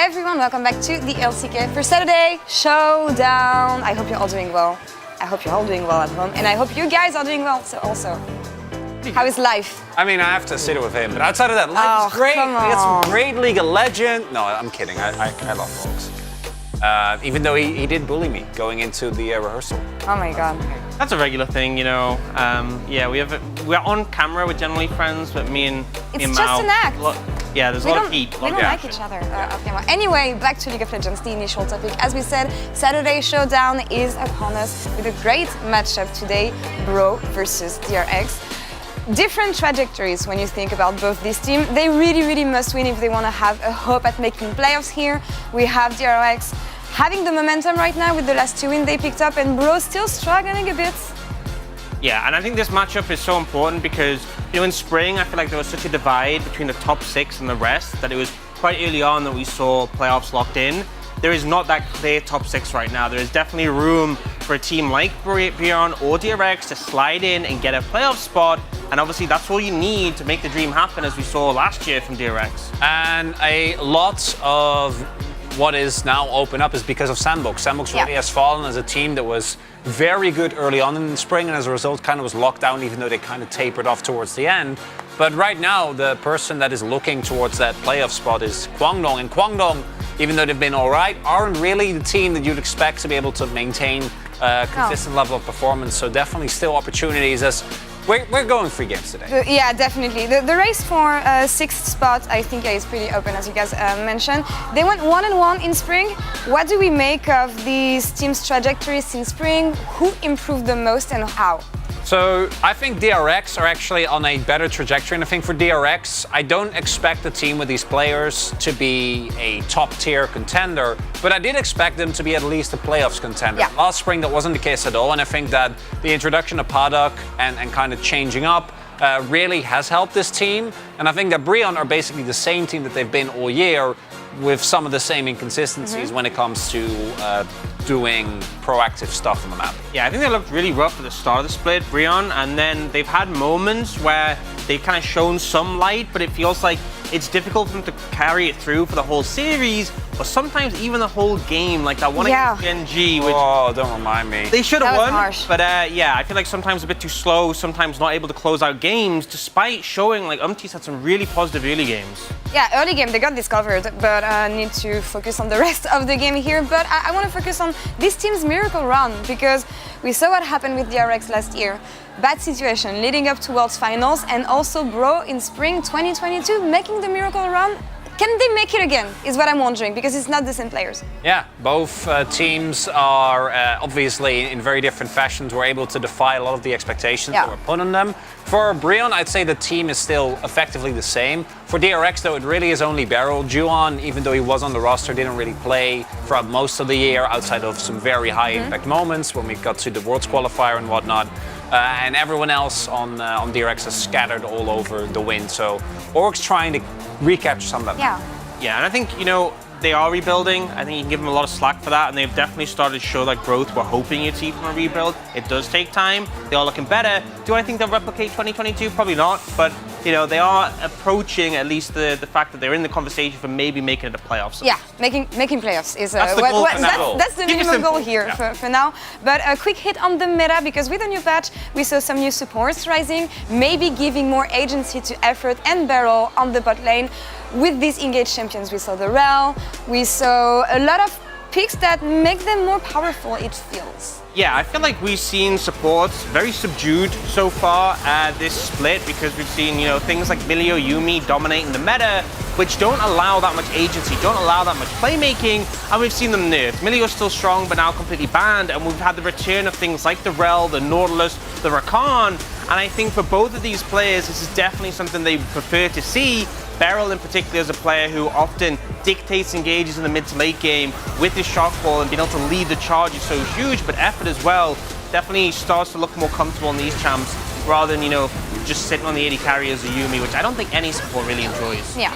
everyone, welcome back to the LCK for Saturday Showdown. I hope you're all doing well. I hope you're all doing well at home, and I hope you guys are doing well. So also, how is life? I mean, I have to sit with him, but outside of that, life is great. We got some great League of Legends. No, I'm kidding. I love Folks. Even though he did bully me going into the rehearsal. Oh my god. That's a regular thing, you know. Yeah, we're on camera. We're generally friends, but me and it's just an act. Yeah, there's a lot of heat. We don't like each other off camera. Anyway, back to League of Legends, the initial topic. As we said, Saturday Showdown is upon us with a great matchup today, Bro versus DRX. Different trajectories when you think about both these teams. They really must win if they want to have a hope at making playoffs here. We have DRX having the momentum right now with the last 2 wins they picked up, and Bro still struggling a bit. Yeah, and I think this matchup is so important because, you know, in spring, I feel like there was such a divide between the top 6 and the rest that it was quite early on that we saw playoffs locked in. There is not that clear top 6 right now. There is definitely room for a team like Beyond or DRX to slide in and get a playoff spot, and obviously that's all you need to make the dream happen, as we saw last year from DRX. And a lot of what is now open up is because of Sandbox. Sandbox really has fallen as a team that was very good early on in the spring, and as a result kind of was locked down, even though they kind of tapered off towards the end. But right now, the person that is looking towards that playoff spot is Kwangdong, and Kwangdong, even though they've been all right, aren't really the team that you'd expect to be able to maintain a consistent level of performance. So definitely still opportunities as we're going 3 games today. Yeah, definitely. The race for 6th spot, I think, is pretty open, as you guys mentioned. They went 1-1 in spring. What do we make of these teams' trajectories since spring? Who improved the most and how? So I think DRX are actually on a better trajectory, and I think for DRX, I don't expect the team with these players to be a top-tier contender, but I did expect them to be at least a playoffs contender. Yeah. Last spring, that wasn't the case at all, and I think that the introduction of Paddock and kind of changing up really has helped this team, and I think that Brion are basically the same team that they've been all year, with some of the same inconsistencies when it comes to doing proactive stuff on the map. Yeah, I think they looked really rough at the start of the split, Brion, and then they've had moments where they've kind of shown some light, but it feels like it's difficult for them to carry it through for the whole series, or sometimes even the whole game, like that one against NG, which... Oh, don't remind me. They should have won, harsh. but yeah, I feel like sometimes a bit too slow, sometimes not able to close out games, despite showing like Umti's had some really positive early games. Yeah, early game, they got discovered, but need to focus on the rest of the game here. But I want to focus on this team's miracle run, because we saw what happened with DRX last year. Bad situation leading up to Worlds Finals, and also Bro in spring 2022 making the miracle run. Can they make it again, is what I'm wondering, because it's not the same players. Yeah, both teams are obviously in very different fashions were able to defy a lot of the expectations that were put on them. For Brion, I'd say the team is still effectively the same. For DRX, though, it really is only Beryl. Juan, even though he was on the roster, didn't really play throughout most of the year, outside of some very high-impact moments when we got to the Worlds qualifier and whatnot. And everyone else on DRX is scattered all over the wind. So Org's trying to recapture some of that. Yeah, and I think, you know, they are rebuilding. I think you can give them a lot of slack for that, and they've definitely started to show that growth we're hoping you'd see from a rebuild. It does take time. They are looking better. Do I think they'll replicate 2022? Probably not, but, you know, they are approaching at least the fact that they're in the conversation for maybe making it a playoffs. Yeah, making playoffs is that's the goal that's the minimum goal here for now. But a quick hit on the meta, because with the new patch, we saw some new supports rising, maybe giving more agency to Effort and Beryl on the bot lane. With these engaged champions, we saw the Rel, we saw a lot of picks that make them more powerful, it feels. Yeah, I feel like we've seen supports very subdued so far this split, because we've seen, you know, things like Milio, Yuumi dominating the meta, which don't allow that much agency, don't allow that much playmaking, and we've seen them nerfed. Milio's still strong, but now completely banned, and we've had the return of things like the Rel, the Nautilus, the Rakan, and I think for both of these players, this is definitely something they prefer to see. Beryl in particular is a player who often dictates engages in the mid to late game with his shock ball, and being able to lead the charge is so huge, but Effort as well definitely starts to look more comfortable in these champs rather than, you know, just sitting on the 80 carry as a Yuumi, which I don't think any support really enjoys. Yeah.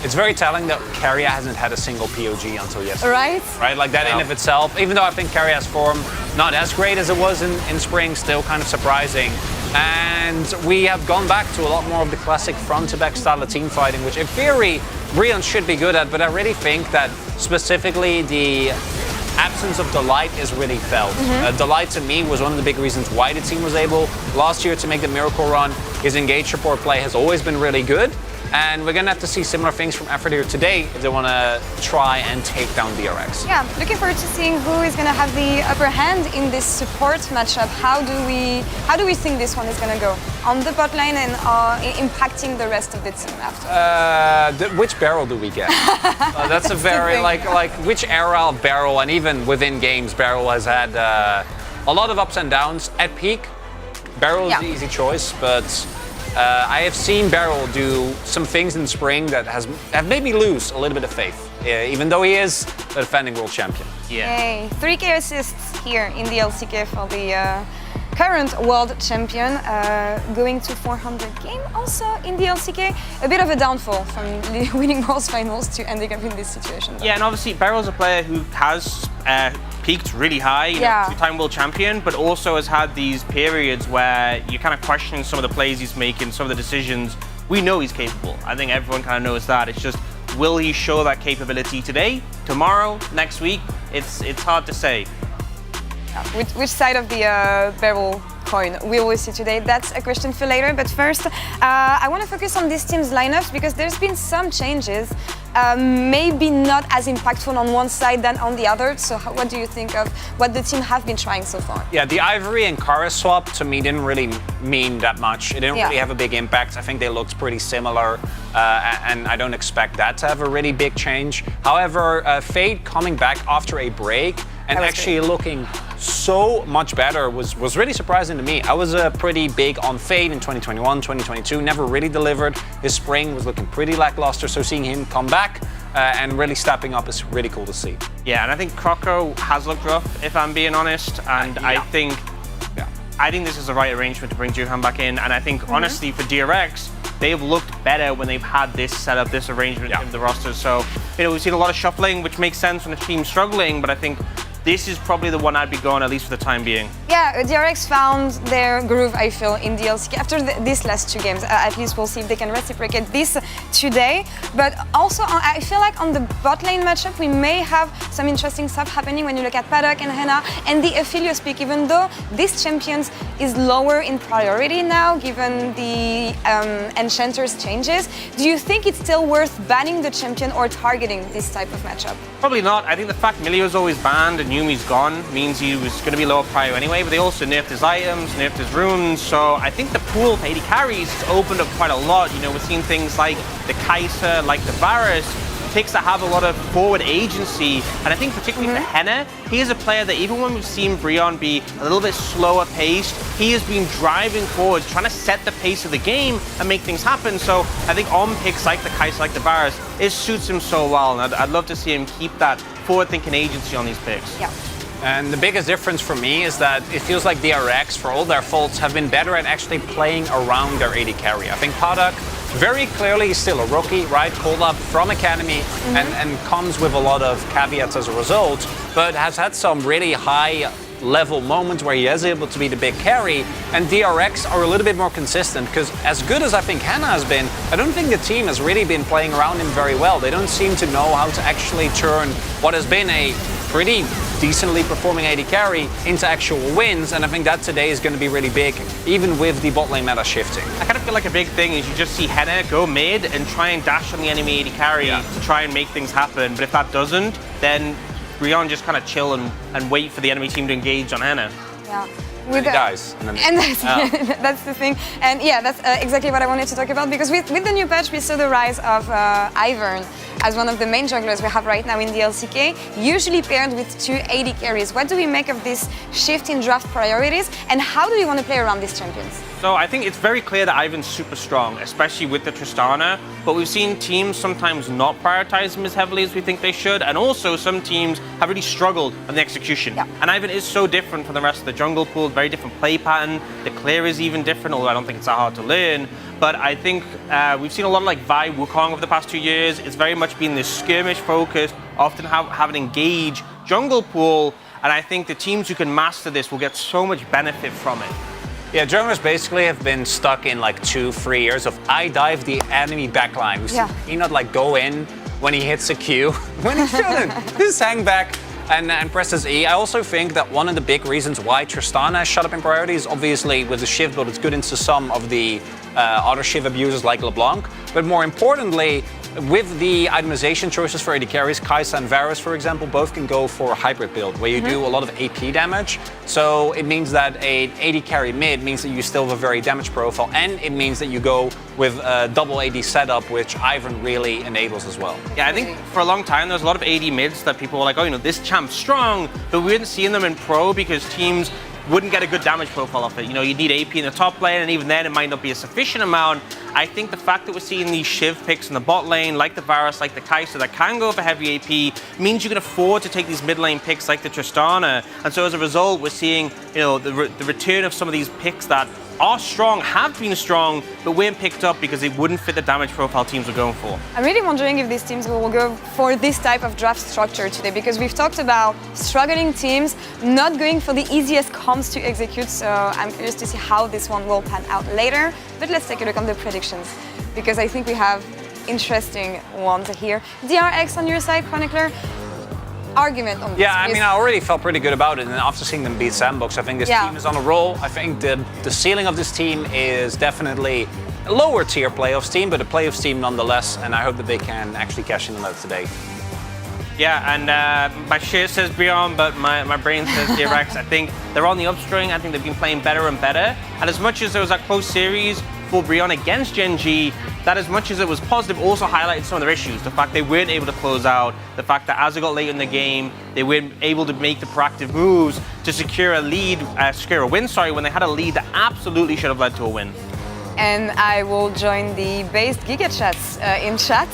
It's very telling that Keria hasn't had a single POG until yesterday. Right? Like that in of itself, even though I think Keria's form not as great as it was in spring, still kind of surprising. And we have gone back to a lot more of the classic front-to-back style of team fighting, which in theory Brion should be good at, but I really think that specifically the absence of Delight is really felt. Delight to me was one of the big reasons why the team was able last year to make the miracle run. His engage support play has always been really good. And we're going to have to see similar things from Aphrodite today if they want to try and take down DRX. Yeah, looking forward to seeing who is going to have the upper hand in this support matchup. How do we think this one is going to go on the bot lane and impacting the rest of the team after? Which barrel do we get? That's a very like which era of barrel, and even within games, barrel has had a lot of ups and downs. At peak, barrel is the easy choice, but I have seen Barrel do some things in spring that have made me lose a little bit of faith, even though he is the defending world champion. Yeah. Yay. 3K assists here in the LCK for the current world champion, going to 400 game also in the LCK. A bit of a downfall from winning Worlds Finals to ending up in this situation. Yeah, and obviously Barrel's a player who has peaked really high, two-time world champion, but also has had these periods where you kind of question some of the plays he's making, some of the decisions. We know he's capable. I think everyone kind of knows that. It's just, will he show that capability today, tomorrow, next week? It's hard to say. Which side of the barrel coin we will see today? That's a question for later. But first, I want to focus on this team's lineups because there's been some changes, maybe not as impactful on one side than on the other. So what do you think of what the team have been trying so far? Yeah, the Ivory and Kara swap to me didn't really mean that much. It didn't really have a big impact. I think they looked pretty similar, and I don't expect that to have a really big change. However, Fade coming back after a break and actually looking so much better was really surprising to me. I was pretty big on Fade in 2021, 2022, never really delivered. His spring was looking pretty lackluster, so seeing him come back and really stepping up is really cool to see. Yeah, and I think Croco has looked rough, if I'm being honest, and I think this is the right arrangement to bring Juhan back in, and I think honestly for DRX, they've looked better when they've had this setup, this arrangement in the roster. So, we've seen a lot of shuffling, which makes sense when a team's struggling, but I think this is probably the one I'd be going, at least for the time being. Yeah, DRX found their groove, I feel, in the LCK after these last two games. At least we'll see if they can reciprocate this today. But also, I feel like on the bot lane matchup, we may have some interesting stuff happening when you look at Paddock and Henna and the Aphelios pick, even though this champions is lower in priority now, given the Enchanter's changes. Do you think it's still worth banning the champion or targeting this type of matchup? Probably not. I think the fact Milio's always banned and Yumi's gone means he was going to be lower prio anyway, but they also nerfed his items, nerfed his runes, so I think the pool for 80 carries has opened up quite a lot. We're seeing things like the Kai'Sa, like the Varus, picks that have a lot of forward agency, and I think particularly for Henna, he is a player that even when we've seen Brion be a little bit slower paced, he has been driving forwards, trying to set the pace of the game and make things happen. So I think on picks like the Kai'Sa, like the Varus, it suits him so well, and I'd love to see him keep that forward-thinking agency on these picks. Yeah. And the biggest difference for me is that it feels like DRX, for all their faults, have been better at actually playing around their AD carry. I think Paddock very clearly is still a rookie, right? Called up from Academy and comes with a lot of caveats as a result, but has had some really high level moments where he is able to be the big carry, and DRX are a little bit more consistent, because as good as I think Henna has been, I don't think the team has really been playing around him very well. They don't seem to know how to actually turn what has been a pretty decently performing AD carry into actual wins, and I think that today is going to be really big, even with the bot lane meta shifting. I kind of feel like a big thing is you just see Henna go mid and try and dash on the enemy AD carry to try and make things happen, but if that doesn't, then Brion just kind of chill and wait for the enemy team to engage on Henna. Yeah. He dies. And that's the thing. And yeah, that's exactly what I wanted to talk about, because with the new patch, we saw the rise of Ivern as one of the main junglers we have right now in the LCK, usually paired with two AD carries. What do we make of this shift in draft priorities, and how do we want to play around these champions? So I think it's very clear that Ivan's super strong, especially with the Tristana, but we've seen teams sometimes not prioritize him as heavily as we think they should, and also some teams have really struggled on the execution. Yeah. And Ivan is so different from the rest of the jungle pool, very different play pattern. The clear is even different, although I don't think it's that hard to learn. But I think we've seen a lot of like Vi Wukong over the past 2 years. It's very much been this skirmish focused, often have an engaged jungle pool, and I think the teams who can master this will get so much benefit from it. Yeah, Germans basically have been stuck in like 2-3 years of I dive the enemy backline. We see he not like go in when he hits a Q, when he shouldn't. Just hang back and presses E. I also think that one of the big reasons why Tristana has shut up in priority is obviously with the Shiv build, it's good into some of the other Shiv abusers like LeBlanc. But more importantly, with the itemization choices for AD carries, Kai'Sa and Varus, for example, both can go for a hybrid build where you do a lot of AP damage. So it means that an AD carry mid means that you still have a very damage profile, and it means that you go with a double AD setup, which Ivern really enables as well. Yeah, I think for a long time there was a lot of AD mids that people were like, oh, you know, this champ's strong, but we didn't see them in pro because teams wouldn't get a good damage profile off it. You know, you need AP in the top lane, and even then it might not be a sufficient amount. I think the fact that we're seeing these Shiv picks in the bot lane, like the Varus, like the Kai'Sa, that can go for heavy AP, means you can afford to take these mid lane picks like the Tristana. And so as a result, we're seeing, you know, the return of some of these picks that are strong, have been strong, but weren't picked up because they wouldn't fit the damage profile teams were going for. I'm really wondering if these teams will go for this type of draft structure today, because we've talked about struggling teams not going for the easiest comps to execute, so I'm curious to see how this one will pan out later. But let's take a look on the predictions, because I think we have interesting ones here. DRX on your side, Chronicler? Argument on this. Yeah, I mean, I already felt pretty good about it, and after seeing them beat Sandbox, I think this team is on a roll. I think the ceiling of this team is definitely a lower tier playoffs team, but a playoffs team nonetheless, and I hope that they can actually cash in on that today. Yeah, and my shirt says Beyond, but my brain says DRX. I think they're on the upstring. I think they've been playing better and better. And as much as there was that close series for Brion against Gen G, that as much as it was positive, also highlighted some of their issues. The fact they weren't able to close out, the fact that as it got late in the game, they weren't able to make the proactive moves to secure a lead, secure a win, when they had a lead that absolutely should have led to a win. And I will join the based Giga Chats in chat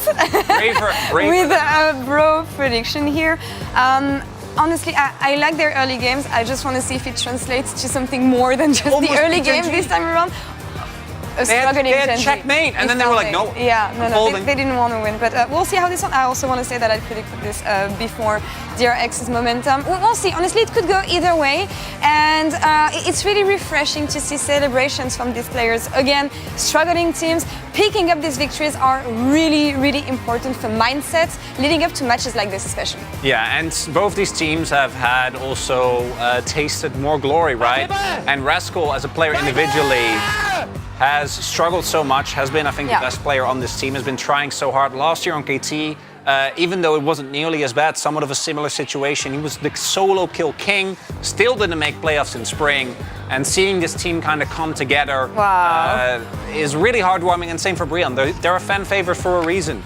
Braver. with a bro prediction here. Honestly, I like their early games. I just want to see if it translates to something more than just the early game this time around. They had checkmate, and then they were like, no. Yeah, no, they didn't want to win. But we'll see how this one. I also want to say that I predicted this before DRX's momentum. We'll see. Honestly, it could go either way. And it's really refreshing to see celebrations from these players. Again, struggling teams, picking up these victories are really, really important for mindsets leading up to matches like this especially. Yeah, and both these teams have had also tasted more glory, right? And Rascal, as a player individually, has struggled so much, has been, I think, the best player on this team, has been trying so hard. Last year on KT, even though it wasn't nearly as bad, somewhat of a similar situation, he was the solo kill king, still didn't make playoffs in spring, and seeing this team kind of come together is really heartwarming, and same for Brion. They're a fan favorite for a reason.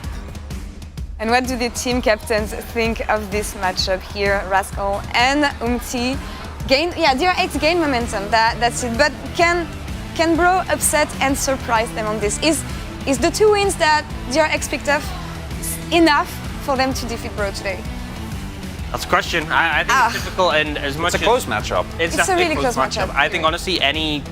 And what do the team captains think of this matchup here, Rascal and Umti? DRX gain momentum, that's it, but can Bro upset and surprise them on this? Is the 2 wins that DRX picked up enough for them to defeat Bro today? That's a question. I think it's difficult, and as much it's a close matchup. It's a really close matchup. I think honestly, any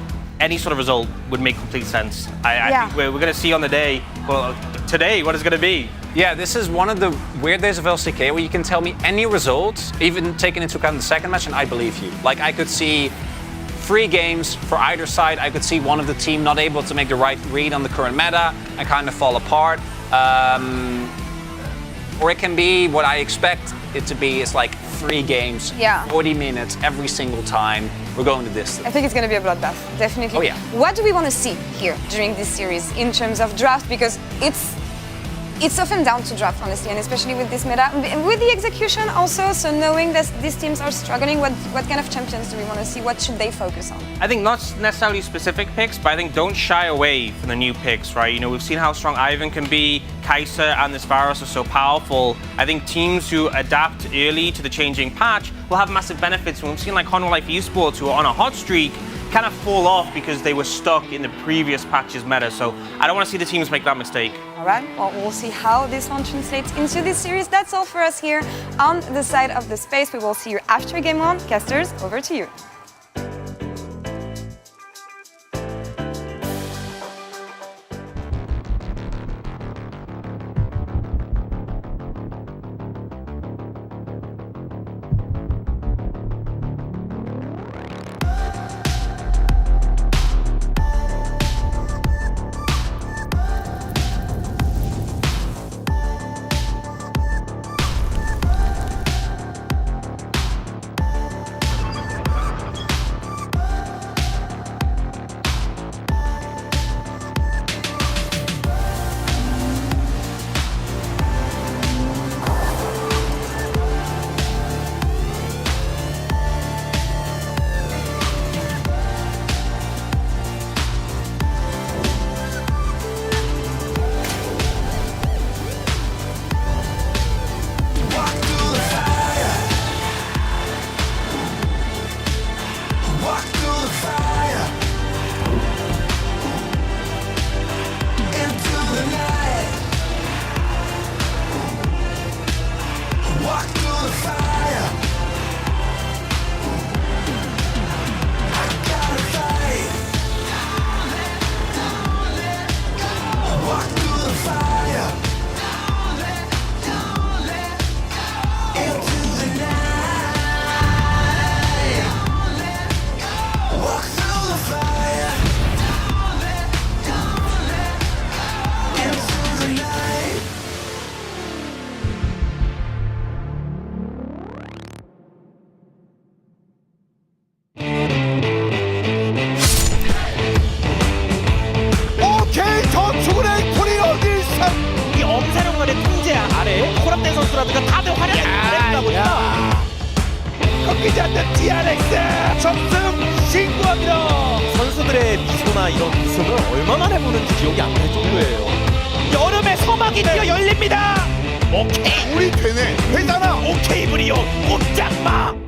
sort of result would make complete sense. I think we're going to see on the day. Well, today, what it's going to be. Yeah, this is one of the weird days of LCK where you can tell me any result, even taking into account the second match, and I believe you. Like, I could see 3 games for either side. I could see one of the team not able to make the right read on the current meta and kind of fall apart. Or it can be what I expect it to be. It's like 3 games, 40 minutes every single time. We're going the distance. I think it's going to be a bloodbath, definitely. Oh, yeah. What do we want to see here during this series in terms of draft? Because it's often down to draft, honestly, and especially with this meta. With the execution also, so knowing that these teams are struggling, what kind of champions do we want to see? What should they focus on? I think not necessarily specific picks, but I think don't shy away from the new picks, right? You know, we've seen how strong Ivern can be, Kai'Sa and this Varus are so powerful. I think teams who adapt early to the changing patch will have massive benefits. We've seen like Honor Life Esports, who are on a hot streak, kind of fall off because they were stuck in the previous patch's meta. So I don't want to see the teams make that mistake. All right, well, we'll see how this one translates into this series. That's all for us here on the side of the space. We will see you after game 1. Casters, over to you. 보이지 않는 DRX 전승 신고합니다. 선수들의 미소나 이런 웃음을 얼마 만에 보는지 기억이 안 날 정도예요. 여름의 서막이 드디어 열립니다. 오케이 우리 되네. 되잖아. 오케이 브리오 꼼짝마.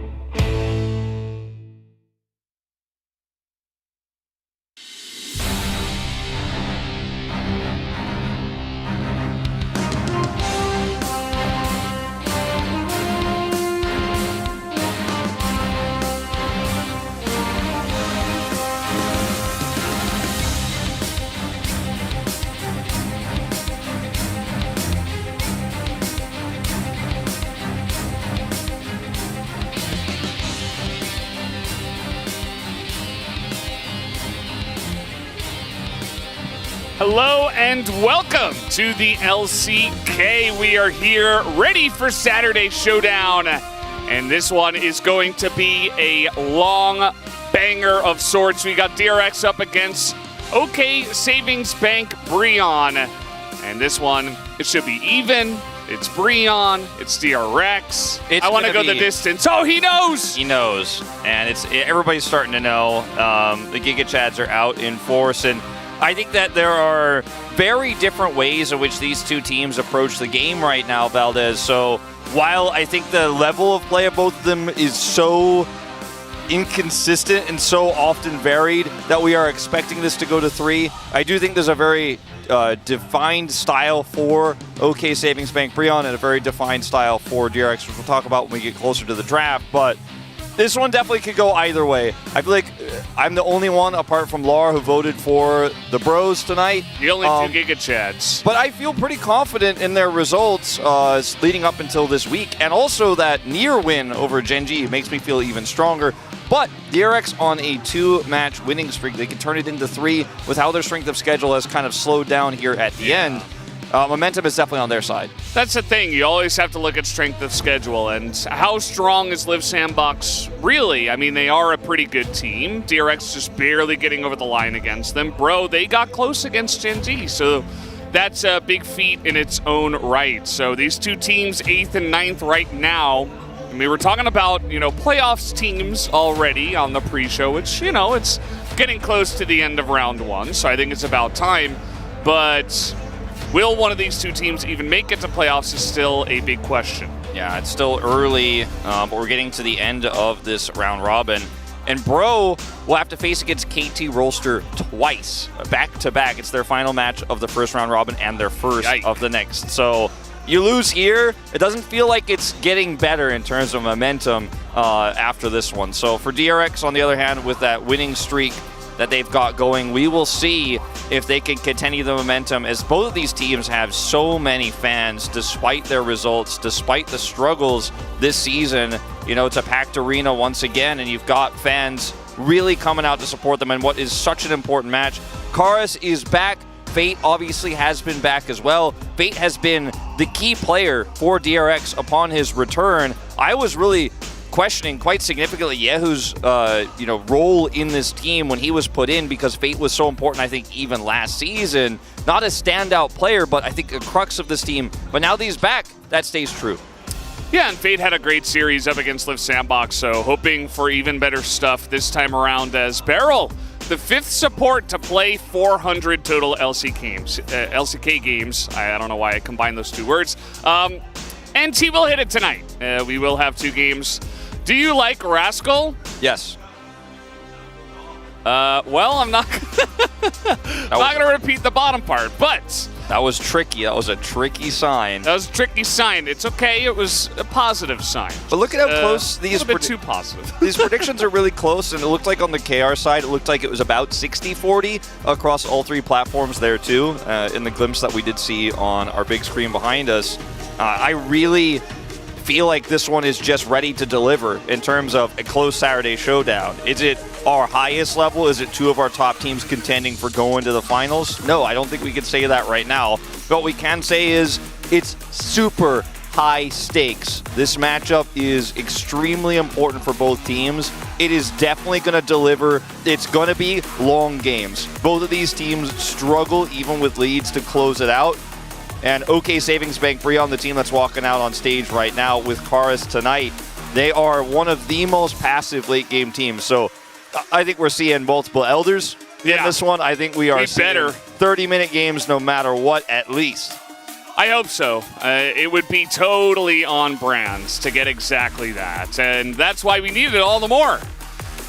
Hello and welcome to the LCK. We are here ready for Saturday Showdown. And this one is going to be a long banger of sorts. We got DRX up against OK Savings Bank Breon. And this one, it should be even. It's Breon, it's DRX. I want to go the distance. Oh, he knows! He knows. And everybody's starting to know. The Giga Chads are out in force. And I think that there are very different ways in which these two teams approach the game right now, Valdez. So while I think the level of play of both of them is so inconsistent and so often varied that we are expecting this to go to 3, I do think there's a very defined style for OK Savings Bank Breon and a very defined style for DRX, which we'll talk about when we get closer to the draft. But this one definitely could go either way. I feel like I'm the only one, apart from Laura, who voted for the Bros tonight. The only two Giga Chads. But I feel pretty confident in their results leading up until this week. And also that near win over Genji makes me feel even stronger. But DRX on a 2-match winning streak, they can turn it into 3 with how their strength of schedule has kind of slowed down here at the end. Momentum is definitely on their side. That's the thing. You always have to look at strength of schedule and how strong is Liv Sandbox really? I mean, they are a pretty good team. DRX just barely getting over the line against them. Bro, they got close against Genji, so that's a big feat in its own right. So these two teams, 8th and 9th right now. I mean, we're talking about, playoffs teams already on the pre-show, which, it's getting close to the end of round 1, so I think it's about time. But will one of these two teams even make it to playoffs is still a big question. Yeah, it's still early, but we're getting to the end of this round robin. And Bro will have to face against KT Rolster twice, back-to-back. It's their final match of the first round robin and their first of the next. So you lose here, it doesn't feel like it's getting better in terms of momentum after this one. So for DRX, on the other hand, with that winning streak that they've got going, we will see if they can continue the momentum, as both of these teams have so many fans despite their results, despite the struggles this season. It's a packed arena once again, and you've got fans really coming out to support them in what is such an important match. Karis is back. Fate obviously has been back as well. Fate has been the key player for DRX upon his return. I was really questioning quite significantly Yehu's role in this team when he was put in, because Fate was so important, I think, even last season. Not a standout player, but I think a crux of this team. But now that he's back, that stays true. Yeah, and Fate had a great series up against Liv Sandbox, so hoping for even better stuff this time around as Beryl, the 5th support to play 400 total LCK games. I don't know why I combined those two words. And he will hit it tonight. We will have 2 games. Do you like Rascal? Yes. Well, I'm not going to repeat the bottom part, but that was tricky. That was a tricky sign. That was a tricky sign. It's okay. It was a positive sign. But look at how close these... A bit too positive. These predictions are really close, and it looked like on the KR side, it looked like it was about 60-40 across all 3 platforms there, too, in the glimpse that we did see on our big screen behind us. I really feel like this one is just ready to deliver in terms of a close Saturday showdown. Is it our highest level? Is it 2 of our top teams contending for going to the finals? No, I don't think we can say that right now. But what we can say is it's super high stakes. This matchup is extremely important for both teams. It is definitely going to deliver. It's going to be long games. Both of these teams struggle even with leads to close it out. And OK Savings Bank Breon, the team that's walking out on stage right now with Karis tonight, They are one of the most passive late game teams. So I think we're seeing multiple Elders in this one. I think we are seeing 30-minute games no matter what, at least. I hope so. It would be totally on brand to get exactly that. And that's why we need it all the more.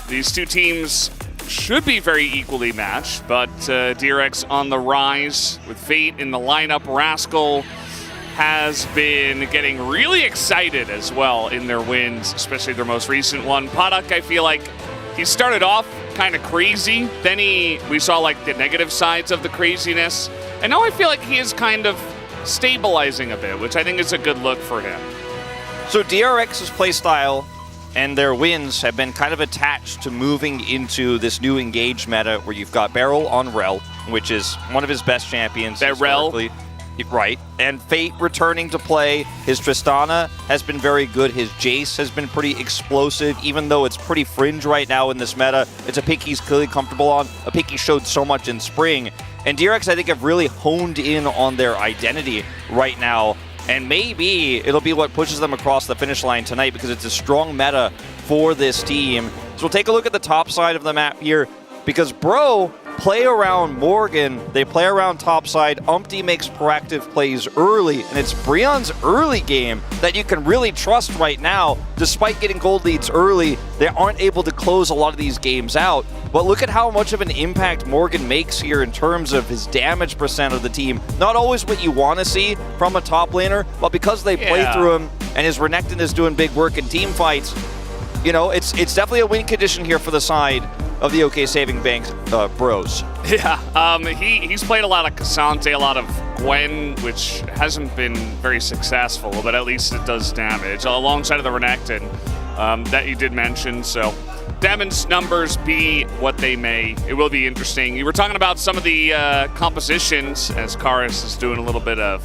These two teams should be very equally matched, but DRX on the rise with Fate in the lineup. Rascal has been getting really excited as well in their wins, especially their most recent one. Padak, I feel like he started off kind of crazy. Then we saw like the negative sides of the craziness. And now I feel like he is kind of stabilizing a bit, which I think is a good look for him. So DRX's playstyle and their wins have been kind of attached to moving into this new engaged meta where you've got Beryl on Rel, which is one of his best champions. Beryl. Right. And Fate returning to play. His Tristana has been very good. His Jace has been pretty explosive, even though it's pretty fringe right now in this meta. It's a pick he's clearly comfortable on, a pick he showed so much in spring. And DRX, I think, have really honed in on their identity right now. And maybe it'll be what pushes them across the finish line tonight because it's a strong meta for this team. So we'll take a look at the top side of the map here because Bro play around Morgan, they play around top side. Umpty makes proactive plays early, and it's Brion's early game that you can really trust right now. Despite getting gold leads early, they aren't able to close a lot of these games out. But look at how much of an impact Morgan makes here in terms of his damage percent of the team. Not always what you want to see from a top laner, but because they play through him and his Renekton is doing big work in team fights, you know, it's definitely a win condition here for the side of the OK Saving Banks bros. Yeah, he's played a lot of Cassante, a lot of Gwen, which hasn't been very successful, but at least it does damage, alongside of the Renekton that you did mention. So Demon's numbers be what they may. It will be interesting. You were talking about some of the compositions as Karis is doing a little bit of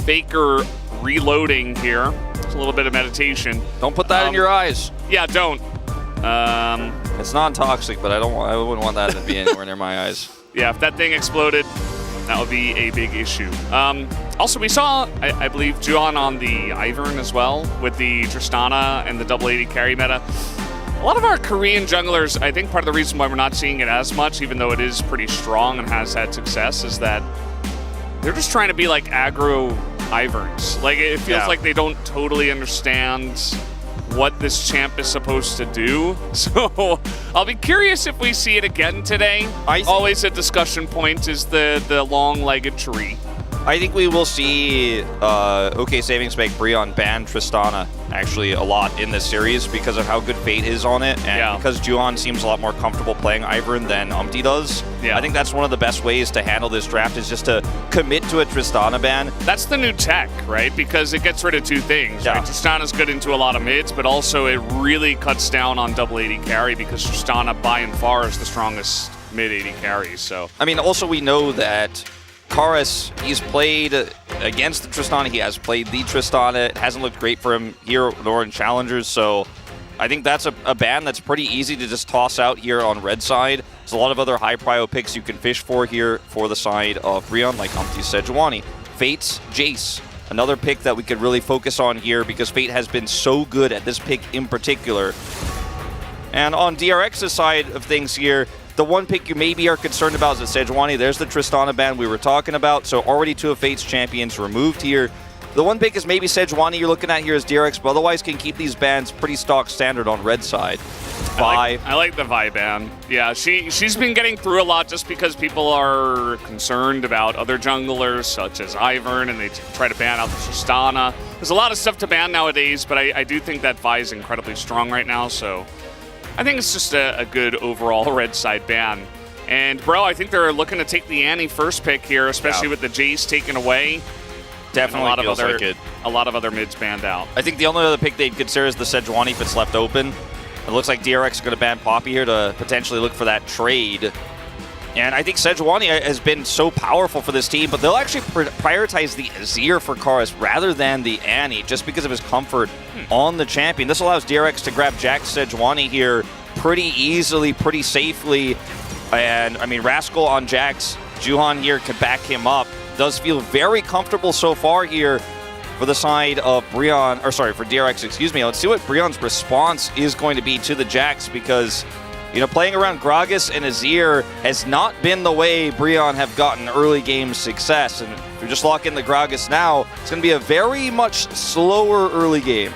Faker reloading here. It's a little bit of meditation. Don't put that in your eyes. Yeah, don't. It's non-toxic, but I wouldn't want that to be anywhere near my eyes. Yeah, if that thing exploded, that would be a big issue. Also, we saw, I believe, Juan on the Ivern as well with the Tristana and the double 80 carry meta. A lot of our Korean junglers, I think part of the reason why we're not seeing it as much, even though it is pretty strong and has had success, is that they're just trying to be like aggro Iverns. Like, it feels like they don't totally understand what this champ is supposed to do. So I'll be curious if we see it again today. Always a discussion point is the long-legged tree. I think we will see OK Savings make Brion ban Tristana actually a lot in this series because of how good Fate is on it, and because Juan seems a lot more comfortable playing Ivern than Umpty does. I think that's one of the best ways to handle this draft is just to commit to a Tristana ban. That's the new tech, right? Because it gets rid of two things. Right? Tristana's good into a lot of mids, but also it really cuts down on double 80 carry because Tristana by and far is the strongest mid 80 carry. So I mean, also we know that Karis, he's played against the Tristana. He has played the Tristana. It hasn't looked great for him here nor in Challengers, so I think that's a ban that's pretty easy to just toss out here on red side. There's a lot of other high prio picks you can fish for here for the side of Brion, like Umpty said, Sejuani. Fate's Jace, another pick that we could really focus on here because Fate has been so good at this pick in particular. And on DRX's side of things here, the one pick you maybe are concerned about is Sejuani. There's the Tristana ban we were talking about, so already two of Fate's champions removed here. The one pick is maybe Sejuani you're looking at here as DRX, but otherwise can keep these bans pretty stock standard on red side. Vi. I like the Vi ban. Yeah, she's been getting through a lot just because people are concerned about other junglers such as Ivern, and they try to ban out the Tristana. There's a lot of stuff to ban nowadays, but I do think that Vi is incredibly strong right now, so I think it's just a good overall red side ban. And bro, I think they're looking to take the Annie first pick here, especially with the Jace taken away. Definitely a lot feels of other, like it. A lot of other mids banned out. I think the only other pick they'd consider is the Sejuani if it's left open. It looks like DRX is going to ban Poppy here to potentially look for that trade. And I think Sejuani has been so powerful for this team, but they'll actually prioritize the Azir for Karis rather than the Annie, just because of his comfort on the champion. This allows DRX to grab Jax Sejuani here pretty easily, pretty safely. And, I mean, Rascal on Jax, Juhan here can back him up. Does feel very comfortable so far here for the side of Breon, or sorry, for DRX, excuse me. Let's see what Breon's response is going to be to the Jax, because, you know, playing around Gragas and Azir has not been the way Breon have gotten early game success. And if you just lock in the Gragas now, it's going to be a very much slower early game.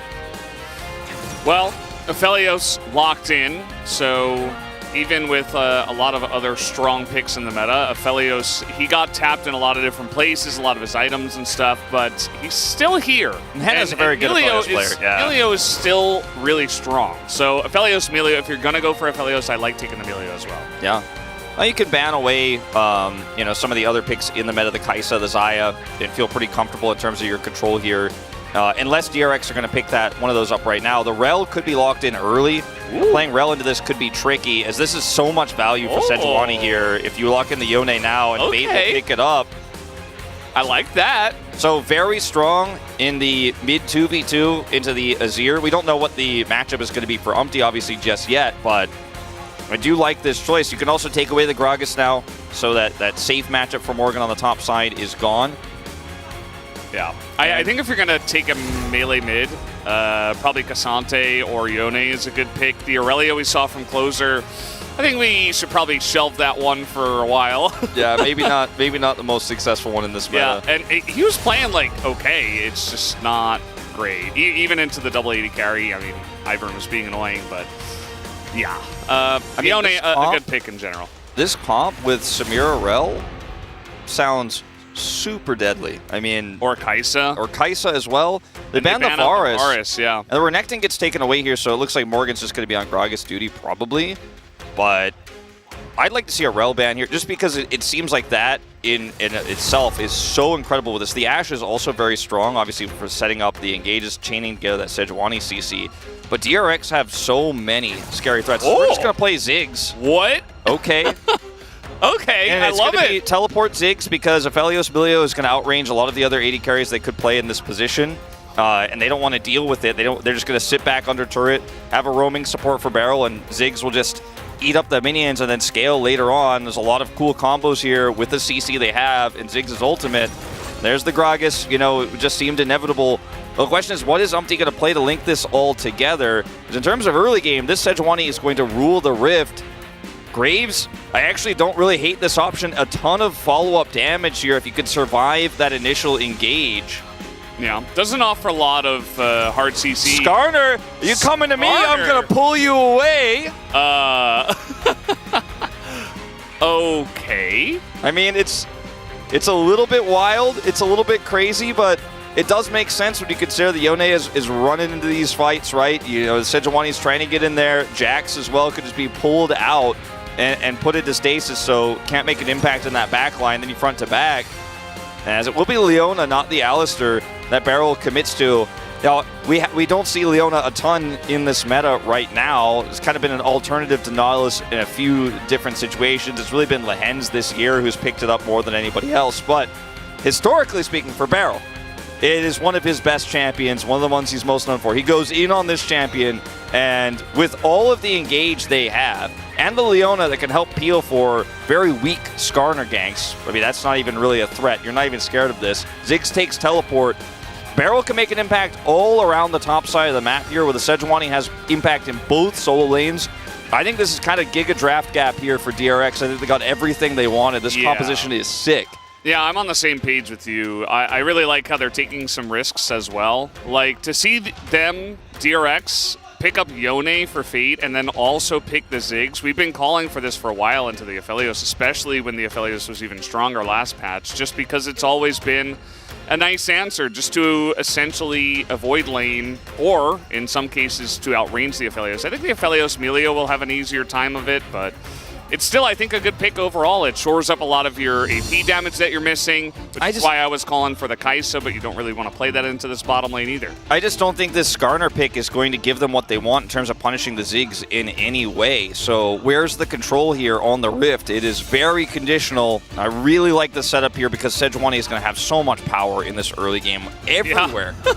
Well, Aphelios locked in, so even with a lot of other strong picks in the meta, Aphelios, he got tapped in a lot of different places, a lot of his items and stuff, but he's still here. And Henna's a very good Aphelios player. Yeah. Emilio is still really strong. So Aphelios, Emilio, if you're going to go for Aphelios, I like taking Emilio as well. Yeah. Well, you can ban away, you know, some of the other picks in the meta, the Kai'Sa, the Xayah, and feel pretty comfortable in terms of your control here. Unless DRX are going to pick one of those up right now. The Rel could be locked in early. Playing Rel into this could be tricky, as this is so much value for Sejuani here. If you lock in the Yone now and Bait will pick it up. I like that. So very strong in the mid 2v2 into the Azir. We don't know what the matchup is going to be for Umpty, obviously, just yet, but I do like this choice. You can also take away the Gragas now, so that safe matchup for Morgan on the top side is gone. Yeah. I think if you're going to take a melee mid, probably Cassante or Yone is a good pick. The Aurelio we saw from Closer, I think we should probably shelve that one for a while. Yeah, maybe not the most successful one in this meta. Yeah, and he was playing like okay, it's just not great. Even into the double 80 carry, I mean, Ivern was being annoying, but yeah. Yone, a good pick in general. This comp with Samira Rel sounds super deadly. I mean, or Kai'Sa as well. They banned the Varus. Yeah. And the Renekton gets taken away here, so it looks like Morgan's just going to be on Gragas duty probably. But I'd like to see a Rel ban here, just because it seems like that in itself is so incredible with this. The Ashe is also very strong, obviously, for setting up the engages, chaining together that Sejuani CC. But DRX have so many scary threats. So we're just going to play Ziggs. What? Okay. Okay, and I love it. Be teleport Ziggs, because Aphelios Emilio is going to outrange a lot of the other 80 carries they could play in this position, and they don't want to deal with it. They're just going to sit back under turret, have a roaming support for Barrel, and Ziggs will just eat up the minions and then scale later on. There's a lot of cool combos here with the CC they have and Ziggs' ultimate. There's the Gragas. You know, it just seemed inevitable. The question is, what is Umpty going to play to link this all together? Because in terms of early game, this Sejuani is going to rule the Rift. Graves, I actually don't really hate this option. A ton of follow-up damage here if you could survive that initial engage. Yeah, doesn't offer a lot of hard CC. Skarner, you coming to me? I'm going to pull you away. Okay. I mean, it's a little bit wild. It's a little bit crazy, but it does make sense when you consider the Yone is running into these fights, right? You know, Sejuani's trying to get in there. Jax as well could just be pulled out and put into stasis, so can't make an impact in that back line. Then you front to back. As it will be Leona, not the Alistair, that Barrel commits to. Now, we don't see Leona a ton in this meta right now. It's kind of been an alternative to Nautilus in a few different situations. It's really been Lehens this year who's picked it up more than anybody else. But historically speaking, for Barrel, it is one of his best champions, one of the ones he's most known for. He goes in on this champion, and with all of the engage they have, and the Leona that can help peel for very weak Skarner ganks, I mean, that's not even really a threat. You're not even scared of this. Ziggs takes teleport. Barrel can make an impact all around the top side of the map here, where the Sejuani has impact in both solo lanes. I think this is kind of Giga draft gap here for DRX. I think they got everything they wanted. This composition is sick. Yeah, I'm on the same page with you. I really like how they're taking some risks as well. Like, to see them, DRX, pick up Yone for Fate and then also pick the Ziggs. We've been calling for this for a while into the Aphelios, especially when the Aphelios was even stronger last patch, just because it's always been a nice answer just to essentially avoid lane, or in some cases to outrange the Aphelios. I think the Aphelios Emilio will have an easier time of it, but it's still, I think, a good pick overall. It shores up a lot of your AP damage that you're missing, which is why I was calling for the Kai'Sa, but you don't really want to play that into this bottom lane either. I just don't think this Skarner pick is going to give them what they want in terms of punishing the Ziggs in any way. So where's the control here on the Rift? It is very conditional. I really like the setup here because Sejuani is going to have so much power in this early game everywhere. Yeah.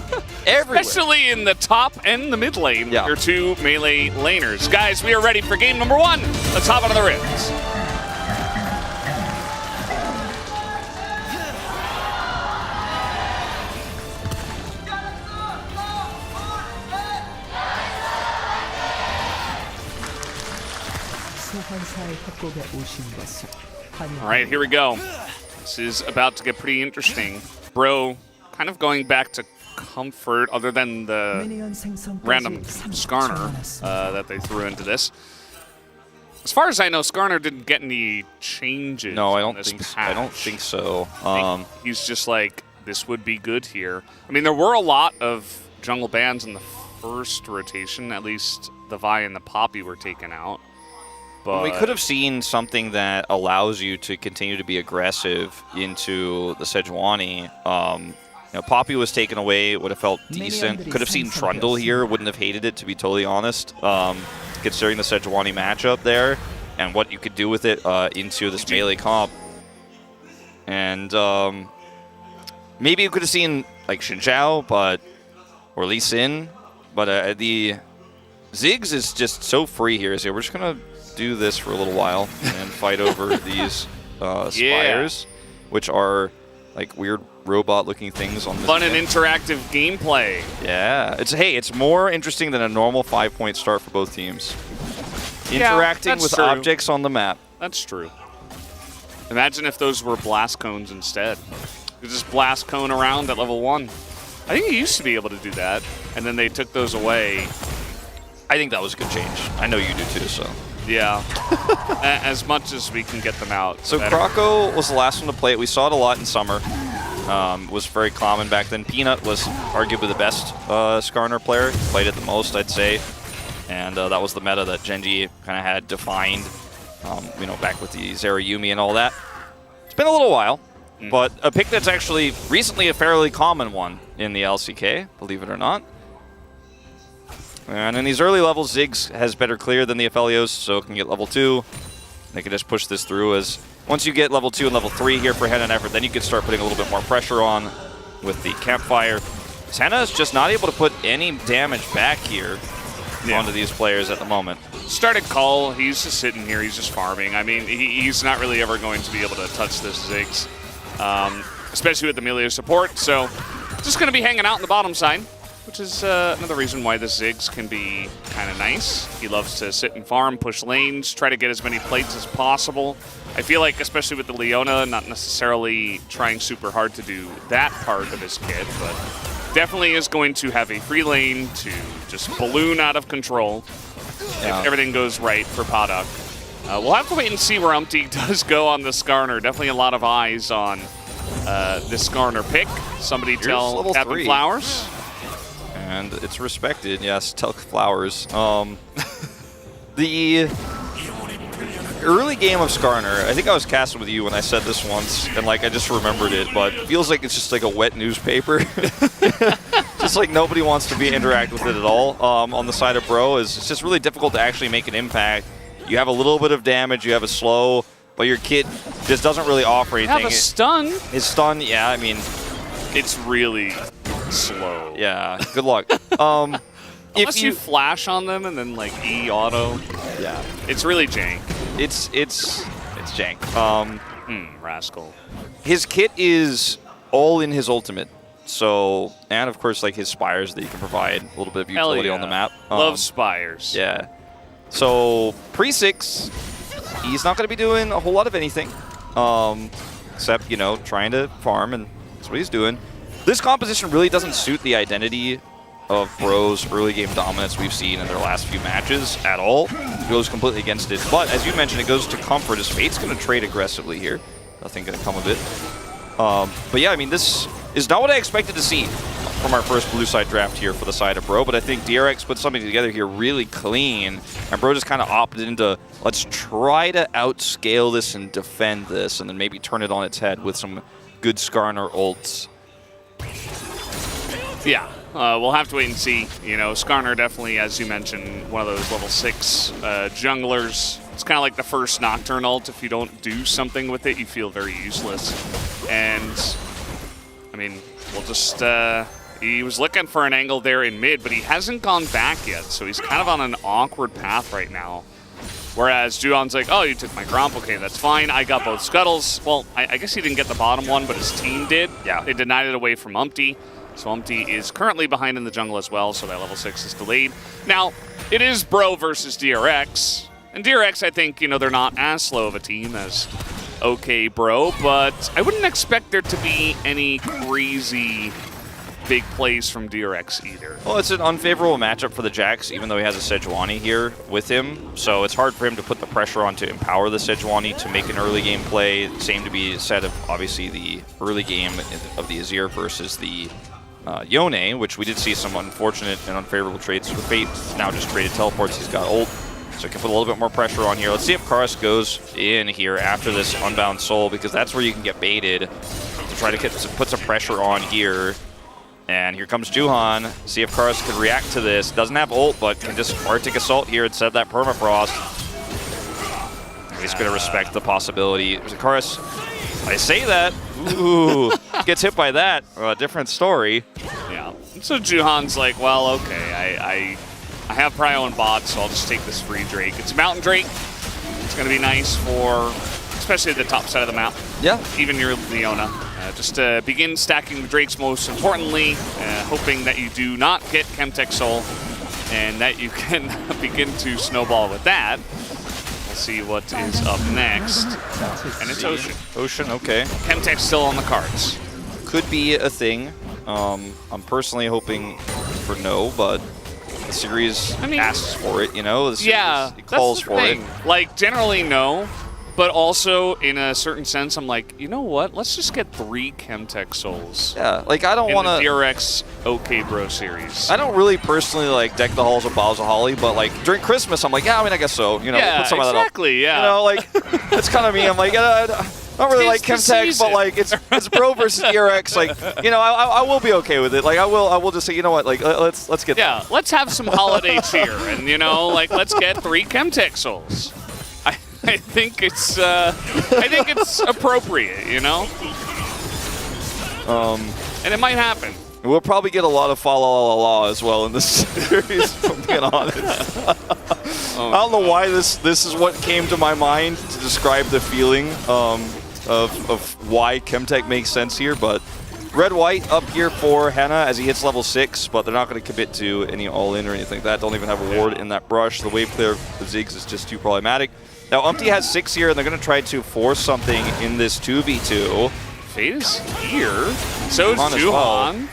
Everywhere. Especially in the top and the mid lane, your two melee laners. Guys, we are ready for game number one. Let's hop onto the Rift. All right, here we go. This is about to get pretty interesting. Bro kind of going back to comfort other than the random Skarner that they threw into this. As far as I know, Skarner didn't get any changes. No, I don't think. I don't think so. He's just like, this would be good here. I mean, there were a lot of jungle bans in the first rotation. At least the Vi and the Poppy were taken out. But we could have seen something that allows you to continue to be aggressive into the Sejuani. You know, Poppy was taken away, would have felt decent. Could have seen Trundle here, wouldn't have hated it, to be totally honest, considering the Sejuani matchup there and what you could do with it into this melee comp. And maybe you could have seen like Xin Zhao, or Lee Sin, but the Ziggs is just so free here. So we're just gonna do this for a little while and fight over these spires, which are like weird robot-looking things on the fun and interactive gameplay. Yeah, it's more interesting than a normal 5-point start for both teams. Interacting with objects on the map. That's true. Imagine if those were blast cones instead. You just blast cone around at level 1. I think you used to be able to do that, and then they took those away. I think that was a good change. I know you do too, so. Yeah, as much as we can get them out. So Croco was the last one to play it. We saw it a lot in summer. It was very common back then. Peanut was arguably the best Skarner player. Played it the most, I'd say. And that was the meta that Genji kind of had defined, you know, back with the Zera Yumi and all that. It's been a little while, but a pick that's actually recently a fairly common one in the LCK, believe it or not. And in these early levels, Ziggs has better clear than the Aphelios, so it can get level 2. They can just push this through as once you get level 2 and level 3 here for Henna and Effort, then you can start putting a little bit more pressure on with the Campfire. Henna is just not able to put any damage back here onto these players at the moment. Started Call, he's just sitting here, he's just farming. I mean, he's not really ever going to be able to touch this Ziggs, especially with the melee support, so just going to be hanging out in the bottom side, which is another reason why this Ziggs can be kind of nice. He loves to sit and farm, push lanes, try to get as many plates as possible. I feel like, especially with the Leona, not necessarily trying super hard to do that part of his kit, but definitely is going to have a free lane to just balloon out of control if everything goes right for Paddock. We'll have to wait and see where Umpty does go on the Skarner. Definitely a lot of eyes on this Skarner pick. Somebody tell Captain 3. Flowers. And it's respected, yes, tell Flowers. The early game of Skarner, I think I was casted with you when I said this once, and like I just remembered it, but it feels like it's just like a wet newspaper. Just like nobody wants to interact with it at all. On the side of Bro, it's just really difficult to actually make an impact. You have a little bit of damage, you have a slow, but your kit just doesn't really offer anything. You have a stun. His stun, yeah, I mean, it's really slow. Yeah, good luck. Unless you flash on them and then like E auto. Yeah, it's really jank. It's jank. Rascal. His kit is all in his ultimate. So, and of course, like his spires that you can provide a little bit of utility on the map. Love spires. Yeah. So, pre-6, he's not going to be doing a whole lot of anything. Except, you know, trying to farm, and that's what he's doing. This composition really doesn't suit the identity of Bro's early game dominance we've seen in their last few matches at all. It goes completely against it. But as you mentioned, it goes to comfort as Fate's going to trade aggressively here. Nothing going to come of it. But yeah, I mean, this is not what I expected to see from our first blue side draft here for the side of Bro, but I think DRX put something together here really clean, and Bro just kind of opted into, let's try to outscale this and defend this, and then maybe turn it on its head with some good Skarner ults. Yeah, we'll have to wait and see. You know, Skarner definitely, as you mentioned, one of those level 6 junglers. It's kind of like the first Nocturne ult. If you don't do something with it, you feel very useless. And, I mean, we'll just... he was looking for an angle there in mid, but he hasn't gone back yet, so he's kind of on an awkward path right now. Whereas Juon's like, oh, you took my Gromp, okay, that's fine. I got both Scuttles. Well, I guess he didn't get the bottom one, but his team did. Yeah. They denied it away from Umpty. So Umpty is currently behind in the jungle as well, so that level 6 is delayed. Now, it is Bro versus DRX, And DRX, I think, they're not as slow of a team as OK Bro, but I wouldn't expect there to be any crazy big plays from DRX either. Well, it's an unfavorable matchup for the Jax, even though he has a Sejuani here with him. So it's hard for him to put the pressure on to empower the Sejuani to make an early game play. Same to be said of, obviously, the early game of the Azir versus the Yone, which we did see some unfortunate and unfavorable trades. With Fate now just traded teleports, he's got ult, so he can put a little bit more pressure on here. Let's see if Karus goes in here after this Unbound Soul, because that's where you can get baited to try to put some pressure on here. And here comes Juhan. See if Karus can react to this. Doesn't have ult, but can just Arctic Assault here instead of that Permafrost. He's going to respect the possibility. Karus, I say that. Ooh, gets hit by that. Different story. Yeah. So Juhan's like, well, okay, I have Prio and bot, so I'll just take this free Drake. It's a Mountain Drake. It's going to be nice for, especially the top side of the map. Yeah. Even near Leona. Just to begin stacking the Drakes most importantly, hoping that you do not get Chemtech Soul and that you can begin to snowball with that. We'll see what is up next. And it's Ocean. Ocean, okay. Chemtech's still on the cards. Could be a thing. I'm personally hoping for no, but the series asks for it, The series, it calls for it. Like, generally no. But also, in a certain sense, I'm like, you know what? Let's just get 3 Chemtech Souls. Yeah, like I don't want to. In the DRX OK Bro series. I don't really personally like deck the halls of Boughs of Holly, but like during Christmas, I'm like, yeah, I guess so. Yeah, we'll put some exactly. of that up. Yeah. Like that's kind of me. I'm like, I don't really like Chemtech, but like it's Bro versus DRX. Like, I will be okay with it. Like I will just say, you know what? Like let's get. Yeah, let's have some holiday cheer, and like let's get 3 Chemtech Souls. I think it's appropriate, And it might happen. We'll probably get a lot of fa la la la as well in this series, if I'm being honest. I don't know why this is what came to my mind to describe the feeling of why Chemtech makes sense here, but red-white up here for Henna as he hits level 6, but they're not going to commit to any all-in or anything like that. Don't even have a ward in that brush. The wave clear of the Ziggs is just too problematic. Now, Umpty has 6 here, and they're going to try to force something in this 2v2. Fate is here. So is Juhan.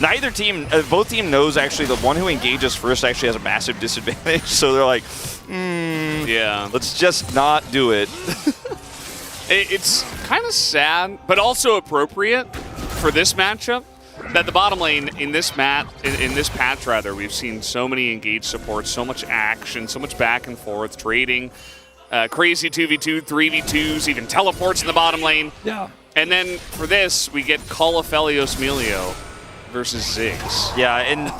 Neither team, both team knows actually the one who engages first actually has a massive disadvantage. So they're like, yeah, let's just not do it. It's kind of sad, but also appropriate for this matchup. That the bottom lane in this patch rather, we've seen so many engaged supports, so much action, so much back and forth, trading, crazy 2v2, 3v2s, even teleports in the bottom lane. Yeah. And then for this, we get Call of Felios Melio versus Ziggs. Yeah, and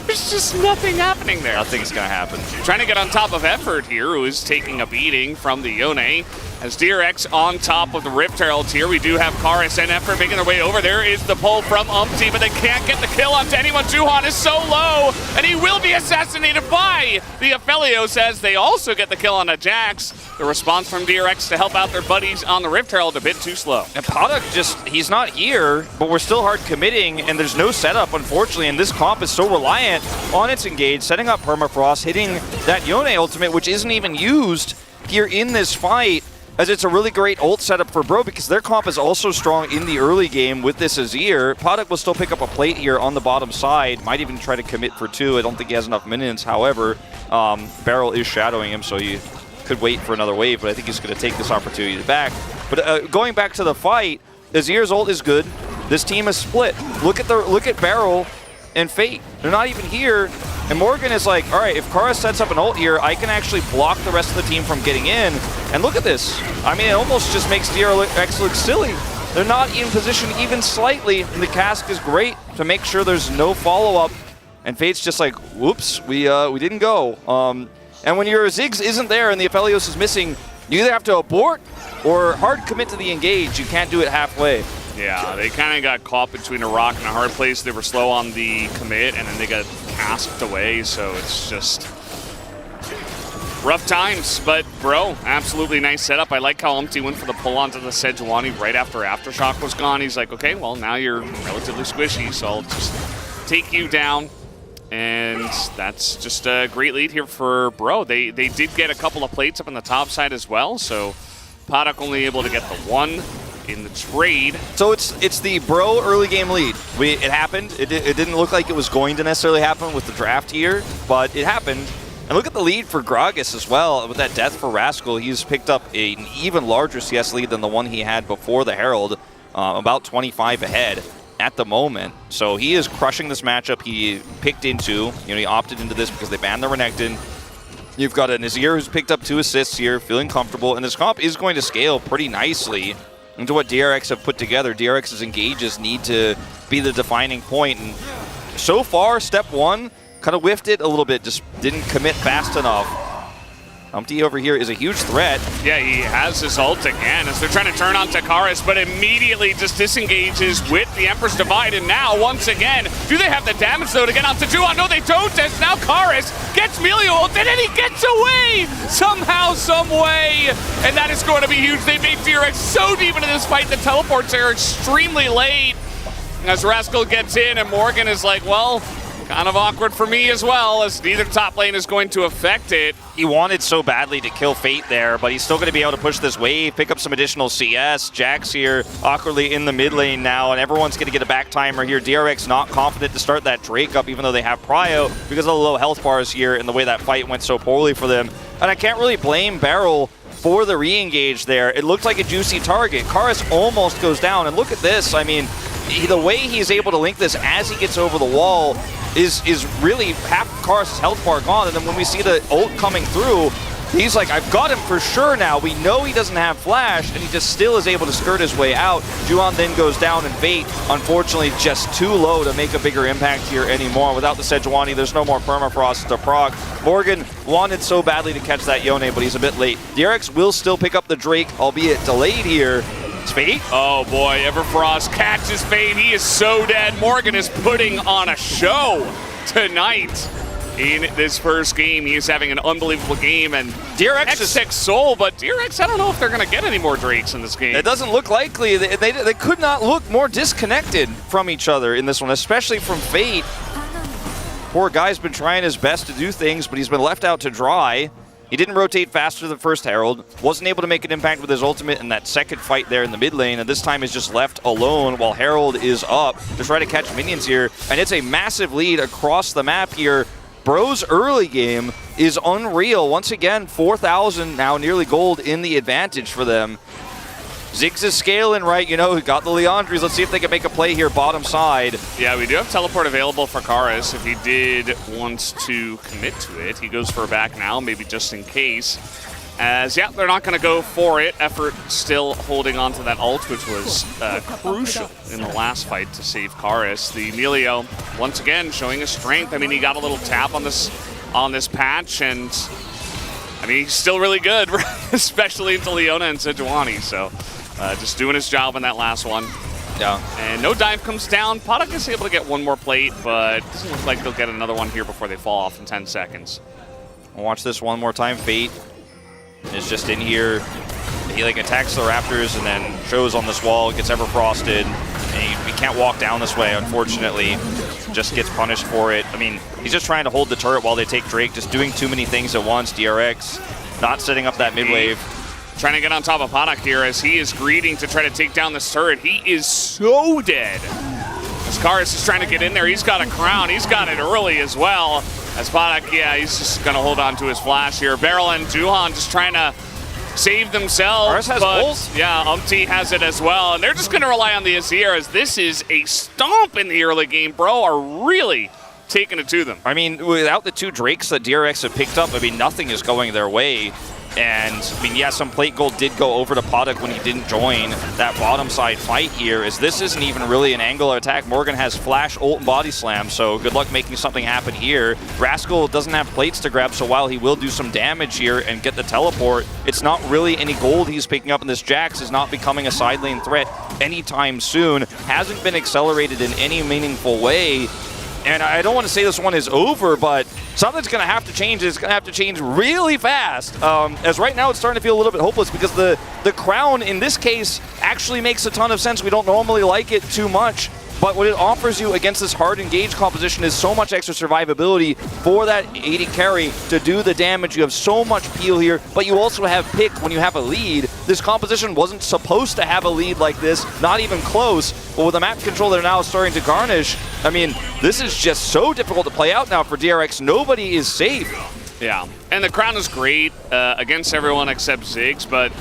there's just nothing happening there. Nothing's going to happen. Trying to get on top of Effort here, who is taking a beating from the Yone. As DRX on top of the Rift Herald here, we do have Karus and Effort making their way over. There is the pull from Umpty, but they can't get the kill onto anyone. Juhan is so low, and he will be assassinated by the Aphelios as they also get the kill on a Jax. The response from DRX to help out their buddies on the Rift Herald a bit too slow. And Paddock he's not here, but we're still hard committing, and there's no setup, unfortunately, and this comp is so reliant on its engage, setting up Permafrost, hitting that Yone ultimate, which isn't even used here in this fight, as it's a really great ult setup for Bro because their comp is also strong in the early game with this Azir. Paddock will still pick up a plate here on the bottom side, might even try to commit for 2. I don't think he has enough minions, however. Barrel is shadowing him, so you could wait for another wave, but I think he's going to take this opportunity to back. But going back to the fight, Azir's ult is good. This team is split. Look at Barrel and Fate. They're not even here. And Morgan is like, all right, if Karus sets up an ult here, I can actually block the rest of the team from getting in. And look at this. I mean, it almost just makes DRX look silly. They're not in position even slightly, and the cask is great to make sure there's no follow-up. And Fate's just like, whoops, we didn't go. And when your Ziggs isn't there and the Aphelios is missing, you either have to abort or hard commit to the engage. You can't do it halfway. Yeah, they kind of got caught between a rock and a hard place. They were slow on the commit, and then they got casked away, so it's just rough times. But, Bro, absolutely nice setup. I like how Umpty went for the pull onto the Sejuani right after Aftershock was gone. He's like, okay, well, now you're relatively squishy, so I'll just take you down. And that's just a great lead here for Bro. They did get a couple of plates up on the top side as well, so Paddock only able to get the one in the trade. So it's the Bro early game lead. It happened. It didn't look like it was going to necessarily happen with the draft here, but it happened. And look at the lead for Gragas as well. With that death for Rascal, he's picked up an even larger CS lead than the one he had before the Herald, about 25 ahead at the moment. So he is crushing this matchup he picked into. He opted into this because they banned the Renekton. You've got a Nazir who's picked up 2 assists here, feeling comfortable, and this comp is going to scale pretty nicely into what DRX have put together. DRX's engages need to be the defining point, and so far, step 1 kind of whiffed it a little bit, just didn't commit fast enough. Umpty over here is a huge threat. Yeah, he has his ult again as they're trying to turn on Takaris, but immediately just disengages with the Emperor's Divide. And now, once again, do they have the damage though to get onto Juan? No, they don't, as now Karis gets Melio ult, and then he gets away somehow, some way. And that is going to be huge. They made DRX so deep into this fight, the teleports are extremely late. As Rascal gets in, and Morgan is like, well, kind of awkward for me as well, as neither top lane is going to affect it. He wanted so badly to kill Fate there, but he's still going to be able to push this wave, pick up some additional CS. Jack's here awkwardly in the mid lane now, and everyone's going to get a back timer here. DRX not confident to start that Drake up, even though they have Prio, because of the low health bars here and the way that fight went so poorly for them. And I can't really blame Beryl for the re-engage there. It looked like a juicy target. Karis almost goes down, and look at this. I mean, the way he's able to link this as he gets over the wall is really half Karis' health bar gone, and then when we see the ult coming through, he's like, I've got him for sure now. We know he doesn't have flash, and he just still is able to skirt his way out. Juan then goes down, and Fate, unfortunately, just too low to make a bigger impact here anymore. Without the Sejuani, there's no more permafrost to proc. Morgan wanted so badly to catch that Yone, but he's a bit late. DRX will still pick up the Drake, albeit delayed here. It's Fate. Oh boy, Everfrost catches Fate. He is so dead. Morgan is putting on a show tonight. In this first game, he is having an unbelievable game, and DRX is Soul, but DRX, I don't know if they're going to get any more Drakes in this game. It doesn't look likely. They could not look more disconnected from each other in this one, especially from Fate. Poor guy's been trying his best to do things, but he's been left out to dry. He didn't rotate faster than first Herald, wasn't able to make an impact with his ultimate in that second fight there in the mid lane, and this time is just left alone while Herald is up to try to catch minions here. And it's a massive lead across the map here. Bro's early game is unreal. Once again, 4,000 now, nearly gold in the advantage for them. Ziggs is scaling, right? Got the Leandries. Let's see if they can make a play here bottom side. Yeah, we do have teleport available for Karis if he did want to commit to it. He goes for a back now, maybe just in case. As, yeah, they're not going to go for it. Effort still holding on to that ult, which was crucial in the last fight to save Karis. The Emilio, once again, showing his strength. I mean, he got a little tap on this patch, and I mean, he's still really good, especially into Leona and Sejuani. So just doing his job in that last one. Yeah. And no dive comes down. Paddock is able to get one more plate, but it doesn't look like they'll get another one here before they fall off in 10 seconds. We'll watch this one more time. Fate is just in here. He attacks the Raptors and then shows on this wall, gets ever frosted, and he can't walk down this way, unfortunately. Just gets punished for it. I mean, he's just trying to hold the turret while they take Drake, just doing too many things at once. DRX not setting up that mid wave. Trying to get on top of Paddock here as he is greeting to try to take down this turret. He is so dead. As Karis is trying to get in there, he's got a crown. He's got it early as well. As Paddock, yeah, he's just going to hold on to his flash here. Beryl and Juhan just trying to save themselves. Karis has ult. Yeah, Umpty has it as well. And they're just going to rely on the Azir as this is a stomp in the early game. Bro are really taking it to them. I mean, without the 2 Drakes that DRX have picked up, I mean, nothing is going their way. And, I mean, yeah, some plate gold did go over to Paddock when he didn't join that bottom side fight here, as this isn't even really an angular attack. Morgan has flash, ult, and body slam, so good luck making something happen here. Rascal doesn't have plates to grab, so while he will do some damage here and get the teleport, it's not really any gold he's picking up, and this Jax is not becoming a side lane threat anytime soon. Hasn't been accelerated in any meaningful way. And I don't want to say this one is over, but something's going to have to change. It's going to have to change really fast. As right now, it's starting to feel a little bit hopeless because the crown, in this case, actually makes a ton of sense. We don't normally like it too much. But what it offers you against this hard engage composition is so much extra survivability for that AD carry to do the damage. You have so much peel here, but you also have pick when you have a lead. This composition wasn't supposed to have a lead like this, not even close. But with the map control they're now starting to garnish, I mean, this is just so difficult to play out now for DRX. Nobody is safe. Yeah, and the crown is great against everyone except Ziggs, but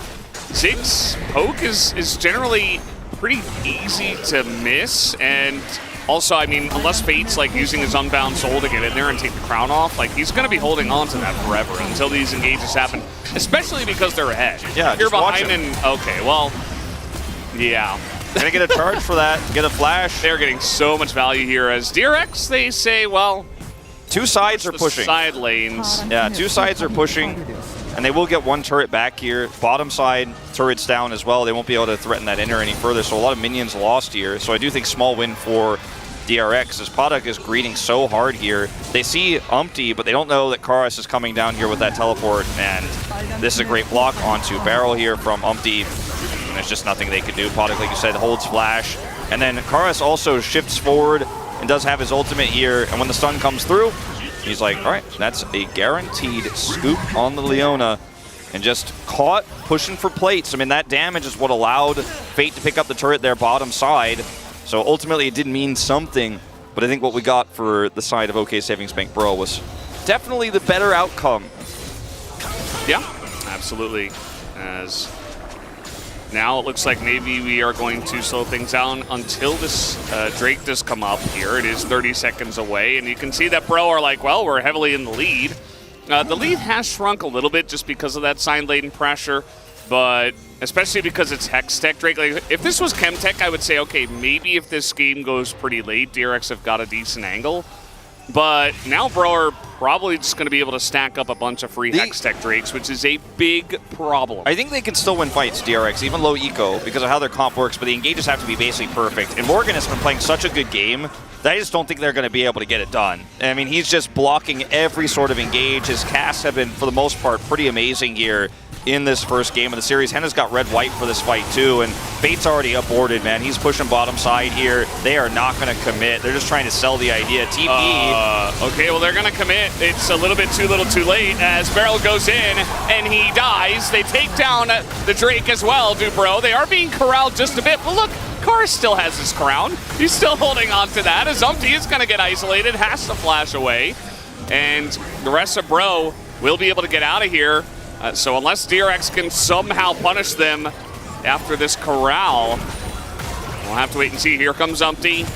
Ziggs' poke is generally pretty easy to miss, and also, I mean, unless Fate's like using his Unbound Soul to get in there and take the crown off, like he's going to be holding on to that forever until these engages happen, especially because they're ahead. Yeah, you're just watch behind him. and okay, well, yeah. Gonna get a charge for that, get a flash. They're getting so much value here as DRX, they say, well, two sides are pushing. Side lanes. Yeah, two sides are pushing. And they will get one turret back here. Bottom side, turrets down as well. They won't be able to threaten that inner any further. So a lot of minions lost here. So I do think small win for DRX as Padak is greeting so hard here. They see Umpty, but they don't know that Karas is coming down here with that teleport. And this is a great block onto Barrel here from Umpty. And there's just nothing they can do. Padak, like you said, holds flash. And then Karas also shifts forward and does have his ultimate here. And when the stun comes through, he's like, all right, that's a guaranteed scoop on the Leona. And just caught pushing for plates. I mean, that damage is what allowed Fate to pick up the turret there bottom side. So ultimately it did mean something. But I think what we got for the side of OK Savings Bank Bro was definitely the better outcome. Yeah, absolutely. As now it looks like maybe we are going to slow things down until this Drake does come up here. It is 30 seconds away, and you can see that Bro are like, well, we're heavily in the lead. The lead has shrunk a little bit just because of that sign-laden pressure, but especially because it's Hextech Drake. Like, if this was Chemtech, I would say, okay, maybe if this game goes pretty late, DRX have got a decent angle. But now Bro are probably just going to be able to stack up a bunch of free Hextech Drakes, which is a big problem. I think they can still win fights, DRX, even low eco, because of how their comp works, but the engages have to be basically perfect. And Morgan has been playing such a good game that I just don't think they're going to be able to get it done. I mean, he's just blocking every sort of engage. His casts have been, for the most part, pretty amazing here in this first game of the series. Henna's got red-white for this fight too, and Fate's already upboarded, man. He's pushing bottom side here. They are not going to commit. They're just trying to sell the idea. TP. Okay, well, they're going to commit. It's a little bit too late as Beryl goes in and he dies. They take down the Drake as well, Dubro. They are being corralled just a bit, but look, Kar still has his crown. He's still holding on to that as Umpty is going to get isolated, has to flash away, and the rest of Bro will be able to get out of here. So unless DRX can somehow punish them after this corral, we'll have to wait and see. Here comes Umpty.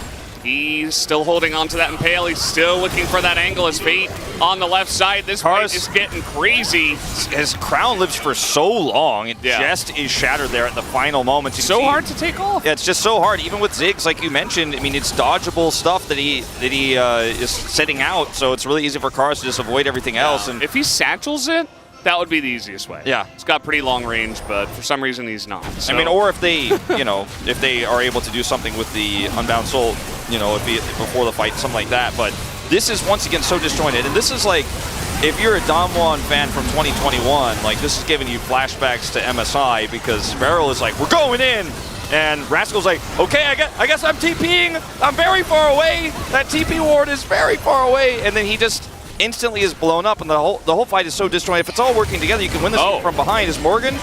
He's still holding on to that Impale. He's still looking for that angle as Fate on the left side. This fight is getting crazy. His crown lives for so long. It just is shattered there at the final moments. So hard to take off. Yeah, it's just so hard. Even with Ziggs, like you mentioned, I mean, it's dodgeable stuff that he is setting out. So it's really easy for Karas to just avoid everything else. And if he satchels it, that would be the easiest way. Yeah. He's got pretty long range, but for some reason he's not. So. I mean, or if they, if they are able to do something with the Unbound Soul, before the fight, something like that. But this is, once again, so disjointed. And this is like, if you're a Damwon fan from 2021, like, this is giving you flashbacks to MSI because Beryl is like, we're going in. And Rascal's like, okay, I guess I'm TPing. I'm very far away. That TP ward is very far away. And then he just instantly is blown up, and the whole fight is so disjointed. If it's all working together, you can win this from behind. Is Morgan?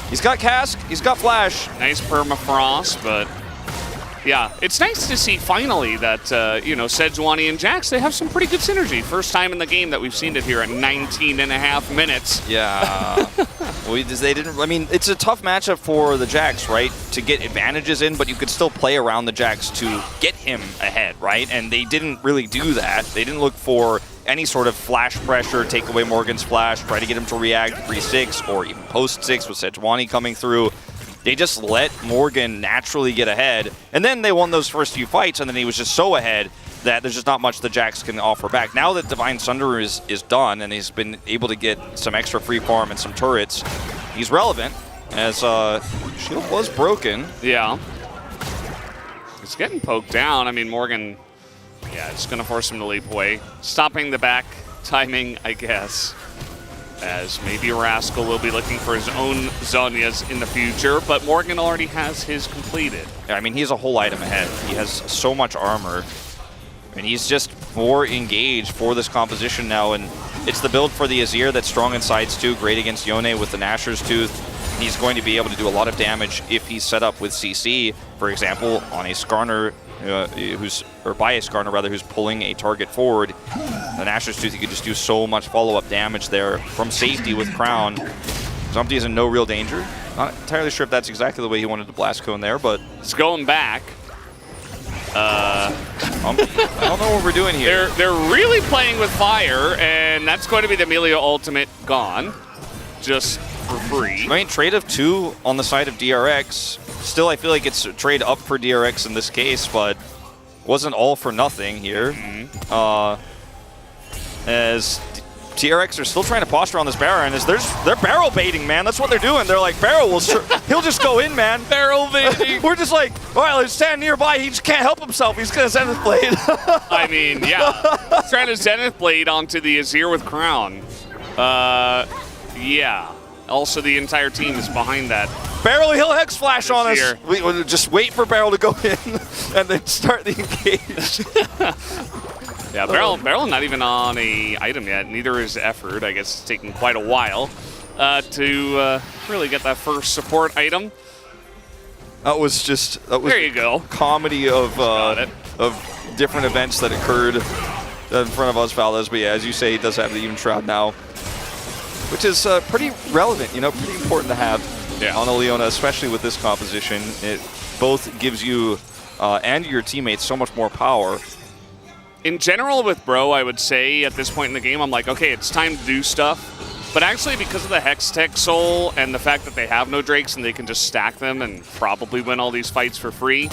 He's got Cask, he's got Flash. Nice permafrost, but yeah, it's nice to see finally that, Sejuani and Jax, they have some pretty good synergy. First time in the game that we've seen it here at 19.5 minutes. Yeah. I mean, it's a tough matchup for the Jax, right? To get advantages in, but you could still play around the Jax to get him ahead, right? And they didn't really do that. They didn't look for any sort of flash pressure, take away Morgan's flash, try to get him to react pre-6 or even post-6 with Sejuani coming through. They just let Morgan naturally get ahead, and then they won those first few fights, and then he was just so ahead that there's just not much the Jax can offer back. Now that Divine Sunder is done, and he's been able to get some extra free farm and some turrets, he's relevant, as shield was broken. Yeah. It's getting poked down. I mean, Morgan, it's going to force him to leap away. Stopping the back timing, I guess. as maybe Rascal will be looking for his own Zhonyas in the future, but Morgan already has his completed. Yeah, I mean, he has a whole item ahead. He has so much armor. And he's just more engaged for this composition now, and it's the build for the Azir that's strong in sides too, great against Yone with the Nashor's Tooth. He's going to be able to do a lot of damage if he's set up with CC, for example, on a Skarner, by a Skarner rather, who's pulling a target forward. The Nashor's Tooth, you could just do so much follow-up damage there from safety with Crown. Zumpty is in no real danger. Not entirely sure if that's exactly the way he wanted to blast cone there, but it's going back. I don't know what we're doing here. They're really playing with fire, and that's going to be the Amelia ultimate gone, just for free. I mean, trade of 2 on the side of DRX. Still, I feel like it's a trade up for DRX in this case, but wasn't all for nothing here. As DRX are still trying to posture on this Baron, as they're barrel baiting, man. That's what they're doing. They're like, Barrel will, he'll just go in, man. Barrel baiting. We're just like, all right, let's stand nearby. He just can't help himself. He's gonna Zenith Blade. I mean, yeah. He's trying to Zenith Blade onto the Azir with Crown. Yeah. Also, the entire team is behind that. Barrel, he'll Hex Flash on us. We'll just wait for Barrel to go in and then start the engage. Yeah, Barrel not even on a item yet. Neither is Effort. I guess it's taking quite a while to really get that first support item. That was there you go. Comedy of different events that occurred in front of us, Valdez. But yeah, as you say, he does have the Even Shroud now, which is pretty relevant. Pretty important to have on a Leona, especially with this composition. It both gives you and your teammates so much more power. In general with Bro, I would say at this point in the game, I'm like, okay, it's time to do stuff. But actually, because of the Hextech Soul and the fact that they have no Drakes and they can just stack them and probably win all these fights for free,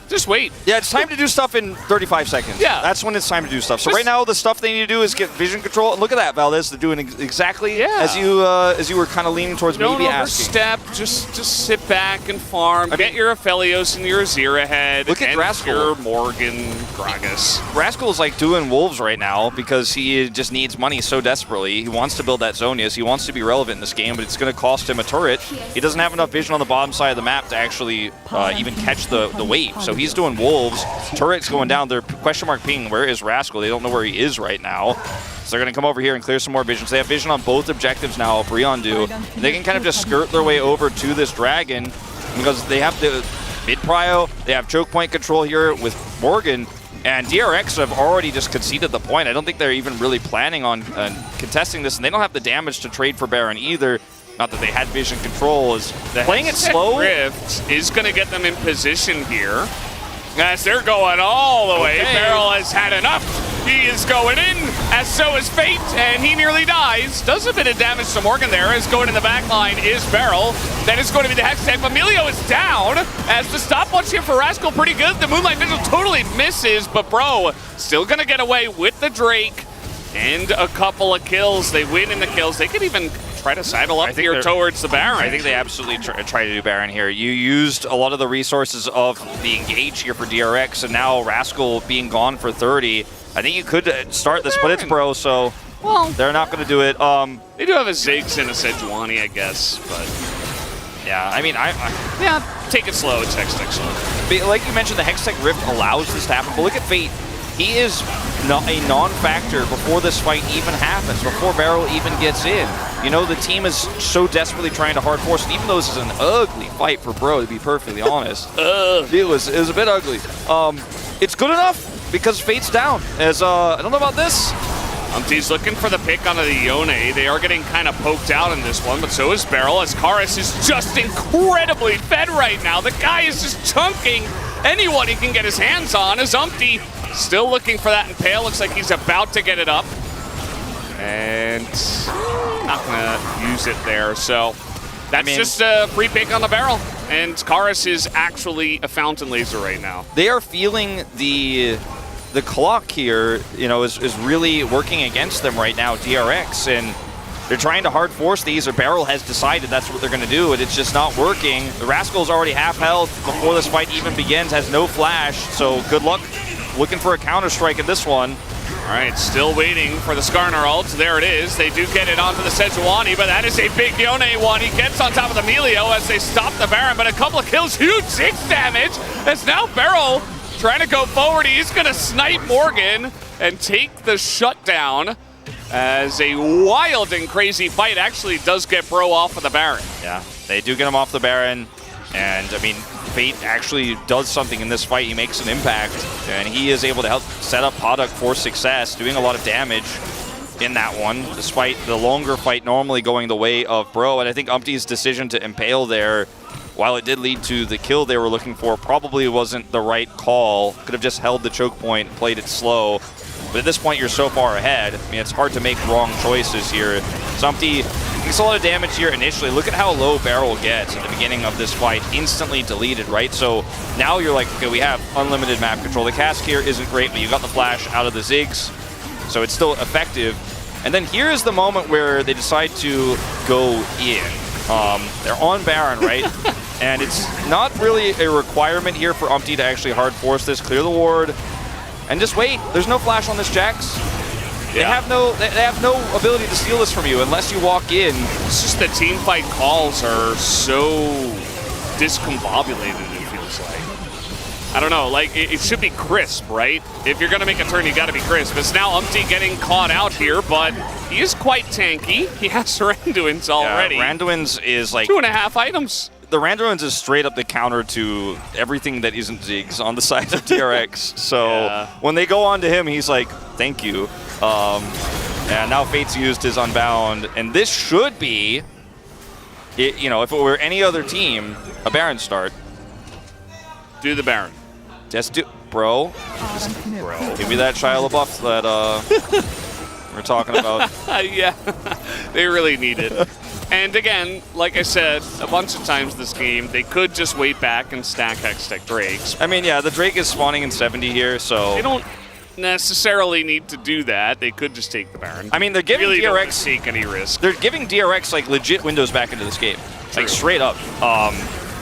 just wait. Yeah, it's time to do stuff in 35 seconds. Yeah. That's when it's time to do stuff. So right now, the stuff they need to do is get vision control. And look at that, Valdez. They're doing exactly as you were kind of leaning towards maybe asking. Don't overstep. Just sit back and farm. Get your Aphelios and your Azir ahead. Look at Rascal. Your Morgan, Gragas. Rascal is like doing Wolves right now because he just needs money so desperately. He wants to build that Zhonyas. He wants to be relevant in this game, but it's going to cost him a turret. He doesn't have enough vision on the bottom side of the map to actually even catch the wave. So he's doing Wolves. Turret's going down. They're question mark ping. Where is Rascal? They don't know where he is right now. So they're going to come over here and clear some more vision. So they have vision on both objectives now, Brionne do. They can kind of just skirt their way over to this dragon because they have the mid-prio. They have choke point control here with Morgan. And DRX have already just conceded the point. I don't think they're even really planning on contesting this. And they don't have the damage to trade for Baron either. Not that they had vision control. Is playing it slow. Rift is going to get them in position here. As they're going all the way. Barrel has had enough. He is going in, as so is Fate, and he nearly dies. Does a bit of damage to Morgan there, as going in the back line is Barrel. That is going to be the Hextech. Emilio is down, as the stopwatch here for Rascal pretty good. The Moonlight Vigil totally misses, but Bro still going to get away with the Drake and a couple of kills. They win in the kills. They could even try to sidle up here towards the Baron. I think they absolutely try to do Baron here. You used a lot of the resources of the engage here for DRX, and now Rascal being gone for 30. I think you could start the Splits, Bro, so they're not going to do it. They do have a Ziggs and a Sejuani, I guess, but yeah, I mean, take it slow. It's Hextech slow. Like you mentioned, the Hextech Rift allows this to happen, but look at Fate. He is a non-factor before this fight even happens, before Barrel even gets in. The team is so desperately trying to hard force, and even though this is an ugly fight for Bro, to be perfectly honest, it was a bit ugly. It's good enough because Fate's down. As I don't know about this. Umpty's looking for the pick onto the Yone. They are getting kind of poked out in this one, but so is Barrel, as Karis is just incredibly fed right now. The guy is just chunking anyone he can get his hands on, as Umpty still looking for that Impale. Looks like he's about to get it up. And not gonna use it there, so that's just a free pick on the Barrel. And Karis is actually a Fountain Laser right now. They are feeling the clock here, is really working against them right now, DRX, and they're trying to hard force these, or Barrel has decided that's what they're going to do, and it's just not working. The Rascal's already half health before this fight even begins, has no flash, so good luck looking for a counter strike in this one. All right, still waiting for the Skarner ult. There it is. They do get it onto the Sejuani, but that is a big Yone one. He gets on top of the Melio as they stop the Baron, but a couple of kills, huge 6 damage. As now Barrel trying to go forward. He's going to snipe Morgan and take the shutdown as a wild and crazy fight actually does get Bro off of the Baron. Yeah, they do get him off the Baron. And, I mean, Fate actually does something in this fight. He makes an impact, and he is able to help set up Poduk for success, doing a lot of damage in that one, despite the longer fight normally going the way of Bro. And I think Umpty's decision to impale there, while it did lead to the kill they were looking for, probably wasn't the right call. Could have just held the choke point, played it slow. But at this point, you're so far ahead. I mean, it's hard to make wrong choices here. Umpty takes a lot of damage here initially. Look at how low Barrel gets at the beginning of this fight. Instantly deleted, right? So now you're like, okay, we have unlimited map control. The cask here isn't great, but you got the flash out of the Ziggs, so it's still effective. And then here is the moment where they decide to go in. They're on Baron, right? And it's not really a requirement here for Umpty to actually hard force this, clear the ward, and just wait. There's no flash on this Jax. They have no ability to steal this from you unless you walk in. It's just the team fight calls are so discombobulated, it feels like. I don't know, like it should be crisp, right? If you're gonna make a turn, you gotta be crisp. It's now Umpty getting caught out here, but he is quite tanky. He has Randuin's already. Randuin's is like 2.5 items. The Randuin's is straight up the counter to everything that isn't Ziggs on the side of DRX. So when they go on to him, he's like, thank you. And now Fate's used his Unbound. And this should be, you know, if it were any other team, a Baron start. Do the Baron. Just do, bro. Give me that Shia LaBeouf that we're talking about. Yeah, they really need it. And again, like I said a bunch of times this game, they could just wait back and stack Hextech Drakes. I mean, yeah, the Drake is spawning in 70 here, so... They don't necessarily need to do that. They could just take the Baron. I mean, they're giving really DRX... don't take any risk. They're giving DRX, like, legit windows back into this game. True. Like, straight up.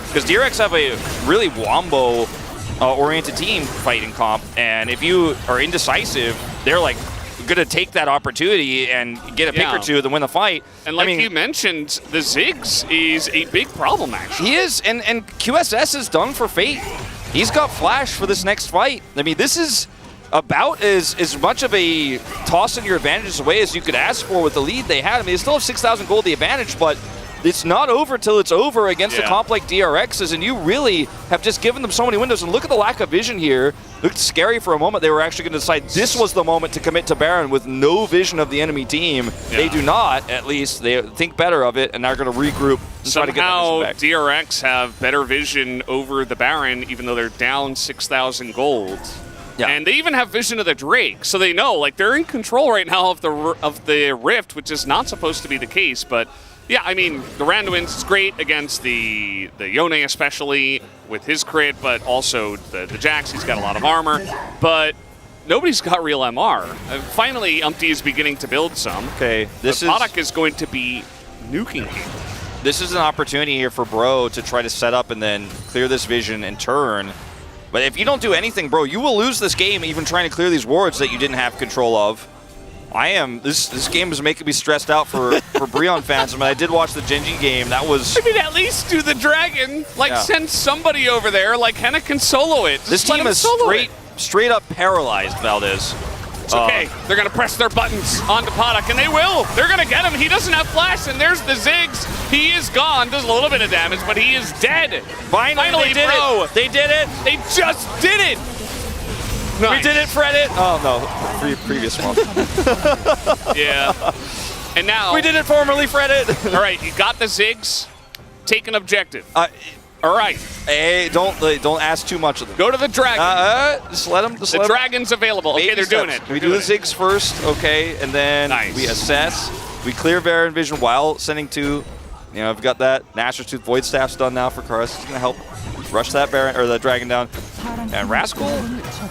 Because DRX have a really wombo-oriented team fighting comp, and if you are indecisive, they're, like, going to take that opportunity and get a pick or two to win the fight. And like you mentioned, the Ziggs is a big problem, actually. He is, and QSS is done for Fate. He's got Flash for this next fight. I mean, this is about as much of a tossing your advantages away as you could ask for with the lead they had. I mean, they still have 6,000 gold the advantage, but it's not over till it's over against a comp like DRX's, and you really have just given them so many windows. And look at the lack of vision here. Looked scary for a moment. They were actually going to decide this was the moment to commit to Baron with no vision of the enemy team. They do not, at least. They think better of it, and they're going to regroup and try to get that vision back. DRX have better vision over the Baron, even though they're down 6,000 gold. Yeah. And they even have vision of the Drake, so they know, like, they're in control right now of the Rift, which is not supposed to be the case, but yeah, I mean, the Randuin's is great against the Yone, especially with his crit, but also the Jax, he's got a lot of armor, but nobody's got real MR. Finally, Umpty is beginning to build some. Okay, Poduk is going to be nuking him. This is an opportunity here for Bro to try to set up and then clear this vision and turn. But if you don't do anything, Bro, you will lose this game even trying to clear these wards that you didn't have control of. This game is making me stressed out for Breon fans. I mean, I did watch the Genji game. That was... I mean, at least do the Dragon. Like, send somebody over there. Like, Henna can solo it. This team is straight up paralyzed, Valdez. It's okay. They're going to press their buttons onto Poduk, and they will. They're going to get him. He doesn't have flash, and there's the Ziggs. He is gone. Does a little bit of damage, but he is dead. Finally, they did it. They did it. They just did it. Nice. We did it, Fred it. Oh, no. Previous one. Yeah. And now... We did it formerly, Fred it. All right, you got the Ziggs. Take an objective. All right. Hey, don't ask too much of them. Go to the Dragon. Just let them. The Dragon's available. Okay, they're doing it. We do the Ziggs first, okay, and then we assess. We clear Baron vision while sending to... You know, I've got that. Nashor's Tooth Void Staff's done now for Karis. It's going to help rush that Baron or the Dragon down. And Rascal,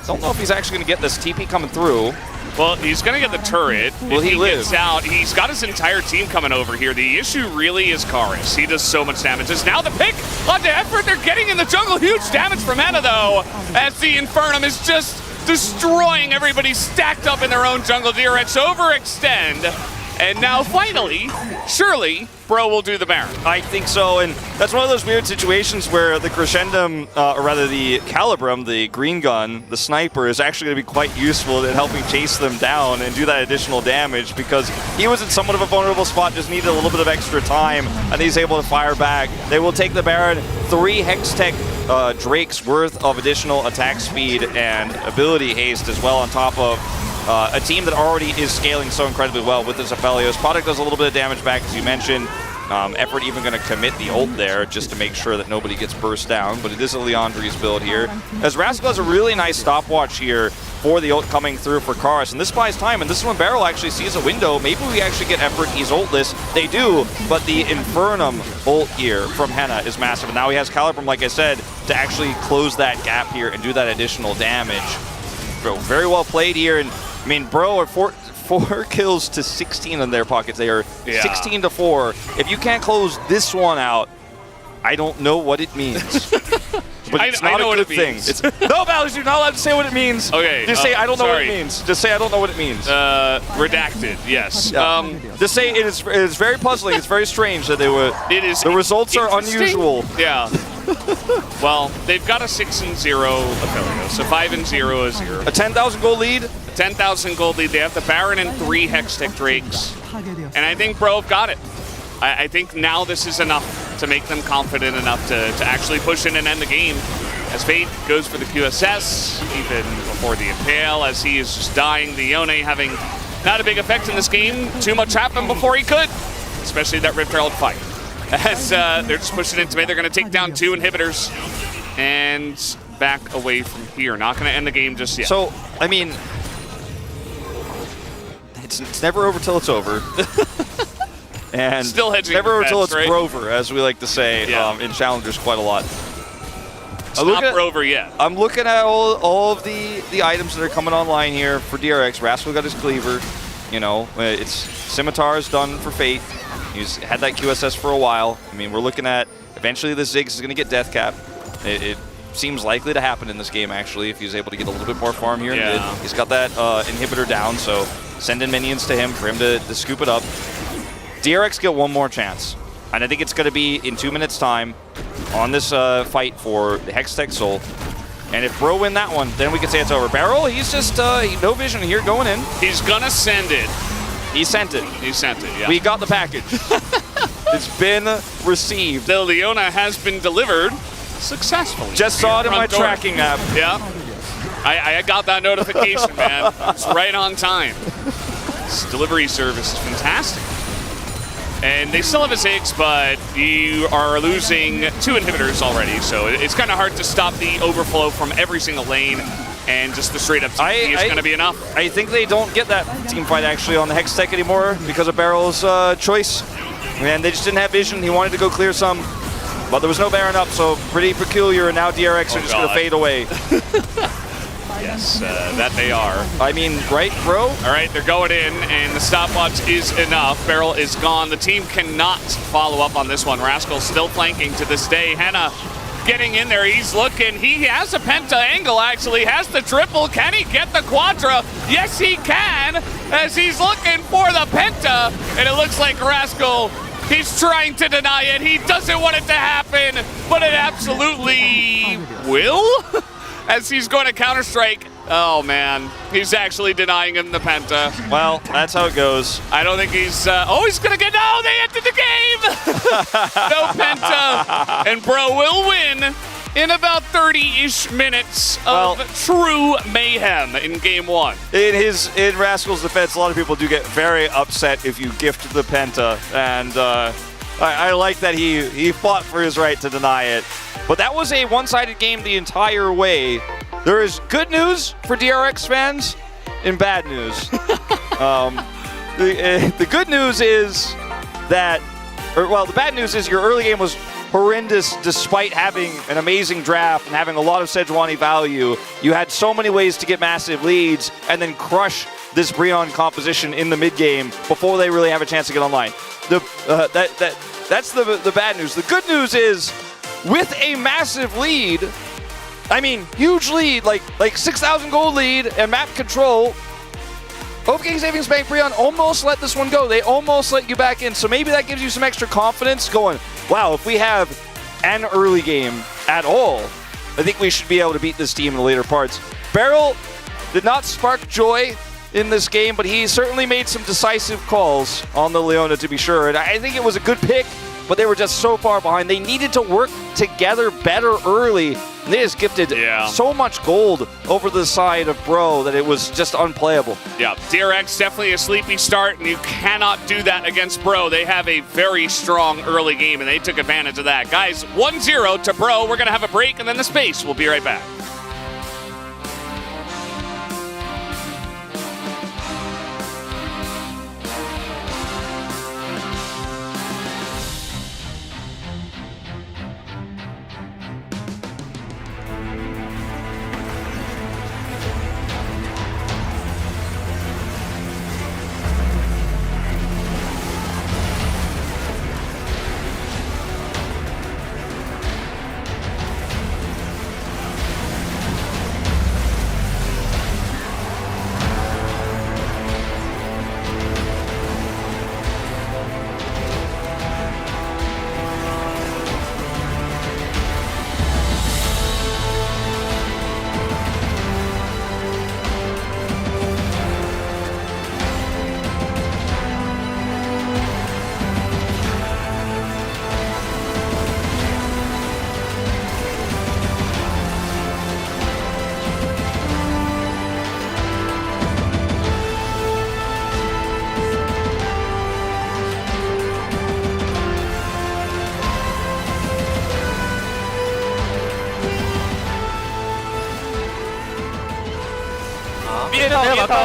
don't know if he's actually going to get this TP coming through. Well, he's going to get the turret. Will he live? Gets out, he's got his entire team coming over here. The issue really is Karis. He does so much damage. It's now the pick onto Effort. They're getting in the jungle. Huge damage from Henna, though, as the Infernum is just destroying everybody stacked up in their own jungle. DRX overextend. And now finally, surely, Bro will do the Baron. I think so, and that's one of those weird situations where the Crescendum, or rather the Calibrum, the green gun, the sniper, is actually going to be quite useful in helping chase them down and do that additional damage, because he was in somewhat of a vulnerable spot, just needed a little bit of extra time, and he's able to fire back. They will take the Baron, 3 Hextech Drake's worth of additional attack speed and ability haste as well, on top of a team that already is scaling so incredibly well with this Aphelios. Product does a little bit of damage back, as you mentioned. Effort even going to commit the ult there just to make sure that nobody gets burst down, but it is a Leandri's build here. As Rascal has a really nice stopwatch here for the ult coming through for Karis, and this buys time, and this is when Beryl actually sees a window. Maybe we actually get Effort, he's ultless. They do, but the Infernum ult here from Henna is massive, and now he has Calibrum, like I said, to actually close that gap here and do that additional damage. Bro, very well played here, and I mean, Bro are 4 kills to 16 in their pockets. They are 16 to 4. If you can't close this one out, I don't know what it means. But it's not a good thing. No, Bowers, you're not allowed to say what it means. Okay. Just say, I don't know what it means. Just say, I don't know what it means. Redacted, yes. Just say, it is very puzzling. It's very strange that they were. It is. The results are unusual. Yeah. Well, they've got a 6-0 Aphelios, so 5-0 is 0. A 10,000 gold lead? 10,000 gold lead. They have the Baron and 3 Hextech Drakes. And I think Bro have got it. I think now this is enough to make them confident enough to actually push in and end the game. As Fate goes for the QSS, even before the Impale, as he is just dying. The Yone having not a big effect in this game. Too much happened before he could, especially that Rift Herald fight. As they're just pushing into me, they're going to take down 2 inhibitors and back away from here. Not going to end the game just yet. So, I mean, it's never over till it's over. And still hedging never over till it's right? Brover, as we like to say in Challengers quite a lot. It's not Brover yet. I'm looking at all of the items that are coming online here for DRX. Rascal got his Cleaver. You know, it's Scimitar's done for Fate. He's had that QSS for a while. I mean, we're looking at eventually the Ziggs is going to get Death Cap. It seems likely to happen in this game, actually, if he's able to get a little bit more farm here. Yeah. He's got that inhibitor down, so send in minions to him for him to scoop it up. DRX get one more chance, and I think it's going to be in 2 minutes' time on this fight for the Hextech Soul. And if Bro win that one, then we can say it's over. Beryl, he's just no vision here going in. He's going to send it. He sent it. He sent it, yeah. We got the package. It's been received. The Leona has been delivered successfully. Just saw it in my tracking app. Yeah. I got that notification, man. It's right on time. This delivery service is fantastic. And they still have a Ziggs, but you are losing 2 inhibitors already, so it's kind of hard to stop the overflow from every single lane, and just the straight-up TP is going to be enough. I think they don't get that team fight, actually, on the Hextech anymore because of Barrel's choice. And they just didn't have vision. He wanted to go clear some, but there was no Baron up, so pretty peculiar, and now DRX are just going to fade away. Yes, that they are. I mean, right, Bro? All right, they're going in, and the stopwatch is enough. Beryl is gone. The team cannot follow up on this one. Rascal still flanking to this day. Henna getting in there. He's looking. He has a penta angle, actually. Has the triple. Can he get the quadra? Yes, he can, as he's looking for the penta. And it looks like Rascal, he's trying to deny it. He doesn't want it to happen, but it absolutely will. As he's going to Counter-Strike. Oh, man. He's actually denying him the penta. Well, that's how it goes. I don't think he's... he's going to get... No, they entered the game! No penta. And Bro will win in about 30-ish minutes of true mayhem in Game 1. In Rascal's defense, a lot of people do get very upset if you gift the penta. And I like that he fought for his right to deny it. But that was a one-sided game the entire way. There is good news for DRX fans and bad news. The good news is that, the bad news is your early game was horrendous despite having an amazing draft and having a lot of Sejuani value. You had so many ways to get massive leads and then crush this Brionne composition in the mid-game before they really have a chance to get online. That's the bad news. The good news is, with a massive lead, I mean, huge lead, like 6,000 gold lead and map control. OFK Savings Bank Breon almost let this one go. They almost let you back in. So maybe that gives you some extra confidence going, wow, if we have an early game at all, I think we should be able to beat this team in the later parts. Beryl did not spark joy in this game, but he certainly made some decisive calls on the Leona, to be sure. And I think it was a good pick, but they were just so far behind. They needed to work together better early. And they just gifted so much gold over the side of Bro that it was just unplayable. Yeah, DRX definitely a sleepy start, and you cannot do that against Bro. They have a very strong early game, and they took advantage of that. Guys, 1-0 to Bro. We're going to have a break, and then the space. We'll be right back.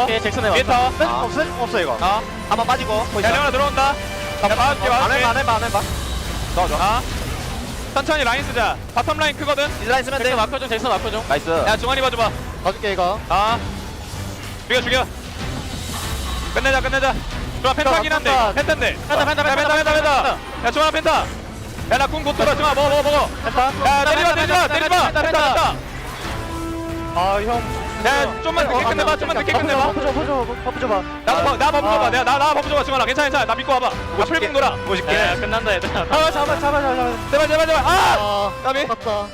위에 잭슨에 왔다. 없어 이거. 한번 빠지고. 야, 레오나 들어온다. 막을게. 안 해봐. 넣어줘. 천천히 라인 쓰자. 바텀 라인 크거든. 이 라인 쓰면 돼. 잭슨 마크 좀. 나이스. 야, 중환이 봐줘봐. 봐줄게 이거. 죽여. 끝내자. 좋아, 펜타긴 한데. 펜타인데. 펜타. 야, 중환아 펜타. 야, 나 궁 곧 돌아. 중환아 먹어. 펜타. 야, 때리마. 아, 형. 야, 좀만 늦게 끝내봐. 버프 줘봐. 나 버프 줘봐. 나 버프 줘봐. 중환아, 괜찮아. 나 믿고 와봐. 50분 놀아. 50개. 야, 끝난다 얘들아. 잡아. 제발. 까비. 맞다.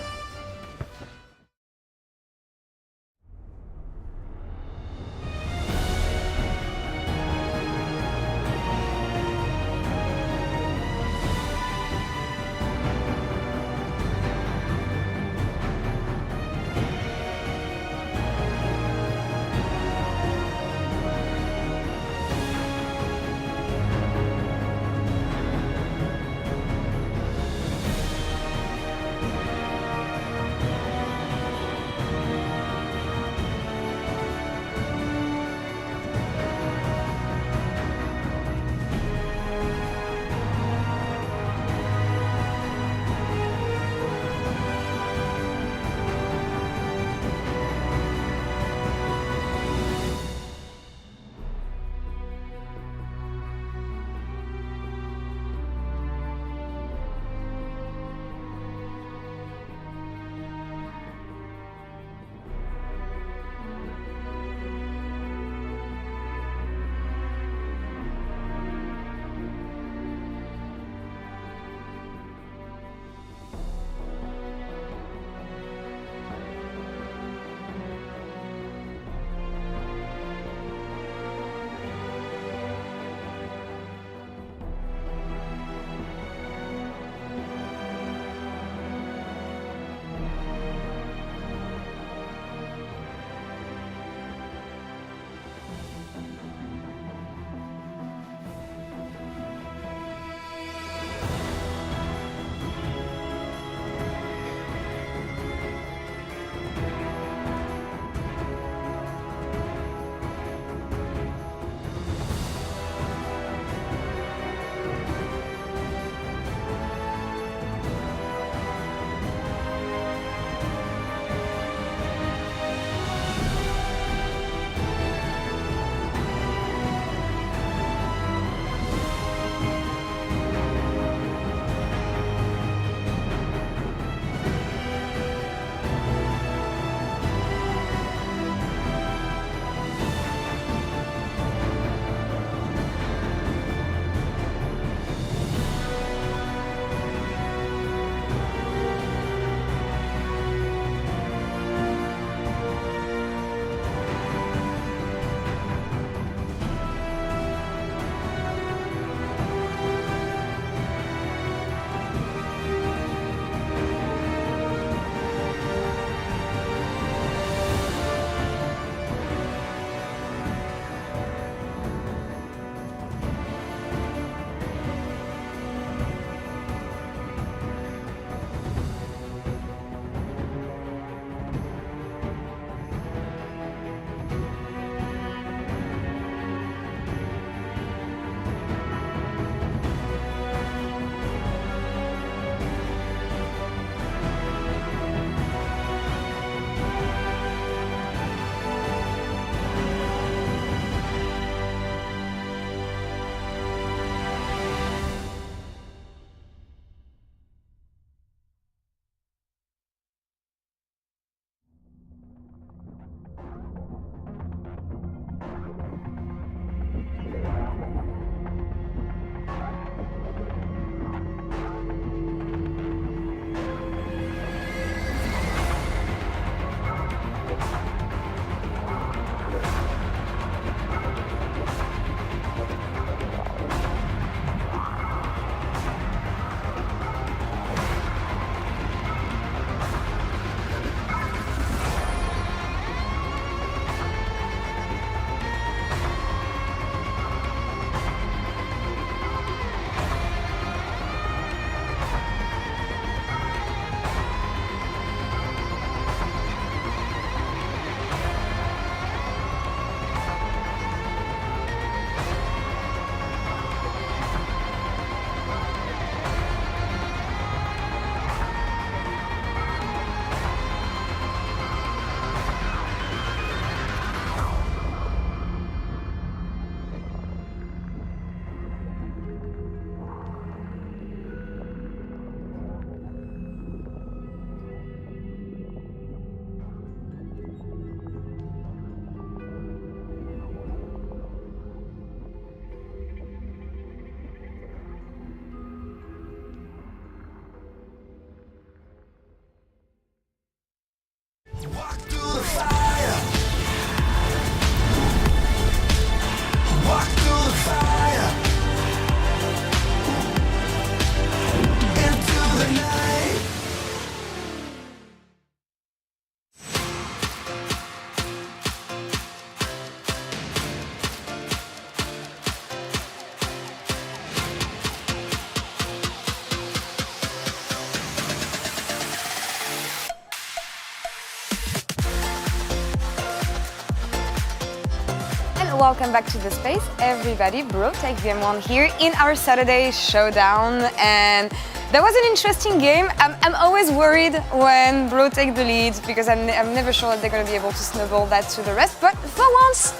welcome back to the space, everybody. Bro take game 1 here in our Saturday showdown, and that was an interesting game. I'm always worried when Bro take the lead because I'm never sure that they're going to be able to snowball that to the rest, but for once,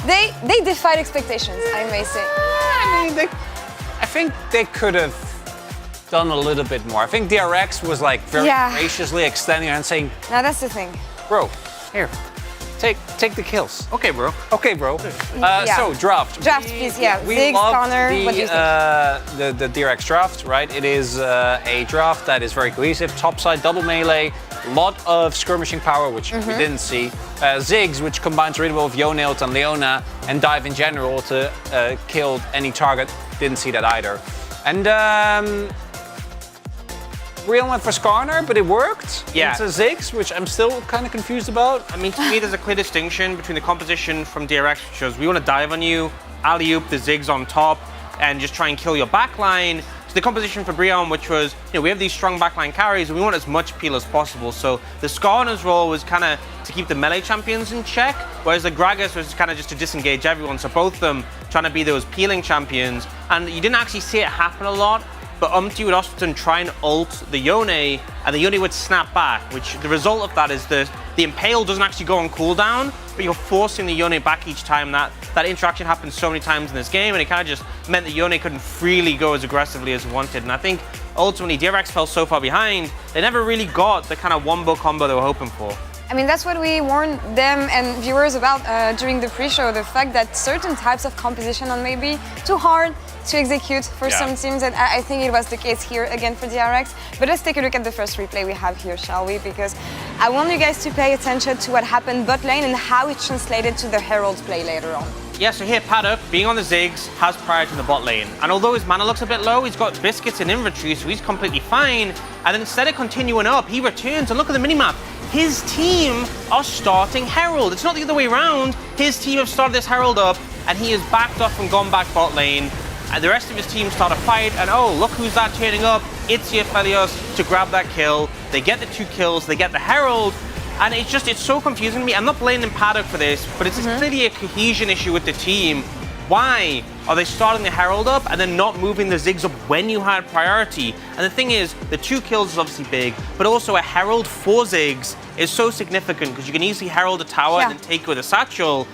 they defied expectations, I may say. I mean, I think they could have done a little bit more. I think DRX was like very graciously extending and saying, now that's the thing. Bro, here, take the kills. Okay, bro. Okay, bro. So draft. Draft, please. Yeah. We Ziggs, love Connor. What do you think? the DRX draft, right? It is a draft that is very cohesive. Topside, double melee, lot of skirmishing power, which we didn't see. Ziggs, which combines really well with Yonailt and Leona, and dive in general to kill any target. Didn't see that either. And Brion went for Skarner, but it worked. Yeah. It's a Ziggs, which I'm still kind of confused about. I mean, to me, there's a clear distinction between the composition from DRX, which shows we want to dive on you, alley-oop the Ziggs on top, and just try and kill your backline, to the composition for Brion, which was, we have these strong backline carries, and we want as much peel as possible. So the Skarner's role was kind of to keep the melee champions in check, whereas the Gragas was kind of just to disengage everyone. So both of them trying to be those peeling champions. And you didn't actually see it happen a lot, but Umti would often try and ult the Yone, and the Yone would snap back, which the result of that is the Impale doesn't actually go on cooldown, but you're forcing the Yone back each time. That interaction happens so many times in this game, and it kind of just meant that Yone couldn't freely go as aggressively as wanted. And I think ultimately DRX fell so far behind, they never really got the kind of wombo combo they were hoping for. I mean, that's what we warned them and viewers about during the pre-show, the fact that certain types of composition are maybe too hard to execute for some teams, and I think it was the case here again for DRX. But let's take a look at the first replay we have here, shall we? Because I want you guys to pay attention to what happened bot lane and how it translated to the Herald play later on. Yeah, so here Paddock, being on the Ziggs, has priority in the bot lane. And although his mana looks a bit low, he's got Biscuits in inventory, so he's completely fine. And then instead of continuing up, he returns, and look at the minimap. His team are starting Herald. It's not the other way around. His team have started this Herald up, and he has backed off and gone back bot lane. And the rest of his team start a fight, and oh, look who's that turning up. It's Felios to grab that kill. They get the 2 kills, they get the Herald, and it's so confusing to me. I'm not blaming Paddock for this, but it's clearly a cohesion issue with the team. Why are they starting the Herald up and then not moving the Ziggs up when you had priority? And the thing is, the 2 kills is obviously big, but also a Herald for Ziggs is so significant because you can easily Herald a tower and then take it with a satchel.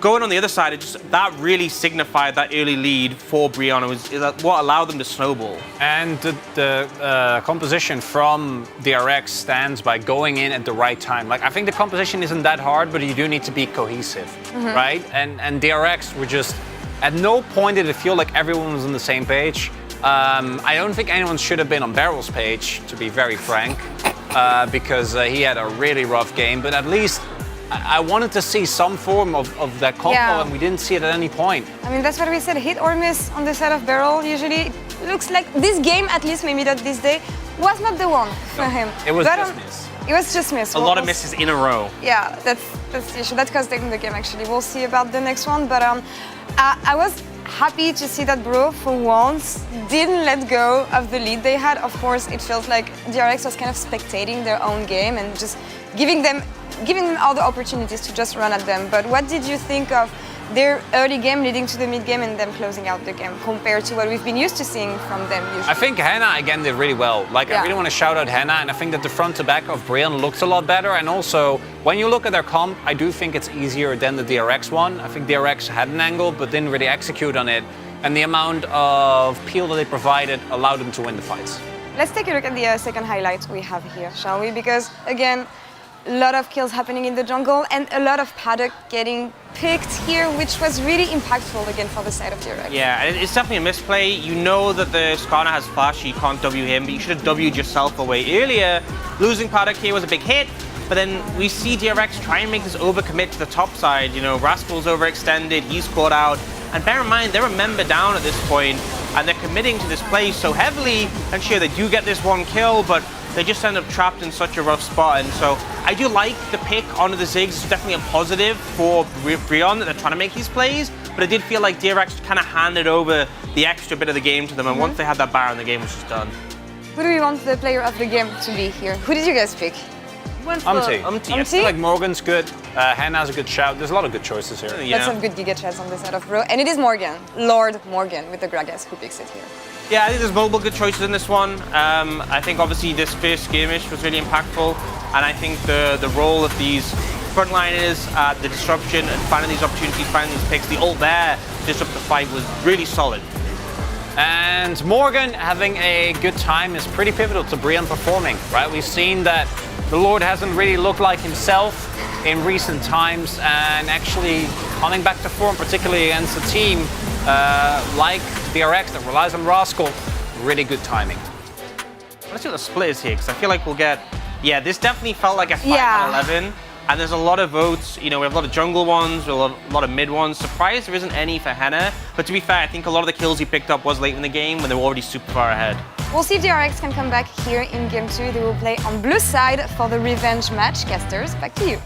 Going on the other side, that really signified that early lead for Brion. It was what allowed them to snowball. And the composition from DRX stands by going in at the right time. Like, I think the composition isn't that hard, but you do need to be cohesive, right? And DRX were just, at no point did it feel like everyone was on the same page. I don't think anyone should have been on Barrel's page, to be very frank, because he had a really rough game, but at least I wanted to see some form of that combo, and we didn't see it at any point. I mean, that's what we said, hit or miss on the side of Barrel. Usually, it looks like this game, at least maybe not this day, was not the one for him. It was just miss. It was just miss. A lot of misses in a row. Yeah, that's the issue. That cost them the game, actually. We'll see about the next one, but I was happy to see that Bro, for once, didn't let go of the lead they had. Of course, it felt like DRX was kind of spectating their own game and just giving them all the opportunities to just run at them. But what did you think of their early game leading to the mid game and them closing out the game compared to what we've been used to seeing from them usually? I think Hannah again did really well. Like, I really want to shout out Hannah, and I think that the front to back of Brion looks a lot better. And also, when you look at their comp, I do think it's easier than the DRX one. I think DRX had an angle but didn't really execute on it, and the amount of peel that they provided allowed them to win the fights. Let's take a look at the second highlight we have here, shall we? Because again, a lot of kills happening in the jungle and a lot of Paddock getting picked here, which was really impactful again for the side of DRX. Yeah, it's definitely a misplay. You know that the Skarner has flash, you can't W him, but you should have W'd yourself away earlier. Losing Paddock here was a big hit, but then we see DRX try and make this overcommit to the top side. You know, Rascal's overextended, he's caught out. And bear in mind, they're a member down at this point, and they're committing to this play so heavily, and sure, they do get this 1 kill, but they just end up trapped in such a rough spot. And so I do like the pick onto the Ziggs. It's definitely a positive for Brion that they're trying to make these plays, but it did feel like DRX kind of handed over the extra bit of the game to them, and once they had that Baron, the game was just done. Who do we want the player of the game to be here? Who did you guys pick? Went for Umti. I feel like Morgan's good. Hannah's a good shout. There's a lot of good choices here. That's some good Giga Chads on the side of Bro. And it is Morgan, Lord Morgan with the Gragas who picks it here. Yeah, I think there's multiple good choices in this one. I think obviously this first skirmish was really impactful, and I think the role of these frontliners, the disruption, and finding these opportunities, finding these picks, the ult there to disrupt the fight was really solid. And Morgan having a good time is pretty pivotal to Brion performing, right? We've seen that the Lord hasn't really looked like himself in recent times, and actually coming back to form, particularly against a team like DRX that relies on Rascal, really good timing. Let's see what the split is here, because I feel like we'll get... Yeah, this definitely felt like a 5 out of 11. And there's a lot of votes. You know, we have a lot of jungle ones, we have a lot of mid ones. Surprised there isn't any for Henna. But to be fair, I think a lot of the kills he picked up was late in the game when they were already super far ahead. We'll see if DRX can come back here in game 2. They will play on blue side for the revenge match. Casters, back to you.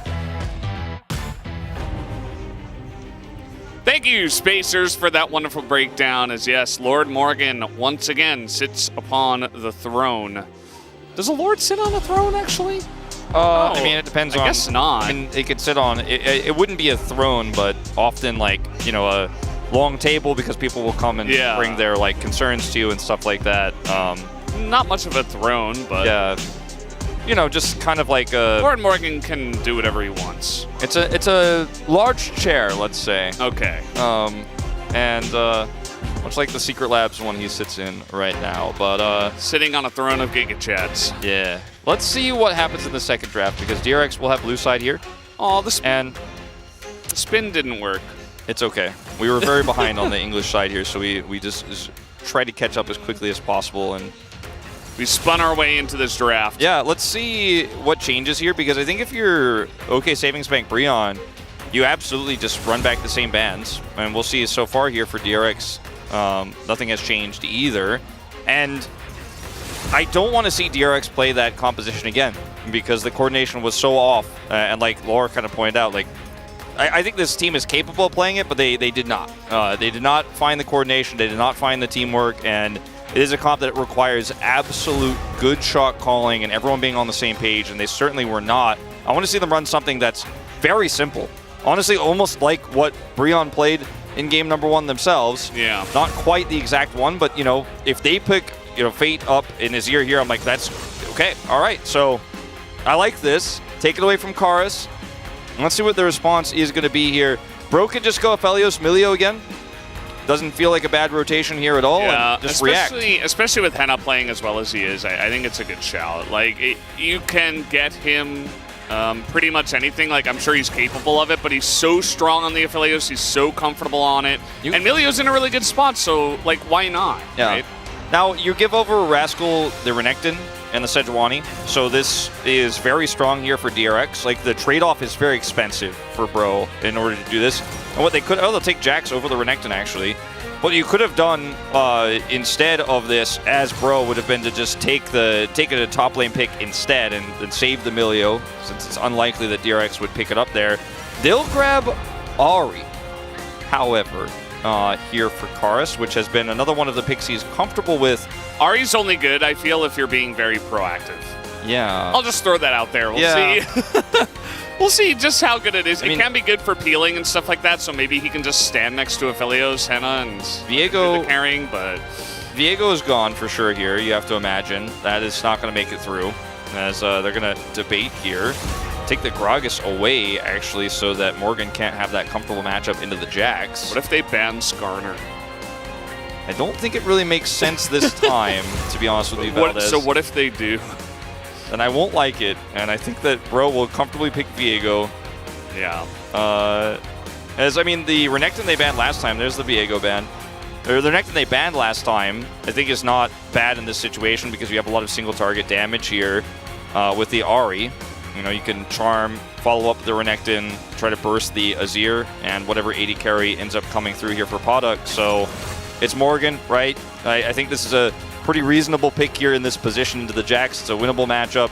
Thank you, Spacers, for that wonderful breakdown. As yes, Lord Morgan once again sits upon the throne. Does a Lord sit on a throne, actually? I mean, it depends on... I guess not. I mean, it could sit on... It wouldn't be a throne, but often, like, you know, a long table because people will come and bring their, like, concerns to you and stuff like that. Not much of a throne, but... Yeah. You know, just kind of like a... Lord Morgan can do whatever he wants. It's a large chair, let's say. Okay. Much like the Secret Labs one he sits in right now, but... Sitting on a throne of Giga Chads. Yeah. Let's see what happens in the second draft, because DRX will have blue side here. Oh, the spin didn't work. It's okay. We were very behind on the English side here, so we just tried to catch up as quickly as possible, and... We spun our way into this draft. Yeah, let's see what changes here, because I think if you're OK Savings Bank Brion, you absolutely just run back the same bans, and we'll see so far here for DRX. Nothing has changed either, and I don't want to see DRX play that composition again because the coordination was so off, and like Laura kind of pointed out, like I think this team is capable of playing it, but they did not. They did not find the coordination, they did not find the teamwork, and it is a comp that requires absolute good shot calling and everyone being on the same page, and they certainly were not. I want to see them run something that's very simple. Honestly, almost like what Brion played in game number 1 themselves. Yeah. Not quite the exact one, but, you know, if they pick, you know, Fate up in his ear here, I'm like, that's okay. All right. So I like this. Take it away from Karis. Let's see what the response is going to be here. Bro can just go Aphelios Milio again. Doesn't feel like a bad rotation here at all. Yeah, and just react. Especially with Henna playing as well as he is, I think it's a good shout. Like, you can get him pretty much anything. Like, I'm sure he's capable of it, but he's so strong on the Aphelios. He's so comfortable on it. And Milio's in a really good spot, so, like, why not? Yeah. Right? Now, you give over Rascal, the Renekton, and the Sejuani, so this is very strong here for DRX. Like, the trade-off is very expensive for Bro in order to do this. And what they could... Oh, they'll take Jax over the Renekton, actually. What you could have done instead of this, as Bro, would have been to just take a top lane pick instead and save the Milio, since it's unlikely that DRX would pick it up there. They'll grab Ahri, however, here for Karis, which has been another one of the picks he's comfortable with. Ahri's only good, I feel, if you're being very proactive. Yeah. I'll just throw that out there. We'll see. We'll see just how good it is. It can be good for peeling and stuff like that, so maybe he can just stand next to Aphelios, Henna, and Viego, do the carrying, but... Viego is gone for sure here, you have to imagine. That is not going to make it through, as they're going to debate here. Take the Gragas away, actually, so that Morgan can't have that comfortable matchup into the Jax. What if they ban Skarner? I don't think it really makes sense this time, to be honest with you, Valdez. So what if they do? Then I won't like it, and I think that Bro will comfortably pick Viego. Yeah. I mean, the Renekton they banned last time, there's the Viego ban. Or the Renekton they banned last time, I think is not bad in this situation because you have a lot of single target damage here with the Ahri. You know, you can charm, follow up the Renekton, try to burst the Azir, and whatever AD carry ends up coming through here for Poduk. So it's Morgan, right? I think this is a pretty reasonable pick here in this position into the Jax. It's a winnable matchup.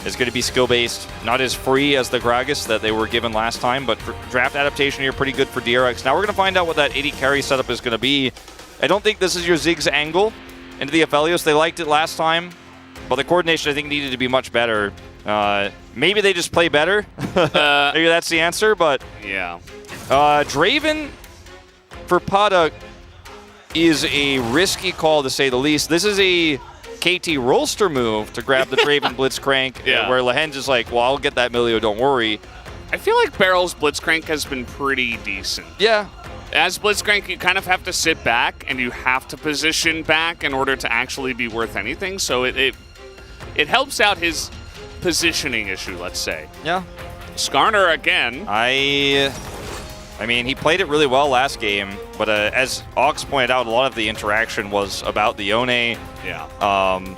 It's going to be skill-based, not as free as the Gragas that they were given last time, but draft adaptation here pretty good for DRX. Now we're going to find out what that AD carry setup is going to be. I don't think this is your Ziggs angle into the Aphelios. They liked it last time, but the coordination I think needed to be much better. Maybe they just play better. Maybe that's the answer, but Yeah. Draven for Paddock is a risky call to say the least. This is a KT Rolster move to grab the Draven Blitzcrank, where Lehend is like, well, I'll get that Milio, don't worry. I feel like Barrel's Blitzcrank has been pretty decent. Yeah. As Blitzcrank, you kind of have to sit back and you have to position back in order to actually be worth anything. So it helps out his positioning issue, let's say. Yeah. Skarner again. I mean, he played it really well last game, but as Ox pointed out, a lot of the interaction was about the Yone. Yeah.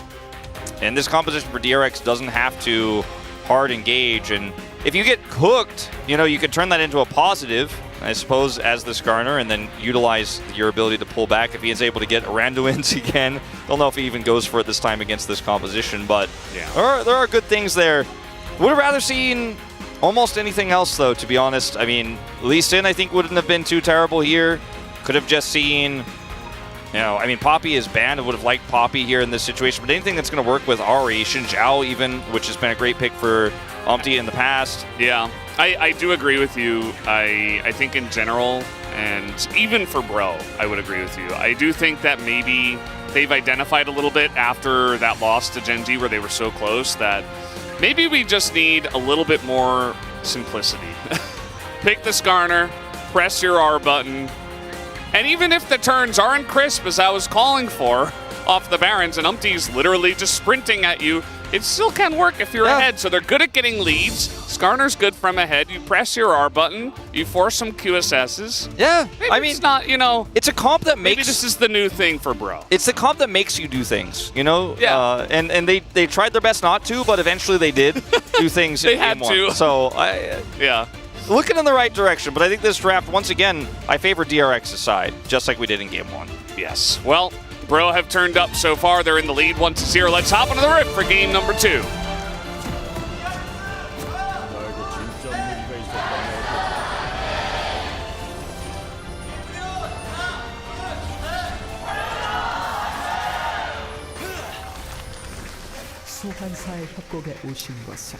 And this composition for DRX doesn't have to hard engage, and if you get cooked, you know, you could turn that into a positive, I suppose, as the Skarner, and then utilize your ability to pull back. If he is able to get Aranduins again, don't know if he even goes for it this time against this composition, but there are good things there. Would have rather seen almost anything else, though, to be honest. I mean, Lee Sin, I think, wouldn't have been too terrible here. Could have just seen, you know, I mean, Poppy is banned. I would have liked Poppy here in this situation, but anything that's going to work with Ahri, Xin Zhao even, which has been a great pick for Umpty in the past. Yeah, I do agree with you. I think in general, and even for Bro, I would agree with you. I do think that maybe they've identified a little bit after that loss to Gen G where they were so close that maybe we just need a little bit more simplicity. Pick the Skarner, press your R button, and even if the turns aren't crisp as I was calling for off the Barons and Umpty's literally just sprinting at you, it still can work if you're ahead. So they're good at getting leads. Skarner's good from ahead. You press your R button, you force some QSSs. Yeah, Maybe I mean, it's not, you know, it's a comp that makes... maybe this is the new thing for Bro. It's the comp that makes you do things, you know? Yeah. And they tried their best not to, but eventually they did do things They in had game to. one. So, Yeah. looking in the right direction, but I think this draft, once again, I favor DRX's side, just like we did in game one. Yes. Well, Bro have turned up so far. They're in the lead 1-0. Let's hop onto the rift for game number 2.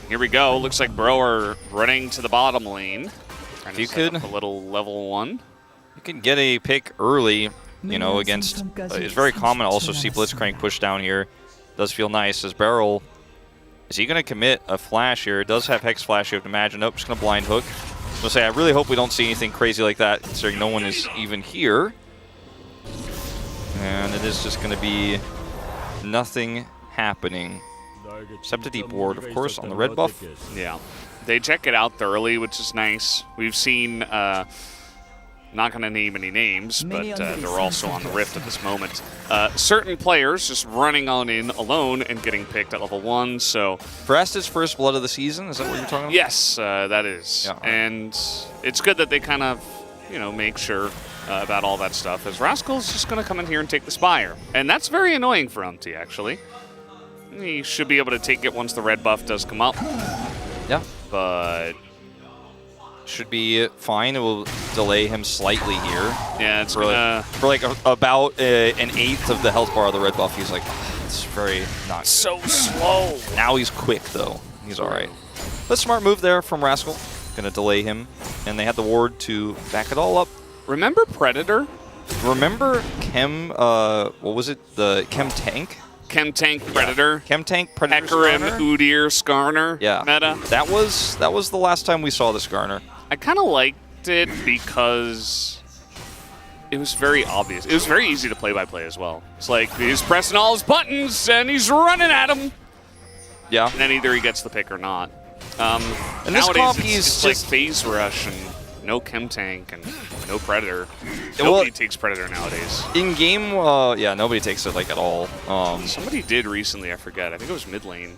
Here we go. Looks like Bro are running to the bottom lane. Trying to set up a little level 1. You can get a pick early, you know, against... it's very common to also see Blitzcrank push down here. Does feel nice as Barrel. Is he going to commit a flash here? It does have Hex Flash, you have to imagine. Nope, just going to blind hook. I was going to say, I really hope we don't see anything crazy like that, considering no one is even here. And it is just going to be nothing happening. Except a deep ward, of course, on the red buff. Yeah. They check it out thoroughly, which is nice. We've seen, not going to name any names, but they're also on the Rift at this moment. Certain players just running on in alone and getting picked at level 1, so... For Estes' first blood of the season, is that what you're talking about? Yes, that is. Yeah. And it's good that they kind of, you know, make sure about all that stuff, as Rascal's just going to come in here and take the Spire. And that's very annoying for Umpty, actually. He should be able to take it once the red buff does come up. Yeah. But... should be fine. It will delay him slightly here. Yeah, it's for like about an eighth of the health bar of the red buff. He's like, oh, it's very not so slow. Now he's quick though. He's all right. But smart move there from Rascal. Gonna delay him, and they had the ward to back it all up. Remember Predator? Remember Chem? What was it? The Chem Tank. Chem Tank Predator. Yeah. Chem Tank Predator. Hecarim, Udyr, Skarner. Yeah. Meta. That was the last time we saw the Skarner. I kind of liked it because it was very obvious. It was very easy to play-by-play as well. It's like he's pressing all his buttons and he's running at him. Yeah. And then either he gets the pick or not. And this nowadays comp, it's just like phase rush and no Chem Tank and no Predator. Nobody takes Predator nowadays. In game, yeah, nobody takes it like at all. Somebody did recently, I forget. I think it was mid lane.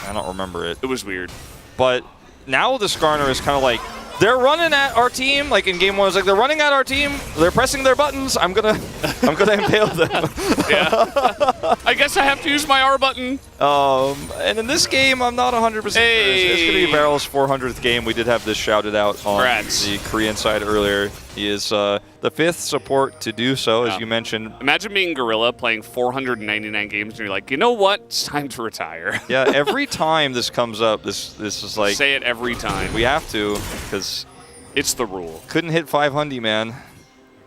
I don't remember it. It was weird. But now the Skarner is kind of like, they're running at our team. Like in game 1, it's like they're running at our team. They're pressing their buttons. I'm gonna impale them. Yeah. I guess I have to use my R button. And in this game, I'm not 100% sure. It's gonna be Barrel's 400th game. We did have this shouted out on the Korean side earlier. He is the 5th support to do so, as you mentioned. Imagine being Gorilla playing 499 games and you're like, you know what? It's time to retire. Yeah, every time this comes up, this is like... Say it every time. We have to, because... It's the rule. Couldn't hit 500, man.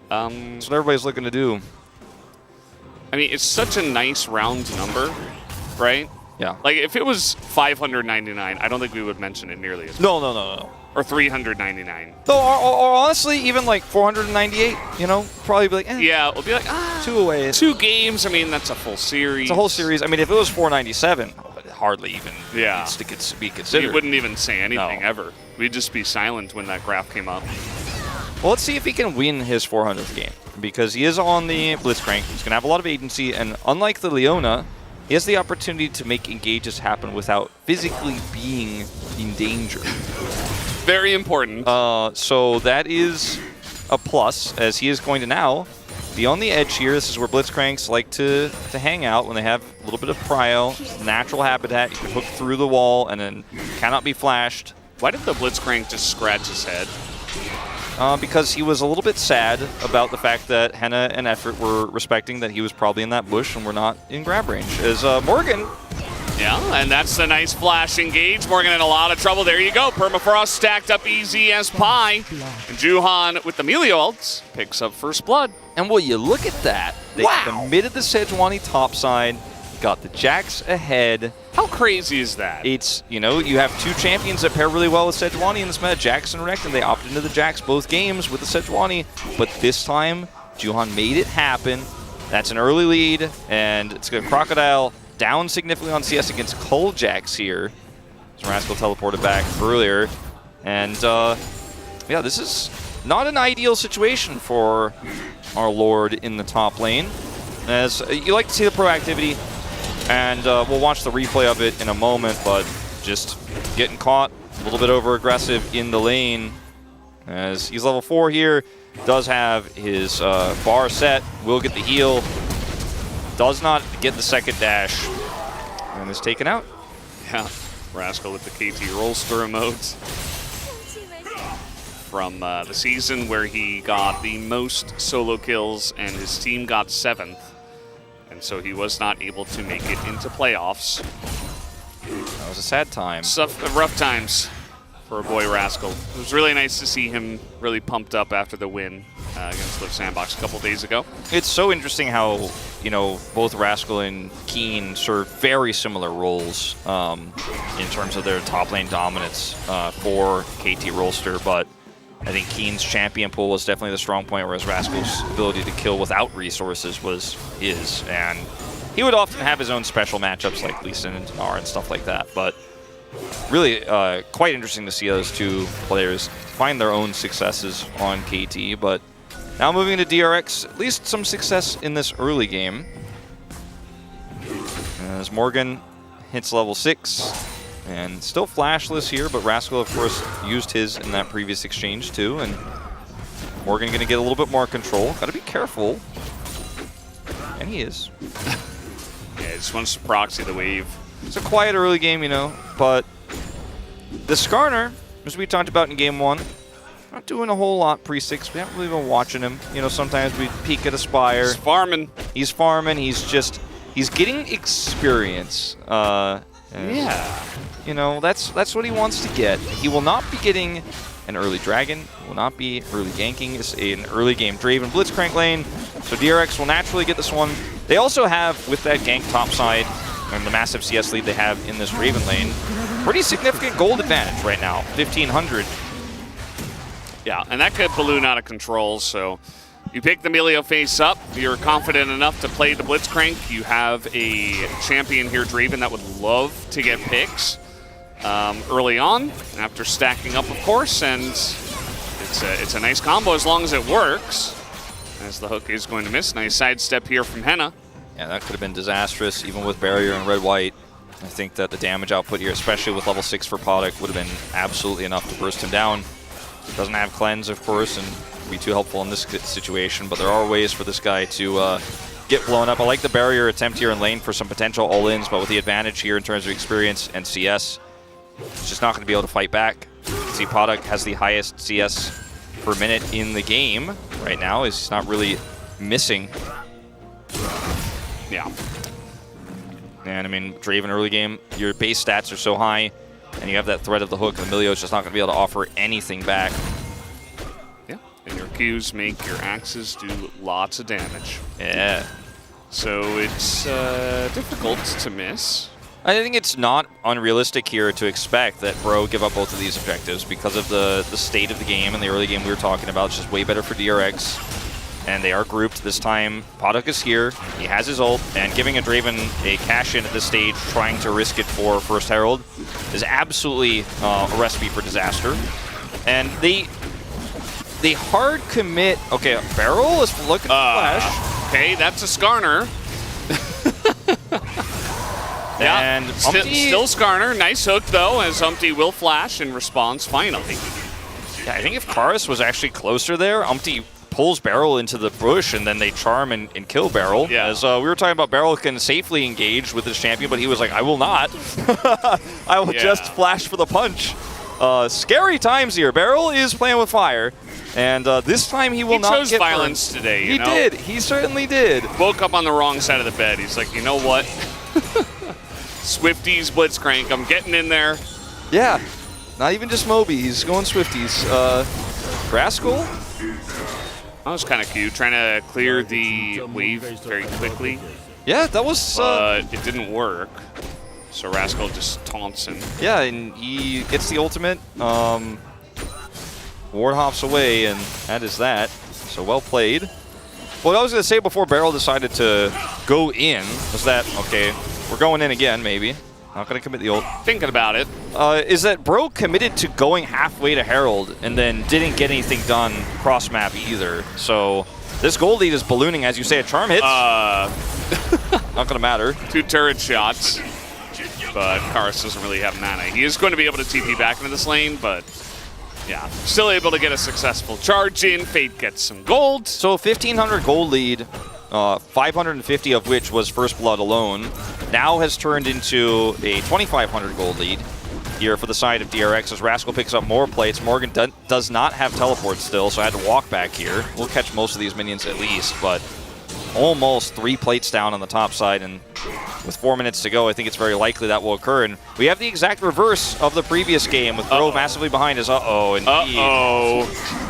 That's what everybody's looking to do. I mean, it's such a nice round number, right? Yeah. Like, if it was 599, I don't think we would mention it nearly as much. No. Or 399. Though, or honestly, even like 498, you know, probably be like, Yeah, we'll be like, 2 away. 2 games, I mean, that's a full series. It's a whole series. I mean, if it was 497, hardly even needs to be considered. We wouldn't even say anything No. ever. We'd just be silent when that graph came up. Well, let's see if he can win his 400th game, because he is on the Blitzcrank. He's going to have a lot of agency, and unlike the Leona, he has the opportunity to make engages happen without physically being in danger. Very important. So that is a plus, as he is going to now be on the edge here. This is where Blitzcranks like to hang out when they have a little bit of prio. Natural habitat. You can hook through the wall and then cannot be flashed. Why did the Blitzcrank just scratch his head? Because he was a little bit sad about the fact that Henna and Effort were respecting that he was probably in that bush and we're not in grab range. As Morgan... Yeah, and that's the nice flash engage. Morgan in a lot of trouble. There you go. Permafrost stacked up easy as pie. And Juhan with the melee ults picks up first blood. And will you look at that? They committed the Sejuani topside, got the Jax ahead. How crazy is that? It's, you know, you have 2 champions that pair really well with Sejuani in this meta, Jax and Rekt, and they opted into the Jax both games with the Sejuani. But this time, Juhan made it happen. That's an early lead, and it's going to Crocodile down significantly on CS against Jax here. So Rascal teleported back earlier. And, yeah, this is not an ideal situation for our Lord in the top lane. As you like to see the proactivity, and we'll watch the replay of it in a moment, but just getting caught a little bit over-aggressive in the lane. As he's level 4 here, does have his bar set, will get the heal, does not get the second dash, and is taken out. Yeah, Rascal with the KT Rollster emotes from the season where he got the most solo kills and his team got 7th. And so he was not able to make it into playoffs. That was a sad time. Rough times for a boy Rascal. It was really nice to see him really pumped up after the win against Live Sandbox a couple days ago. It's so interesting how, you know, both Rascal and Keen serve very similar roles in terms of their top lane dominance for KT Rollster, but I think Keen's champion pool was definitely the strong point, whereas Rascal's ability to kill without resources was his. And he would often have his own special matchups like Lee Sin and Dinar and stuff like that. But really quite interesting to see those 2 players find their own successes on KT. But now moving to DRX, at least some success in this early game. As Morgan hits level 6. And still flashless here, but Rascal, of course, used his in that previous exchange, too. And Morgan going to get a little bit more control. Got to be careful. And he is. Yeah, he just wants to proxy the wave. It's a quiet early game, you know, but the Skarner, as we talked about in Game 1, not doing a whole lot pre-6. We haven't really been watching him. You know, sometimes we peek at Aspire. He's farming. He's farming. He's getting experience. Yeah. You know, that's what he wants to get. He will not be getting an early Dragon. He will not be early ganking. It's an early game Draven Blitzcrank lane. So DRX will naturally get this one. They also have, with that gank topside and the massive CS lead they have in this Draven lane, pretty significant gold advantage right now, 1,500. Yeah, and that could balloon out of control, so you pick the Melio face up, you're confident enough to play the Blitzcrank. You have a champion here, Draven, that would love to get picks early on, after stacking up, of course, and it's a nice combo as long as it works. As the hook is going to miss. Nice sidestep here from Henna. Yeah, that could have been disastrous, even with Barrier and Red-White. I think that the damage output here, especially with level 6 for Podok, would have been absolutely enough to burst him down. Doesn't have cleanse, of course, and be too helpful in this situation, but there are ways for this guy to get blown up. I like the Barrier attempt here in lane for some potential all-ins, but with the advantage here in terms of experience and CS, he's just not going to be able to fight back. You can see Podok has the highest CS per minute in the game right now. He's not really missing. Yeah. And I mean, Draven early game, your base stats are so high, and you have that threat of the hook, Emilio's just not going to be able to offer anything back. Yeah, and your Qs make your axes do lots of damage. Yeah. So it's difficult to miss. I think it's not unrealistic here to expect that Bro give up both of these objectives because of the state of the game and the early game we were talking about. It's just way better for DRX. And they are grouped this time. Poduk is here, he has his ult, and giving a Draven a cash-in at this stage, trying to risk it for First Herald, is absolutely a recipe for disaster. And the hard commit, okay, Barrel is looking for Flash. Okay, that's a Skarner. Yeah, and still Skarner. Nice hook, though, as Umpty will flash in response finally. Yeah, I think if Karis was actually closer there, Umpty pulls Barrel into the bush, and then they charm and kill Barrel. Yeah. As we were talking about, Barrel can safely engage with his champion, but he was like, I will not. I will just flash for the punch. Scary times here. Barrel is playing with fire, and this time he will not chose get violence burned. today, He did. He certainly did. Woke up on the wrong side of the bed. He's like, you know what? Swifties, Blitzcrank. I'm getting in there. Yeah. Not even just Moby. He's going Swifties. Rascal? That was kind of cute, trying to clear the wave very quickly. Yeah, that was... But it didn't work. So Rascal just taunts him. Yeah, and he gets the ultimate. Ward hops away, and that is that. So well played. What I was going to say before Barrel decided to go in was that, okay, we're going in again, maybe. Not going to commit the ult. Thinking about it. Is that Bro committed to going halfway to Herald and then didn't get anything done cross-map either. So this gold lead is ballooning, as you say. A charm hits. Not going to matter. 2 turret shots. But Karis doesn't really have mana. He is going to be able to TP back into this lane, but yeah, still able to get a successful charge in. Fate gets some gold. So 1,500 gold lead, 550 of which was First Blood alone, now has turned into a 2,500 gold lead here for the side of DRX as Rascal picks up more plates. Morgan does not have teleport still, so I had to walk back here. We'll catch most of these minions at least, but almost 3 plates down on the top side, and with 4 minutes to go, I think it's very likely that will occur. And we have the exact reverse of the previous game with Bro massively behind us. Indeed.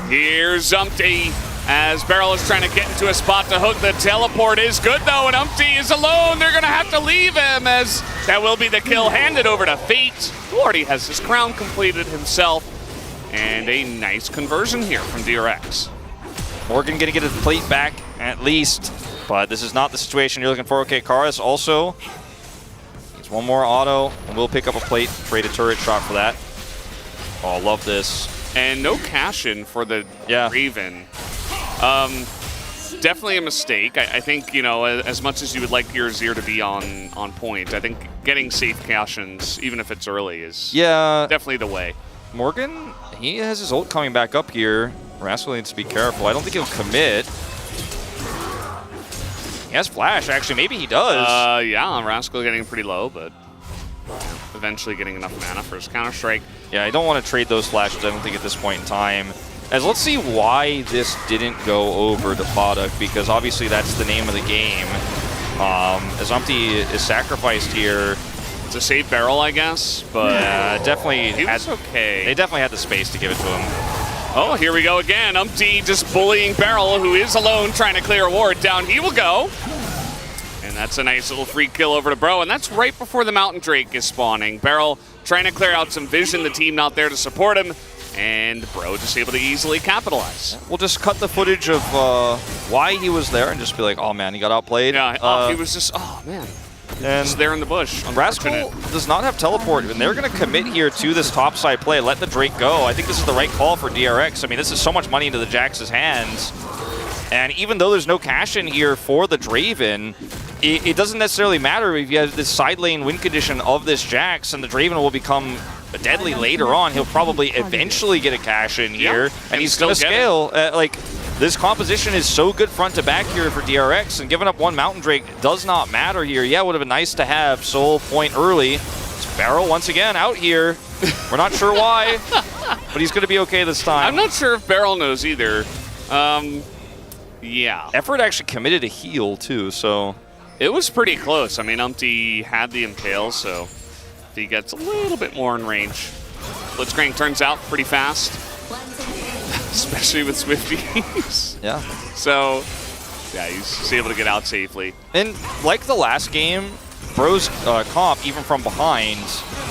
Here's Umpty as Barrel is trying to get into a spot to hook. The teleport is good, though, and Umpty is alone. They're going to have to leave him as that will be the kill handed over to Fate, who already has his crown completed himself. And a nice conversion here from DRX. Morgan going to get his plate back, at least. But this is not the situation you're looking for. Okay, Karis also gets one more auto, and we'll pick up a plate, trade a turret shot for that. Oh, love this. And no cash-in for the Raven. Definitely a mistake. I think, you know, as much as you would like your Azir to be on point, I think getting safe cash-ins, even if it's early, is definitely the way. Morgan, he has his ult coming back up here. Rascal needs to be careful. I don't think he'll commit. He has flash, actually. Maybe he does. Yeah, Rascal getting pretty low, but eventually getting enough mana for his counter-strike. Yeah, I don't want to trade those flashes, I don't think, at this point in time. As let's see why this didn't go over to Poduk, because obviously that's the name of the game. As Umpty is sacrificed here. To save Barrel, I guess, but yeah, definitely he was okay. They definitely had the space to give it to him. Oh, here we go again. Umpty just bullying Barrel, who is alone trying to clear a ward. Down he will go. And that's a nice little free kill over to Bro, and that's right before the Mountain Drake is spawning. Barrel trying to clear out some vision, the team not there to support him, and Bro just able to easily capitalize. We'll just cut the footage of why he was there and just be like, oh man, he got outplayed. Yeah, he was just, oh man. And just there in the bush. Rascal does not have teleport, and they're going to commit here to this topside play. Let the Drake go. I think this is the right call for DRX. I mean, this is so much money into the Jax's hands. And even though there's no cash in here for the Draven, it doesn't necessarily matter if you have this side lane win condition of this Jax, and the Draven will become deadly later on. He'll probably eventually get a cash in here, and he's going to scale. This composition is so good front to back here for DRX, and giving up one Mountain Drake does not matter here. Yeah, it would have been nice to have Soul point early. It's Barrel once again out here. We're not sure why. but he's going to be okay this time. I'm not sure if Beryl knows either. Yeah. Effort actually committed a heal, too, so... It was pretty close. I mean, Umpty had the Impale, so if he gets a little bit more in range. Blitzcrank turns out pretty fast, especially with Swifties. Yeah. So, yeah, he's able to get out safely. And like the last game, Bro's comp, even from behind,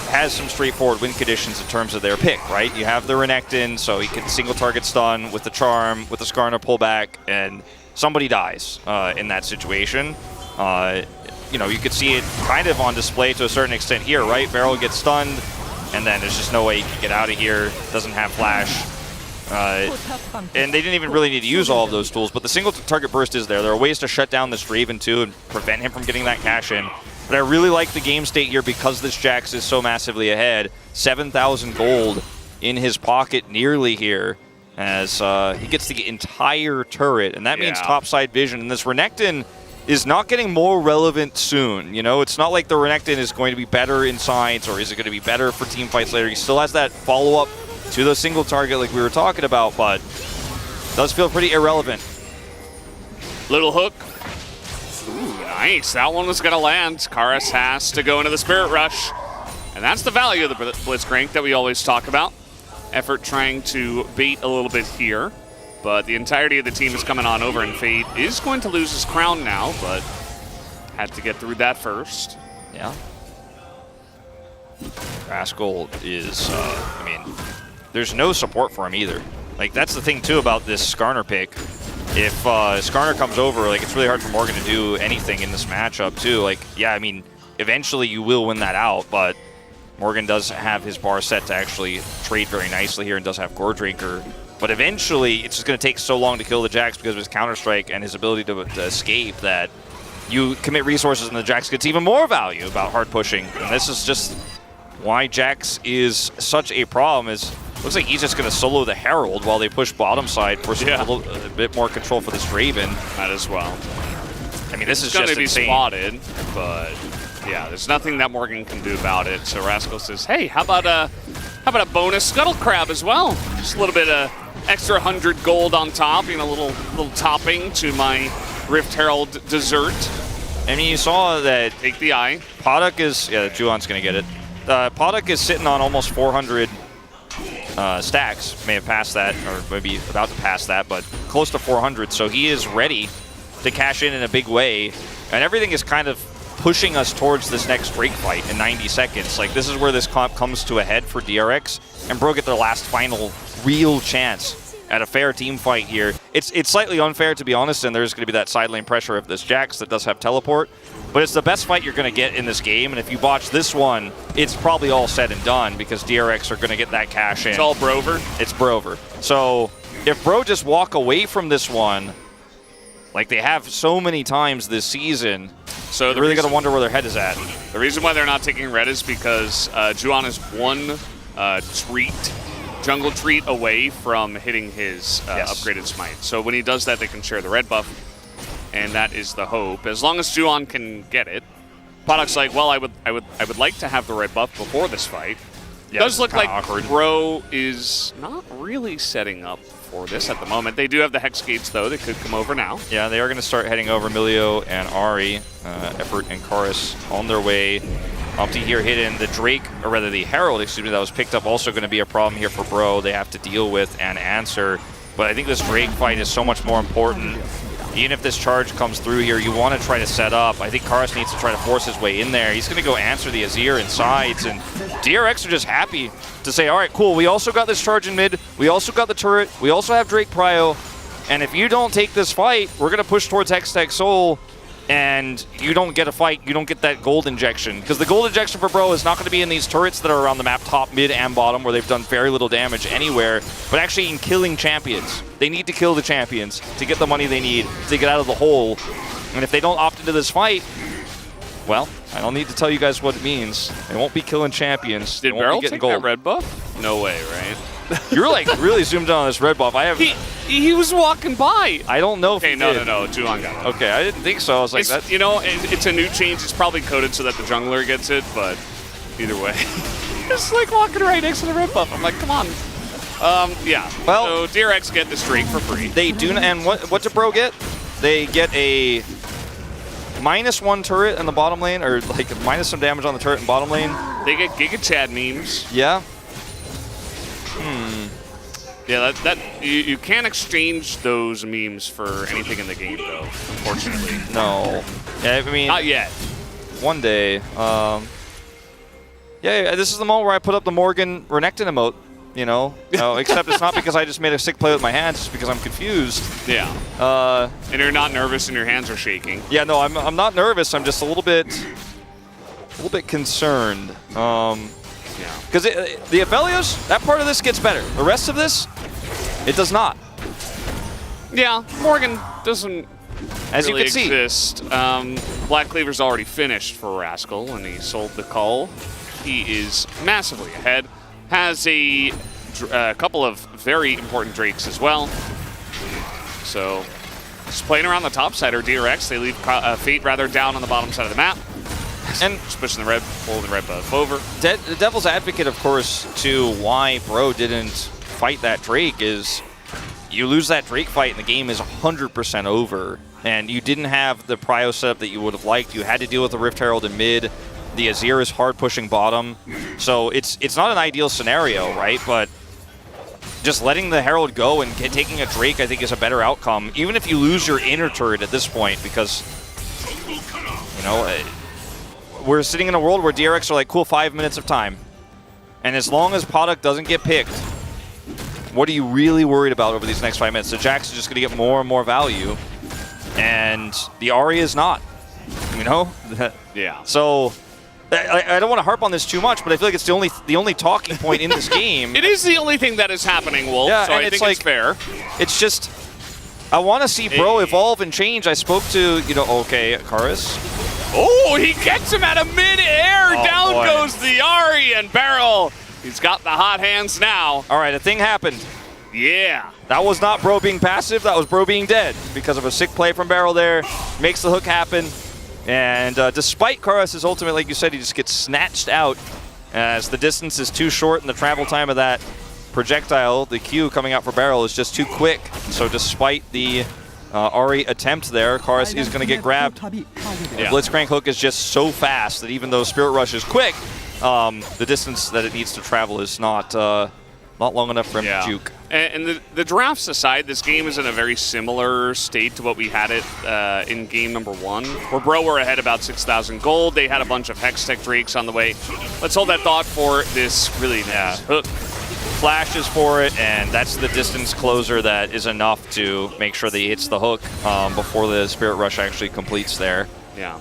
has some straightforward win conditions in terms of their pick, right? You have the Renekton, so he can single target stun with the Charm, with the Skarner pullback, and somebody dies in that situation. You know, you could see it kind of on display to a certain extent here, right? Beryl gets stunned, and then there's just no way he can get out of here. Doesn't have flash. And they didn't even really need to use all of those tools, but the single target burst is there. There are ways to shut down this Draven too and prevent him from getting that cash in. But I really like the game state here because this Jax is so massively ahead. 7,000 gold in his pocket nearly here as he gets the entire turret, and that means topside vision. And this Renekton is not getting more relevant soon. You know, it's not like the Renekton is going to be better in science or is it going to be better for team fights later. He still has that follow-up to the single target like we were talking about, but does feel pretty irrelevant. Little hook. Ooh, nice. That one was going to land. Karis has to go into the Spirit Rush. And that's the value of the Blitzcrank that we always talk about. Effort trying to bait a little bit here. But the entirety of the team is coming on over, and Fade is going to lose his crown now, but had to get through that first. Yeah. Rascal is, I mean, there's no support for him either. Like, that's the thing, too, about this Skarner pick. If Skarner comes over, like, it's really hard for Morgan to do anything in this matchup, too. Like, yeah, I mean, eventually you will win that out, but Morgan does have his bar set to actually trade very nicely here and does have Gore Drinker. But eventually, it's just going to take so long to kill the Jax because of his Counter-Strike and his ability to escape that you commit resources and the Jax gets even more value about hard pushing. And this is just why Jax is such a problem. Looks like he's just going to solo the Herald while they push bottom side for a bit more control for this Draven. That as well. I mean, this is going just to be insane. spotted, but yeah, there's nothing that Morgan can do about it. So Rascal says, hey, how about a bonus Scuttle Crab as well? Just a little bit of extra 100 gold on top, you know, a little topping to my Rift Herald dessert. I mean, you saw that Take the eye. Poduk is, yeah, Juon's going to get it. Poduk is sitting on almost 400 stacks. May have passed that, or maybe about to pass that, but close to 400. So he is ready to cash in a big way. And everything is kind of pushing us towards this next Drake fight in 90 seconds. Like, this is where this comp comes to a head for DRX, and Bro get their last final real chance at a fair team fight here. It's slightly unfair, to be honest, and there's going to be that side lane pressure of this Jax that does have teleport, but it's the best fight you're going to get in this game, and if you botch this one, it's probably all said and done because DRX are going to get that cash in. It's all Brover. It's Brover. So if Bro just walk away from this one, like they have so many times this season, so they're really going to wonder where their head is at. The reason why they're not taking red is because Juon is one jungle treat away from hitting his upgraded smite. So when he does that, they can share the red buff, and that is the hope. As long as Juon can get it. Poduk's like, well, I would like to have the red buff before this fight. Yeah, it does look like awkward. Bro is not really setting up for this at the moment. They do have the Hex Gates, though. They could come over now. Yeah, they are going to start heading over. Milio and Ari, Effort and Karis on their way. Umpty here hidden. The Drake, or rather the Herald, excuse me, that was picked up, also going to be a problem here for Bro. They have to deal with and answer. But I think this Drake fight is so much more important. Even if this charge comes through here, you want to try to set up. I think Karis needs to try to force his way in there. He's going to go answer the Azir and sides, and DRX are just happy to say, all right, cool, we also got this charge in mid, we also got the turret, we also have Drake Prio, and if you don't take this fight, we're going to push towards Hextech Soul, and you don't get a fight, you don't get that gold injection. Because the gold injection for Bro is not going to be in these turrets that are around the map, top, mid, and bottom, where they've done very little damage anywhere, but actually in killing champions. They need to kill the champions to get the money they need to get out of the hole. And if they don't opt into this fight, well, I don't need to tell you guys what it means. They won't be killing champions. Did Beryl take that red buff? No way, right? You're like really zoomed in on this red buff. I have. He was walking by. I don't know if he did. No. Juon got it. Okay, I didn't think so. I was like, that. You know, it's a new change. It's probably coded so that the jungler gets it, but either way, it's like walking right next to the red buff. I'm like, come on, Yeah. Well- so DRX get this Drake for free. They do, and what did Bro get? They get a -1 turret in the bottom lane, or like minus some damage on the turret in bottom lane. They get Giga Chad memes. Yeah. Yeah, you can't exchange those memes for anything in the game, though. Unfortunately, No. Yeah, I mean, not yet. one day. Yeah, this is the moment where I put up the Morgan Renekton emote. You know, except it's not because I just made a sick play with my hands, it's because I'm confused. Yeah. And you're not nervous, and your hands are shaking. Yeah, no, I'm not nervous. I'm just a little bit concerned. Yeah. Because the Aphelios, that part of this gets better. The rest of this, it does not. Yeah, Morgan doesn't As really you can see. exist. Black Cleaver's already finished for Rascal, and he sold the call. He is massively ahead. Has a couple of very important Drakes as well. So, just playing around the top side, or DRX, they leave Fate rather down on the bottom side of the map. And just pushing the red, pulling the red buff over. The devil's advocate, of course, to why Bro didn't fight that Drake is you lose that Drake fight and the game is 100% over. And you didn't have the prio setup that you would have liked. You had to deal with the Rift Herald in mid. The Azir is hard pushing bottom. So it's not an ideal scenario, right? But just letting the Herald go and taking a Drake, I think, is a better outcome. Even if you lose your inner turret at this point, because, you know, we're sitting in a world where DRX are like, cool, 5 minutes of time. And as long as Product doesn't get picked, what are you really worried about over these next 5 minutes? The Jax is just going to get more and more value. And the Ahri is not, you know? Yeah. So I don't want to harp on this too much, but I feel like it's the only talking point in this game. It is the only thing that is happening, Wolf, Yeah, so and I it's think it's like- fair. It's just, I want to see Bro evolve and change. I spoke to, you know, okay, Karis. Oh, he gets him out of mid-air. Oh, Down boy. goes the Ahri, and Barrel. He's got the hot hands now. All right, a thing happened. Yeah. That was not Bro being passive, that was Bro being dead because of a sick play from Barrel there. Makes the hook happen. And despite Karis' ultimate, like you said, he just gets snatched out as the distance is too short and the travel time of that projectile, the Q coming out for Barrel, is just too quick. So despite the Ahri attempt there, Karis is going to get grabbed. The Blitzcrank hook is just so fast that even though Spirit Rush is quick, the distance that it needs to travel is not long enough for him to juke. And the drafts aside, this game is in a very similar state to what we had it in game number 1, where Bro were ahead about 6,000 gold. They had a bunch of Hextech Drakes on the way. Let's hold that thought for this really nice hook. Flashes for it, and that's the distance closer that is enough to make sure that he hits the hook before the Spirit Rush actually completes there. Yeah.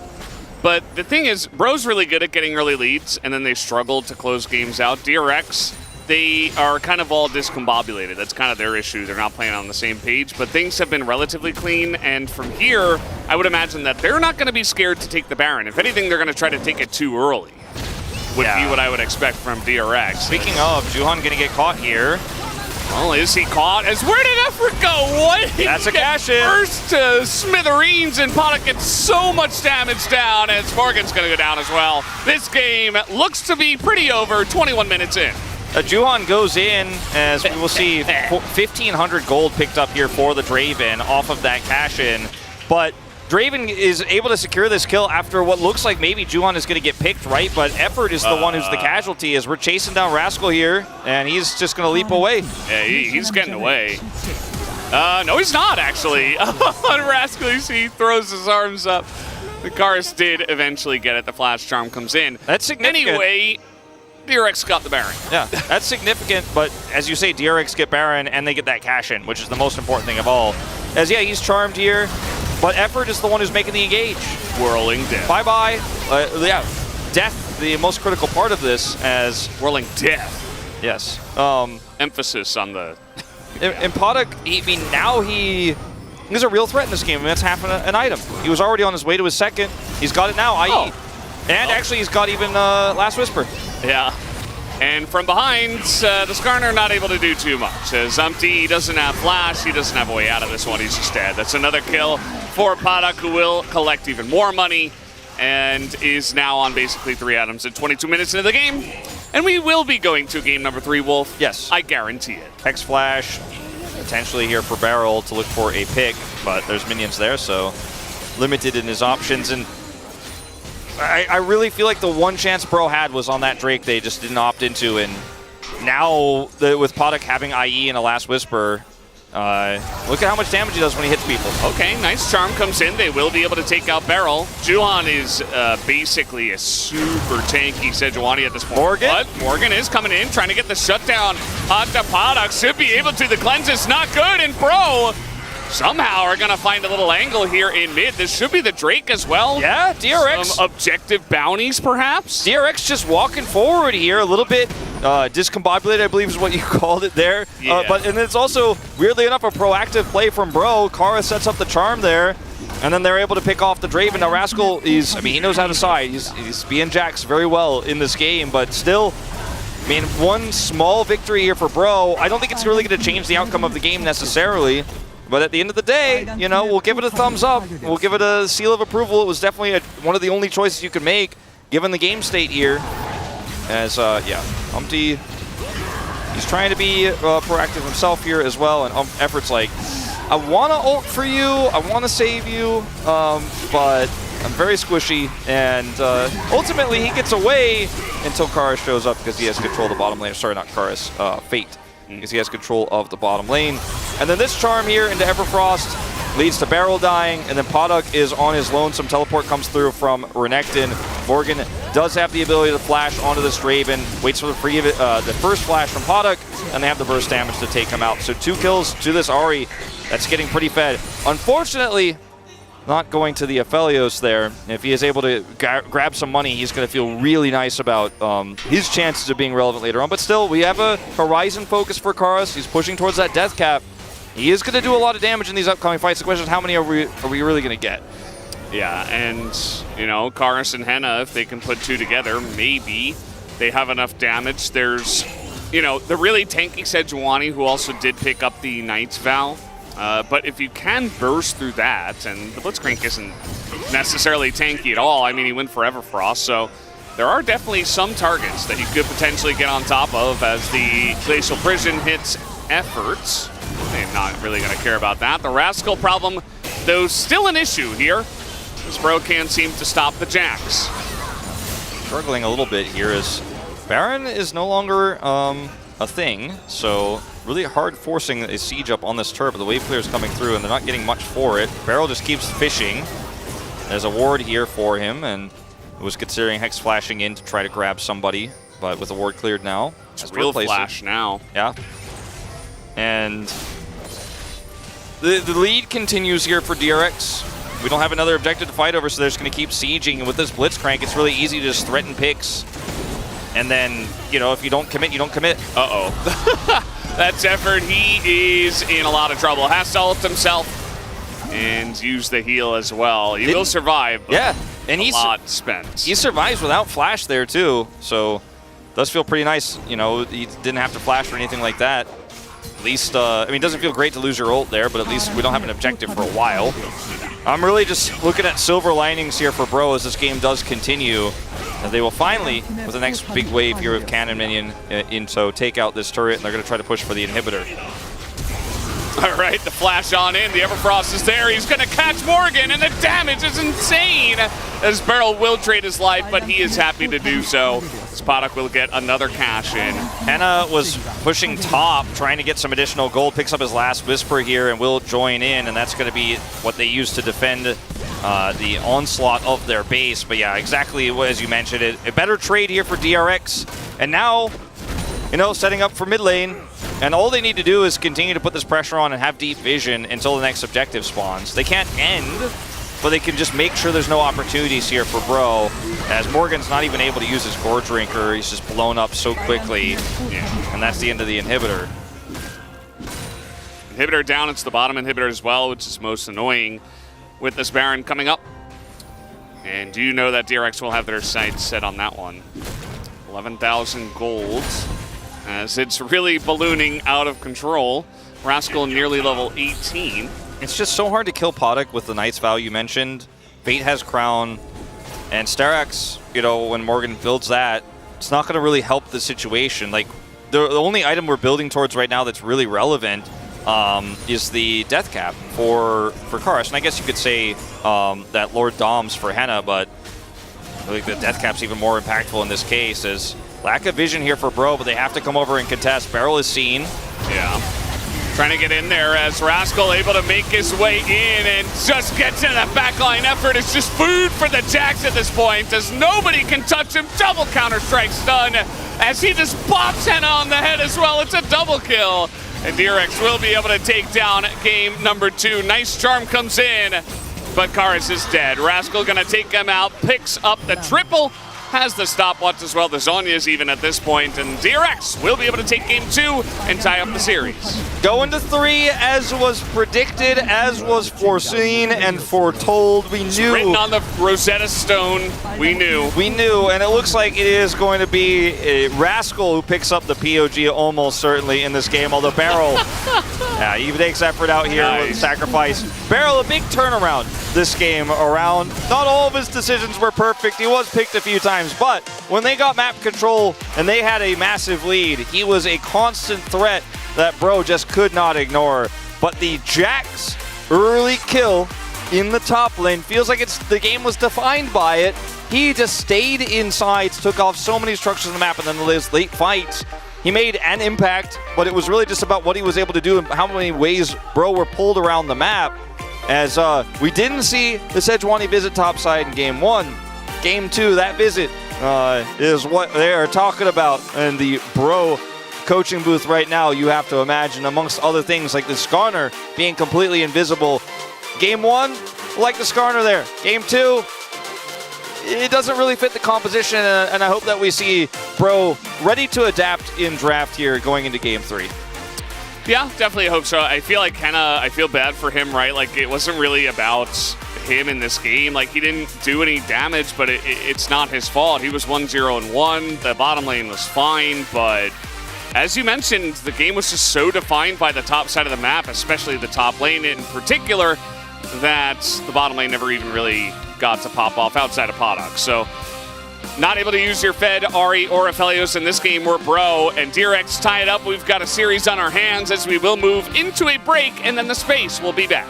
But the thing is, Bro's really good at getting early leads, and then they struggle to close games out. DRX, they are kind of all discombobulated. That's kind of their issue. They're not playing on the same page, but things have been relatively clean, and from here, I would imagine that they're not going to be scared to take the Baron. If anything, they're going to try to take it too early. Would be what I would expect from DRX. Speaking of, Juhan going to get caught here. Well, is he caught? As where did Effort go? What? That's a cash in. First to Smithereens, and Potok gets so much damage down, and Spargan's going to go down as well. This game looks to be pretty over, 21 minutes in. Juhan goes in, as we will see 1,500 gold picked up here for the Draven off of that cash-in. But Draven is able to secure this kill after what looks like maybe Juhan is going to get picked, right? But Effort is the one who's the casualty as we're chasing down Rascal here, and he's just going to leap away. Yeah, he's getting away. No, he's not, actually. On Rascal, he throws his arms up. The Karis did eventually get it. The Flash Charm comes in. That's significant. Anyway, DRX got the Baron. Yeah, that's significant, but as you say, DRX get Baron and they get that cash-in, which is the most important thing of all. As, yeah, he's charmed here, but Effort is the one who's making the engage. Whirling Death. Bye-bye. Yeah, Death, the most critical part of this, as... Whirling Death. Yes. Emphasis on the... And Potok, I mean, now he's a real threat in this game. I mean, that's half an item. He was already on his way to his second. He's got it now, IE. And actually, he's got even Last Whisper. Yeah. And from behind, the Skarner not able to do too much. As Umpty doesn't have flash, he doesn't have a way out of this one. He's just dead. That's another kill for Potok, who will collect even more money and is now on basically 3 items at 22 minutes into the game. And we will be going to game number 3, Wolf. Yes. I guarantee it. Hex Flash, potentially here for Barrel to look for a pick, but there's minions there, so limited in his options. And I really feel like the one chance Bro had was on that Drake they just didn't opt into. And now, with Podok having IE and a Last Whisper, look at how much damage he does when he hits people. Okay, nice charm comes in. They will be able to take out Barrel. Juhan is basically a super tanky Sejuani at this point. Morgan? But Morgan is coming in, trying to get the shutdown. Onto Podok, should be able to. The cleanse is not good, and Bro somehow are going to find a little angle here in mid. This should be the Drake as well. Yeah, DRX. Some objective bounties, perhaps? DRX just walking forward here a little bit. Discombobulated, I believe is what you called it there. Yeah. And it's also, weirdly enough, a proactive play from Bro. Kara sets up the charm there, and then they're able to pick off the Draven. Now Rascal, he knows how to side. He's being Jax very well in this game, but still, I mean, one small victory here for Bro. I don't think it's really going to change the outcome of the game necessarily. But at the end of the day, you know, we'll give it a thumbs up. We'll give it a seal of approval. It was definitely one of the only choices you could make, given the game state here. As, yeah, Umpty, he's trying to be proactive himself here as well. And effort's like, I want to ult for you, I want to save you, but I'm very squishy. And ultimately, he gets away until Karis shows up because he has control of the bottom lane. Sorry, not Karis, Fate. Because he has control of the bottom lane. And then this charm here into Everfrost leads to Barrel dying, and then Podok is on his lonesome. Teleport comes through from Renekton. Morgan does have the ability to flash onto this Draven, waits for the first flash from Podok, and they have the burst damage to take him out. So 2 kills to this Ahri that's getting pretty fed. Unfortunately, not going to the Aphelios there. If he is able to grab some money, he's going to feel really nice about his chances of being relevant later on. But still, we have a Horizon focus for Karis. He's pushing towards that death cap. He is going to do a lot of damage in these upcoming fights. The question is, how many are we really going to get? Yeah, and, you know, Karis and Henna, if they can put 2 together, maybe they have enough damage. There's, you know, the really tanky Sejuani, who also did pick up the Knight's Vow. But if you can burst through that, and the Blitzcrank isn't necessarily tanky at all, I mean, he went for Everfrost, so there are definitely some targets that you could potentially get on top of as the Glacial Prison hits efforts. They're not really going to care about that. The Rascal problem, though, still an issue here, as Bro can't seem to stop the Jax. Struggling a little bit here as Baron is no longer a thing, so really hard forcing a siege up on this turret, but the wave clear is coming through and they're not getting much for it. Barrel just keeps fishing. There's a ward here for him, and was considering Hex flashing in to try to grab somebody, but with the ward cleared now. It's a real flash now. Yeah. And the lead continues here for DRX. We don't have another objective to fight over, so they're just going to keep sieging. And with this Blitzcrank, it's really easy to just threaten picks. And then, you know, if you don't commit, you don't commit. Uh-oh. That's effort. He is in a lot of trouble. Has to ult himself and use the heal as well. He will survive, but yeah, and a lot spent. He survives without flash there, too. So, does feel pretty nice. You know, he didn't have to flash or anything like that. At least, I mean, it doesn't feel great to lose your ult there, but at least we don't have an objective for a while. I'm really just looking at silver linings here for Bro as this game does continue. And they will finally, with the next big wave here of Cannon Minion in tow, take out this turret, and they're going to try to push for the inhibitor. All right, the flash on in. The Everfrost is there. He's going to catch Morgan, and the damage is insane. As Barrel will trade his life, but he is happy to do so. Podok will get another cash in. Henna was pushing top, trying to get some additional gold, picks up his last Whisper here, and will join in, and that's going to be what they use to defend the onslaught of their base. But yeah, exactly as you mentioned, a better trade here for DRX. And now, you know, setting up for mid lane. And all they need to do is continue to put this pressure on and have deep vision until the next objective spawns. They can't end, but they can just make sure there's no opportunities here for Bro, as Morgan's not even able to use his Gore Drinker. He's just blown up so quickly, and that's the end of the inhibitor. Inhibitor down, it's the bottom inhibitor as well, which is most annoying with this Baron coming up. And do you know that DRX will have their sights set on that one? 11,000 gold, as it's really ballooning out of control. Rascal nearly level 18. It's just so hard to kill Podok with the Knight's Vow you mentioned. Fate has Crown, and Starax, you know, when Morgan builds that, it's not going to really help the situation. Like, the only item we're building towards right now that's really relevant is the death cap for Karis. And I guess you could say that Lord Dom's for Henna, but I think the death cap's even more impactful in this case, as lack of vision here for Bro, but they have to come over and contest. Barrel is seen. Yeah. Trying to get in there as Rascal able to make his way in and just gets into that backline effort. It's just food for the Jax at this point, as nobody can touch him. Double Counter-Strike stun as he just bops Henna on the head as well. It's a double kill. And DRX will be able to take down game number 2. Nice charm comes in, but Karis is dead. Rascal gonna take him out, picks up the triple, has the stopwatch as well. The Zonya's even at this point, and DRX will be able to take game 2 and tie up the series. Going to 3, as was predicted, as was foreseen and foretold. We knew. Written on the Rosetta Stone, we knew. We knew, and it looks like it is going to be a Rascal who picks up the POG almost certainly in this game, although Barrel, yeah, he takes effort out here with sacrifice. Barrel, a big turnaround this game around. Not all of his decisions were perfect. He was picked a few times, but when they got map control and they had a massive lead, he was a constant threat that Bro just could not ignore. But the Jax early kill in the top lane feels like the game was defined by it. He just stayed inside, took off so many structures on the map, and then those late fights, he made an impact, but it was really just about what he was able to do and how many ways Bro were pulled around the map. As we didn't see the Sejuani visit topside in game 1. Game 2, that visit is what they are talking about in the Bro coaching booth right now. You have to imagine, amongst other things, like the Skarner being completely invisible. Game 1, like the Skarner there. Game 2, it doesn't really fit the composition, and I hope that we see Bro ready to adapt in draft here going into game 3. Yeah, definitely hope so. I feel like Henna, I feel bad for him, right? Like, it wasn't really about him in this game. Like, he didn't do any damage, but it's not his fault. He was 1-0-1. The bottom lane was fine, but as you mentioned, the game was just so defined by the top side of the map, especially the top lane in particular, that the bottom lane never even really got to pop off outside of Podok. So, not able to use your Fed, Ari, or Aphelios in this game. We're Bro, and DRX tie it up. We've got a series on our hands as we will move into a break, and then the space will be back.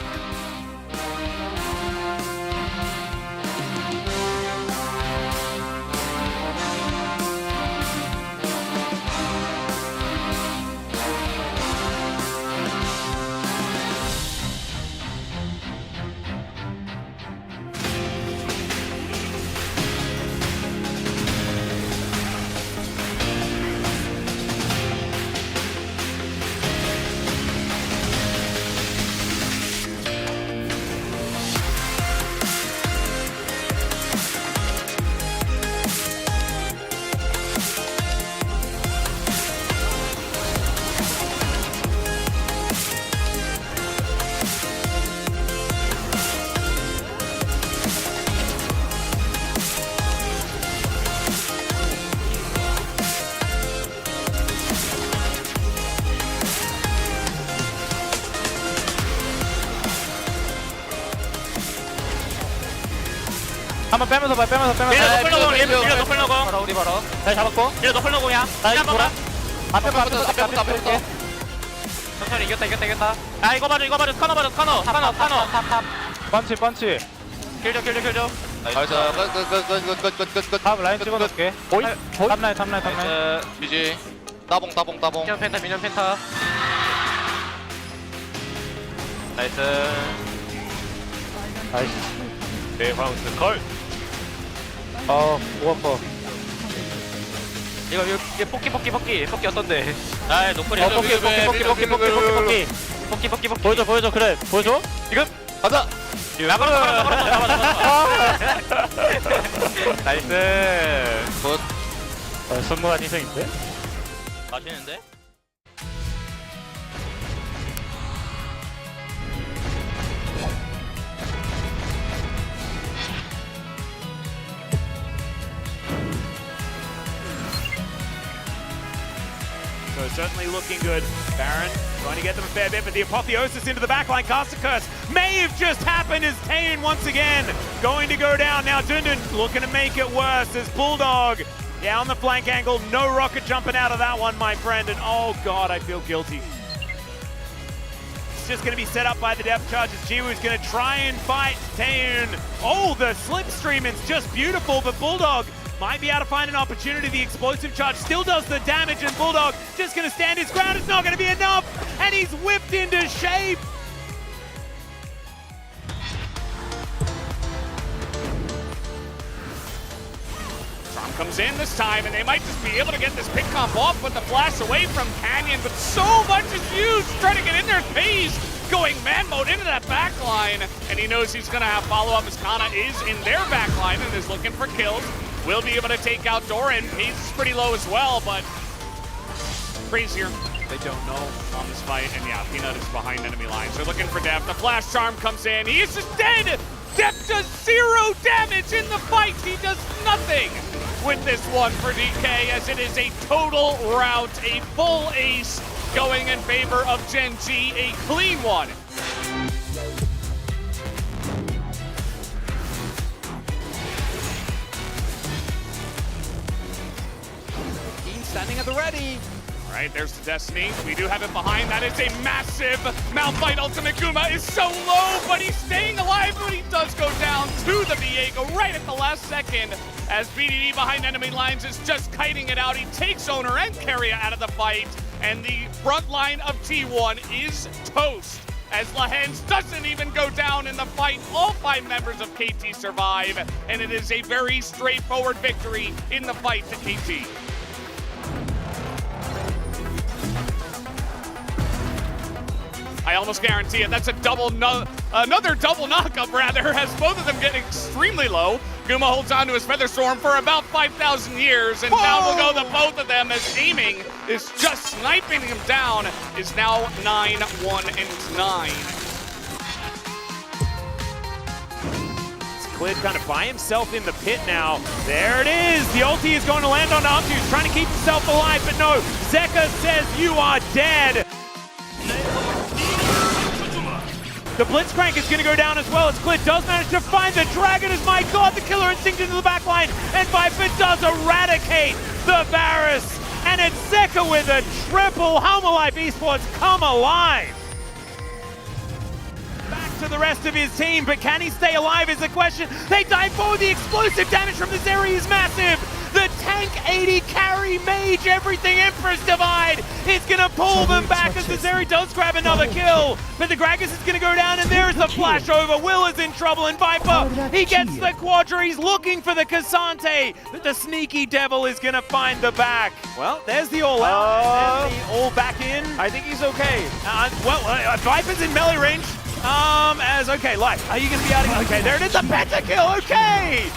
한번 빼면서 봐, 빼면서. 밀려 노플 노공. 바로 우리 바로. 잘 잡았고. 밀려 노플 노공이야. 나 한 번만. 앞에부터. 천천히 이겼다. 아 이거 봐줘. 스카너. 펀치. 킬줘. 나이스 끝 탑 라인 찍어놓을게. 탑 라인. GG 따봉 미니언 펜타. 나이스. 대황스 컬. 오아퍼. 이거 포키 어떤데? 아 노플이 포키. 보여줘. 그래. 보여줘. 지금 가자 잡았어. 나이스. 굿 성공한 희생인데? 맛있는데? So certainly looking good. Baron trying to get them a fair bit, but the apotheosis into the backline. Caster Curse may have just happened as Tayin once again going to go down. Now Dundun looking to make it worse as Bulldog Yeah, on the flank angle, no rocket jumping out of that one, my friend, and oh god, I feel guilty. It's just going to be set up by the depth charges. Jiwoo's going to try and fight Taeun. Oh, the slipstream is just beautiful, but Bulldog might be able to find an opportunity. The explosive charge still does the damage, and Bulldog just going to stand his ground. It's not going to be enough, and he's whipped into shape. Comes in this time, and they might just be able to get this pick comp off with the flash away from Canyon, but so much is huge trying to get in there. FaZe going man mode into that back line, and he knows he's going to have follow-up as Kana is in their back line and is looking for kills. Will be able to take out Doran. FaZe is pretty low as well, but crazier. They don't know on this fight, and yeah, Peanut is behind enemy lines. They're looking for Def. The flash charm comes in. He is just dead! Def does 0 damage in the fight. He does nothing with this one for DK, as it is a total rout, a full ace going in favor of Gen G, a clean one. Keen standing at the ready. All right, there's the Destiny. We do have it behind. That is a massive Malphite ultimate. Guma is so low, but he's staying alive, but he does go down to the Viego right at the last second, as BDD behind enemy lines is just kiting it out. He takes Owner and Carrier out of the fight, and the front line of T1 is toast, as Lahens doesn't even go down in the fight. All 5 members of KT survive, and it is a very straightforward victory in the fight to KT. I almost guarantee it. That's a another double knockup, rather, as both of them get extremely low. Guma holds on to his Feather Storm for about 5,000 years, and down will go the both of them, as aiming is just sniping him down, is now 9-1-9. Clid kind of by himself in the pit now. There it is. The ulti is going to land on Armtu. He's trying to keep himself alive, but no. Zeka says you are dead. The Blitzcrank is going to go down as well, as Clid does manage to find the dragon, as my god, the killer instinct into the backline, and Viper does eradicate the Varus, and it's Zeka with a triple. Halma-Life Esports come alive. Back to the rest of his team, but can he stay alive is the question. They dive forward. The explosive damage from this area is massive. The tank 80 carry mage everything Empress Divide is gonna pull them back, as the Zeri does grab another kill, but the Gragas is gonna go down, and there is the flash over. Will is in trouble, and Viper, he gets the Quadra. He's looking for the Cassante, but the sneaky devil is gonna find the back. Well, there's the all out, and the all back in. I think he's okay. Viper's in melee range. Okay, Life, are you gonna be out of? Okay, there it is, the pentakill. Okay.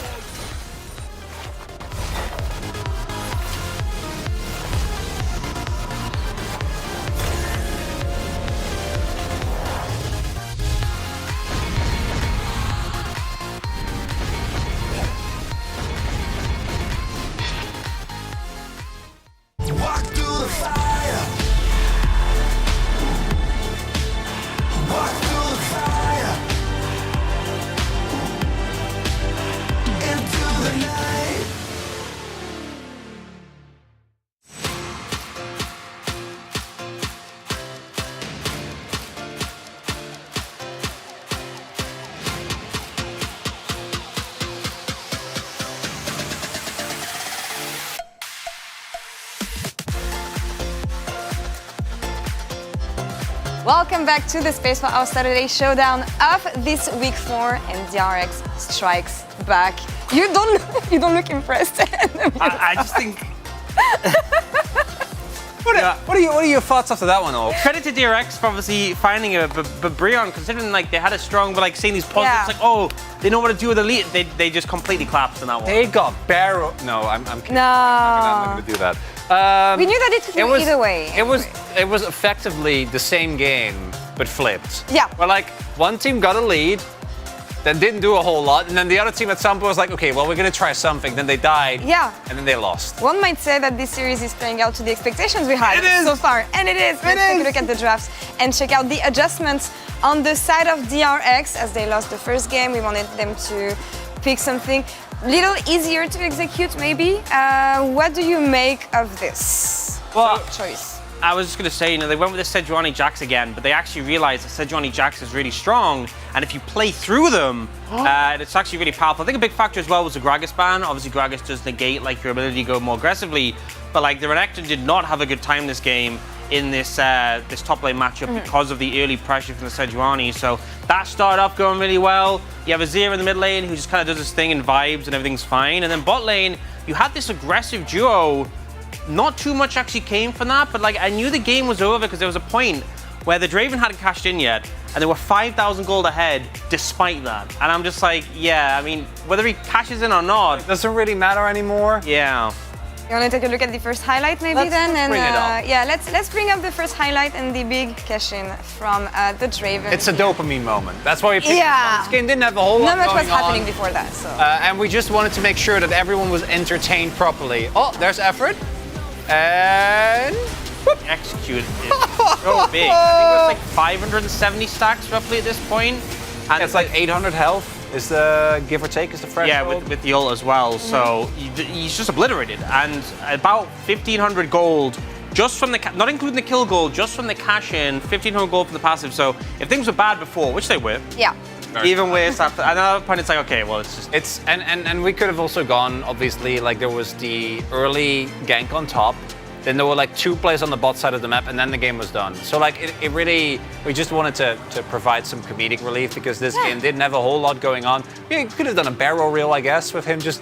Welcome back to the space for our Saturday showdown of this week 4, and DRX strikes back. You don't look impressed. I just think. What are your thoughts after that one, Oak? Credit to DRX for obviously finding it, but Brion, considering like they had a strong, but like seeing these positives, Yeah. like oh, they know what to do with elite. They just completely collapsed on that one. They got barrel. No, I'm kidding. No. I'm not going to do that. We knew that it could go either way. It was effectively the same game, but flipped. Yeah. Where like one team got a lead, then didn't do a whole lot, and then the other team at some point was like, okay, well, we're gonna try something. Then they died. Yeah. And then they lost. One might say that this series is playing out to the expectations we had so far, and it is. Let's take a look at the drafts and check out the adjustments on the side of DRX. As they lost the first game, we wanted them to pick something little easier to execute maybe. What do you make of this choice? I was just going to say, you know, they went with the Sejuani Jax again, but they actually realized that Sejuani Jax is really strong, and if you play through them, it's actually really powerful. I think a big factor as well was the Gragas ban. Obviously, Gragas does negate like your ability to go more aggressively, but like the Renekton did not have a good time this game in this this top lane matchup because of the early pressure from the Sejuani. So that started off going really well. You have Azir in the mid lane who just kind of does his thing and vibes and everything's fine. And then bot lane, you had this aggressive duo. Not too much actually came from that, but like I knew the game was over because there was a point where the Draven hadn't cashed in yet and they were 5,000 gold ahead despite that. And I'm just like, yeah, I mean, whether he cashes in or not, it doesn't really matter anymore. Yeah. You want to take a look at the first highlight maybe Let's then? bring it up. Yeah, let's bring up the first highlight and the big cash-in from the Draven. It's a dopamine moment. That's why we picked Yeah. this game. Didn't have a whole lot Not much was going on. happening before that, so. And we just wanted to make sure that everyone was entertained properly. Oh, there's effort. And Executed it so big. I think it was like 570 stacks roughly at this point. And it's like 800 health is the give or take is the threshold. Yeah, with the ult as well. So he's just obliterated. And about 1,500 gold just from the, not including the kill gold, just from the cash in, 1,500 gold from the passive. So if things were bad before, which they were. Yeah. Even worse after, at another point it's like, okay, well it's just... It's, and we could have also gone, obviously, like there was the early gank on top, then there were like 2 plays on the bot side of the map, and then the game was done. So like it really, we just wanted to provide some comedic relief because this game didn't have a whole lot going on. We could have done a barrel reel, I guess, with him just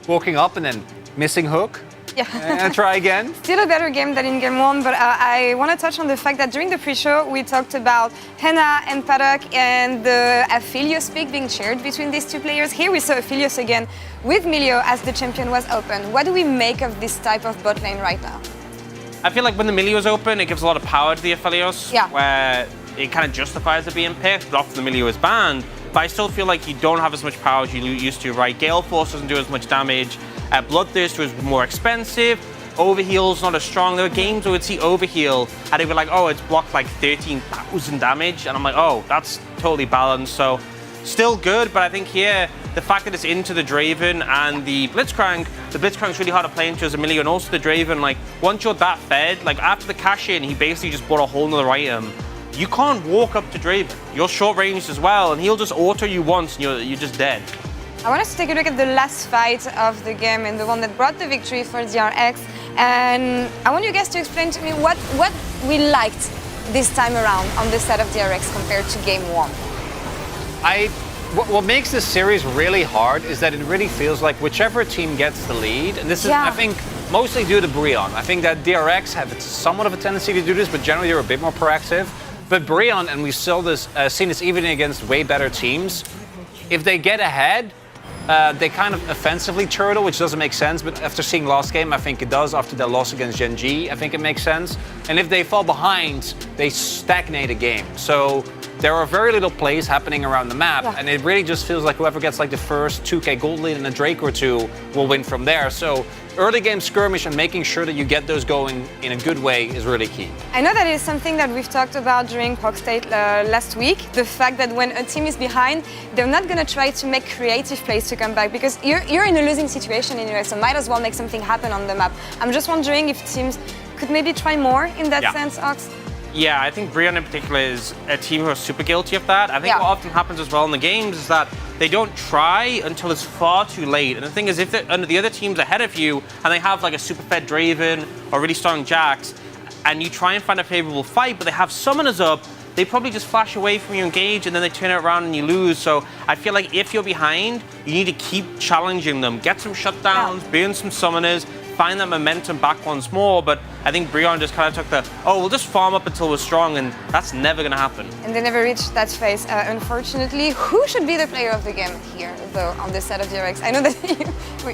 walking up and then missing hook. Yeah. And try again. Still a better game than in game 1, but I want to touch on the fact that during the pre-show we talked about Henna and Paddock and the Aphelios pick being shared between these 2 players. Here we saw Aphelios again with Milio as the champion was open. What do we make of this type of bot lane right now? I feel like when the Milio is open, it gives a lot of power to the Aphelios, where it kind of justifies it being picked, but often the Milio is banned. But I still feel like you don't have as much power as you used to, right? Gale Force doesn't do as much damage. Bloodthirster was more expensive. Overheal's not as strong. There were games where we'd see Overheal and they'd be like, oh, it's blocked like 13,000 damage. And I'm like, oh, that's totally balanced. So still good, but I think here, the fact that it's into the Draven and the Blitzcrank's really hard to play into as a Milio, and also the Draven, like, once you're that fed, like, after the cash-in, he basically just bought a whole nother item. You can't walk up to Draven. You're short-ranged as well, and he'll just auto you once, and you're just dead. I want us to take a look at the last fight of the game and the one that brought the victory for DRX. And I want you guys to explain to me what we liked this time around on the side of DRX compared to game 1. What makes this series really hard is that it really feels like whichever team gets the lead, and this is, I think, mostly due to Brionne. I think that DRX have somewhat of a tendency to do this, but generally they're a bit more proactive. But Brionne, and we've seen this even against way better teams, if they get ahead, they kind of offensively turtle, which doesn't make sense, but after seeing last game, I think it does. After their loss against Gen G, I think it makes sense. And if they fall behind, they stagnate a game. So there are very little plays happening around the map, and it really just feels like whoever gets like the first 2k gold lead in a Drake or 2 will win from there. So early game skirmish and making sure that you get those going in a good way is really key. I know that is something that we've talked about during POC State last week, the fact that when a team is behind, they're not going to try to make creative plays to come back because you're in a losing situation anyway, so might as well make something happen on the map. I'm just wondering if teams could maybe try more in that sense, Ox? Yeah, I think Brionne in particular is a team who are super guilty of that. I think what often happens as well in the games is that they don't try until it's far too late. And the thing is, if under the other team's ahead of you and they have like a super fed Draven or really strong Jax, and you try and find a favorable fight, but they have summoners up, they probably just flash away from your engage and then they turn it around and you lose. So I feel like if you're behind, you need to keep challenging them. Get some shutdowns, burn some summoners, find that momentum back once more. But I think Brionne just kind of took the, we'll just farm up until we're strong, and that's never going to happen. And they never reached that phase, unfortunately. Who should be the player of the game here, though, on this side of DRX? I know that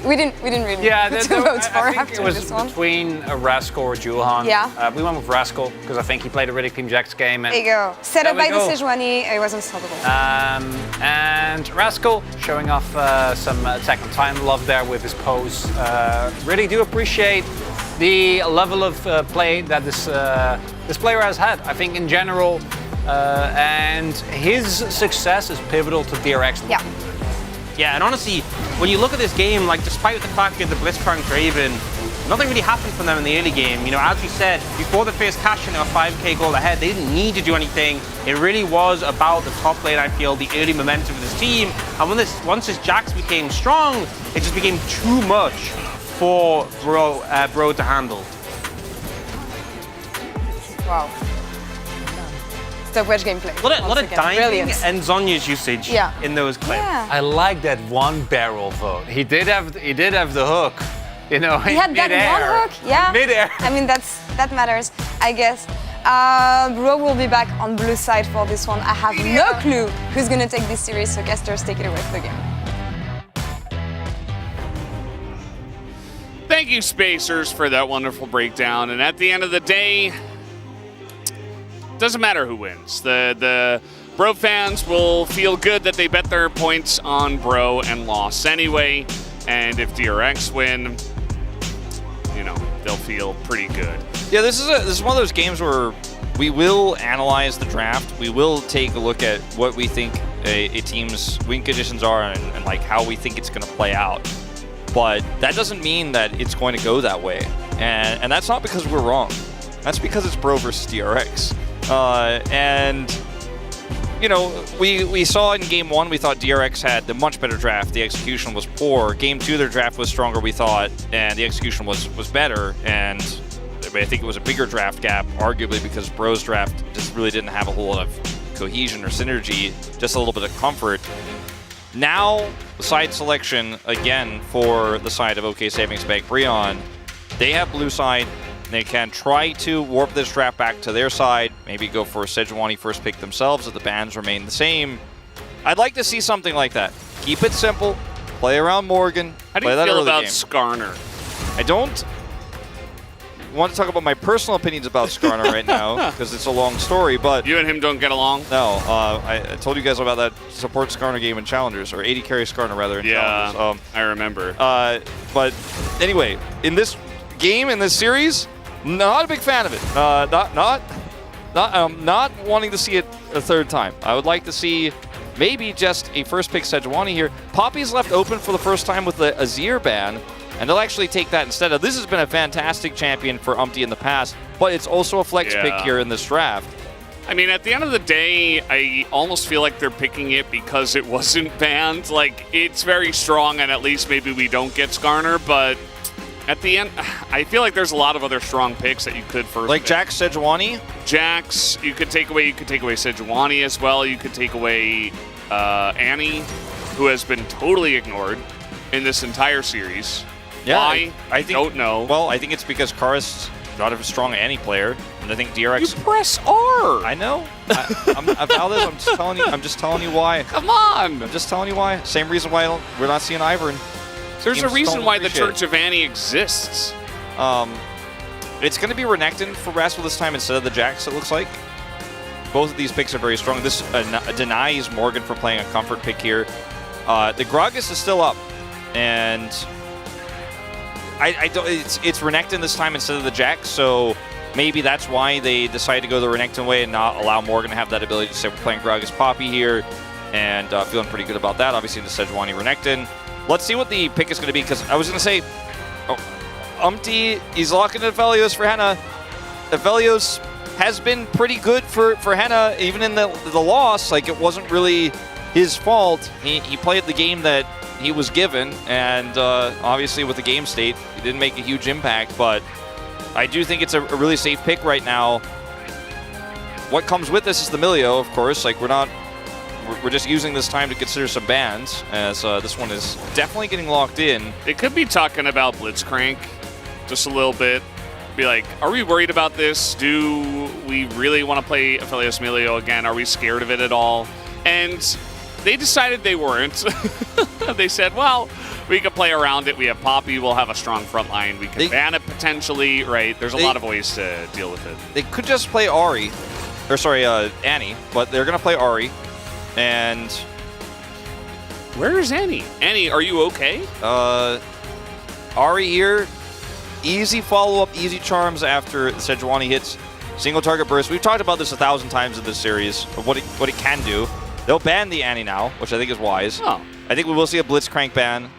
we didn't really vote for I think after it was this one. between Rascal or Julhan. Yeah. We went with Rascal because I think he played a really clean Jax game. And there you go. Set up by the Sejuani, it was unstoppable. And Rascal showing off some Attack on Titan love there with his pose. Really do appreciate the level of play that this player has had, I think, in general, and his success is pivotal to DRX. Yeah. Yeah, and honestly, when you look at this game, like despite the fact that the Blitzcrank Draven, nothing really happened from them in the early game. You know, as we said, before the first cash-in, they were 5k gold ahead. They didn't need to do anything. It really was about the top lane, I feel, the early momentum of this team. And once this Jax became strong, it just became too much for Bro to handle. Wow. Stopwatch gameplay. A lot of diving Brilliant. and Zonya's usage in those clips. Yeah. I like that one barrel vote. He did have the hook. You know, He had that one hook, yeah. Mid-air. I mean, that matters, I guess. Bro will be back on blue side for this one. I have no clue who's gonna take this series, so casters, take it away for the game. Thank you, Spacers, for that wonderful breakdown. And at the end of the day, doesn't matter who wins. The Bro fans will feel good that they bet their points on Bro and lost anyway. And if DRX win, you know, they'll feel pretty good. Yeah, this is one of those games where we will analyze the draft. We will take a look at what we think a team's win conditions are and like how we think it's going to play out. But that doesn't mean that it's going to go that way. And that's not because we're wrong. That's because it's Bro versus DRX. And, you know, we saw in Game 1, we thought DRX had the much better draft. The execution was poor. Game 2, their draft was stronger, we thought, and the execution was better. And I think it was a bigger draft gap, arguably because Bro's draft just really didn't have a whole lot of cohesion or synergy, just a little bit of comfort. Now, side selection, again, for the side of OK Savings Bank Breon. They have blue side. They can try to warp this draft back to their side, maybe go for a Sejuani first pick themselves if the bans remain the same. I'd like to see something like that. Keep it simple, play around Morgan, How do you feel about Skarner? I don't want to talk about my personal opinions about Skarner right now, because it's a long story, but... You and him don't get along? No, I told you guys about that support Skarner game in Challengers, or 80 carry Skarner rather in Challengers. I remember. But anyway, in this game, in this series, not a big fan of it. Not wanting to see it a third time. I would like to see maybe just a first pick Sejuani here. Poppy's left open for the first time with the Azir ban, and they'll actually take that instead of. This has been a fantastic champion for Umpty in the past, but it's also a flex pick here in this draft. I mean, at the end of the day, I almost feel like they're picking it because it wasn't banned. Like, it's very strong, and at least maybe we don't get Skarner, but at the end, I feel like there's a lot of other strong picks that you could first like pick. Jax Sejuani? Jax, you could take away Sejuani as well. You could take away Annie, who has been totally ignored in this entire series. Yeah, Why? I think, don't know. Well, I think it's because Karis not a strong Annie player, and I think DRX. You press R. I know. I'm just telling you why. Come on. I'm just telling you why. Same reason why we're not seeing Ivern. There's a reason why the Church of Annie exists. It's going to be Renekton for Rascal this time instead of the Jax, it looks like. Both of these picks are very strong. This denies Morgan for playing a comfort pick here. The Gragas is still up, and I don't. It's Renekton this time instead of the Jax, so maybe that's why they decided to go the Renekton way and not allow Morgan to have that ability to say we're playing Gragas Poppy here, and feeling pretty good about that. Obviously, the Sejuani Renekton. Let's see what the pick is going to be, because I was going to say, Umpty, he's locking in Aphelios for Henna. Aphelios has been pretty good for Henna, even in the loss. Like, it wasn't really his fault. He played the game that he was given, and obviously with the game state, he didn't make a huge impact, but I do think it's a really safe pick right now. What comes with this is the Milio, of course. Like, we're just using this time to consider some bans, as this one is definitely getting locked in. They could be talking about Blitzcrank just a little bit. Be like, are we worried about this? Do we really want to play Aphelios Milio again? Are we scared of it at all? And they decided they weren't. They said, well, we could play around it. We have Poppy. We'll have a strong front line. We can ban it potentially, right? There's a lot of ways to deal with it. They could just play Annie, but they're going to play Ahri. And where is Annie? Annie, are you okay? Ahri here, easy follow-up, easy charms after the Sejuani hits. Single target burst. We've talked about this 1,000 times in this series of what it can do. They'll ban the Annie now, which I think is wise. Oh. I think we will see a Blitzcrank ban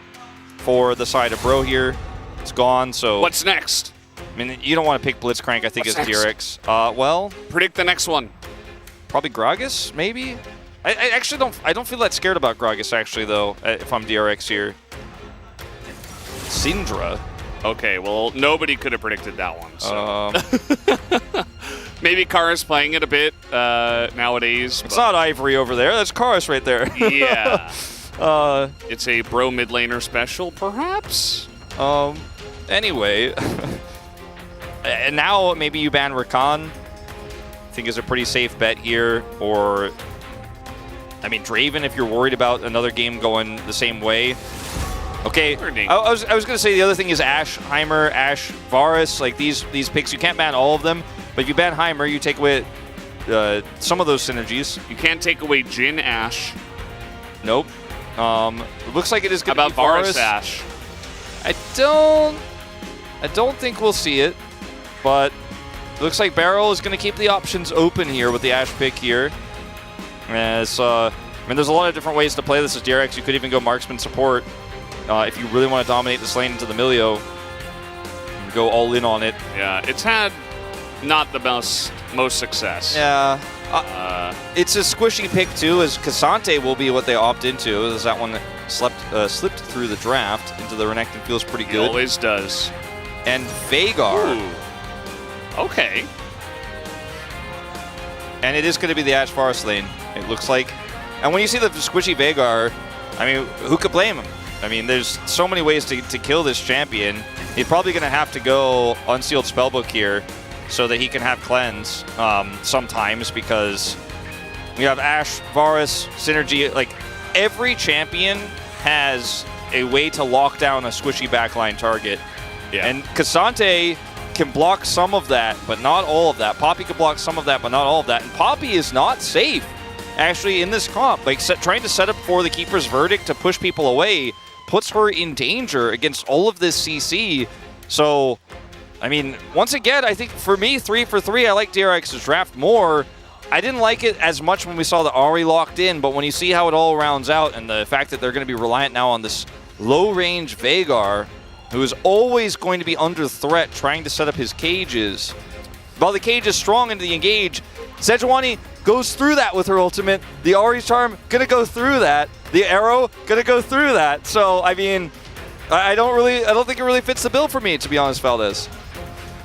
for the side of Bro here. It's gone, so... What's next? I mean, you don't want to pick Blitzcrank, I think, What's as next? DRX. Well... Predict the next one. Probably Gragas, maybe? I actually don't feel that scared about Gragas, actually, though, if I'm DRX here. Syndra? Okay, well, nobody could have predicted that one, so... Maybe Kara's playing it a bit nowadays. It's not Ivory over there. That's Karis right there. Yeah. It's a Bro mid laner special, perhaps? Anyway. And now maybe you ban Rakan. I think is a pretty safe bet here. Or, I mean, Draven if you're worried about another game going the same way. Okay, I was going to say the other thing is Ashe, Heimer, Ashe, Varus. Like these picks, you can't ban all of them. But if you ban Heimer, you take away some of those synergies. You can't take away Jhin Ashe. Nope. It looks like it is going to be Varus Ashe? I don't think we'll see it, but it looks like Barrel is going to keep the options open here with the Ashe pick here. As I mean, there's a lot of different ways to play this as DRX. You could even go marksman support if you really want to dominate this lane into the Milio. Go all in on it. Yeah, it's had not the most success. Yeah. It's a squishy pick too, as Cassante will be what they opt into. Is that one that slipped through the draft into the Renekton feels pretty good. It always does. And Veigar. Ooh. Okay. And it is going to be the Ashe Varus lane, it looks like. And when you see the squishy Veigar, I mean, who could blame him? I mean, there's so many ways to kill this champion. He's probably going to have to go Unsealed Spellbook here so that he can have Cleanse sometimes, because you have Ashe, Varus, Synergy. Like, every champion has a way to lock down a squishy backline target. Yeah. And Cassante can block some of that, but not all of that. Poppy can block some of that, but not all of that. And Poppy is not safe, actually, in this comp. Like, trying to set up for the Keeper's Verdict to push people away puts her in danger against all of this CC. So, I mean, once again, I think for me, 3 for 3, I like DRX's draft more. I didn't like it as much when we saw the Ahri locked in, but when you see how it all rounds out and the fact that they're going to be reliant now on this low-range Veigar, who is always going to be under threat trying to set up his cages. While the cage is strong into the engage, Sejuani goes through that with her ultimate. The Ahri's Charm going to go through that. The arrow going to go through that. So, I mean, I don't think it really fits the bill for me, to be honest, Valdez.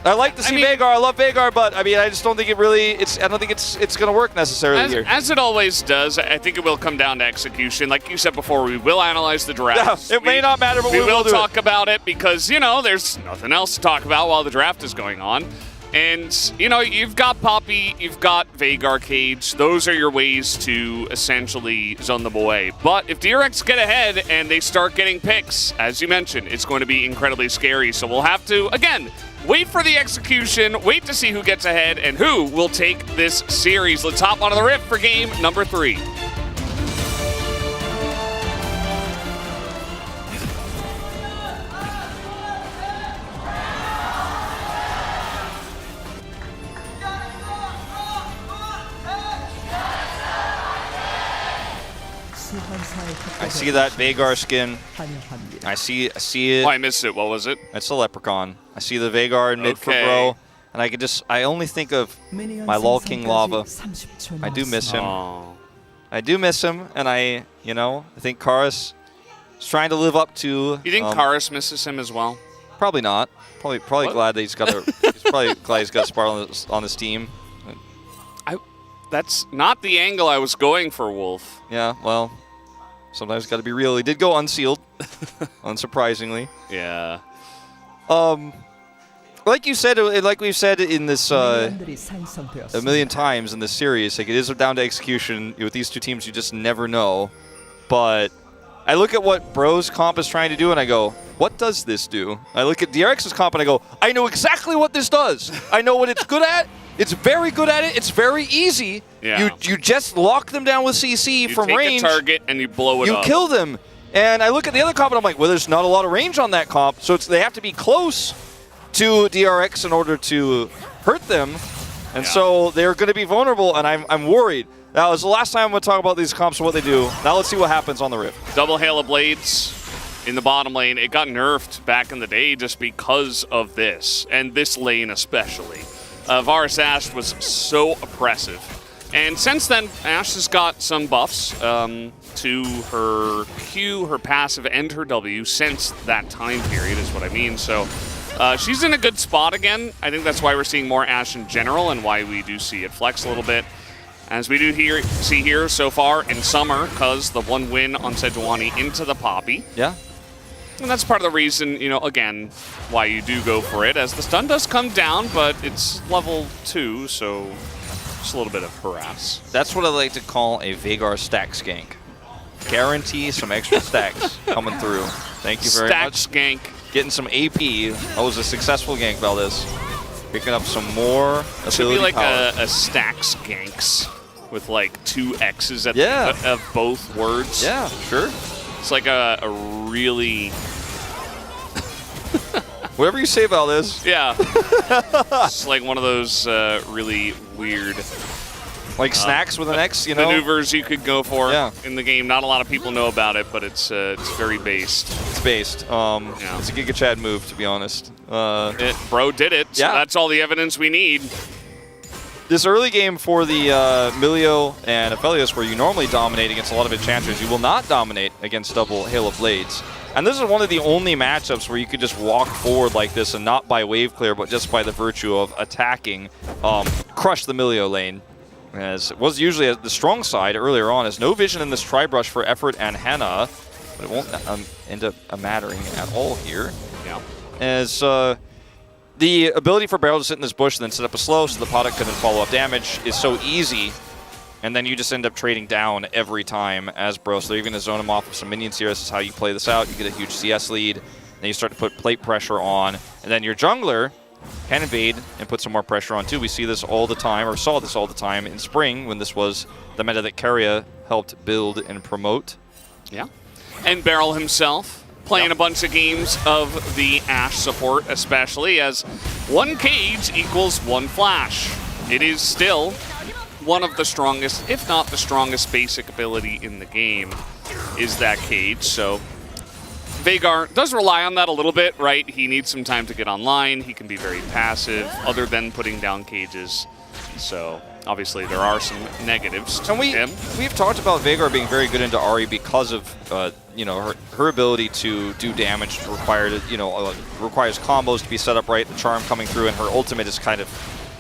I like to see Veigar. I love Veigar, but I mean, I just don't think it really. I don't think it's going to work necessarily here. As it always does, I think it will come down to execution. Like you said before, we will analyze the draft. Yeah, it may not matter, but we will talk about it because there's nothing else to talk about while the draft is going on. And you've got Poppy, you've got Veigar Cage. Those are your ways to essentially zone them away. But if DRX get ahead and they start getting picks, as you mentioned, it's going to be incredibly scary. So we'll have to, again, wait for the execution, wait to see who gets ahead and who will take this series. Let's hop onto the Rift for game number 3. I see that Veigar skin. I see it. Oh, I missed it. What was it? It's a Leprechaun. I see the Veigar in mid for Bro, and I only think of my LOL King Lava. I do miss him. Oh. I do miss him, and I think Karis is trying to live up to. You think Karis misses him as well? Probably not. Probably glad that he's got he's probably glad he's got a spot on this team. That's not the angle I was going for, Wolf. Yeah, well, sometimes got to be real. He did go unsealed, unsurprisingly. Yeah. Like you said, like we've said in this a million times in this series, like it is down to execution. With these two teams, you just never know. But I look at what Bro's comp is trying to do, and I go, what does this do? I look at DRX's comp, and I go, I know exactly what this does. I know what it's good at. It's very good at it. It's very easy. Yeah. You just lock them down with CC from range. You take a target and you blow it up. You kill them. And I look at the other comp and I'm like, well, there's not a lot of range on that comp, so they have to be close to DRX in order to hurt them. And so they're going to be vulnerable, and I'm worried. That was the last time I'm going to talk about these comps and what they do. Now let's see what happens on the Rift. Double Hail of Blades in the bottom lane. It got nerfed back in the day just because of this, and this lane especially. Varus Ashe was so oppressive. And since then, Ashe has got some buffs to her Q, her passive, and her W since that time period is what I mean. So she's in a good spot again. I think that's why we're seeing more Ashe in general and why we do see it flex a little bit. As we do see here so far in Summer, because the one win on Sejuani into the Poppy. Yeah. And that's part of the reason, you know, again, why you do go for it, as the stun does come down, but it's level 2, so just a little bit of harass. That's what I like to call a Veigar stack skank. Guarantee some extra stacks coming through. Thank you very much. Stack skank. Getting some AP. That was a successful gank, Valdez. Picking up some more ability Should be like power. a stack skanks with like 2 X's at the end of both words. Yeah, sure. It's like a really... Whatever you say, Valdez. Yeah. It's like one of those really weird... Like snacks with an X, you know? Maneuvers you could go for in the game. Not a lot of people know about it, but it's very based. It's based. It's a Giga Chad move, to be honest. Bro did it, so that's all the evidence we need. This early game for the Milio and Aphelios, where you normally dominate against a lot of enchanters, you will not dominate against double Hail of Blades. And this is one of the only matchups where you could just walk forward like this and not by wave clear, but just by the virtue of attacking, crush the Milio lane. As it was usually the strong side earlier on, as no vision in this tri-brush for Effort and Henna, but it won't end up mattering at all here. Yeah. As the ability for Barrel to sit in this bush and then set up a slow so the product can then follow up damage is so easy, and then you just end up trading down every time as Bro. So they're even going to zone him off with some minions here. This is how you play this out. You get a huge CS lead, then you start to put plate pressure on, and then your jungler can invade and put some more pressure on too. We see this all the time, or saw this all the time in spring when this was the meta that Keria helped build and promote. Yeah. And Barrel himself playing a bunch of games of the Ashe support, especially as 1 cage equals 1 flash. It is still one of the strongest, if not the strongest basic ability in the game, is that cage. So Veigar does rely on that a little bit, right? He needs some time to get online. He can be very passive, other than putting down cages. So obviously there are some negatives to him. We've talked about Veigar being very good into Ahri because of you know, her ability to do damage requires combos to be set up right, the charm coming through, and her ultimate is kind of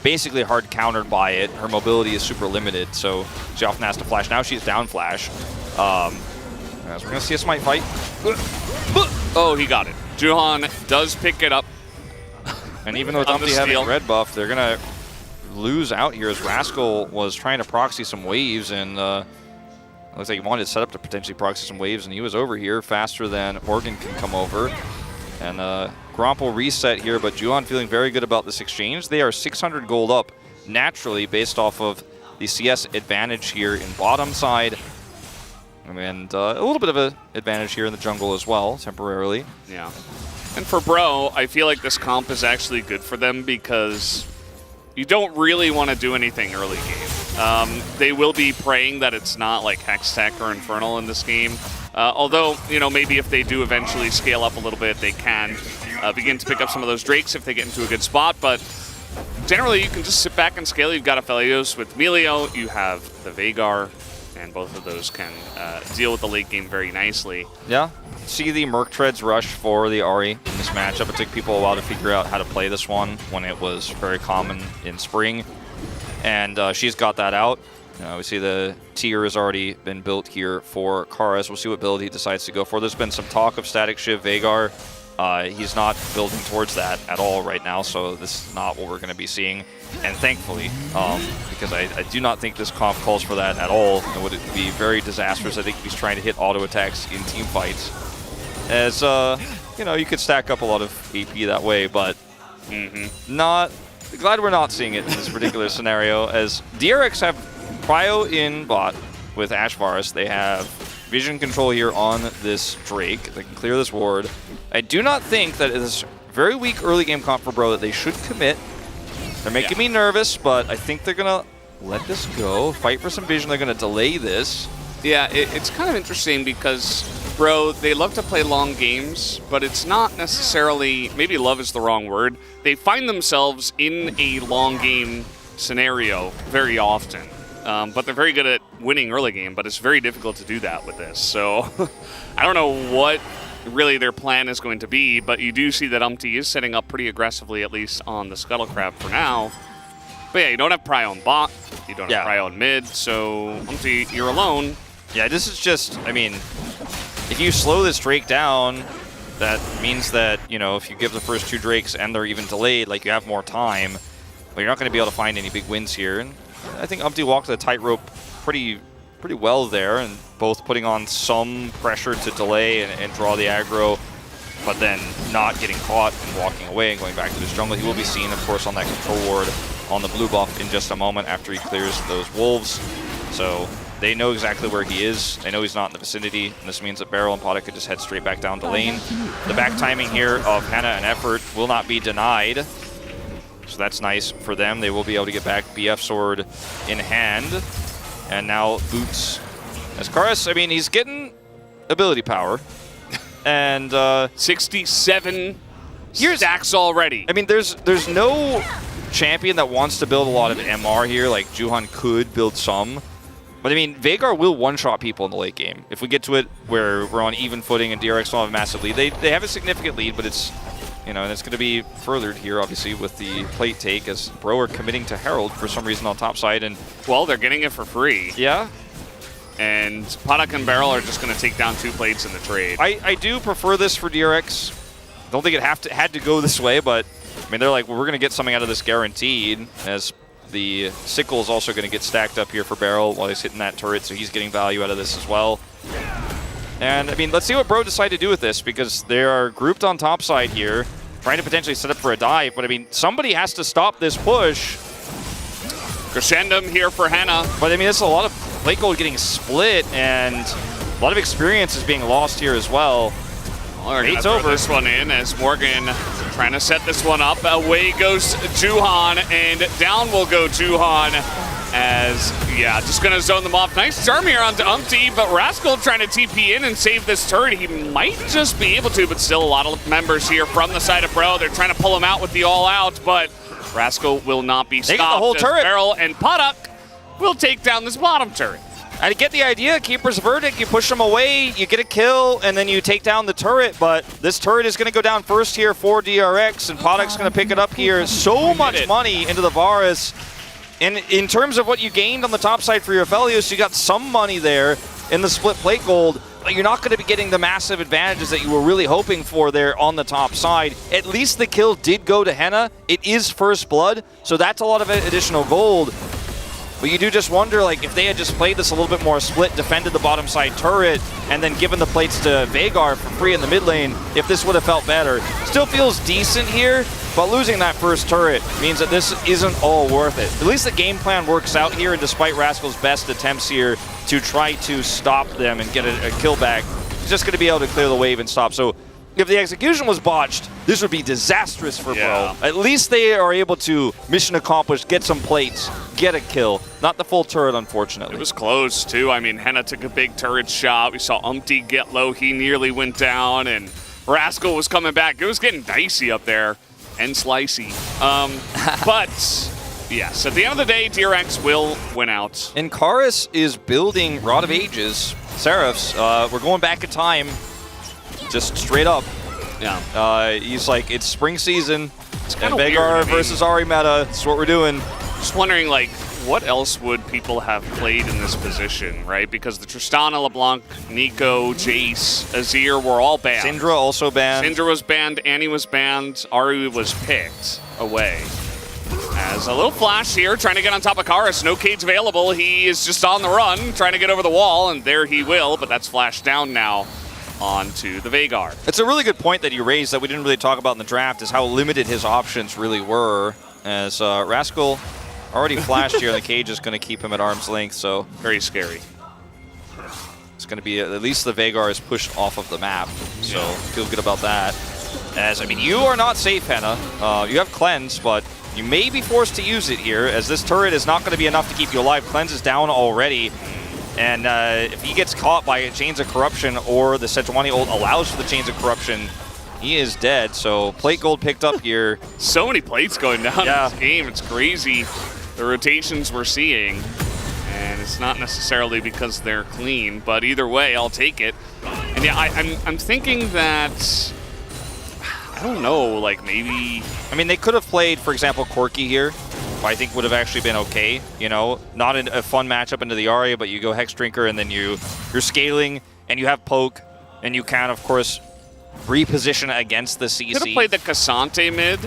basically hard countered by it. Her mobility is super limited, so she often has to flash. Now she's down flash. As we're going to see a smite fight. Oh, he got it. Juhan does pick it up. And even with Umpty having red buff, they're going to lose out here as Rascal was trying to proxy some waves, and looks like he wanted to set up to potentially proxy some waves, and he was over here faster than Morgan can come over. And Gromp will reset here, but Juhan feeling very good about this exchange. They are 600 gold up naturally based off of the CS advantage here in bottom side. And a little bit of an advantage here in the jungle as well, temporarily. Yeah. And for Bro, I feel like this comp is actually good for them because you don't really want to do anything early game. They will be praying that it's not like Hextech or Infernal in this game. Although, you know, maybe if they do eventually scale up a little bit, they can begin to pick up some of those Drakes if they get into a good spot. But generally, you can just sit back and scale. You've got Aphelios with Milio. You have the Veigar. And both of those can deal with the late game very nicely. Yeah. See the Merc Treads rush for the Ahri in this matchup. It took people a while to figure out how to play this one when it was very common in spring. And she's got that out. We see the tier has already been built here for Karas. We'll see what build he decides to go for. There's been some talk of Static Shiv Veigar. He's not building towards that at all right now, so this is not what we're going to be seeing. And thankfully, because I do not think this comp calls for that at all. It would be very disastrous. I think he's trying to hit auto attacks in team fights. As, you know, you could stack up a lot of AP that way, but not... Glad we're not seeing it in this particular scenario, as DRX have Prio in bot with Ashe Varus. They have vision control here on this Drake. They can clear this ward. I do not think that it is very weak early game comp for Bro that they should commit. They're making me nervous, but I think they're going to let this go. Fight for some vision. They're going to delay this. Yeah, it's kind of interesting because, bro, they love to play long games, but it's not necessarily, maybe love is the wrong word. They find themselves in a long game scenario very often. But they're very good at winning early game, but it's very difficult to do that with this. So I don't know what really their plan is going to be, but you do see that Umpty is setting up pretty aggressively, at least on the Scuttle Crab for now. But yeah, you don't have Pry on bot, you don't have Pry on mid, so Umpty, you're alone. Yeah, this is just, I mean, if you slow this Drake down, that means that, you know, if you give the first 2 Drakes and they're even delayed, like you have more time, but you're not going to be able to find any big wins here. And I think Umpty walked the tightrope pretty well there, and both putting on some pressure to delay and draw the aggro, but then not getting caught and walking away and going back to his jungle. He will be seen, of course, on that control ward on the blue buff in just a moment after he clears those wolves. So they know exactly where he is. They know he's not in the vicinity, and this means that Beryl and Potta could just head straight back down to lane. The back timing here of Hannah and Effort will not be denied, so that's nice for them. They will be able to get back BF sword in hand. And now Boots. As Karis, I mean, he's getting ability power. And 67 stacks already. I mean, there's no champion that wants to build a lot of MR here. Like, Juhan could build some. But I mean, Veigar will one-shot people in the late game. If we get to it where we're on even footing and DRX will have a massive lead, they have a significant lead, but it's, you know, and it's going to be furthered here, obviously, with the plate take, as Bro are committing to Herald for some reason on top side. And well, they're getting it for free. Yeah. And Potta and Beryl are just going to take down 2 plates in the trade. I do prefer this for DRX. Don't think it had to go this way, but I mean, they're like, well, we're going to get something out of this guaranteed, as the sickle is also going to get stacked up here for Beryl while he's hitting that turret, so he's getting value out of this as well. And, I mean, let's see what Bro decide to do with this, because they are grouped on top side here, trying to potentially set up for a dive. But, I mean, somebody has to stop this push. Crescendum here for Hannah. But, I mean, it's a lot of plate gold getting split, and a lot of experience is being lost here as well. Well, they're gonna throw this one in as Morgan trying to set this one up. Away goes Juhan, and down will go Juhan as, yeah, just going to zone them off. Nice charm here onto Umpty, but Rascal trying to TP in and save this turret. He might just be able to, but still a lot of members here from the side of Bro. They're trying to pull him out with the all-out, but Rascal will not be stopped. They get the whole turret. Beryl and Potta will take down this bottom turret. I get the idea, Keeper's Verdict, you push them away, you get a kill, and then you take down the turret, but this turret is going to go down first here for DRX, and Pott's going to pick it up here. So much money into the Varus. And in terms of what you gained on the top side for your Aphelios, you got some money there in the split plate gold, but you're not going to be getting the massive advantages that you were really hoping for there on the top side. At least the kill did go to Henna. It is first blood, so that's a lot of additional gold. But you do just wonder, like, if they had just played this a little bit more split, defended the bottom side turret, and then given the plates to Veigar for free in the mid lane, if this would have felt better. Still feels decent here, but losing that first turret means that this isn't all worth it. At least the game plan works out here, and despite Rascal's best attempts here to try to stop them and get a kill back, he's just going to be able to clear the wave and stop. So if the execution was botched, this would be disastrous for Bro. At least they are able to mission accomplished, get some plates, get a kill. Not the full turret, unfortunately. It was close, too. I mean, Henna took a big turret shot. We saw Umpty get low. He nearly went down, and Rascal was coming back. It was getting dicey up there and slicey. But, yes, at the end of the day, DRX will win out. And Karis is building Rod of Ages. Seraphs, we're going back in time. Just straight up. Yeah. He's like, it's spring season. It's and Veigar versus Ahri meta. That's what we're doing. Just wondering, like, what else would people have played in this position, right? Because the Tristana, LeBlanc, Nico, Jace, Azir were all banned. Syndra also banned. Syndra was banned, Annie was banned, Ahri was picked away. As a little flash here, trying to get on top of Karis. No Cades available. He is just on the run, trying to get over the wall, and there he will, but that's flashed down now onto the Veigar. It's a really good point that you raised that we didn't really talk about in the draft, is how limited his options really were, as Rascal already flashed here, and the cage is going to keep him at arm's length, so very scary. It's going to be, at least the Veigar is pushed off of the map, so feel good about that. As, I mean, you are not safe, Henna. You have Cleanse, but You may be forced to use it here, as this turret is not going to be enough to keep you alive. Cleanse is down already. And if he gets caught by Chains of Corruption or the Sejuani ult allows for the Chains of Corruption, he is dead. So plate gold picked up here. So many plates going down in this game. It's crazy. The rotations we're seeing. And it's not necessarily because they're clean, but either way, I'll take it. And yeah, I'm thinking that, I don't know, like maybe... I mean, they could have played, for example, Corki here. I think would have actually been okay, you know, not a fun matchup into the Aria, but you go Hex Drinker and then you're scaling and you have poke and you can, of course, reposition against the CC. Could have played the Cassante mid.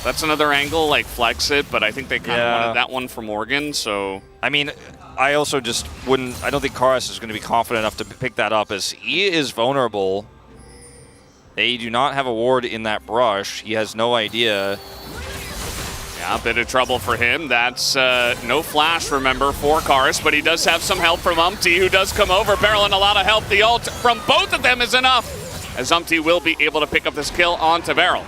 That's another angle, like flex it, but I think they kind of wanted that one for Morgan, so... I mean, I also just wouldn't, I don't think Karas is going to be confident enough to pick that up, as he is vulnerable. They do not have a ward in that brush. He has no idea. Yeah, a bit of trouble for him. That's no flash, remember, for Karas, but he does have some help from Umpty, who does come over. Beryl and a lot of help. The ult from both of them is enough, as Umpty will be able to pick up this kill onto Beryl.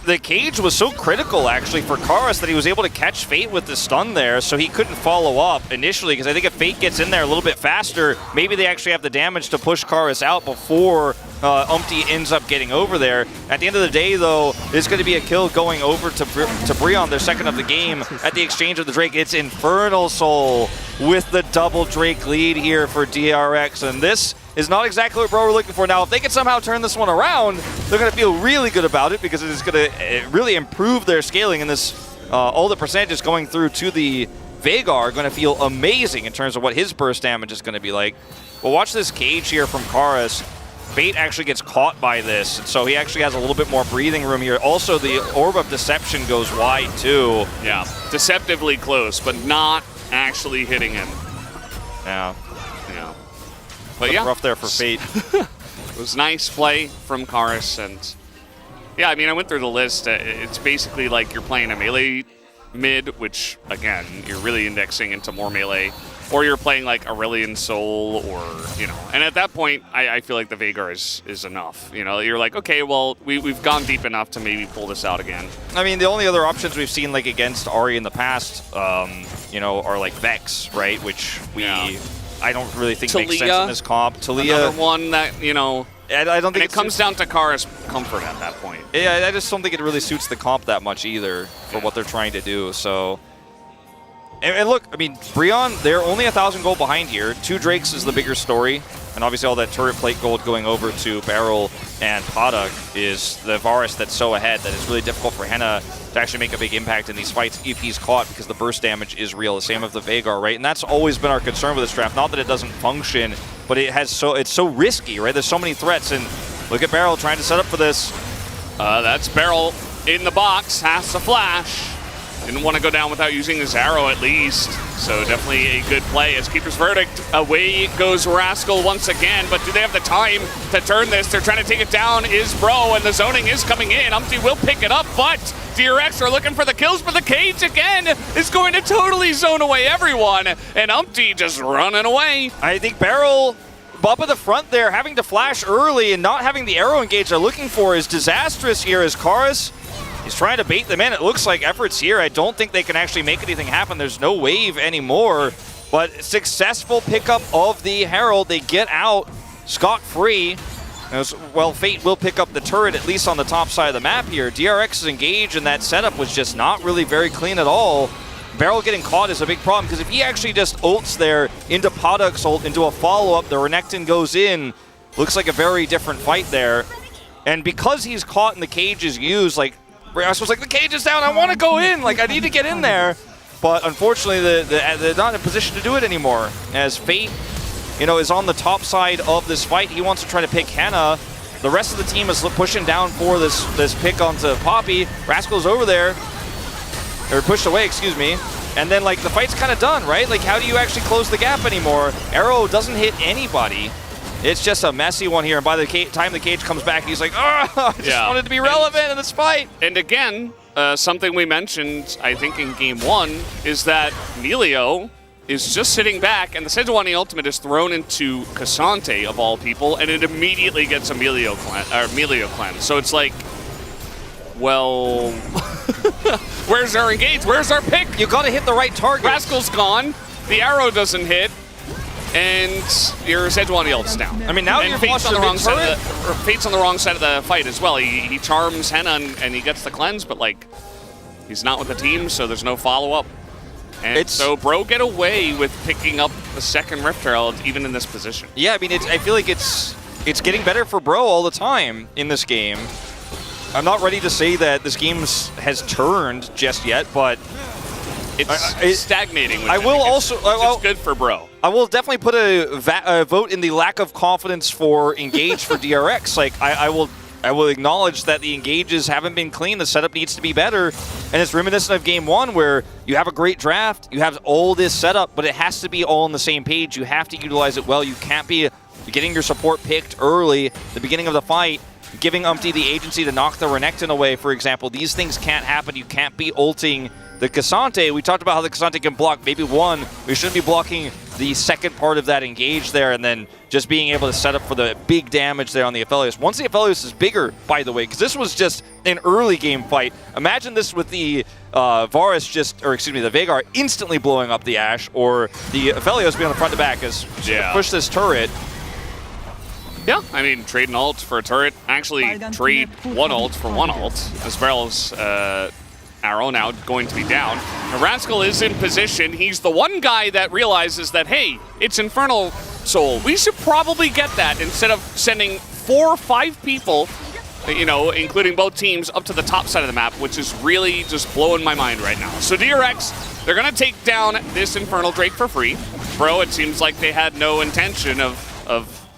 The cage was so critical, actually, for Karas that he was able to catch Fate with the stun there, so he couldn't follow up initially, because I think if Fate gets in there a little bit faster, maybe they actually have the damage to push Karas out before Umpty ends up getting over there. At the end of the day, though, there's going to be a kill going over to Brionne, their second of the game, at the exchange of the Drake. It's Infernal Soul with the double Drake lead here for DRX, and this is not exactly what Bro were looking for. Now, if they can somehow turn this one around, they're going to feel really good about it, because it is going to really improve their scaling, and this all the percentages going through to the Veigar are going to feel amazing in terms of what his burst damage is going to be like. Well, watch this cage here from Karas. Fate actually gets caught by this, and so he actually has a little bit more breathing room here. Also, the Orb of Deception goes wide, too. Yeah, deceptively close, but not actually hitting him. Yeah. Yeah. But yeah. Rough there for Fate. It was nice play from Karas, and yeah, I mean, I went through the list. It's basically like you're playing a melee mid, which, again, you're really indexing into more melee, or you're playing like Aurelion Soul, or, you know, and at that point, I feel like the Veigar is enough. You know, you're like, okay, well, we've gone deep enough to maybe pull this out again. I mean, the only other options we've seen, like, against Ahri in the past, you know, are like Vex, right, which I don't really think makes sense in this comp. Talia, another one that, you know, I don't think it comes down to Karas' comfort at that point. Yeah, I just don't think it really suits the comp that much either for what they're trying to do. So, and look, I mean, Brionne, they're only 1,000 gold behind here. 2 Drakes is the bigger story, and obviously all that turret plate gold going over to Beryl and Paddock is the Varus that's so ahead that it's really difficult for Henna to actually make a big impact in these fights if he's caught, because the burst damage is real. The same with the Veigar, right? And that's always been our concern with this draft. Not that it doesn't function, but it's so risky, right? There's so many threats, and look at Beryl trying to set up for this. That's Beryl in the box, has to flash. Didn't want to go down without using his arrow at least. So definitely a good play as Keeper's Verdict. Away goes Rascal once again, but do they have the time to turn this? They're trying to take it down, is Bro, and the zoning is coming in. Umpty will pick it up, but DRX are looking for the kills, but the cage again is going to totally zone away everyone, and Umpty just running away. I think Beryl up at the front there, having to flash early and not having the arrow engage they're looking for is disastrous here as Karas, he's trying to bait them in. It looks like efforts here. I don't think they can actually make anything happen. There's no wave anymore, but successful pickup of the Herald. They get out scot-free. Well, Fate will pick up the turret, at least on the top side of the map here. DRX's engage, and that setup was just not really very clean at all. Beryl getting caught is a big problem, because if he actually just ults there into Paddock's ult, into a follow-up, the Renekton goes in. Looks like a very different fight there. And because he's caught and the cage is used, like, Rascal's like, the cage is down, I want to go in, like, I need to get in there. But unfortunately, they're not in a position to do it anymore. As Fate, you know, is on the top side of this fight, he wants to try to pick Henna. The rest of the team is pushing down for this pick onto Poppy. Rascal's over there, or pushed away, excuse me. And then, like, the fight's kind of done, right? Like, how do you actually close the gap anymore? Arrow doesn't hit anybody. It's just a messy one here, and by the time the cage comes back, he's like, oh, I just wanted to be relevant in this fight. And again, something we mentioned, I think, in Game 1, is that Melio is just sitting back, and the Sejuani ultimate is thrown into Cassante, of all people, and it immediately gets a Melio cleanse. So it's like, well, Where's our engage? Where's our pick? You got to hit the right target. Rascal's gone. The arrow doesn't hit. And your Sejuani ult's down. I mean, now you're Fate's on the wrong turret. Fate's on the wrong side of the fight as well. He charms Henna and he gets the cleanse, but like, he's not with the team, so there's no follow-up. And so Bro get away with picking up the second Rift Herald even in this position. Yeah, I mean, I feel like it's getting better for Bro all the time in this game. I'm not ready to say that this game has turned just yet, but it's stagnating. I will also. It's good for Bro. I will definitely put a vote in the lack of confidence for Engage for DRX. Like I will acknowledge that the engages haven't been clean. The setup needs to be better, and it's reminiscent of Game 1 where you have a great draft, you have all this setup, but it has to be all on the same page. You have to utilize it well. You can't be getting your support picked early, the beginning of the fight, giving Umpty the agency to knock the Renekton away, for example. These things can't happen. You can't be ulting the Cassante. We talked about how the Cassante can block maybe one. We shouldn't be blocking the second part of that engage there, and then just being able to set up for the big damage there on the Aphelios. Once the Aphelios is bigger, by the way, because this was just an early game fight. Imagine this with the Varus the Veigar instantly blowing up the Ashe, or the Aphelios being on the front to back as push this turret. Yeah, I mean, trade an ult for a turret. Actually, trade one ult for one ult. As Barrel's arrow now going to be down. Now, Rascal is in position. He's the one guy that realizes that, hey, it's Infernal Soul. We should probably get that instead of sending 4 or 5 people, you know, including both teams, up to the top side of the map, which is really just blowing my mind right now. So DRX, they're going to take down this Infernal Drake for free. Bro, it seems like they had no intention of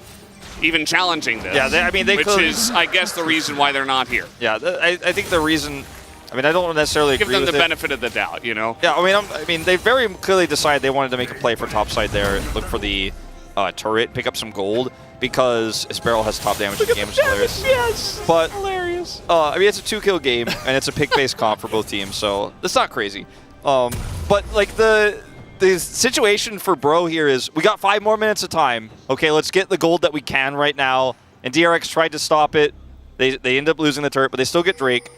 even challenging this. Yeah, I mean, which is, I guess, the reason why they're not here. Yeah, I think the reason. I mean, I don't necessarily give agree them with the benefit of the doubt, you know. Yeah, I mean, they very clearly decided they wanted to make a play for topside there, look for the turret, pick up some gold, because Sparrow has top damage in the game, which is hilarious. Yes, but hilarious. I mean, it's a 2-kill game, and it's a pick-based comp for both teams, so it's not crazy. But like the situation for Bro here is we got 5 more minutes of time. Okay, let's get the gold that we can right now. And DRX tried to stop it. They end up losing the turret, but they still get Drake.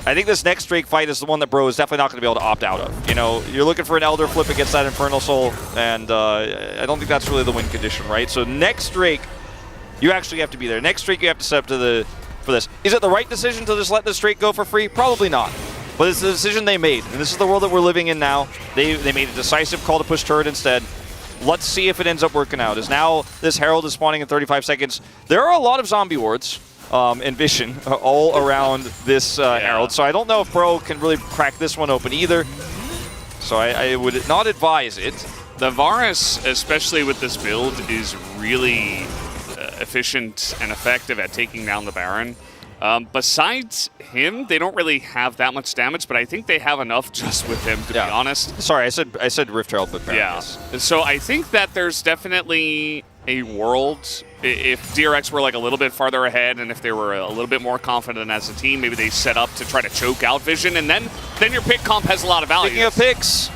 I think this next Drake fight is the one that Bro is definitely not going to be able to opt out of. You know, you're looking for an Elder flip against that Infernal Soul, and I don't think that's really the win condition, right? So next Drake, you actually have to be there. Next Drake, you have to set up for this. Is it the right decision to just let this Drake go for free? Probably not. But it's the decision they made, and this is the world that we're living in now. They made a decisive call to push turret instead. Let's see if it ends up working out. As now this Herald is spawning in 35 seconds. There are a lot of zombie wards and Vision all around this Herald, so I don't know if Bro can really crack this one open either. So I would not advise it. The Varus, especially with this build, is really efficient and effective at taking down the Baron. Besides him, they don't really have that much damage, but I think they have enough just with him, to be honest. Sorry, I said Rift Herald, but Baron. Yeah. So I think that there's definitely a world, if DRX were like a little bit farther ahead and if they were a little bit more confident as a team, maybe they set up to try to choke out Vision, and then your pick comp has a lot of value. Speaking of picks,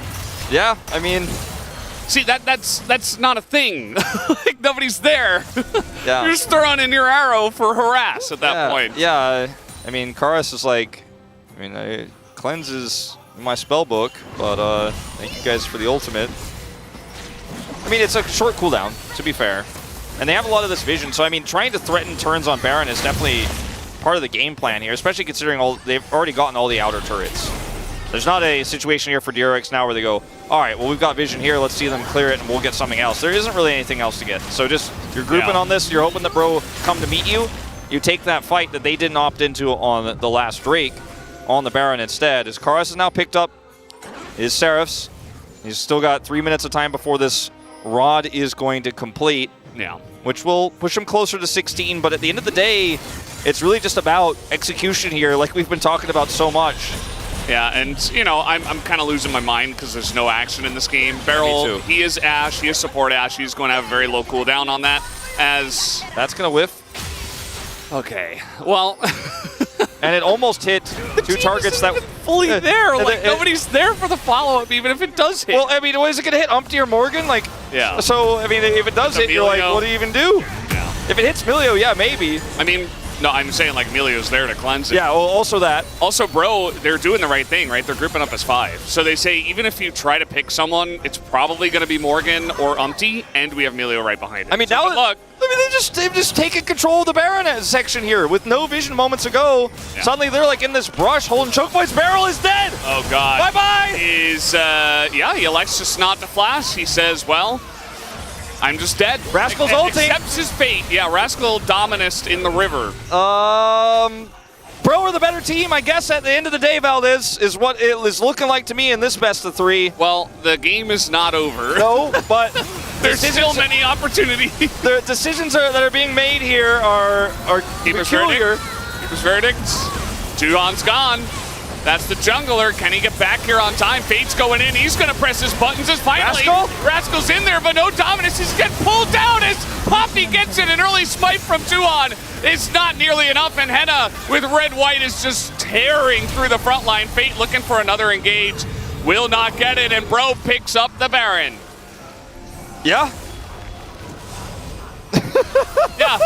yeah, I mean... See, that's not a thing. Like, nobody's there. Yeah. You're just throwing in your arrow for harass at that point. Yeah, I mean, Karas is like, Cleanse is in my spell book, but thank you guys for the ultimate. I mean, it's a short cooldown, to be fair. And they have a lot of this vision, so I mean, trying to threaten turns on Baron is definitely part of the game plan here, especially considering they've already gotten all the outer turrets. There's not a situation here for DRX now where they go, all right, well, we've got Vision here, let's see them clear it, and we'll get something else. There isn't really anything else to get. So just, you're grouping on this, you're hoping that Bro come to meet you. You take that fight that they didn't opt into on the last Drake on the Baron instead. As Karas has now picked up his Seraphs. He's still got 3 minutes of time before this Rod is going to complete. Yeah. Which will push him closer to 16, but at the end of the day, it's really just about execution here, like we've been talking about so much. Yeah, and, you know, I'm kind of losing my mind because there's no action in this game. Beryl, he is Ashe, he is support Ashe, he's going to have a very low cooldown on that, as... That's going to whiff. Okay, well... And it almost hit 2 targets that... fully there, like, nobody's there for the follow-up, even if it does hit. Well, I mean, is it going to hit Umpty or Morgan? Like, yeah. So, I mean, if it does hit, you're like, what do you even do? Yeah. If it hits Milio, yeah, maybe. I mean, No, I'm saying like Emilio's there to cleanse it. Yeah, well, also that. Also, Bro, they're doing the right thing, right? They're grouping up as 5. So they say even if you try to pick someone, it's probably going to be Morgan or Umpty, and we have Emilio right behind it. I mean, so now good luck. I mean, they've just taken control of the Baron section here with no vision moments ago. Yeah. Suddenly they're like in this brush holding choke points. Barrel is dead. Oh God. Bye-bye. Yeah, he elects just not to flash. He says, well, I'm just dead. Rascal's ulting. Accepts his fate. Yeah, Rascal Dominist in the river. Bro are the better team, I guess, at the end of the day, Valdez, is what it is looking like to me in this best of 3. Well, the game is not over. No, but there's still many opportunities. The decisions that are being made here are peculiar. Keeper's verdict. Juhan's gone. That's the jungler. Can he get back here on time? Fate's going in. He's going to press his buttons as finally Rascal's in there, but no Dominus. He's getting pulled down as Poppy gets it. An early smite from Juhan is not nearly enough, and Henna with red-white is just tearing through the front line. Fate looking for another engage. Will not get it, and Bro picks up the Baron. Yeah. Yeah,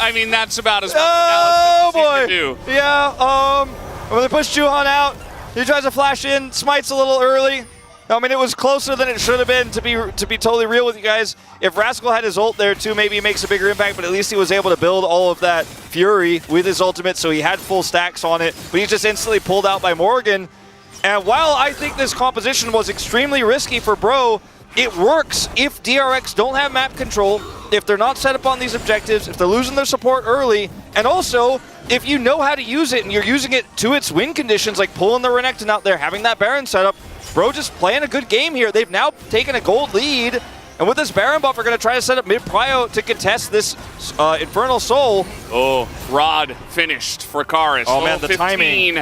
I mean, that's about as much Oh, analysis as boy. you can do. Yeah, when they push Juhan out, he tries to flash in, smites a little early. I mean, it was closer than it should have been, to be totally real with you guys. If Rascal had his ult there too, maybe he makes a bigger impact, but at least he was able to build all of that Fury with his ultimate, so he had full stacks on it, but he's just instantly pulled out by Morgan. And while I think this composition was extremely risky for Bro, it works if DRX don't have map control, if they're not set up on these objectives, if they're losing their support early, and also if you know how to use it and you're using it to its win conditions, like pulling the Renekton out there, having that Baron set up, Bro just playing a good game here. They've now taken a gold lead, and with this Baron buff, we're going to try to set up mid-prio to contest this Infernal Soul. Oh, Rod finished for Karis. Oh man, the 15. timing.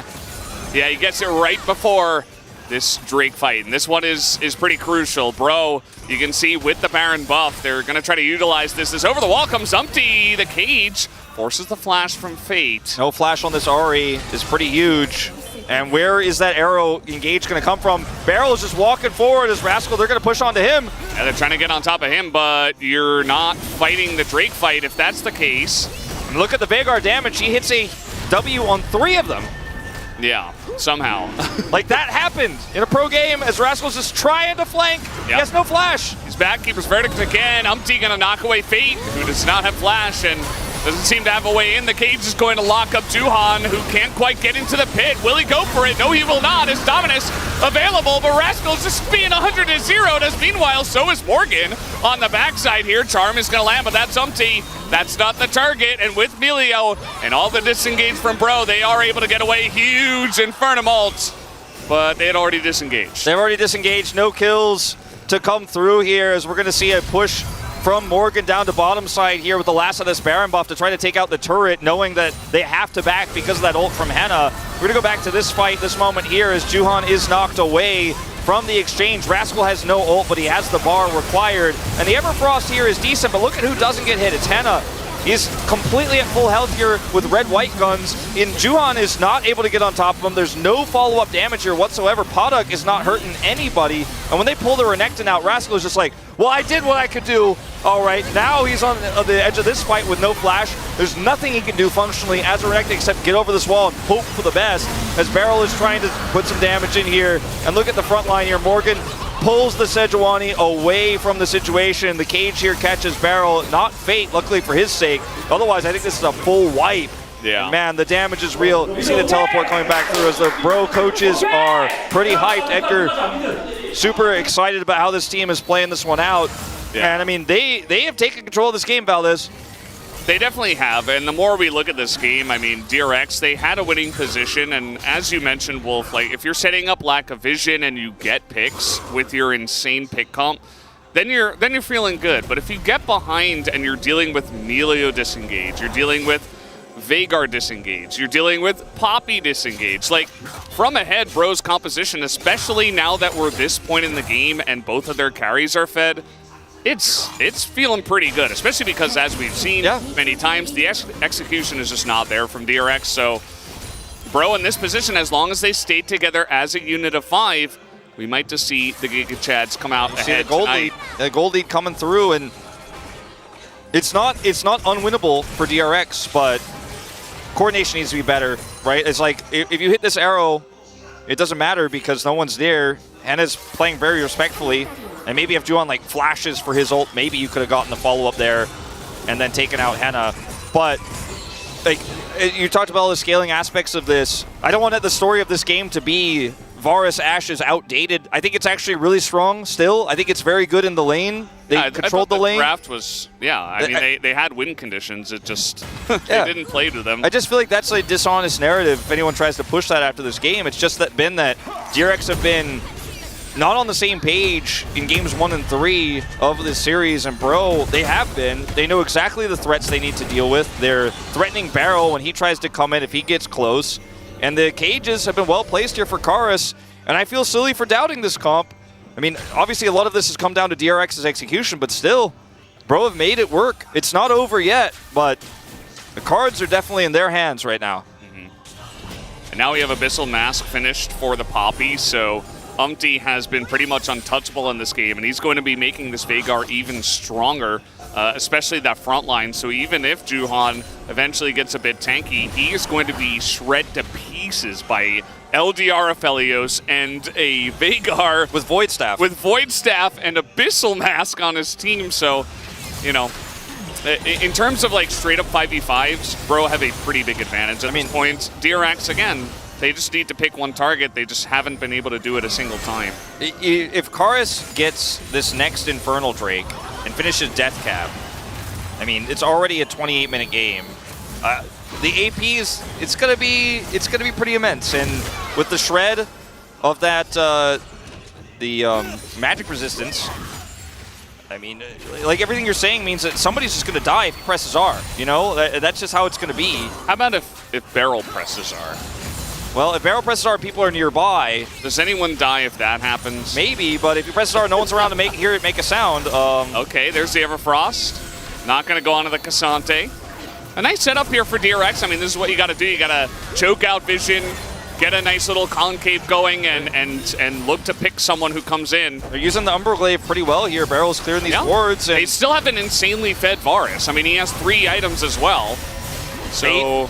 Yeah, he gets it right before this Drake fight, and this one is pretty crucial. Bro, you can see with the Baron buff, they're going to try to utilize this. This over the wall comes Umpty. The cage forces the flash from Fate. No flash on this Ahri is pretty huge. And where is that arrow engage going to come from? Barrel is just walking forward as Rascal. They're going to push onto him. Yeah, they're trying to get on top of him, but you're not fighting the Drake fight if that's the case. And look at the Veigar damage. He hits a W on 3 of them. Yeah, somehow. Like that happened in a pro game as Rascal's just trying to flank. Yep. He has no flash. He's back, Keeper's verdict again. Umpty gonna knock away Fate, who does not have flash and doesn't seem to have a way in. The cage is going to lock up Juhan, who can't quite get into the pit. Will he go for it? No, he will not. Is Dominus available? But Rascal's just being 100-0'd as meanwhile, so is Morgan on the backside here. Charm is gonna land, but that's Umpty. That's not the target, and with Melio and all the disengage from Bro, they are able to get away. Huge Infernum ult, but they had already disengaged. They've already disengaged. No kills to come through here as we're going to see a push from Morgan down to bottom side here with the last of this Baron buff to try to take out the turret, knowing that they have to back because of that ult from Henna. We're going to go back to this fight, this moment here, as Juhan is knocked away from the exchange. Rascal has no ult, but he has the bar required. And the Everfrost here is decent, but look at who doesn't get hit. It's Henna. He's completely at full health here with red-white guns. And Juhan is not able to get on top of him. There's no follow-up damage here whatsoever. Poduk is not hurting anybody. And when they pull the Renekton out, Rascal is just like, well, I did what I could do. All right, now he's on the edge of this fight with no flash. There's nothing he can do functionally as a Renekton except get over this wall and hope for the best as Beryl is trying to put some damage in here. And look at the front line here. Morgan pulls the Sejuani away from the situation. The cage here catches Beryl, not Fate, luckily for his sake. Otherwise, I think this is a full wipe. Yeah. And man, the damage is real. You see the teleport coming back through as the Bro coaches are pretty hyped. Edgar, super excited about how this team is playing this one out. Yeah. And I mean, they have taken control of this game, Valdez. They definitely have, and the more we look at this game, I mean, DRX, they had a winning position, and as you mentioned, Wolf, like, if you're setting up lack of vision and you get picks with your insane pick comp, then you're feeling good. But if you get behind and you're dealing with Melio disengage, you're dealing with Veigar disengage, you're dealing with Poppy disengage, like, from ahead, Bro's composition, especially now that we're this point in the game and both of their carries are fed, it's feeling pretty good, especially because, as we've seen many times, the execution is just not there from DRX. So, Bro in this position, as long as they stay together as a unit of 5, we might just see the Giga Chads come out ahead tonight. The gold lead coming through, and it's not unwinnable for DRX, but coordination needs to be better, right? It's like, if you hit this arrow, it doesn't matter because no one's there. Henna's playing very respectfully. And maybe if Juhan like flashes for his ult, maybe you could have gotten the follow-up there and then taken out Henna. But like you talked about all the scaling aspects of this. I don't want the story of this game to be Varus Ashe is outdated. I think it's actually really strong still. I think it's very good in the lane. They controlled the lane. The draft was, I mean, they had win conditions. It just, they didn't play to them. I just feel like that's a dishonest narrative if anyone tries to push that after this game. It's just that DRX have been not on the same page in games 1 and 3 of this series, and Bro, they have been. They know exactly the threats they need to deal with. They're threatening Barrel when he tries to come in if he gets close. And the cages have been well placed here for Karis, and I feel silly for doubting this comp. I mean, obviously a lot of this has come down to DRX's execution, but still, Bro have made it work. It's not over yet, but the cards are definitely in their hands right now. And now we have Abyssal Mask finished for the Poppy, so Umpty has been pretty much untouchable in this game, and he's going to be making this Veigar even stronger, especially that front line. So even if Juhan eventually gets a bit tanky, he is going to be shred to pieces by LDR Aphelios and a Veigar with Void Staff. With Void Staff and Abyssal Mask on his team. So, you know, in terms of like straight up 5v5s, Bro have a pretty big advantage at this point. DRX, again, they just need to pick one target. They just haven't been able to do it a single time. If Karis gets this next Infernal Drake and finishes Death Cap, I mean, it's already a 28-minute game. The APs, it's gonna be pretty immense. And with the shred of that, magic resistance, I mean, like everything you're saying means that somebody's just gonna die if he presses R. You know, that's just how it's gonna be. How about if Barrel presses R? Well, if Barrel presses R, people are nearby. Does anyone die if that happens? Maybe, but if you press R, no one's around to hear it make a sound. Okay, there's the Everfrost. Not going to go onto the Cassante. A nice setup here for DRX. I mean, this is what you got to do. You got to choke out vision, get a nice little concave going, and look to pick someone who comes in. They're using the Umberglaive pretty well here. Barrel's clearing these wards. They still have an insanely fed Varus. I mean, he has 3 items as well. So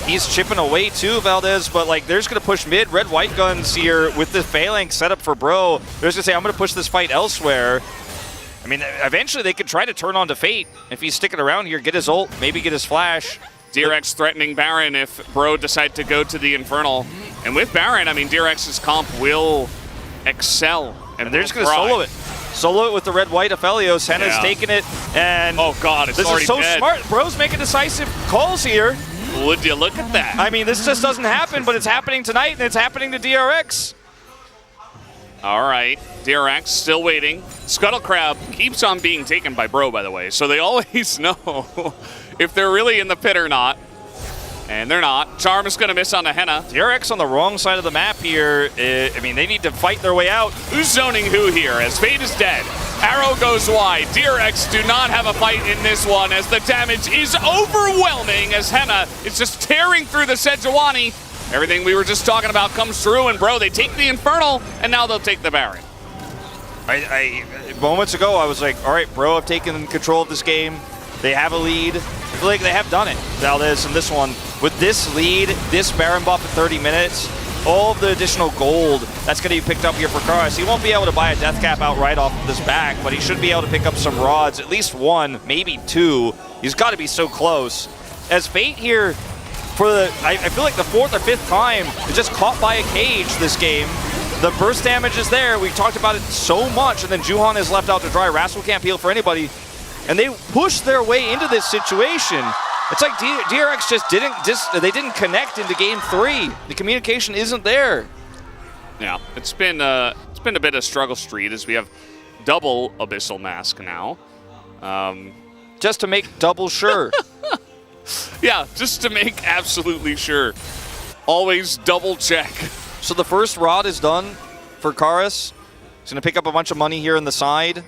he's chipping away too, Valdez, but like they're just gonna push mid. Red White Guns here with the Phalanx set up for Bro. They're just gonna say, I'm gonna push this fight elsewhere. I mean, eventually they could try to turn on to Fate if he's sticking around here, get his ult, maybe get his flash. DRX threatening Baron if Bro decide to go to the Infernal. And with Baron, I mean, DRX's comp will excel. And they're just gonna solo it. Solo it with the red-white Aphelios. Henna's taking it, and oh god, it's already this is so dead. smart. Bro's making decisive calls here. Would you look at that? I mean, this just doesn't happen, but it's happening tonight, and it's happening to DRX. All right, DRX still waiting. Scuttle Crab keeps on being taken by Bro, by the way, so they always know if they're really in the pit or not. And they're not. Charm is going to miss on the Henna. DRX on the wrong side of the map here. I mean, they need to fight their way out. Who's zoning who here as Fate is dead? Arrow goes wide. DRX do not have a fight in this one as the damage is overwhelming as Henna is just tearing through the Sejuani. Everything we were just talking about comes through, and Bro, they take the Infernal, and now they'll take the Baron. Moments ago, I was like, all right, Bro have taken control of this game. They have a lead. I feel like they have done it, Valdez, in this one. With this lead, this Baron buff at 30 minutes, all of the additional gold that's going to be picked up here for Karis. He won't be able to buy a Death Cap outright off of this back, but he should be able to pick up some rods, at least 1, maybe 2. He's got to be so close. As Fate here, for the, I feel like the 4th or 5th time, is just caught by a cage this game. The burst damage is there. We've talked about it so much, and then Juhan is left out to dry. Rascal can't heal for anybody. And they pushed their way into this situation. It's like DRX just didn't connect into game 3. The communication isn't there. Yeah, it's been a bit of struggle street as we have double Abyssal Mask now. Just to make double sure. Yeah, just to make absolutely sure. Always double check. So the first rod is done for Karis. He's going to pick up a bunch of money here on the side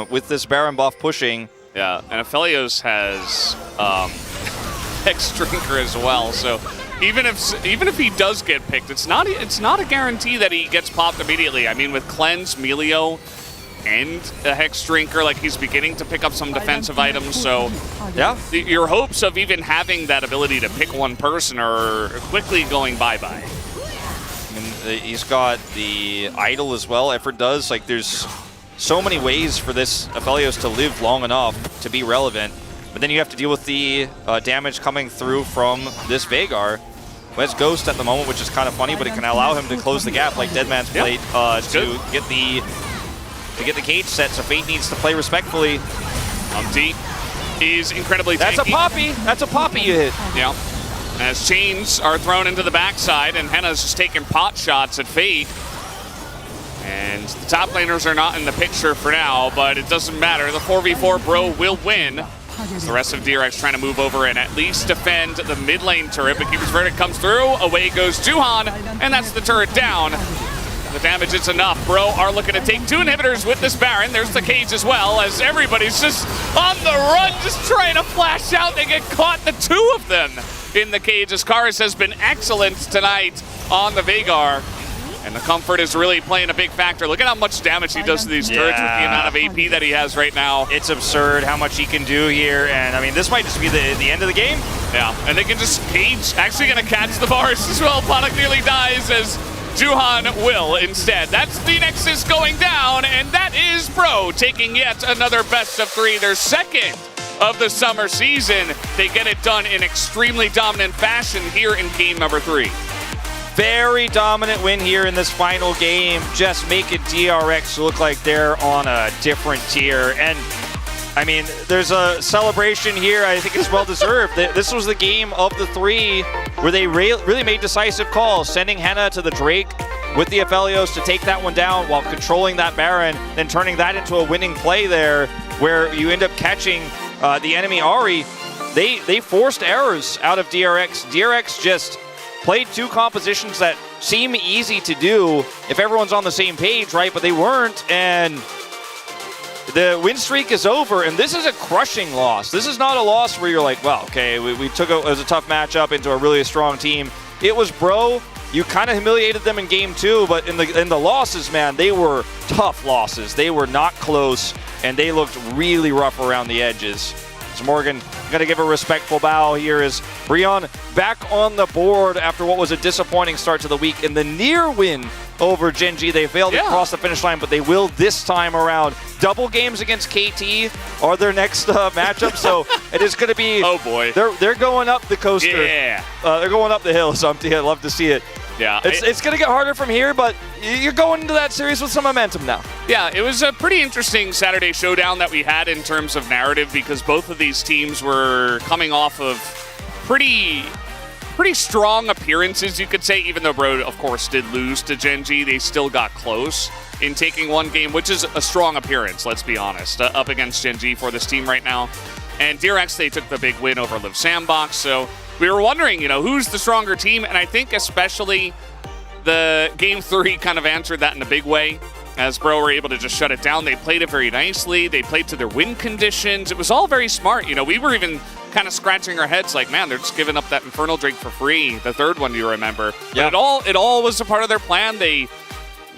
with this Baron buff pushing. Yeah, and Aphelios has X-Drinker as well, so even if he does get picked, it's not a guarantee that he gets popped immediately. I mean, with Cleanse, Melio, and a Hex Drinker. Like, he's beginning to pick up some defensive items, so Yeah. your hopes of even having that ability to pick one person are quickly going bye-bye. He's got the idol as well. Effort does. Like, there's so many ways for this Aphelios to live long enough to be relevant. But then you have to deal with the damage coming through from this Veigar. Who has Ghost at the moment, which is kind of funny, but it can allow him to close the gap like Deadman's Plate to get the cage set. So Fate needs to play respectfully. Umpty is incredibly That's tanky. a poppy. That's a poppy you hit. Yeah. As chains are thrown into the backside, and Henna's just taking pot shots at Fate. And the top laners are not in the picture for now, but it doesn't matter. The 4v4 Bro will win. As the rest of DRX trying to move over and at least defend the mid lane turret, but Keeper's Verdict comes through, away goes Juhan, and that's the turret down. The damage is enough. Bro are looking to take 2 inhibitors with this Baron. There's the cage as well, as everybody's just on the run, just trying to flash out. They get caught, the 2 of them in the cage, as Karis has been excellent tonight on the Veigar. And the comfort is really playing a big factor. Look at how much damage he does to these turrets with the amount of AP that he has right now. It's absurd how much he can do here, and I mean, this might just be the end of the game. Yeah, and they can just cage. Actually gonna catch the bars as well. Ponic nearly dies as Juhan will instead. That's the Nexus going down, and that is Bro taking yet another best of 3, their second of the summer season. They get it done in extremely dominant fashion here in game number 3. Very dominant win here in this final game, just making DRX look like they're on a different tier. And I mean, there's a celebration here. I think it's well deserved. This was the game of the 3 where they really made decisive calls, sending Henna to the Drake with the Aphelios to take that one down while controlling that Baron, then turning that into a winning play there where you end up catching the enemy Ahri. They forced errors out of DRX. DRX just played 2 compositions that seem easy to do if everyone's on the same page, right? But they weren't, and the win streak is over, and this is a crushing loss. This is not a loss where you're like, well, okay, we took it as a tough matchup into a really strong team. It was Bro. You kind of humiliated them in game 2, but in the losses, man, they were tough losses. They were not close, and they looked really rough around the edges. So Morgan, got to give a respectful bow here as Brion back on the board after what was a disappointing start to the week in the near win over Gen.G. They failed to cross the finish line, but they will this time around. Double games against KT are their next matchup, so it is going to be... Oh boy. They're going up the coaster. Yeah. They're going up the hill, so I'd love to see it. Yeah. It's going to get harder from here, but you're going into that series with some momentum now. Yeah, it was a pretty interesting Saturday showdown that we had in terms of narrative, because both of these teams were coming off of pretty strong appearances, you could say. Even though Bro, of course, did lose to Gen.G, they still got close in taking one game, which is a strong appearance, let's be honest, up against Gen.G for this team right now. And DRX, they took the big win over Live Sandbox, so we were wondering, who's the stronger team, and I think especially the Game 3 kind of answered that in a big way, as Bro were able to just shut it down. They played it very nicely. They played to their win conditions. It was all very smart. We were even kind of scratching our heads like, man, they're just giving up that Infernal Drake for free, the 3rd one, you remember. Yeah. But it all was a part of their plan.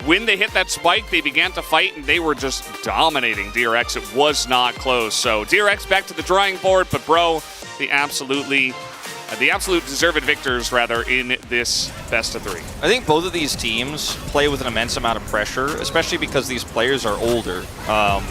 When they hit that spike, they began to fight, and they were just dominating DRX. It was not close. So DRX back to the drawing board, but Bro, the absolute deserved victors, rather, in this best of 3. I think both of these teams play with an immense amount of pressure, especially because these players are older.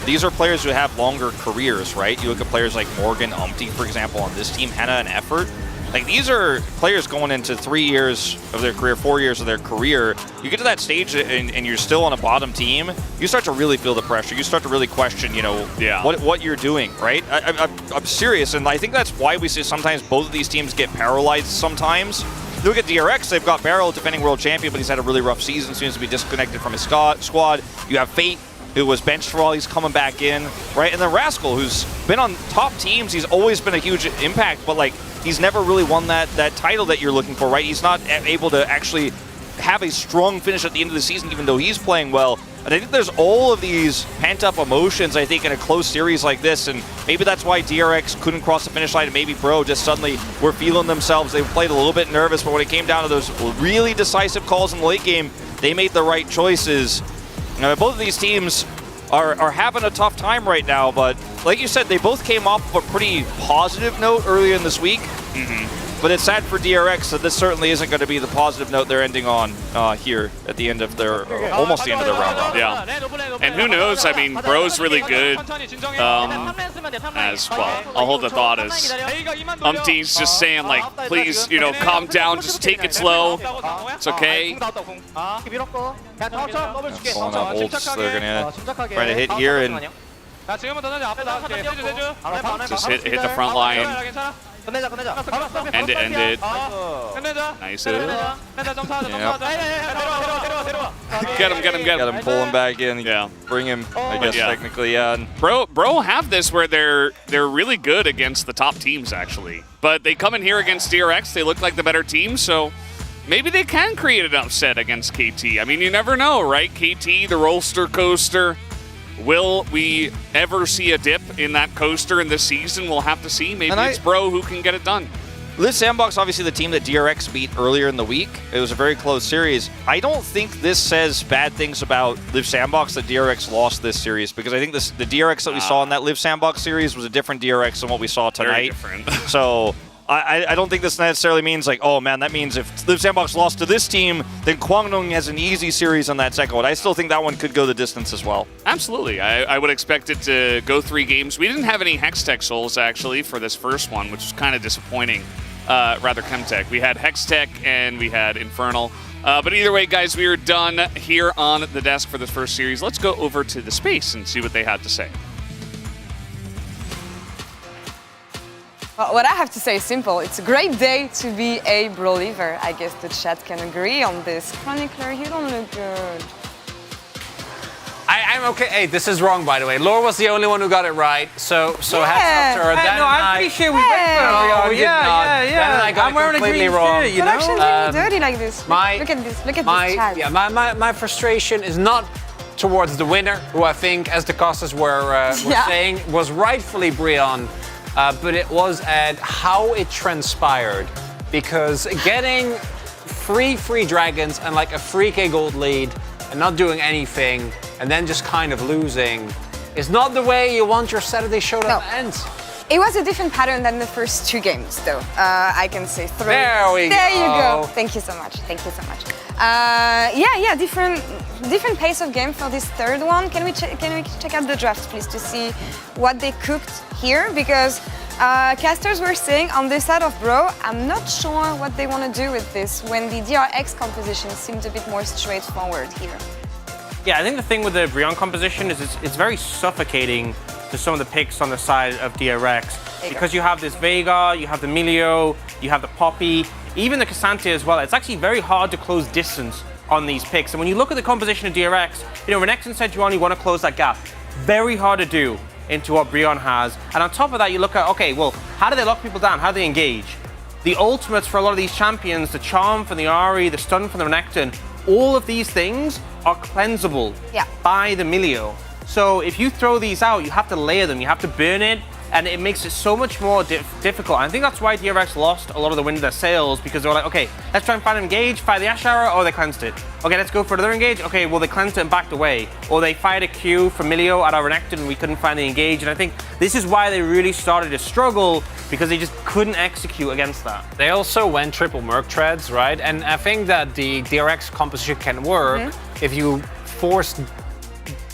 These are players who have longer careers, right? You look at players like Morgan, Umpty, for example, on this team, Henna and Effort. Like, these are players going into 3 years of their career, 4 years of their career. You get to that stage and you're still on a bottom team, you start to really feel the pressure. You start to really question, what you're doing, right? I'm serious, and I think that's why we see sometimes both of these teams get paralyzed sometimes. Look at DRX, they've got Beryl, defending world champion, but he's had a really rough season, seems to be disconnected from his squad. You have Fate, who was benched for a while, he's coming back in, right? And then Rascal, who's been on top teams, he's always been a huge impact, but like, he's never really won that title that you're looking for, right? He's not able to actually have a strong finish at the end of the season, even though he's playing well. And I think there's all of these pent-up emotions, I think, in a close series like this, and maybe that's why DRX couldn't cross the finish line, and maybe Bro just suddenly were feeling themselves. They played a little bit nervous, but when it came down to those really decisive calls in the late game, they made the right choices. Both of these teams are having a tough time right now, but like you said, they both came off of a pretty positive note earlier in this week. But it's sad for DRX that this certainly isn't going to be the positive note they're ending on here at the end of their, almost the end of their round robin. Yeah. And who knows, I mean, Bro's really good as well. I'll hold the thought as Umpty's just saying, like, please, you know, calm down, just take it slow. It's okay. Pulling up ults, they're going to try to hit here and just hit the front line. End it. Nice. Get him. Pull him back in. Yeah. Bring him, I guess, technically, yeah. And Bro have this where they're really good against the top teams, actually. But they come in here against DRX, they look like the better team, so maybe they can create an upset against KT. I mean, you never know, right? KT, the roller coaster. Will we ever see a dip in that coaster in this season? We'll have to see. Maybe it's Bro who can get it done. Liv Sandbox, obviously the team that DRX beat earlier in the week. It was a very close series. I don't think this says bad things about Liv Sandbox that DRX lost this series, because I think the DRX that we saw in that Liv Sandbox series was a different DRX than what we saw tonight. Very different. So I don't think this necessarily means like, oh man, that means if Liv Sandbox lost to this team, then Kwangdong has an easy series on that second one. I still think that one could go the distance as well. Absolutely. I would expect it to go 3 games. We didn't have any Hextech souls, actually, for this first one, which was kind of disappointing. Rather, Chemtech. We had Hextech and we had Infernal. But either way, guys, we are done here on the desk for this first series. Let's go over to the space and see what they had to say. Well, what I have to say is simple. It's a great day to be a Bro-liver. I guess the chat can agree on this. Chronicler, you don't look good. I'm okay. Hey, this is wrong, by the way. Laura was the only one who got it right, so hats off to her. No, I'm pretty sure we went for No, we did not. Dan and I got I'm wearing a completely green wrong. shirt, you know? Production's really dirty like this. Look at this. Look at this chat. Yeah, my frustration is not towards the winner, who I think, as the casters were saying, was rightfully Brion, but it was at how it transpired. Because getting free dragons and like a 3k gold lead and not doing anything and then just kind of losing is not the way you want your Saturday Showdown to end. It was a different pattern than the first 2 games, though. I can say 3. There we go. There you go. Thank you so much. Thank you so much. Yeah, different pace of game for this third one. Can we check out the draft, please, to see what they cooked here? Because casters were saying on this side of Bro, I'm not sure what they want to do with this when the DRX composition seemed a bit more straightforward here. Yeah, I think the thing with the Brion composition is it's very suffocating to some of the picks on the side of DRX. Because you have this Veigar, you have the Milio, you have the Poppy, even the Cassante as well. It's actually very hard to close distance on these picks. And when you look at the composition of DRX, you know, Renekton said you only want to close that gap. Very hard to do into what Brion has. And on top of that, you look at, okay, well, how do they lock people down? How do they engage? The ultimates for a lot of these champions, the Charm from the Ahri, the Stun from the Renekton, all of these things are cleansable by the Milio. So if you throw these out, you have to layer them, you have to burn it, and it makes it so much more difficult. I think that's why DRX lost a lot of the wind in their sails, because they were like, okay, let's try and find an engage, fire the Ash Arrow, oh, they cleansed it. Okay, let's go for another engage, okay, well, they cleansed it and backed away. Or they fired a Q from Milio at our Renekton and we couldn't find the engage, and I think this is why they really started to struggle, because they just couldn't execute against that. They also went triple Merc Treads, right? And I think that the DRX composition can work if you force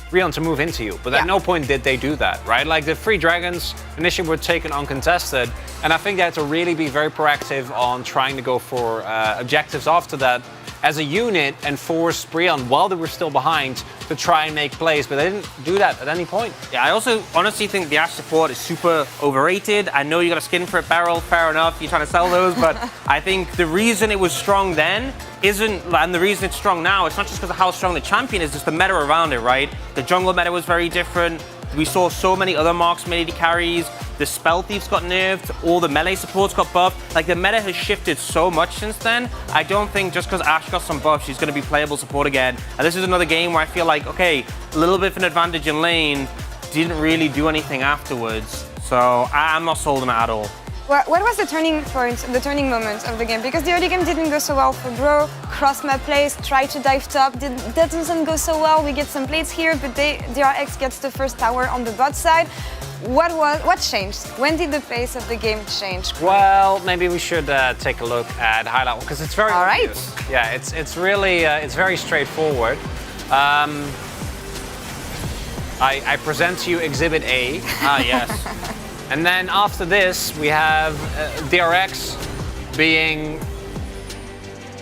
Brion to move into you, but at no point did they do that, right? Like the 3 dragons initially were taken uncontested, and I think they had to really be very proactive on trying to go for objectives after that as a unit and force Brion, while they were still behind, to try and make plays, but they didn't do that at any point. Yeah, I also honestly think the Ashe support is super overrated. I know you got a skin for a barrel, fair enough, you're trying to sell those, but I think the reason it was strong then and the reason it's strong now, it's not just because of how strong the champion is, it's the meta around it, right? The jungle meta was very different. We saw so many other marksman AD carries. The spell thieves got nerfed. All the melee supports got buffed. Like, the meta has shifted so much since then. I don't think just because Ashe got some buffs, she's going to be playable support again. And this is another game where I feel like, okay, a little bit of an advantage in lane, didn't really do anything afterwards. So I'm not sold on it at all. What was the turning point, the turning moment of the game? Because the early game didn't go so well for Bro. Cross map plays, try to dive top, that doesn't go so well. We get some plates here, but DRX gets the first tower on the bot side. What changed? When did the pace of the game change? Well, maybe we should take a look at highlight because it's very obvious. Right. Yeah, it's really it's very straightforward. I present to you Exhibit A. Ah, yes. And then after this, we have DRX being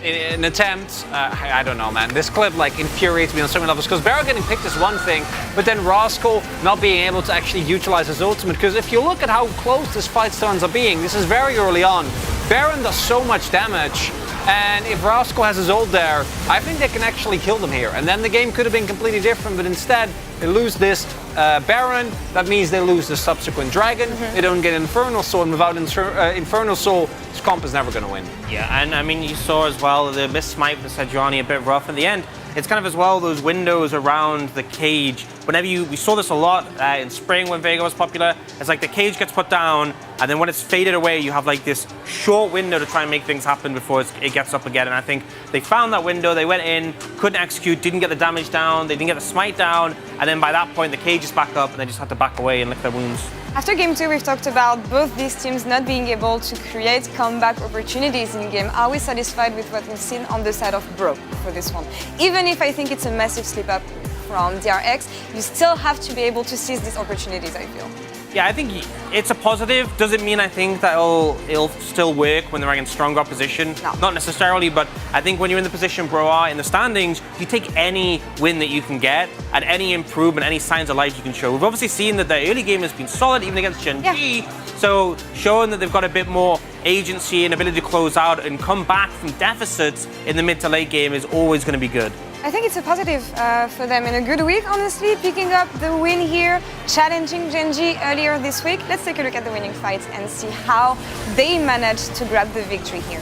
an attempt. I don't know, man. This clip like infuriates me on so many levels because Barrow getting picked is one thing, but then Rascal not being able to actually utilize his ultimate. Because if you look at how close this fight turns up being, this is very early on. Baron does so much damage. And if Rascal has his ult there, I think they can actually kill them here. And then the game could have been completely different, but instead they lose this Baron. That means they lose the subsequent Dragon. They don't get Infernal Soul, and without Infernal Soul, this comp is never going to win. Yeah, and I mean, you saw as well the miss smite with Sejuani a bit rough in the end. It's kind of as well those windows around the cage. Whenever we saw this a lot in spring when Vega was popular. It's like the cage gets put down, and then when it's faded away, you have like this short window to try and make things happen before it gets up again. And I think they found that window, they went in, couldn't execute, didn't get the damage down, they didn't get the smite down, and then by that point the cage is back up and they just had to back away and lick their wounds. After game 2, we've talked about both these teams not being able to create comeback opportunities in game. Are we satisfied with what we've seen on the side of Bro for this one? Even if I think it's a massive slip up from DRX, you still have to be able to seize these opportunities, I feel. Yeah, I think it's a positive. Doesn't mean I think that it'll still work when they're against stronger opposition. No. Not necessarily, but I think when you're in the position Bro are in the standings, you take any win that you can get and any improvement, any signs of life you can show. We've obviously seen that the early game has been solid, even against Gen G. So showing that they've got a bit more agency and ability to close out and come back from deficits in the mid to late game is always going to be good. I think it's a positive for them and a good week, honestly, picking up the win here, challenging Gen G earlier this week. Let's take a look at the winning fight and see how they managed to grab the victory here.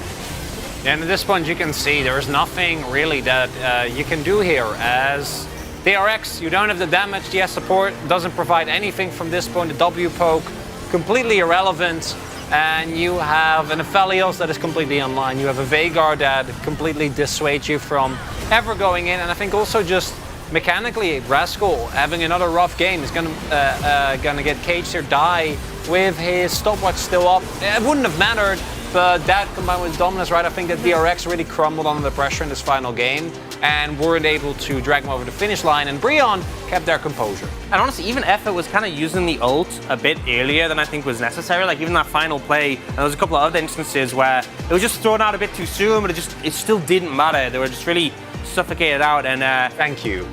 And at this point, you can see there is nothing really that you can do here. As DRX, you don't have the damage, DS support doesn't provide anything from this point. The W poke, completely irrelevant. And you have an Aphelios that is completely online. You have a Veigar that completely dissuades you from ever going in. And I think also just mechanically, Rascal having another rough game is gonna get caged or die with his stopwatch still up. It wouldn't have mattered, but that combined with Dominus, right? I think that DRX really crumbled under the pressure in this final game and weren't able to drag him over the finish line. And Brion kept their composure. And honestly, even Effort was kind of using the ult a bit earlier than I think was necessary. Like even that final play, and there was a couple of other instances where it was just thrown out a bit too soon, but it still didn't matter. They were just really suffocated out. And thank you.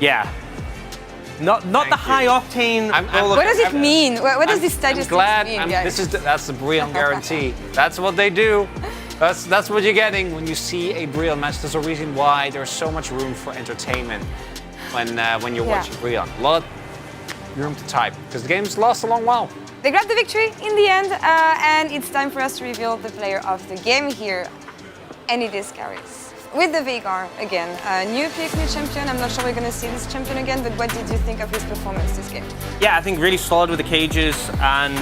Yeah. Not the high octane. What does it mean? What does this statistic mean? That's the Brion guarantee. That's what they do. That's what you're getting when you see a Brion match. There's a reason why there's so much room for entertainment when you're watching Brion. A lot of room to type because the game's lost a long while. They grabbed the victory in the end, and it's time for us to reveal the player of the game here, and it is Caris. With the Veigar again, new pick, new champion. I'm not sure we're going to see this champion again, but what did you think of his performance this game? Yeah, I think really solid with the cages and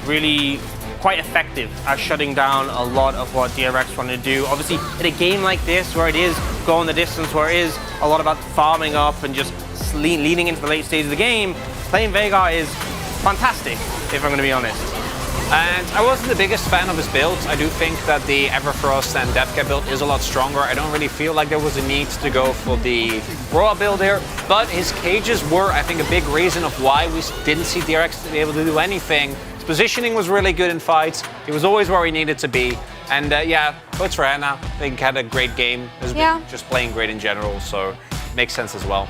really quite effective at shutting down a lot of what DRX wanted to do. Obviously, in a game like this, where it is going the distance, where it is a lot about farming up and just leaning into the late stage of the game, playing Veigar is fantastic, if I'm going to be honest. And I wasn't the biggest fan of his builds. I do think that the Everfrost and Deathcap build is a lot stronger. I don't really feel like there was a need to go for the Roa build here, but his cages were, I think, a big reason of why we didn't see DRX be able to do anything. His positioning was really good in fights. He was always where he needed to be. And yeah, votes for Anna. I think had a great game. Has been just playing great in general, so makes sense as well.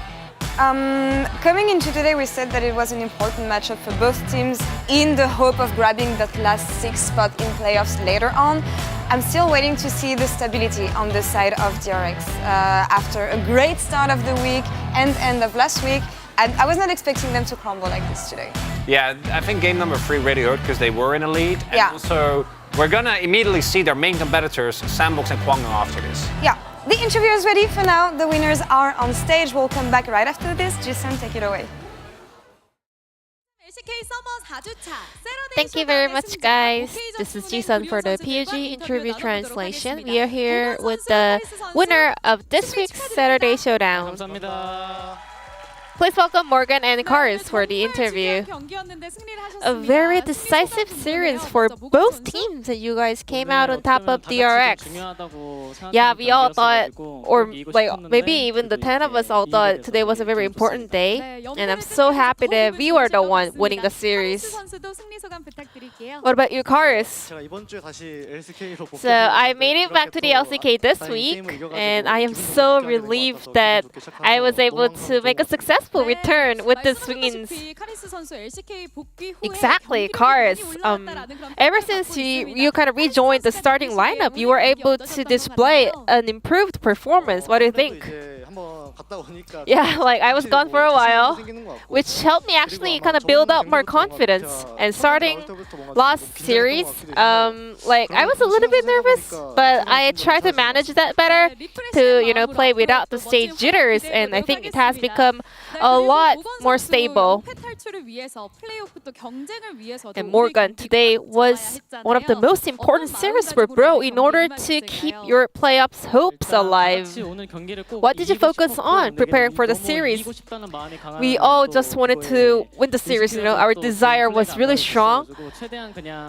Coming into today, we said that it was an important matchup for both teams in the hope of grabbing that last 6th spot in playoffs later on. I'm still waiting to see the stability on the side of DRX after a great start of the week and end of last week. And I was not expecting them to crumble like this today. Yeah, I think game number 3 really hurt because they were in a lead. And also, we're gonna immediately see their main competitors, Sandbox and Kwangdong, after this. Yeah. The interview is ready for now. The winners are on stage. We'll come back right after this. Jason, take it away. Thank you very much, guys. This is Jisun for the PUG interview translation. We are here with the winner of this week's Saturday Showdown. Please welcome Morgan and Karis for the interview. A very decisive series for both teams, and you guys came out on top of DRX. Yeah, we all thought, or like maybe even the 10 of us all thought today was a very important day, and I'm so happy that we were the one winning the series. What about you, Karis? So I made it back to the LCK this week, and I am so relieved that I was able to make a successful return with this wins. Exactly, Karis. Ever since you kind of rejoined the starting lineup, you were able to display an improved performance. What do you think? Yeah, like I was gone for a while, which helped me actually kind of build up more confidence. And starting last series, like I was a little bit nervous, but I tried to manage that better to play without the stage jitters, and I think it has become a lot more stable. And Morgan, today was one of the most important series for Bro in order to keep your playoffs hopes alive. What did you focus on preparing for the series? We all just wanted to win the series, our desire was really strong.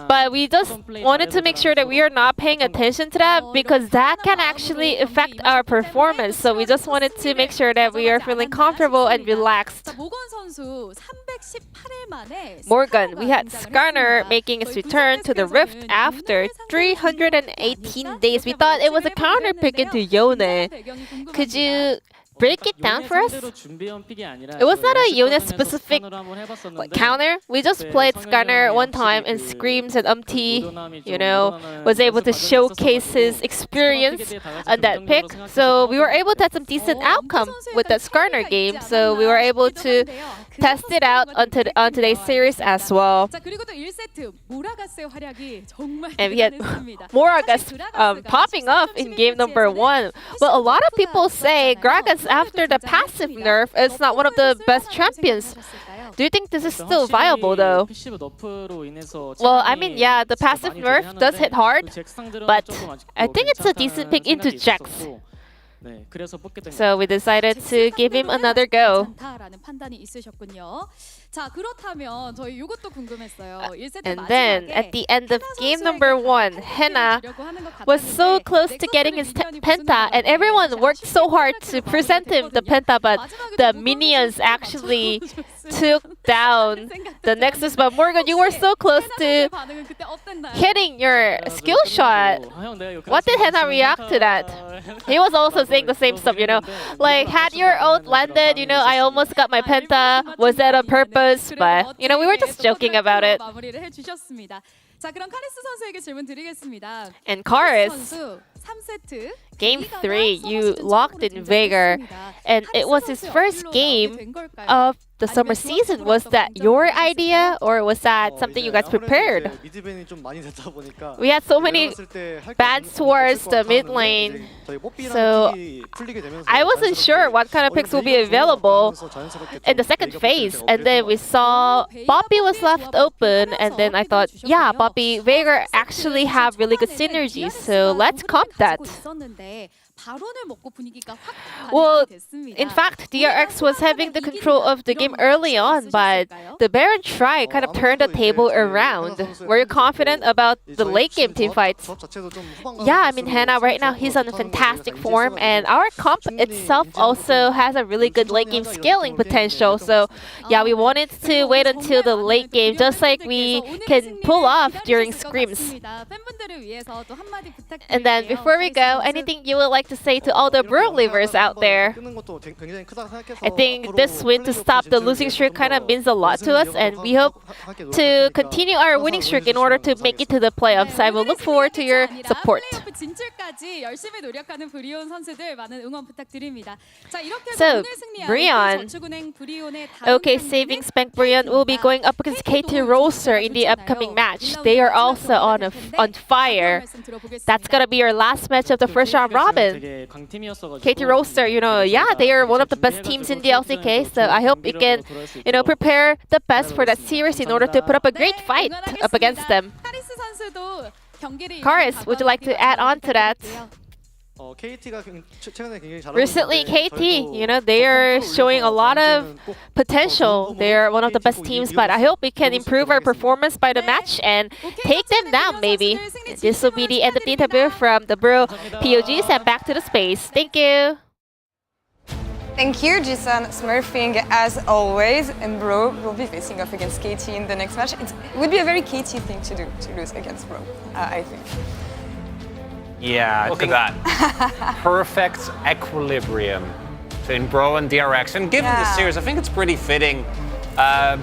But we just wanted to make sure that we are not paying attention to that, because that can actually affect our performance. So we just wanted to make sure that we are feeling comfortable and relaxed. Morgan, we had Skarner making its return to the Rift after 318 days. We thought it was a counter pick into Yone. Could you break it down for us? It was not a Yone-specific counter. We just played Skarner one time, and Screams and was able to showcase his experience on that pick. So we were able to have some decent outcome with that Skarner game. So we were able to test it out on today's series as well. And we had Moragas popping up in game number 1. Well, a lot of people say Gragas, after the passive nerf, is not one of the best champions. Do you think this is still viable though? Well, I mean, yeah, the passive nerf does hit hard, but I think it's a decent pick into Jax. So we decided to give him another go. And then at the end of game number 1, Hena was so close to getting his penta, and everyone worked so hard to present him the penta, but the minions actually took down the Nexus. But Morgan, you were so close to hitting your skill shot. What did Hena react to that? He was also saying the same stuff, like, had your ult landed, I almost got my penta. Was that on purpose? But we were just joking about it. And Karis, game 3, you locked in Veigar, and it was his first game of the summer season. Was that your idea, or was that something you guys prepared? We had so many bans towards the mid lane, so I wasn't sure what kind of picks will be available in the second phase. And then we saw Poppy was left open, and then I thought, yeah, Poppy, Veigar actually have really good synergies, so let's comp that. Well, in fact, DRX was having the control of the game early on, but the Baron try kind of turned the table around. Were you confident about the late game team fights? Yeah, I mean, Hena right now, he's on a fantastic form, and our comp itself also has a really good late game scaling potential. So yeah, we wanted to wait until the late game, just like we can pull off during scrims. And then before we go, anything you would like to say to all the Bro livers out there? I think this win to stop the losing streak kind of means a lot to us, and we hope to continue our winning streak in order to make it to the playoffs. I will look forward to your support. 진출까지 열심히 노력하는 브리온 선수들 많은 응원 부탁드립니다. 자, 이렇게 해서 So, 오늘 승리한 Brion. 저축은행 브리온의 다음 OK, 경기는 Savings Bank Brion will be going up against KT Roaster in the upcoming match. They are also on fire. That's gonna be your last match of the first round robin. KT Roaster, you know, yeah, they are one of the best teams in the LCK. So I hope you can, you know, prepare the best for that series in order to put up a great fight up against them. 카리스 선수도 경기를 Karis, would you like to add on to that? Recently, KT, you know, they are showing a lot of potential. They are one of the best teams, but I hope we can improve our performance by the match and take them down, maybe. This will be the end of the interview from the Bro POGs and back to the space. Thank you. Thank you, Jason. Smurfing as always, and Bro will be facing off against KT in the next match. It would be a very KT thing to do, to lose against Bro, I think. Yeah, Look at that. Perfect equilibrium between Bro and DRX. And given this series, I think it's pretty fitting.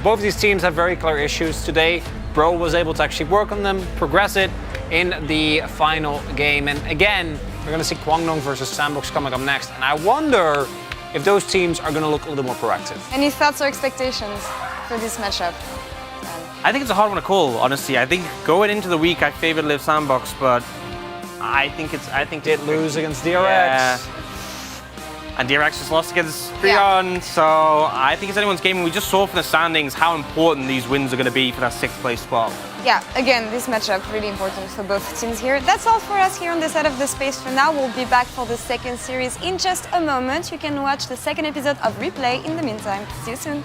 Both of these teams have very clear issues today. Bro was able to actually work on them, progress it in the final game. And again, we're going to see Kwangdong versus Sandbox coming up next. And I wonder if those teams are going to look a little more proactive. Any thoughts or expectations for this matchup? I think it's a hard one to call, honestly. I think going into the week, I favored Live Sandbox, but I think Did lose against DRX. Yeah. And DRX just lost against Brion, so I think it's anyone's game. And we just saw from the standings how important these wins are going to be for that 6th place spot. Yeah, again, this matchup really important for both teams here. That's all for us here on this side of the space for now. We'll be back for the second series in just a moment. You can watch the second episode of Replay in the meantime. See you soon.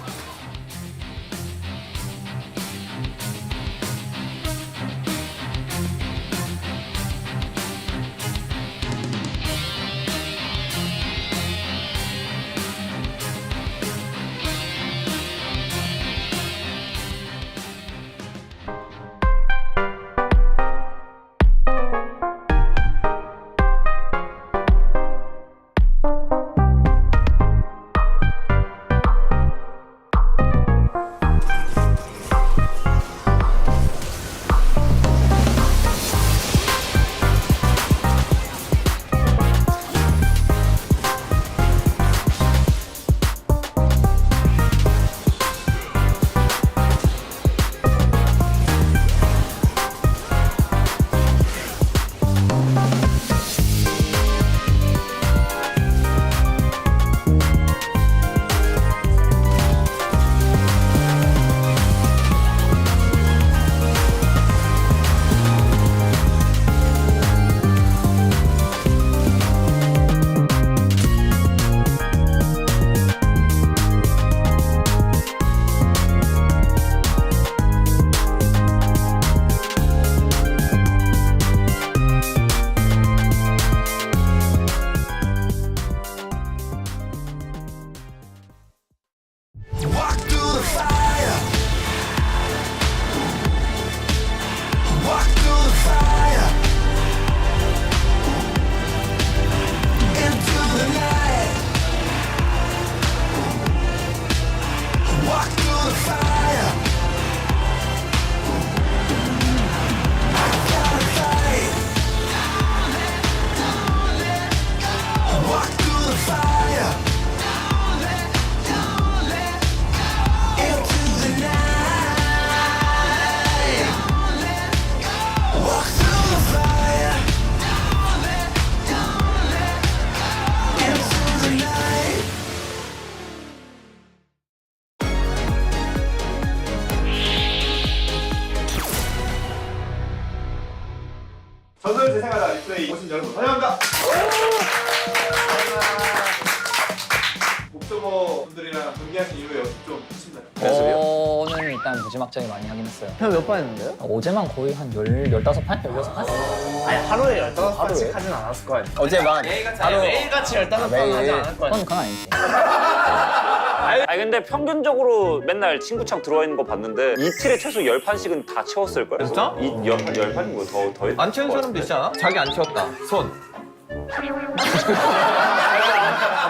저는 제 생활 리플레이 오신 여러분 환영합니다. 옥저버 분들이랑 경기하신 이후에 연습 좀 하신가요? 저는 일단 무지막지하게 많이 하긴 했어요. 형 몇 판 했는데요? 어제만 거의 한 15판? 16판? 아니 하루에 15판씩 하진 않았을 거 아니에요? 어제만 매일같이 15판 하지 않을 거 아니에요? 그건 아니지. 아니 근데 평균적으로 맨날 친구창 들어와 있는 거 봤는데 이틀에 최소 10판씩은 다 채웠을걸? 진짜? 10판이 뭐 더 했을 안 채운 사람도 있지 않아? 자기 안 채웠다. 손.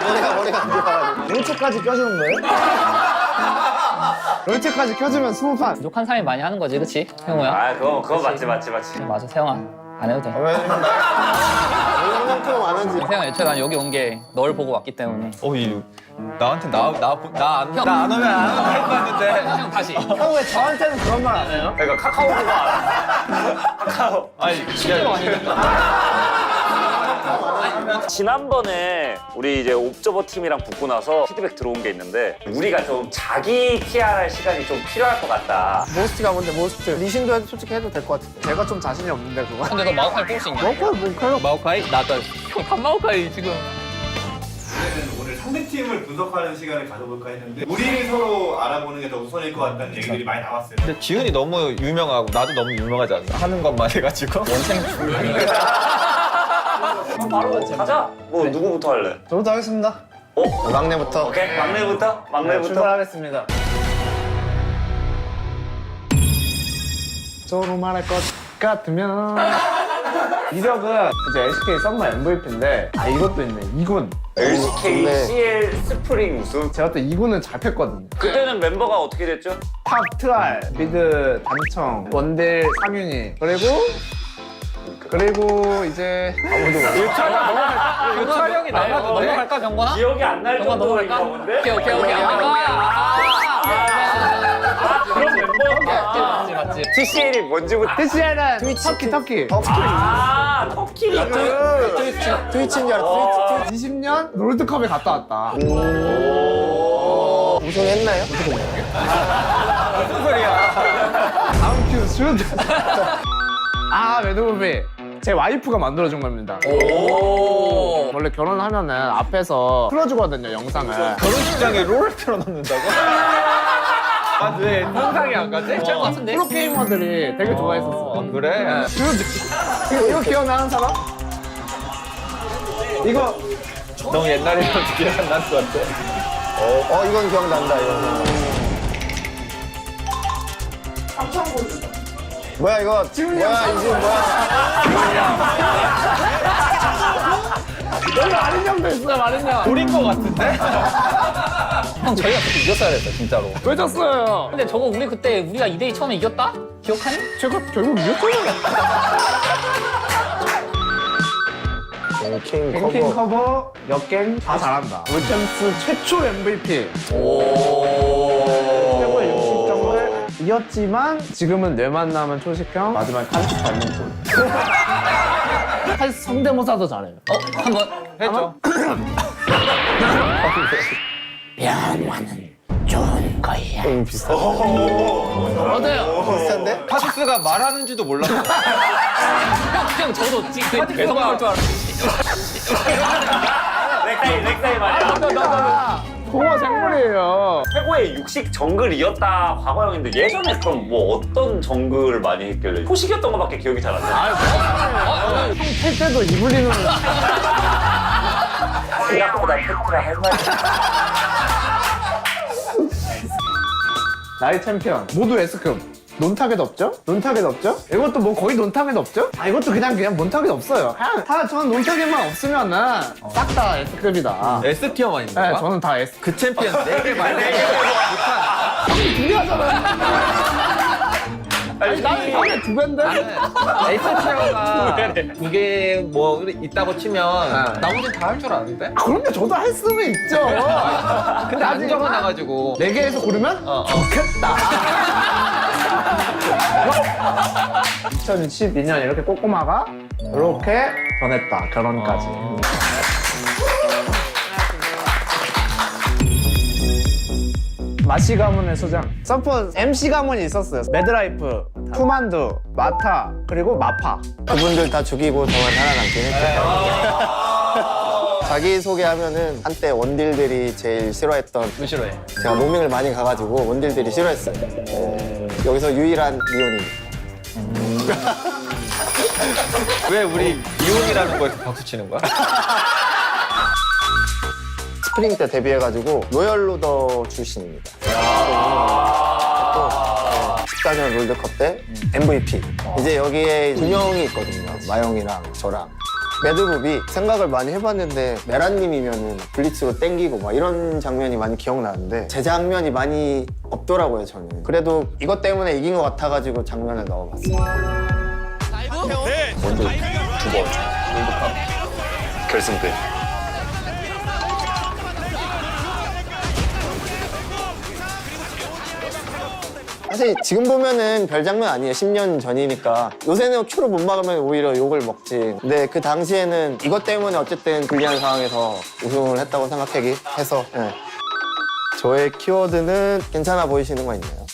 머리가 안 좋아가지고 롤체까지 껴주는 거예요? 롤체까지 껴주면 20판 부족한 사람이 많이 하는 거지, 그치? 형우야? 아 그거 맞지. 맞아, 세영아. 안 해도 돼. 얼마만큼 안 하지? 세영 애초에 난 여기 온 게 널 보고 왔기 때문에. 나한테 나 안 오면 안 했는데. 형 다시. 형 왜 저한테는 그런 말 안 해요? 그러니까 카카오가 카카오. 아니 실제로 아니니까. 지난번에 우리 이제 옵저버 팀이랑 붙고 나서 피드백 들어온 게 있는데 우리가 좀 자기 PR할 시간이 좀 필요할 것 같다. 모스트가 뭔데 모스트? 리신도 해도 솔직히 해도 될 것 같아. 제가 좀 자신이 없는데 그거. 근데 너 마오카이 뽑을 수 있냐? 마오카이? 나도 형 마오카이 지금. 오늘 상대팀을 분석하는 시간을 가져볼까 했는데 우리를 서로 알아보는 게 더 우선일 것 같다는 얘기들이 많이 나왔어요. 근데 지훈이 너무 유명하고 나도 너무 유명하지 않나? 하는 것만 해가지고 원생 바로 가자. 뭐 누구부터 할래? 저부터 하겠습니다. 막내부터. 오케이. 막내부터. 출발하겠습니다. 저로 말할 것 같으면 이력은 이제 LCK 썸머 MVP인데 이것도 있네. 2군. LCK CL 스프링 우승. 제가 또 2군은 잡혔거든요. 그때는 멤버가 어떻게 됐죠? 탑 트알, 미드 단청, 원딜 상윤이 그리고 이제 아무도 이거 촬영이 나가도 넘어갈까 경건아? 기억이 안 날 정도인가 본데? 오케이. 그런 멤버였구나. 맞지. TCL이 뭔지부터. TCL은 터키. 터키. 트위치인 줄 알았어. 20년 롤드컵에 갔다 왔다. 우승했나요? 무슨 소리야? 다음 큐 슛. 매드무비. 제 와이프가 만들어준 겁니다. 원래 결혼하면은 앞에서 틀어주거든요, 영상을. 결혼식장에 롤을 틀어놓는다고? 왜 상상이 안 가지? 괜찮은 것 같은데? 프로게이머들이 되게 좋아했었어. 그래? 이거 기억나는 사람? 이거 너무 옛날이라서 기억 안 날 것 같아. 이건 기억난다, 이건. 뭐야, 이거? 뭐야, 이 집 뭐야? 여기 마린형도 있어요, 마린형. 우린 것 같은데? 형 저희가 그때 이겼어야 됐어 진짜로. 왜 졌어요? 근데 저거 우리 그때 우리가 2대2 처음에 이겼다? 기억하니? 제가 결국 이겼잖아요. 랭킹 커버, 역갱 다 잘한다. 울챔스 최초 MVP. 최고의 60점을 이었지만 지금은 뇌만 남은 초식형, 마지막에 칸스 밟는 골. 칸스 성대모사도 잘해요. 한번 했죠. 변화는 좋은 거야. 비슷해. 어때요? 비슷한데? 파스가 말하는지도 몰랐어. 형 저도 지금 계속 나올 줄 알았어. 넥타이 말이야. 공화 생물이에요. 최고의 육식 정글이었다 과거형인데 예전에 그럼 뭐 어떤 정글을 많이 했길래 포식이었던 거밖에 기억이 잘 안 나. 형 탈 때도 이블린은 생각보다 팩트라 할 말이. 나의 챔피언 모두 S급. 논타겟 없죠? 논타겟 없죠? 이것도 뭐 거의 논타겟 없죠? 이것도 그냥 논타겟 없어요. 그냥 저는 논타겟만 없으면은 싹 다 S급이다. S티어만 있는 거야? 네, 저는 다 S. 그 챔피언 4개 말고 둘이 하잖아요. 아니 나는 형의 두 배인데? S티어가 2개 뭐 있다고 치면 나머지는 다 할 줄 아는데? 그런데 저도 할 수는 있죠. 근데 안 적어놔가지고 4개에서 고르면 좋겠다. 2012년 이렇게 꼬꼬마가 이렇게 변했다. 결혼까지. 마시 가문의 소장. 서폿 MC 가문이 있었어요. 매드라이프, 투만두, 마타, 그리고 마파. 그분들 다 죽이고 저만 살아남긴 했죠. 자기소개하면은 한때 원딜들이 제일 싫어했던. 왜 싫어해? 제가 로밍을 많이 가가지고 원딜들이 싫어했어요. 여기서 유일한 리온입니다. 왜 우리 이온이라는 거에서 박수 치는 거야? 스프링 때 데뷔해가지고 로열로더 출신입니다. 또 14년 롤드컵 때 MVP. 이제 여기에 두 명이 있거든요. 마영이랑 저랑. 매드부비 생각을 많이 해봤는데 메란님이면은 블리츠로 땡기고 막 이런 장면이 많이 기억나는데 제 장면이 많이 없더라고요 저는. 그래도 이것 때문에 이긴 것 같아가지고 장면을 넣어봤어요. 네. 먼저 2번 월드컵 결승 때. 사실 지금 보면은 별 장면 아니에요. 10년 전이니까. 요새는 큐로 못 막으면 오히려 욕을 먹지. 근데 그 당시에는 이것 때문에 어쨌든 불리한 상황에서 우승을 했다고 생각하기 해서. 네. 저의 키워드는 괜찮아 보이시는 거 있나요?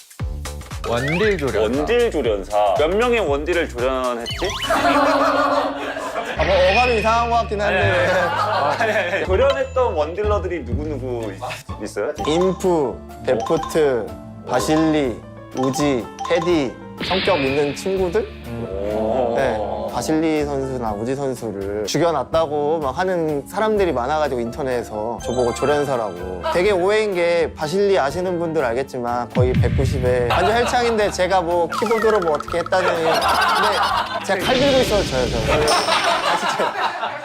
원딜 조련사. 원딜 조련사. 몇 명의 원딜을 조련했지? 뭐 어감이 이상한 것 같긴 한데. 조련했던 원딜러들이 누구 있어요? 인프, 데프트, 바실리, 우지, 테디, 성격 있는 친구들? 네, 바실리 선수나 우지 선수를 죽여놨다고 막 하는 사람들이 많아가지고 인터넷에서 저보고 조련사라고. 되게 오해인 게 바실리 아시는 분들 알겠지만 거의 190에 완전 헬창인데 제가 뭐 키보드로 뭐 어떻게 했다더니 근데 제가 칼 들고 있어요, 저요. 아, 진짜.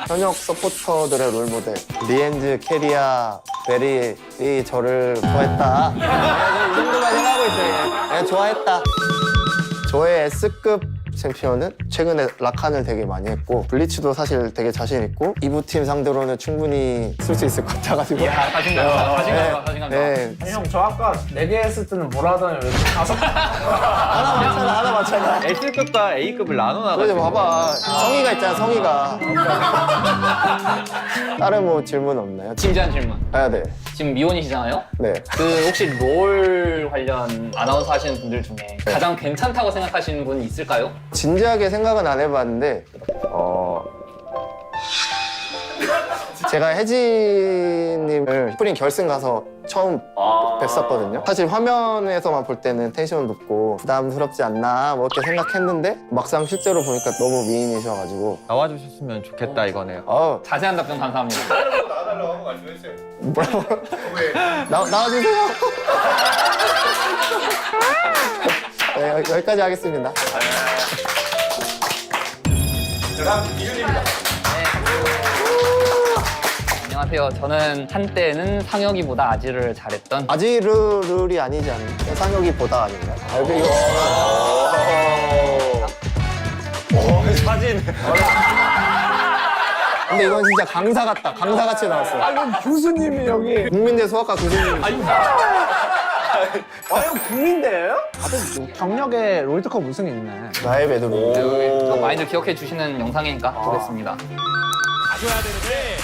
현역 서포터들의 롤모델 리엔즈, 캐리아, 베리이 저를 좋아했다. 이 정도만 생각하고 있어요. 내가 좋아했다. 저의 S급 챔피언은 최근에 라칸을 되게 많이 했고 블리츠도 사실 되게 자신 있고 이부팀 상대로는 충분히 쓸 수 있을 것 같아가지고. 자신감. 네. 아니 형 저 아까 4개 했을 때는 뭐라 하더니 왜 5? 하나 맞잖아. S급과 A급을 나눠놔. 그러지 봐봐. 성의가 있잖아, 성의가. 다른 뭐 질문 없나요? 진지한 질문. 네. 지금 미혼이시잖아요? 네. 그 혹시 롤 관련 아나운서 하시는 분들 중에 가장 괜찮다고 생각하시는 분 있을까요? 진지하게 생각은 안 해봤는데 제가 혜진님을 스프링 결승 가서 처음 뵀었거든요. 사실 화면에서만 볼 때는 텐션 높고 부담스럽지 않나 뭐 이렇게 생각했는데 막상 실제로 보니까 너무 미인이셔가지고 나와주셨으면 좋겠다 이거네요. 자세한 답변 감사합니다. 나와달라고 한번 말씀해주세요. 뭐라고? 나와주세요. 네, 여기까지 하겠습니다. 다음 이윤입니다. 안녕하세요. 저는 한때는 상혁이보다 아지를 잘했던 아지르이 아니지 않나요? 상혁이보다 아닌가요? 사진. 근데 이건 진짜 강사 같다. 강사같이 나왔어요. 아 이건 교수님이 여기. 국민대 수학과 교수님. 아 형 국민대예요? 경력에 롤드컵 우승이 있네. 나의 매듭. 많이들 기억해 주시는 영상이니까 보겠습니다. 가져야 되는데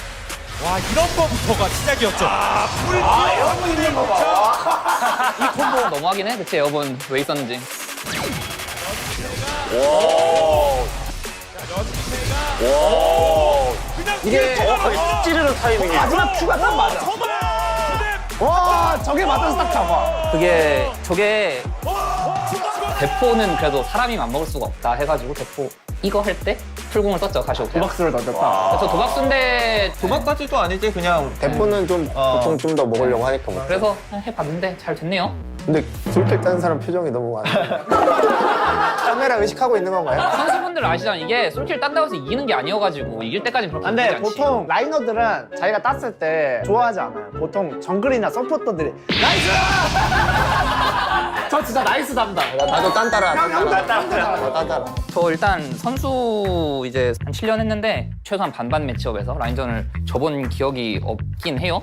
와 이런 거부터가 시작이었죠. 에어컨 있는 거 봐. 이 콤보 너무하긴 해. 대체 에어본 왜 있었는지. 이게 찌르는 타이밍이. 마지막 큐가 딱 맞아. 와 저게 맞아서 딱 잡아. 저게 대포는 그래도 사람이 맘먹을 수가 없다 해가지고 대포 이거 할 때 풀공을 썼죠. 가시오페아. 도박수를 던졌다. 그래서 도박수인데 도박까지도 아니지 그냥 대포는 좀 보통 좀 더 먹으려고 하니까 뭐. 그래서 해봤는데 잘 됐네요. 근데 솔킬 딴 사람 표정이 너무 많아. 카메라 의식하고 있는 건가요? 선수분들 아시잖아. 이게 솔킬 딴다고 해서 이기는 게 아니어가지고 이길 때까지 그렇게 근데 되지 않지. 보통 라이너들은 자기가 땄을 때 좋아하지 않아요. 보통 정글이나 서포터들이 나이스! 저 진짜 나이스 단다. 나도 딴따라. 딴따라. 저 일단 선수 이제 한 7년 했는데 최소한 반반 매치업에서 라인전을 접은 기억이 없긴 해요.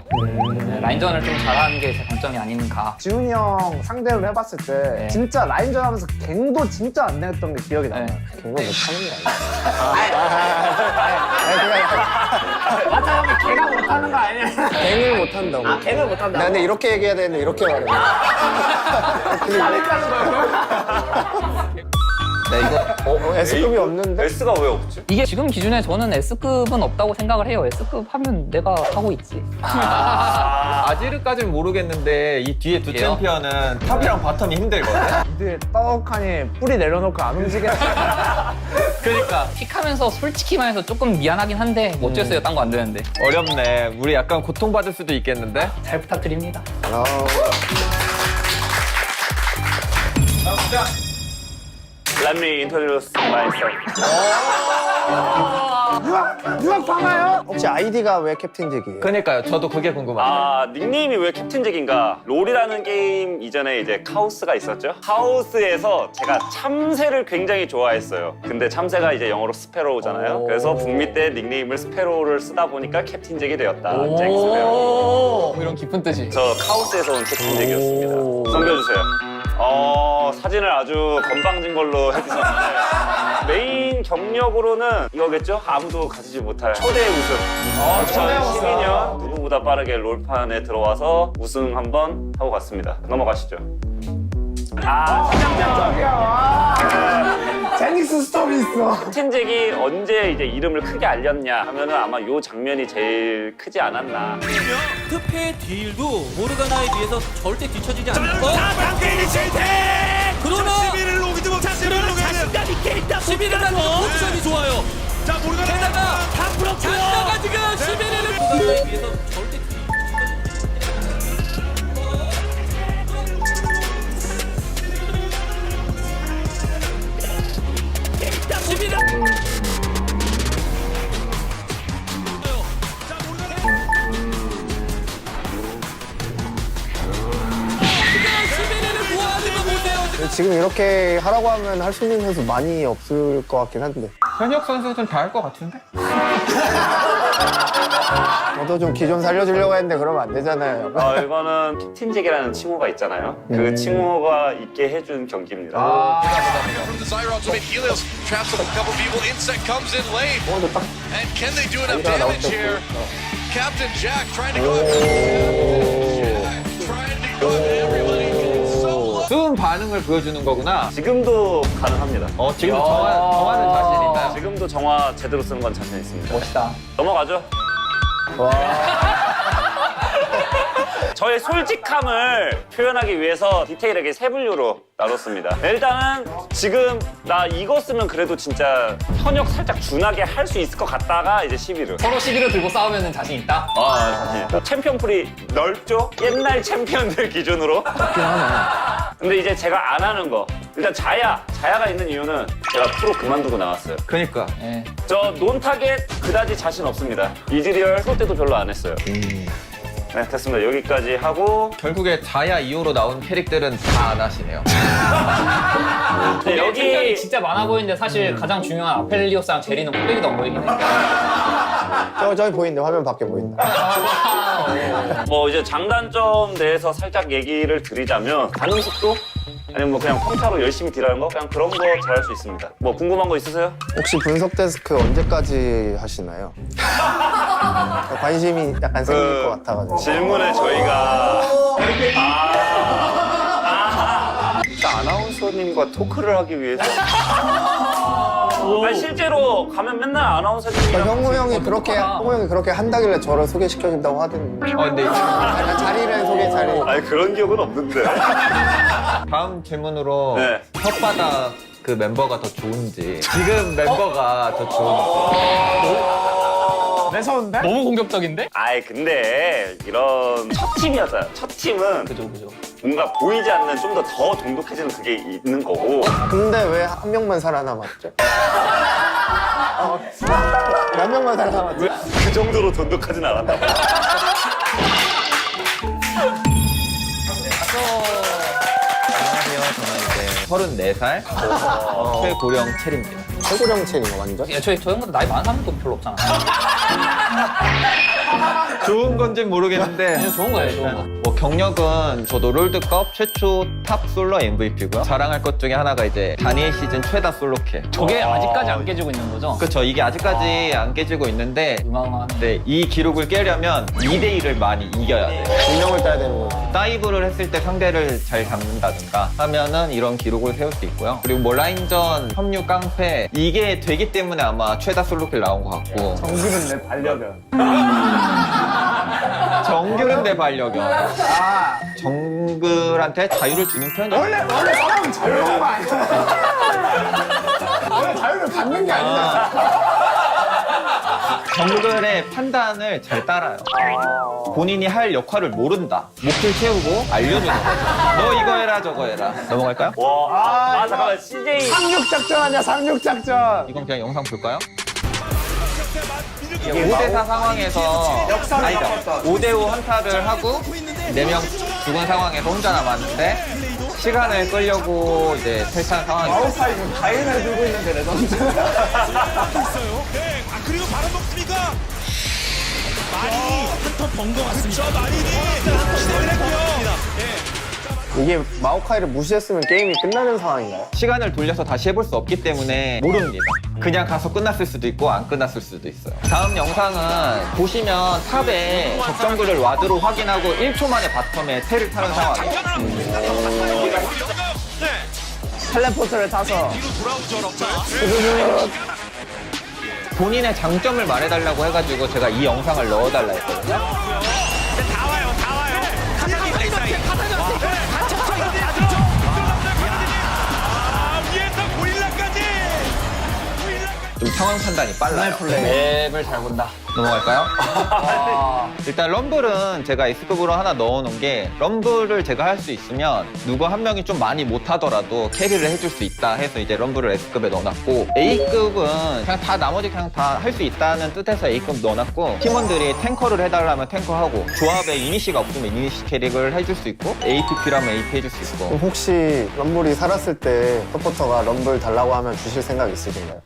라인전을 좀 잘하는 게 제 장점이 아닌가. 지훈이 형 상대로 해봤을 때 진짜 라인전 하면서 갱도 진짜 안 냈던 게 기억이 나요. 갱도 못하는 게 아니야. 맞아 형이 걔가 못하는 거 아니야? 갱을 못한다고. 아 갱을 못한다. 나 근데 이렇게 얘기해야 되는데 이렇게 말해. 잘했다는 거예요. 네, 이거 S급이 없는데? S가 왜 없지? 이게 지금 기준에 저는 S급은 없다고 생각을 해요. S급 하면 내가 하고 있지. 아지르까지는 모르겠는데 이 뒤에 두 이게요? 챔피언은 탑이랑 바텀이 힘들거든. 이들 떡하니 뿌리 내려놓고 안 움직여. 그러니까 픽하면서 솔직히 말해서 조금 미안하긴 한데 뭐 어쨌어요. 딴 거 안 되는데. 어렵네. 우리 약간 고통받을 수도 있겠는데? 잘 부탁드립니다. Let me introduce myself. 누가 방아요? 혹시 아이디가 왜 캡틴잭이에요? 그러니까요. 저도 그게 궁금해요. 아, 닉네임이 왜 캡틴잭인가? 롤이라는 게임 이전에 이제 카오스가 있었죠? 카오스에서 제가 참새를 굉장히 좋아했어요. 근데 참새가 이제 영어로 스페로우잖아요. 그래서 북미 때 닉네임을 스페로우를 쓰다 보니까 캡틴잭이 되었다. 잭 스페로우. 이런 깊은 뜻이. 저 카오스에서 온 캡틴잭이었습니다. 넘겨주세요. 사진을 아주 건방진 걸로 해주셨는데 메인 경력으로는 이거겠죠? 아무도 가지지 못할 초대 우승. 2012년 누구보다 빠르게 롤판에 들어와서 우승 한번 하고 갔습니다. 넘어가시죠. 제닉스 스토리 있어. 캡틴잭이 언제 이제 이름을 크게 알렸냐 하면은 아마 요 장면이 제일 크지 않았나. 특패 딜도 모르가나에 비해서 절대 뒤처지지 않을 거. 그러면 11을 녹이지 못한 11을 녹여야 돼요. 자신감 있게 일단 11을 하는 포지션이 좋아요. 자, 모르가나 게다가 다 풀었고요. 장가가 지금 11을 모르가나에 비해서 절대 지금 이렇게 하라고 하면 할 수 있는 선수 많이 없을 것 같긴 한데. 현역 선수는 다 할 것 같은데? 저도 좀 기 좀 살려주려고 했는데 그러면 안 되잖아요. 이거는 캡틴잭이라는 칭호가 있잖아요. 그 칭호가 있게 해준 경기입니다. 좋은 반응을 보여주는 거구나. 지금도 가능합니다. 지금 정화는 자신 있나요? 지금도 정화 제대로 쓰는 건 자신 있습니다. 멋있다. 넘어가죠. 저의 솔직함을 표현하기 위해서 디테일하게 세 분류로 나눴습니다. 일단은 지금 나 이거 쓰면 그래도 진짜 현역 살짝 준하게 할 수 있을 것 같다가 이제 11호. 서로 11을 들고 싸우면 자신 있다? 자신 있다. 챔피언 풀이 넓죠? 옛날 챔피언들 기준으로. 근데 이제 제가 안 하는 거. 일단 자야가 있는 이유는 제가 프로 그만두고 나왔어요. 그러니까. 저 논타겟 그다지 자신 없습니다. 이즈리얼 프로 때도 별로 안 했어요. 네, 됐습니다. 여기까지 하고 결국에 자야 2호로 나온 캐릭들은 다 안 하시네요. 네, 여기 진짜 많아 보이는데 사실 가장 중요한 아펠리오스랑 제리는 꼴배기도 안 보이긴 해. 저기 보이는데 화면 밖에 보인다. 뭐 이제 장단점 내에서 살짝 얘기를 드리자면 반응 속도? 아니면 뭐 그냥 평타로 열심히 딜하는 거? 그냥 그런 거 잘할 수 있습니다. 뭐 궁금한 거 있으세요? 혹시 분석 데스크 언제까지 하시나요? 관심이 약간 생길 것 같아가지고. 질문에 저희가 아나운서님과 토크를 하기 위해서 아니, 실제로 가면 맨날 아나운서님이랑 형우 형이 그렇게 한다길래 저를 소개시켜준다고 하던데. 근데 약간 자리를 자리. 아니 그런 기억은 없는데. 다음 질문으로 네. 혓바닥 그 멤버가 더 좋은지 지금 멤버가 더 좋은지. 매서운데? 너무 공격적인데? 근데 이런 첫 팀이었어요. 첫 팀은 그죠. 뭔가 보이지 않는 좀 더 돈독해지는 그게 있는 거고. 근데 왜 한 명만 살아남았죠? 몇 명만 살아남았죠? 그 정도로 돈독하진 않았나 봐요. 저는 이제 34살 최고령 체리입니다. 최고령 체리가 완전? 야, 저 형보다 나이 많은 사람도 별로 없잖아. 좋은 건진 모르겠는데 좋은 거예요, 좋은 거. 뭐 경력은 저도 롤드컵 최초 탑 솔로 MVP고요. 자랑할 것 중에 하나가 이제 다니엘 시즌 최다 솔로킬. 저게 아직까지 안 깨지고 있는 거죠? 그렇죠. 이게 아직까지 안 깨지고 있는데 유망하네. 이 기록을 깨려면 2대1을 많이 이겨야 돼요. 분명을 따야 되는 거예요. 다이브를 했을 때 상대를 잘 잡는다든가 하면은 이런 기록을 세울 수 있고요. 그리고 뭐 라인전, 협류 깡패 이게 되기 때문에 아마 최다 솔로킬 나온 것 같고. 정규는 내 반려견. 정글은 내 반려견. 정글한테 자유를 주는 편이에요. 원래 사람은 자유를 주는 거 아니야? 원래 자유를 받는 게 아니야. 정글의 판단을 잘 따라요. 본인이 할 역할을 모른다. 목줄 채우고 알려주는 거죠. 너 이거 해라 저거 해라. 넘어갈까요? 잠깐만 CJ 상륙작전 하냐 상륙작전. 이건 그냥 영상 볼까요? 이게 5대4 상황에서 아니죠. 5대5 한타를 하고 4명 죽은 상황에서 혼자 남았는데 시간을 끌려고 이제 탈출한 상황이죠. 마우파이는 다이앤을 들고 있는데 레전드. 있어요. 네. 아 그리고 바람 먹습니까? 마린이 한턴 번 것 같습니다. 마린이 시대를 했고요. 이게 마오카이를 무시했으면 게임이 끝나는 상황인가요? 시간을 돌려서 다시 해볼 수 없기 때문에 모릅니다. 그냥 가서 끝났을 수도 있고 안 끝났을 수도 있어요. 다음 영상은 보시면 탑에 적정글을 와드로 확인하고 1초 만에 바텀에 텔을 타는 상황이에요. 텔레포트를 타서 본인의 장점을 말해달라고 해가지고 제가 이 영상을 넣어달라 했거든요. 다 와요. 가사기 사이. 위에서 고릴라까지. 좀 상황 판단이 빨라요. 맵을 잘 본다. 넘어갈까요? 일단 럼블은 제가 S급으로 하나 넣어놓은 게 럼블을 제가 할 수 있으면 누구 한 명이 좀 많이 못하더라도 캐리를 해줄 수 있다 해서 이제 럼블을 S급에 넣어놨고 A급은 그냥 다 나머지 그냥 다 할 수 있다는 뜻에서 A급 넣어놨고 팀원들이 탱커를 해달라면 탱커하고 조합에 이니시가 없으면 이니시 캐릭을 해줄 수 있고 APP라면 AP 해줄 수 있고. 그럼 혹시 럼블이 살았을 때 서포터가 럼블 달라고 하면 주실 생각 있으신가요?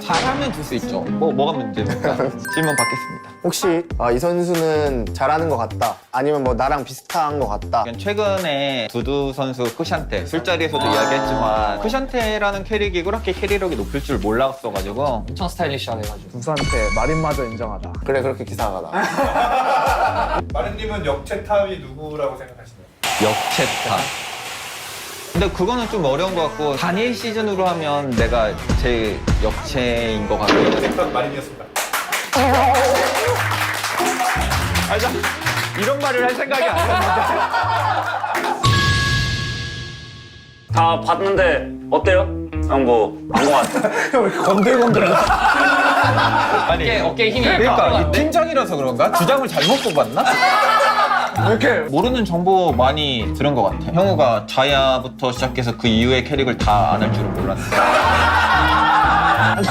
잘하면 줄 수 있죠. 뭐가 문제입니까? 질문 받겠습니다. 혹시 이 선수는 잘하는 것 같다 아니면 뭐 나랑 비슷한 것 같다. 최근에 두두 선수 크샨테 술자리에서도 이야기했지만 크샨테라는 캐릭이 그렇게 캐리력이 높을 줄 몰랐어가지고 엄청 스타일리시하게가지고 두수한테 마린마저 인정하다. 그래 그렇게 기사가 나. 마른님은 역체탑이 누구라고 생각하시나요? 역체탑. 근데 그거는 좀 어려운 것 같고 단일 시즌으로 하면 내가 제일 역체인 것 같아요. 생각 마른이었습니다. 이런 말을 할 생각이 안 했는데. 다 봤는데 어때요? 안것 같아. 형 왜 이렇게 건들건들. 아니 어깨에 힘이 그러니까 이 팀장이라서 그런가? 주장을 잘못 뽑았나? 왜 이렇게 모르는 정보 많이 들은 것 같아. 형우가 자야부터 시작해서 그 이후의 캐릭을 다 안 할 줄은 몰랐는데.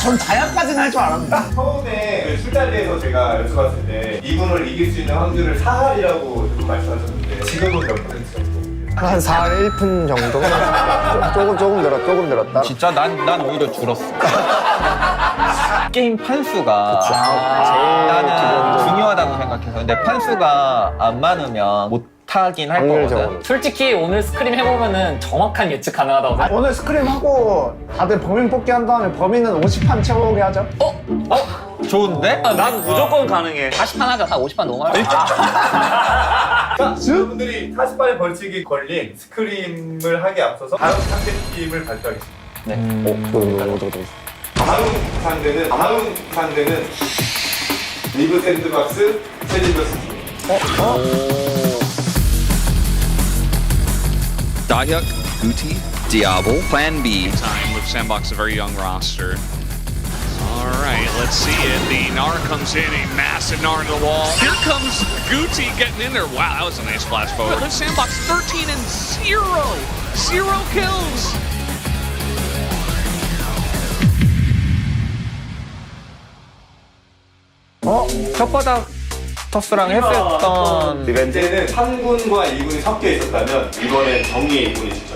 전 자야까지는 할 줄 알았는데. 처음에 그 술자리에서 제가 연습했을 때 이분을 이길 수 있는 확률을 4할이라고 말씀하셨는데 지금은 몇 퍼센트 정도? 한 4할 1푼 정도? 조금 늘었다. 진짜 난 오히려 줄었어. 게임 판수가 나는 중요하다고 생각해서. 근데 판수가 안 많으면 못하긴 할 거거든. 솔직히 오늘 스크림 해보면은 정확한 예측 가능하다고. 오늘 스크림 하고 다들 범인 뽑기 한 다음에 범인은 50판 채워오게 하죠. 좋은데? 난 무조건 가능해. 40판 하자. 다 50판 너무 하자. 자, 여러분들이 40발의 벌칙이 걸린 스크림을 하기에 앞서서 다음 상대팀을 발표하겠습니다. 다음 상대는 리브 샌드박스 세진더스. Dahyuk, Guti, Diablo, Plan B. Time with Sandbox, a very young roster. All right, let's see it. The Gnar comes in, a massive Gnar into the wall. Here comes Guti getting in there. Wow, that was a nice flash forward. Sandbox 13 and 0. 0 kills. 혓바닥 터스랑 했었던 이벤트는 3군과 2군이 섞여 있었다면 이번엔 정의의 2군이 진짜.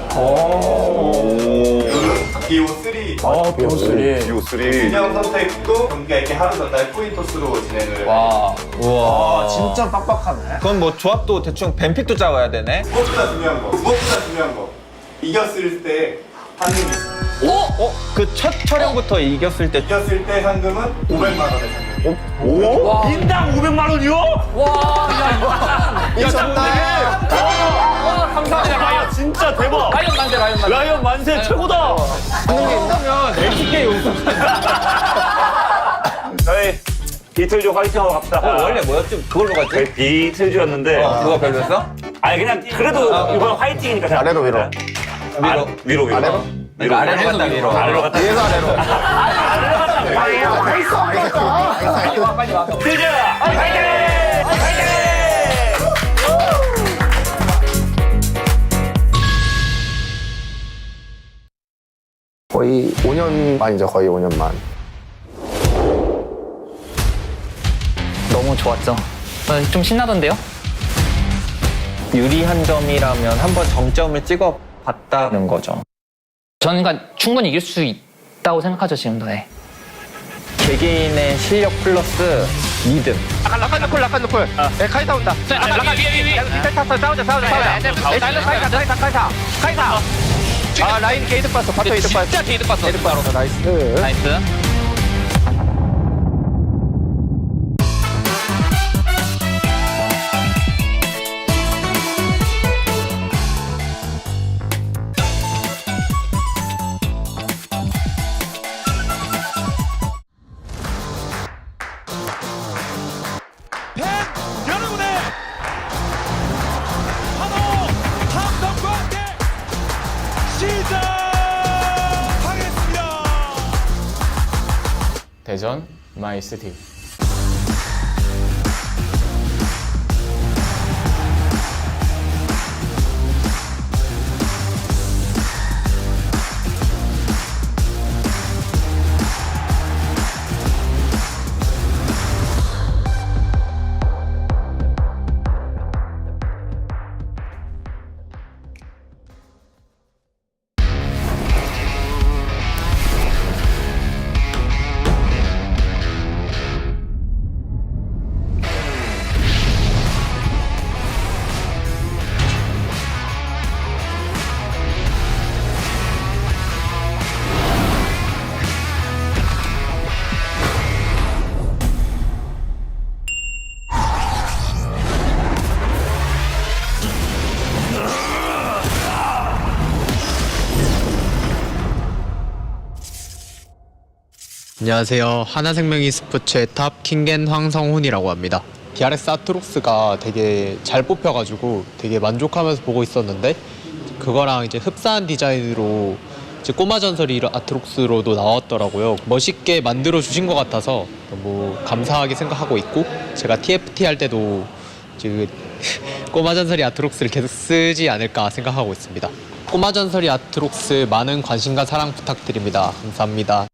BO3. BO3. 진영 선택도 경기가 이렇게 하루 전날 코인토스로 진행을. 우와. 진짜 빡빡하네. 그건 뭐 조합도 대충 벤픽도 짜와야 되네. 무엇보다 중요한 거. 이겼을 때 상금이 있습니다. 그 첫 촬영부터 이겼을 때 상금은 500만 원의 상금. 인당 500만 원이요? 감사합니다. 진짜 대박. 라이언 만세. 라이언 만세 최고다. 그러면 LCK 우승. 저희 비틀즈 화이팅하고 갑시다. 원래 뭐였지? 그걸로 갔지? 저희 비틀즈였는데. 그거 별로였어? 아니 그냥 그래도 이번 화이팅이니까 잘. 아래로 위로. 위로. 아래로? 아래로 갔다 위로. 아래로 갔다. 위에서 아래로. 빨리 와. 비틀즈 화이팅! 거의 5년 만이죠. 거의 5년 만. 너무 좋았죠. 좀 신나던데요? 유리한 점이라면 한번 정점을 찍어봤다는 거죠. 저는 그러니까 충분히 이길 수 있다고 생각하죠, 지금도. 네. 개개인의 실력 플러스 리듬. 라칸 노콜. 네, 카이사 온다. 라칸 위에. 밑에 탔어. 싸우자. 카이사. 아, 라인 게이드 봤어. 바텀 게이드 봤어. 진짜 게이드 봤어. 게이드 봤어. 나이스. 나이스. 여러분의 환호 함성과 함께 시작하겠습니다. 대전 마이스티. 안녕하세요. 하나생명 e스포츠의 탑 킹겐 황성훈이라고 합니다. DRX 아트록스가 되게 잘 뽑혀가지고 되게 만족하면서 보고 있었는데 그거랑 이제 흡사한 디자인으로 이제 꼬마 전설이 아트록스로도 나왔더라고요. 멋있게 만들어 주신 것 같아서 너무 감사하게 생각하고 있고 제가 TFT 할 때도 이제 꼬마 전설이 아트록스를 계속 쓰지 않을까 생각하고 있습니다. 꼬마 전설이 아트록스 많은 관심과 사랑 부탁드립니다. 감사합니다.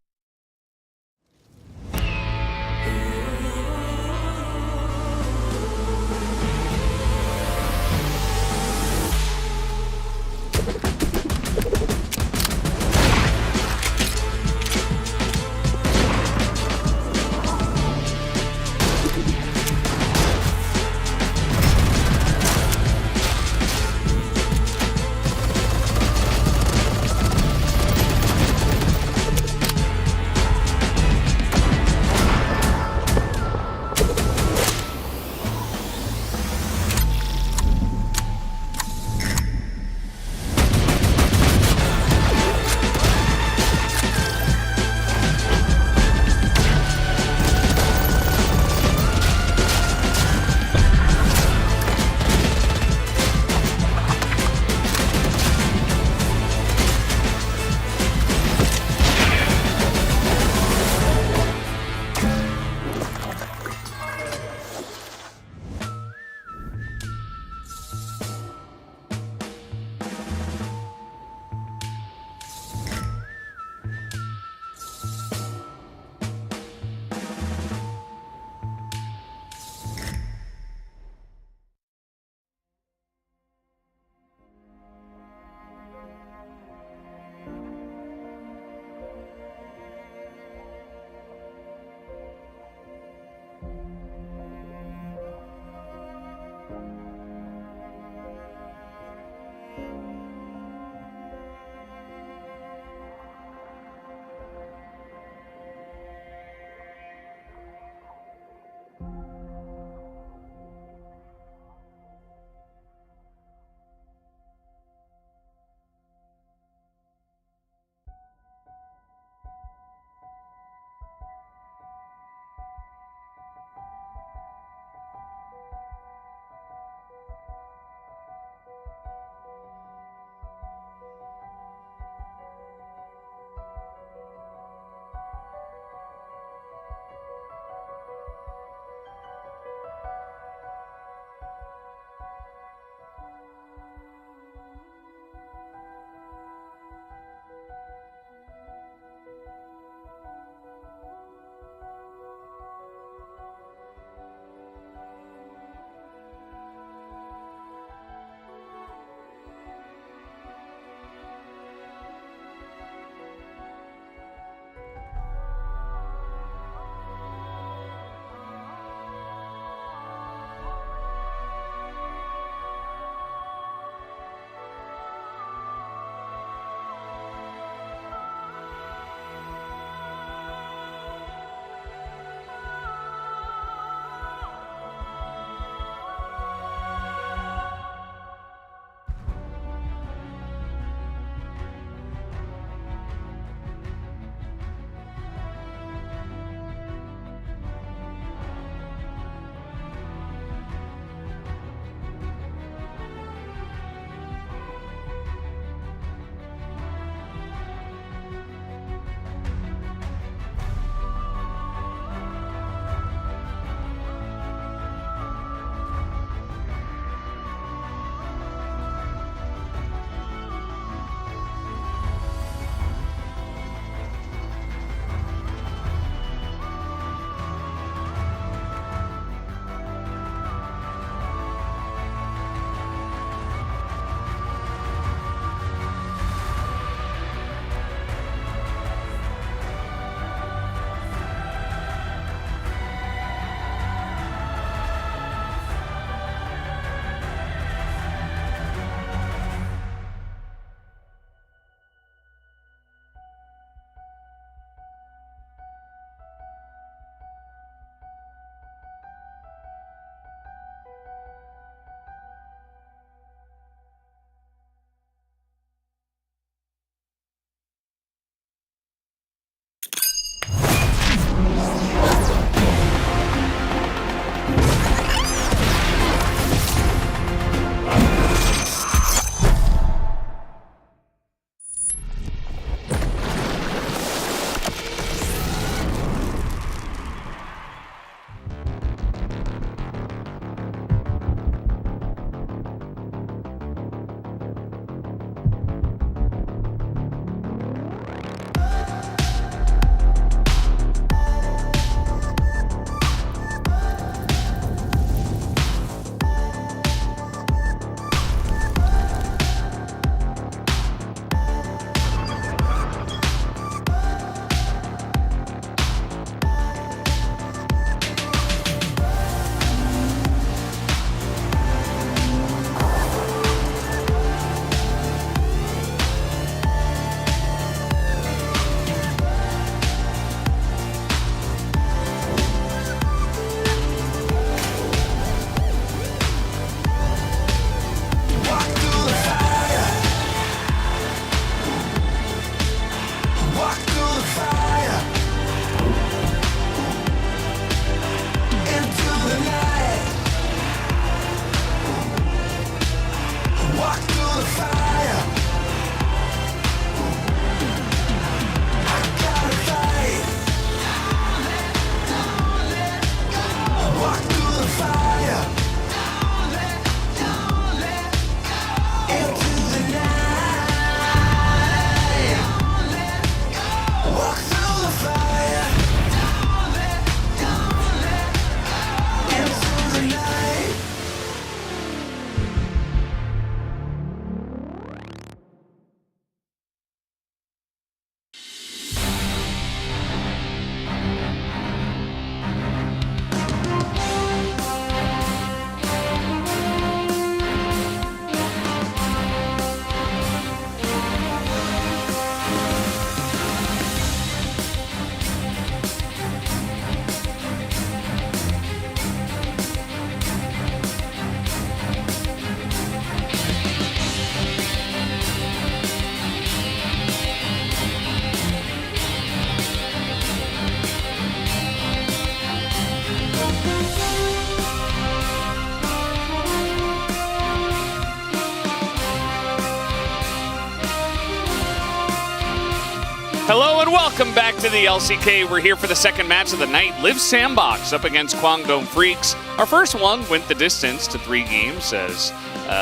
Hello and welcome back to the LCK. We're here for the second match of the night. Liv Sandbox up against Kwangdong Freaks. Our first one went the distance to 3 games as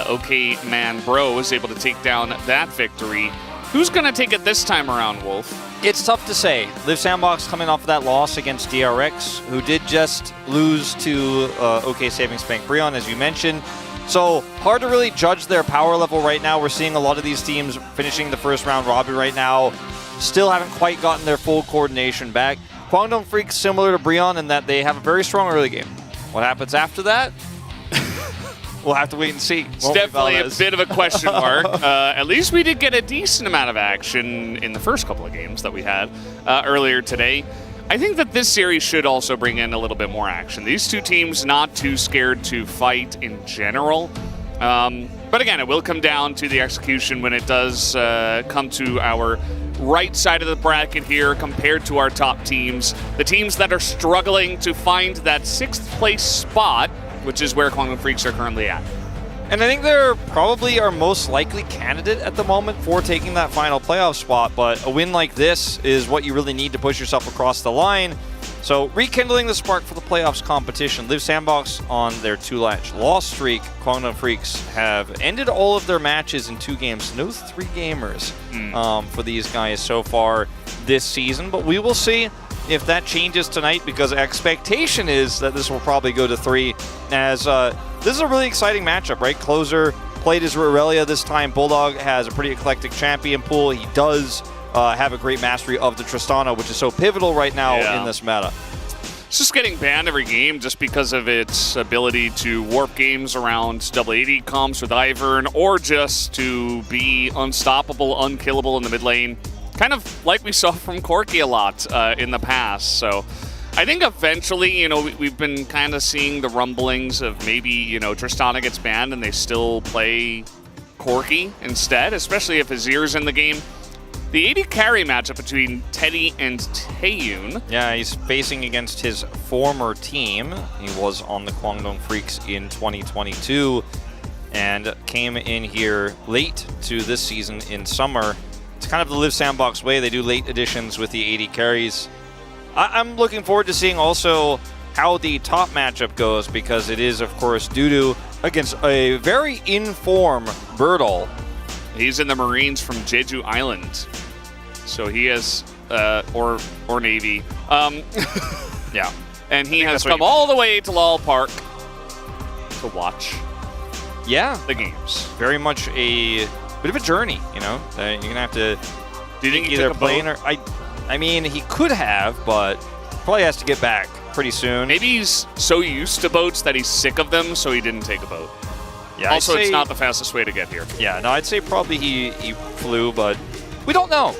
OK Man Bro was able to take down that victory. Who's going to take it this time around, Wolf? It's tough to say. Liv Sandbox coming off of that loss against DRX, who did just lose to OK Savings Bank Breon, as you mentioned. So hard to really judge their power level right now. We're seeing a lot of these teams finishing the first round robin right now. Still haven't quite gotten their full coordination back. Kwangdong Freaks similar to Breon in that they have a very strong early game. What happens after that? We'll have to wait and see. It's definitely a bit of a question mark. At least we did get a decent amount of action in the first couple of games that we had earlier today. I think that this series should also bring in a little bit more action. These two teams not too scared to fight in general. But again, it will come down to the execution when it does come to our right side of the bracket here compared to our top teams. The teams that are struggling to find that 6th place spot, which is where Kwangdong Freaks are currently at. And I think they're probably our most likely candidate at the moment for taking that final playoff spot, but a win like this is what you really need to push yourself across the line. So rekindling the spark for the playoffs competition. Liv Sandbox on their 2-match loss streak. Kwangdong Freaks have ended all of their matches in 2 games. No 3 gamers for these guys so far this season, but we will see if that changes tonight, because expectation is that this will probably go to 3, as this is a really exciting matchup, right? Closer played as Aurelia this time. Bulldog has a pretty eclectic champion pool. He does have a great mastery of the Tristana, which is so pivotal right now in this meta. It's just getting banned every game just because of its ability to warp games around double 80 comps with Ivern, or just to be unstoppable, unkillable in the mid lane. Kind of like we saw from Corki a lot in the past. So I think eventually, you know, we've been kind of seeing the rumblings of maybe, you know, Tristana gets banned and they still play Corki instead, especially if Azir's in the game. The AD carry matchup between Teddy and Taeyun. Yeah, he's facing against his former team. He was on the Kwangdong Freaks in 2022 and came in here late to this season in summer. It's kind of the Liv Sandbox way. They do late additions with the AD carries. I'm looking forward to seeing also how the top matchup goes, because it is, of course, Dudu against a very in-form Birdall. He's in the Marines from Jeju Island. So he has, or Navy. Yeah. And he has come all the way to Lal Park to watch the games. Very much a bit of a journey, you know? You're going to have to Do you think either plane or... I mean, he could have, but probably has to get back pretty soon. Maybe he's so used to boats that he's sick of them, so he didn't take a boat. Yeah, also, it's not the fastest way to get here. Yeah, no, I'd say probably he flew, but we don't know.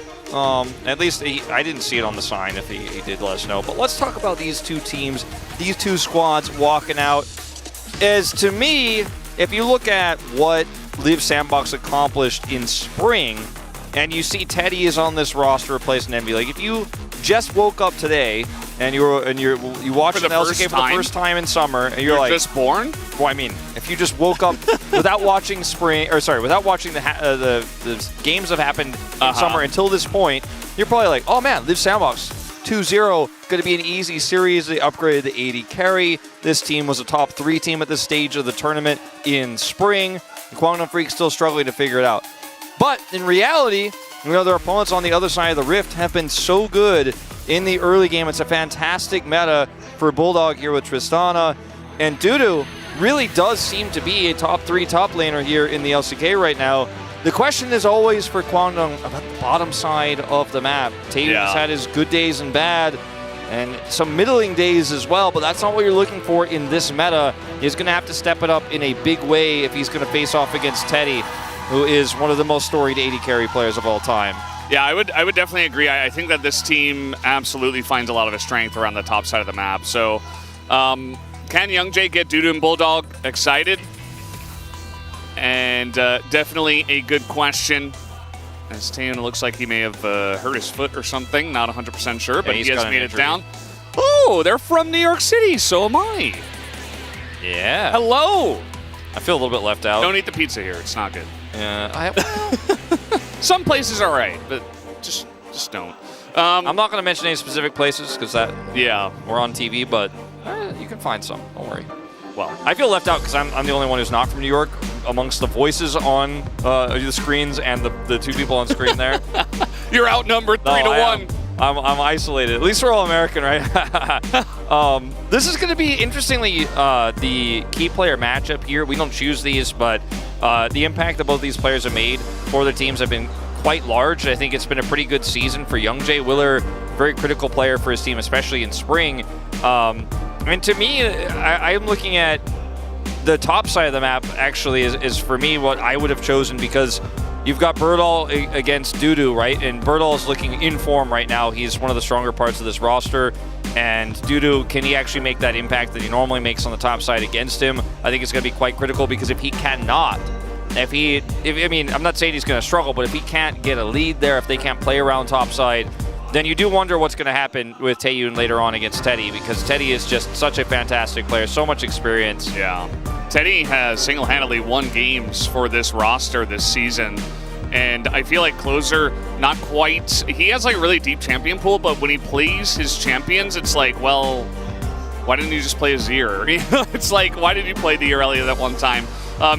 At least I didn't see it on the sign if he did let us know. But let's talk about these two teams, these two squads walking out. As to me, if you look at what Liv Sandbox accomplished in spring, and you see Teddy is on this roster replacing Envy, like if you just woke up today and you watched the LCK for the first time in summer, and you're like, just born? Well, I mean, if you just woke up without watching without watching the games that have happened in summer until this point, you're probably like, oh man, Liv Sandbox 2-0, going to be an easy series. They upgraded the AD carry. This team was a top 3 team at this stage of the tournament in spring. Kwangdong Freaks still struggling to figure it out. But in reality, you know, their opponents on the other side of the rift have been so good in the early game. It's a fantastic meta for Bulldog here with Tristana. And Dudu really does seem to be a top 3 top laner here in the LCK right now. The question is always for Kwangdong about the bottom side of the map. Taeyun's had his good days and bad, and some middling days as well, but that's not what you're looking for in this meta. He's going to have to step it up in a big way if he's going to face off against Teddy, who is one of the most storied AD carry players of all time. Yeah, I would definitely agree. I think that this team absolutely finds a lot of its strength around the top side of the map. So, can Youngjae get Dudu and Bulldog excited? And definitely a good question. As Taeyun looks like he may have hurt his foot or something. Not 100% sure, but he has made it down. Oh, they're from New York City, so am I. Yeah. Hello. I feel a little bit left out. Don't eat the pizza here. It's not good. Yeah. Some places are right, but just don't. I'm not going to mention any specific places because we're on TV, but you can find some. Don't worry. Well, I feel left out because I'm the only one who's not from New York amongst the voices on the screens and the two people on screen there. You're outnumbered 3-1. I'm isolated. At least we're all American, right? This is going to be, interestingly, the key player matchup here. We don't choose these, but the impact that both these players have made for their teams have been quite large. I think it's been a pretty good season for Young Jay Willer, very critical player for his team, especially in spring. And to me, I'm looking at the top side of the map, actually, is for me what I would have chosen, because you've got Birdall against Dudu, right? And Birdall is looking in form right now. He's one of the stronger parts of this roster. And Dudu, can he actually make that impact that he normally makes on the top side against him? I think it's going to be quite critical, because if he cannot, I mean, I'm not saying he's going to struggle, but if he can't get a lead there, if they can't play around top side, then you do wonder what's going to happen with Taeyun later on against Teddy, because Teddy is just such a fantastic player, so much experience. Yeah. Teddy has single-handedly won games for this roster this season. And I feel like Closer, not quite. He has like a really deep champion pool, but when he plays his champions, it's like, well, why didn't you just play Azir? It's like, why did you play the Irelia that one time?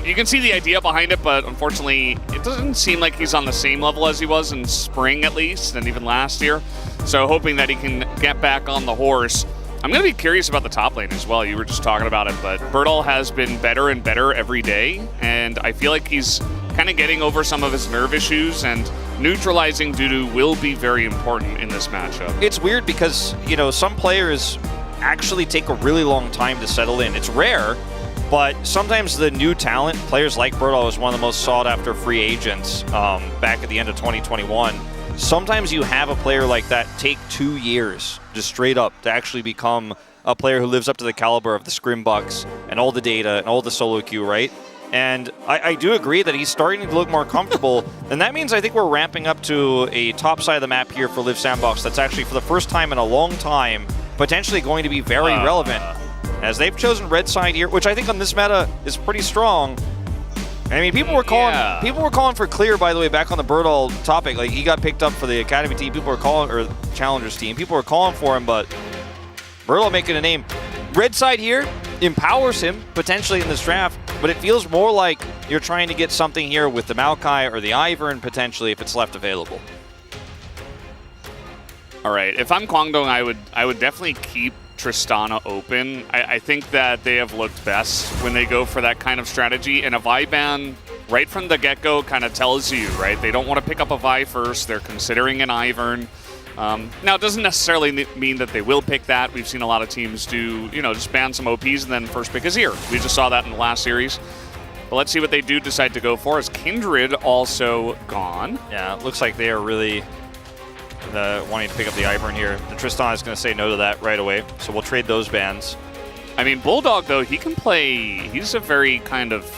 You can see the idea behind it, but unfortunately, it doesn't seem like he's on the same level as he was in spring, at least, and even last year. So hoping that he can get back on the horse. I'm going to be curious about the top lane as well. You were just talking about it, but Birdall has been better and better every day, and I feel like he's kind of getting over some of his nerve issues, and neutralizing Dudu will be very important in this matchup. It's weird because, you know, some players actually take a really long time to settle in. It's rare, but sometimes the new talent, players like Birdall, is one of the most sought-after free agents back at the end of 2021. Sometimes you have a player like that take 2 years, just straight up, to actually become a player who lives up to the caliber of the Scrimbucks and all the data and all the solo queue, right? And I do agree that he's starting to look more comfortable, and that means I think we're ramping up to a top side of the map here for Liv Sandbox that's actually, for the first time in a long time, potentially going to be very relevant. As they've chosen red side here, which I think on this meta is pretty strong. I mean, people were calling for Clear, by the way, back on the Birdall topic. Like, he got picked up for the Academy team. People were calling, or Challengers team. People were calling for him, but Birdall making a name. Red side here empowers him potentially in this draft, but it feels more like you're trying to get something here with the Maokai or the Ivern potentially if it's left available. All right, if I'm Kwangdong, I would definitely keep Tristana open. I think that they have looked best when they go for that kind of strategy, and a Vi ban right from the get-go kind of tells you, right? They don't want to pick up a Vi first. They're considering an Ivern. Now, it doesn't necessarily mean that they will pick that. We've seen a lot of teams do, you know, just ban some OPs and then first pick Azir. We just saw that in the last series. But let's see what they do decide to go for. Is Kindred also gone? Yeah, it looks like they are really wanting to pick up the Ivern here. The Tristan is going to say no to that right away, so we'll trade those bans. I mean, Bulldog, though, he can play. He's a very kind of...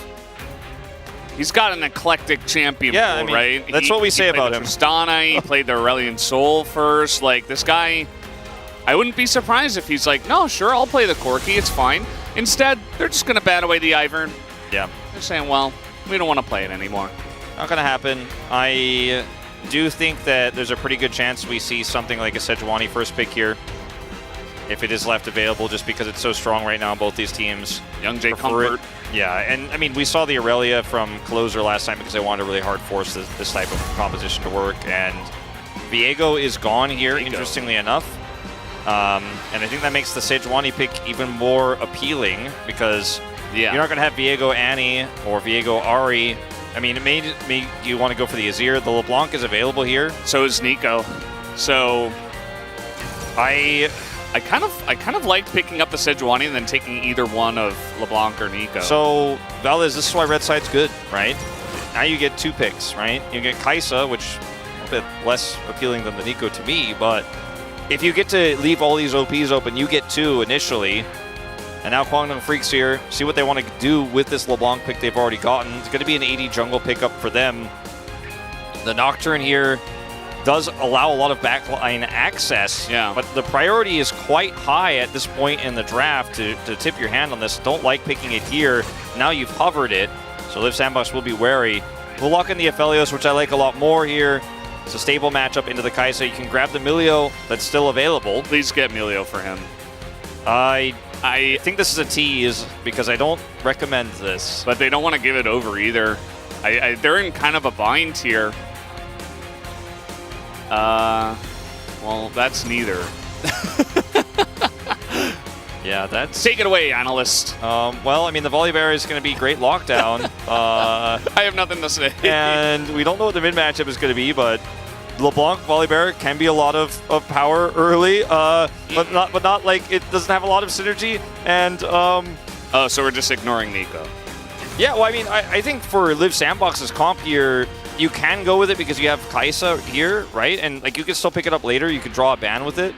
He's got an eclectic champion pool, I mean, right? That's what we say about him. Tristana, he played the Aurelion Sol first. Like, this guy, I wouldn't be surprised if he's like, no, sure, I'll play the Corki, it's fine. Instead, they're just going to ban away the Ivern. Yeah. They're saying, well, we don't want to play it anymore. Not going to happen. I do think that there's a pretty good chance we see something like a Sejuani first pick here, if it is left available, just because it's so strong right now on both these teams. Young Jay Comfort. Yeah, and I mean, we saw the Aurelia from Closer last time because they wanted to really hard force this type of composition to work, and Viego is gone here, interestingly enough. And I think that makes the Sejuani pick even more appealing, because you're not going to have Viego Annie or Viego Ari. I mean, it may make you want to go for the Azir. The LeBlanc is available here. So is Nico. So I kind of liked picking up the Sejuani and then taking either one of LeBlanc or Nico. So, Valdez, this is why red side's good, right? Now you get 2 picks, right? You get Kaisa, which is a bit less appealing than the Nico to me, but if you get to leave all these OPs open, you get 2 initially. And now Kwangdong Freaks here, see what they want to do with this LeBlanc pick they've already gotten. It's going to be an 80 jungle pickup for them. The Nocturne here does allow a lot of backline access, but the priority is quite high at this point in the draft to tip your hand on this. Don't like picking it here. Now you've hovered it, so Liv Sandbox will be wary. We'll lock in the Aphelios, which I like a lot more here. It's a stable matchup into the Kai'Sa. You can grab the Milio that's still available. Please get Milio for him. I think this is a tease because I don't recommend this. But they don't want to give it over either. They're in kind of a bind here. Well, that's neither. Yeah, that's... Take it away, analyst. Well, I mean, the Volibear is going to be great lockdown. I have nothing to say. And we don't know what the mid matchup is going to be, but LeBlanc Volibear can be a lot of power early, but not like it doesn't have a lot of synergy. And oh, so we're just ignoring Nico. Yeah, well, I mean, I think for Live Sandbox's comp here, you can go with it because you have Kai'Sa here, right? And like you can still pick it up later. You could draw a ban with it.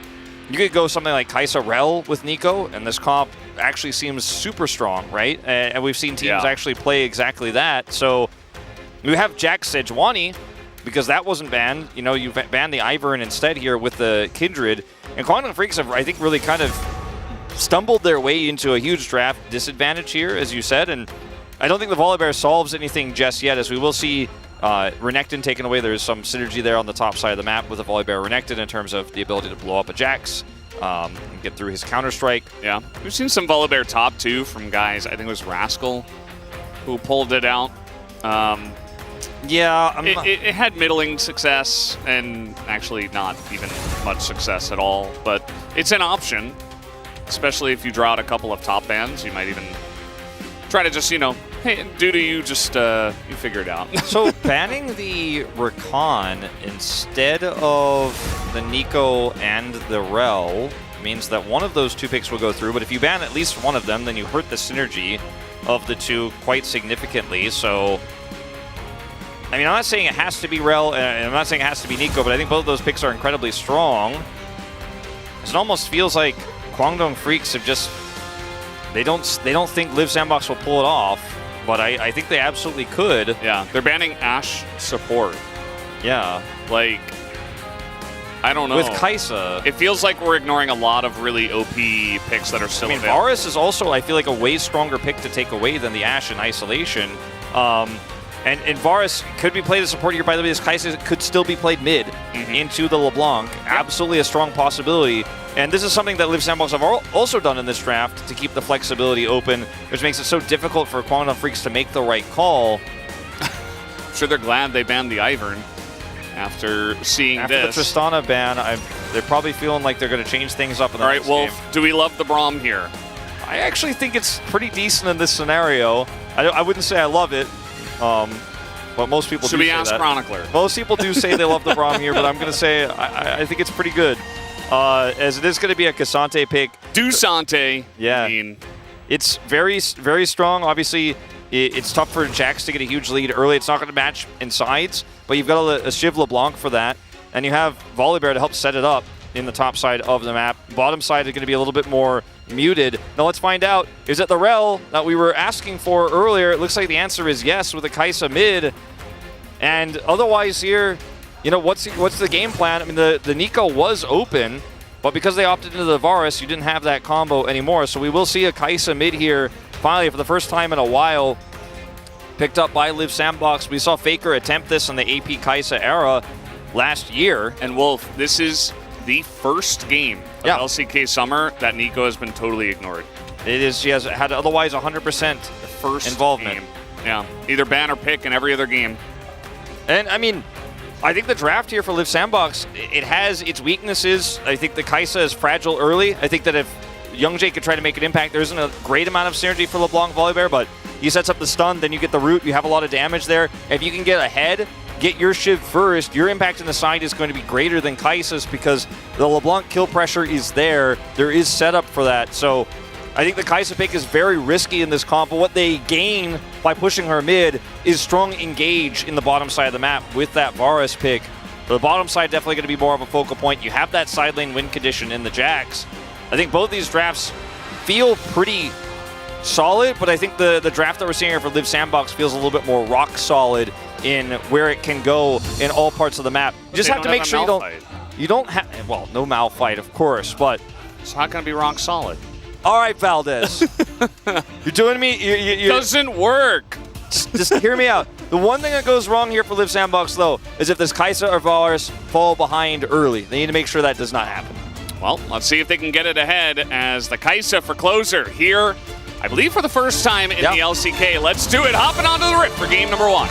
You could go something like Kai'Sa Rel with Nico, and this comp actually seems super strong, right? And we've seen teams actually play exactly that. So we have Jack Sejuani, because that wasn't banned. You know, you banned the Ivern instead here with the Kindred. And Quantum Freaks have, I think, really kind of stumbled their way into a huge draft disadvantage here, as you said. And I don't think the Volibear solves anything just yet, as we will see Renekton taken away. There's some synergy there on the top side of the map with the Volibear Renekton in terms of the ability to blow up a Jax and get through his Counter-Strike. Yeah, we've seen some Volibear top 2 from guys, I think it was Rascal, who pulled it out. Yeah, it had middling success and actually not even much success at all, but it's an option, especially if you draw out a couple of top bans. You might even try to just, you know, hey, you just, you figure it out. So banning the Rakan instead of the Nico and the Rel means that one of those two picks will go through, but if you ban at least one of them, then you hurt the synergy of the two quite significantly. So, I mean, I'm not saying it has to be Rel, and I'm not saying it has to be Nico, but I think both of those picks are incredibly strong. It almost feels like Guangdong Freaks have just, they don't think Live Sandbox will pull it off, but I think they absolutely could. Yeah, they're banning Ashe support. Yeah. Like, I don't know. With Kai'Sa. It feels like we're ignoring a lot of really OP picks that are still available. Varus is also, I feel like, a way stronger pick to take away than the Ashe in isolation. And Varus could be played as support here. By the way, this Kai'Sa could still be played mid into the LeBlanc. Absolutely a strong possibility. And this is something that Live Sandbox have also done in this draft to keep the flexibility open, which makes it so difficult for Guangdong Freaks to make the right call. I'm sure they're glad they banned the Ivern after seeing after this. The Tristana ban, they're probably feeling like they're going to change things up in the next game. All right, Wolf, do we love the Braum here? I actually think it's pretty decent in this scenario. I wouldn't say I love it. But most people Should do we say ask that. Chronicler? Most people do say they love the Braum here, but I'm going to say I think it's pretty good. As it is going to be a Cassante pick. Dusante. Yeah. I mean, it's very, very strong. Obviously, it's tough for Jax to get a huge lead early. It's not going to match in sides, but you've got a Shiv LeBlanc for that. And you have Volibear to help set it up in the top side of the map. Bottom side is going to be a little bit more muted. Now let's find out, is it the Rel that we were asking for earlier? It looks like the answer is yes with the Kai'Sa mid. And otherwise here, you know, what's the game plan? I mean, the Nico was open, but because they opted into the Varus, you didn't have that combo anymore. So we will see a Kai'Sa mid here, finally, for the first time in a while, picked up by Live Sandbox. We saw Faker attempt this in the AP Kai'Sa era last year. And Wolf, this is the first game of LCK Summer that Nico has been totally ignored. It is. She has had otherwise 100% first involvement. Game. Yeah, either ban or pick in every other game. And I mean, I think the draft here for Live Sandbox, it has its weaknesses. I think the Kai'Sa is fragile early. I think that if Youngjae could try to make an impact, there isn't a great amount of synergy for LeBlanc Volibear, but he sets up the stun, then you get the root, you have a lot of damage there. If you can get ahead, get your Shiv first, your impact in the side is going to be greater than Kai'Sa's because the LeBlanc kill pressure is there. There is setup for that. So I think the Kai'Sa pick is very risky in this comp, but what they gain by pushing her mid is strong engage in the bottom side of the map with that Varus pick. The bottom side definitely going to be more of a focal point. You have that side lane win condition in the Jax. I think both these drafts feel pretty solid, but I think the draft that we're seeing here for Live Sandbox feels a little bit more rock solid in where it can go in all parts of the map. You just have to make sure you don't have, well, no Malphite, of course, but it's not going to be rock solid. All right, Valdez. You're doing me. Doesn't work. Just hear me out. The one thing that goes wrong here for Liv Sandbox, though, is if this Kai'Sa or Varus fall behind early. They need to make sure that does not happen. Well, let's see if they can get it ahead as the Kai'Sa for closer here, I believe for the first time in the LCK. Let's do it. Hopping onto the Rift for game number 1.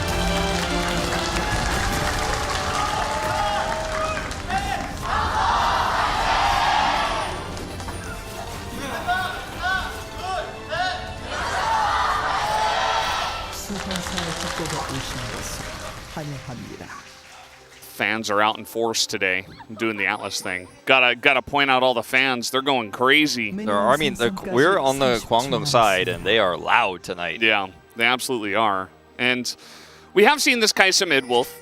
Fans are out in force today, doing the Atlas thing. Gotta point out all the fans. They're going crazy. I mean, we're on the Kwangdong side, and they are loud tonight. Yeah, they absolutely are. And we have seen this Kai'Sa mid-wolf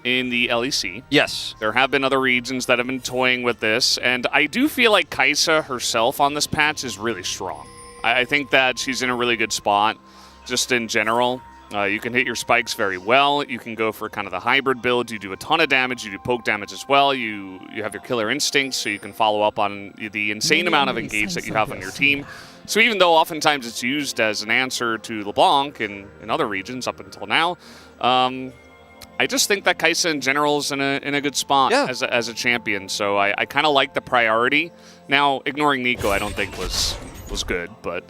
in the LEC. Yes. There have been other regions that have been toying with this, and I do feel like Kai'Sa herself on this patch is really strong. I think that she's in a really good spot, just in general. You can hit your spikes very well. You can go for kind of the hybrid build. You do a ton of damage. You do poke damage as well. You have your killer instincts, so you can follow up on the insane amount of engage that you have on your team. So even though oftentimes it's used as an answer to LeBlanc in other regions up until now, I just think that Kai'Sa in general is in a good spot as a champion. So I kind of like the priority. Now, ignoring Nico I don't think was good, but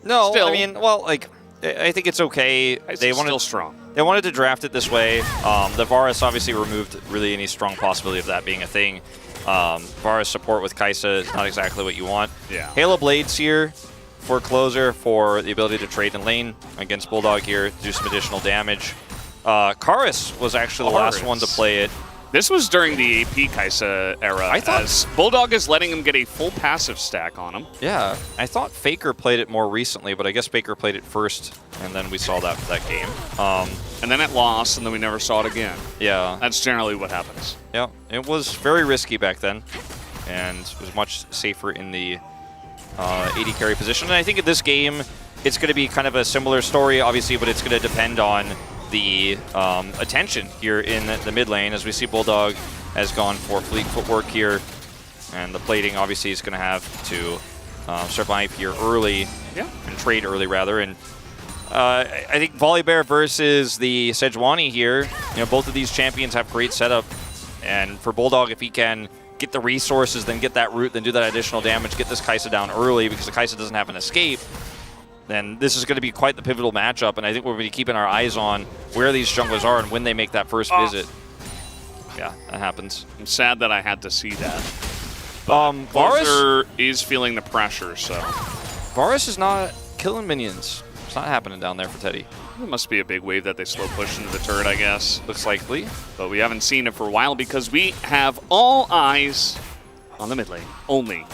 no, still. I mean, well, like, I think it's okay. They wanted still strong. They wanted to draft it this way. The Varus obviously removed really any strong possibility of that being a thing. Varus support with Kai'Sa is not exactly what you want. Yeah. Halo Blades here for closer for the ability to trade in lane against Bulldog here, do some additional damage. Karis was actually the last one to play it. This was during the AP Kai'Sa era. I thought as Bulldog is letting him get a full passive stack on him. Yeah, I thought Faker played it more recently, but I guess Faker played it first, and then we saw that game. And then it lost, and then we never saw it again. Yeah. That's generally what happens. Yeah, it was very risky back then, and was much safer in the AD carry position. And I think in this game, it's going to be kind of a similar story, obviously, but it's going to depend on the attention here in the mid lane, as we see Bulldog has gone for fleet footwork here, and the plating obviously is going to have to survive here early, and trade early rather. And I think Volibear versus the Sejuani here, both of these champions have great setup, and for Bulldog, if he can get the resources, then get that root, then do that additional damage, get this Kai'Sa down early because the Kai'Sa doesn't have an escape, then this is going to be quite the pivotal matchup, and I think we're going to be keeping our eyes on where these junglers are and when they make that first visit. Yeah, that happens. I'm sad that I had to see that. Varus is feeling the pressure, so. Varus is not killing minions. It's not happening down there for Teddy. It must be a big wave that they slow push into the turret, I guess. Looks likely. But we haven't seen it for a while because we have all eyes on the mid lane, only.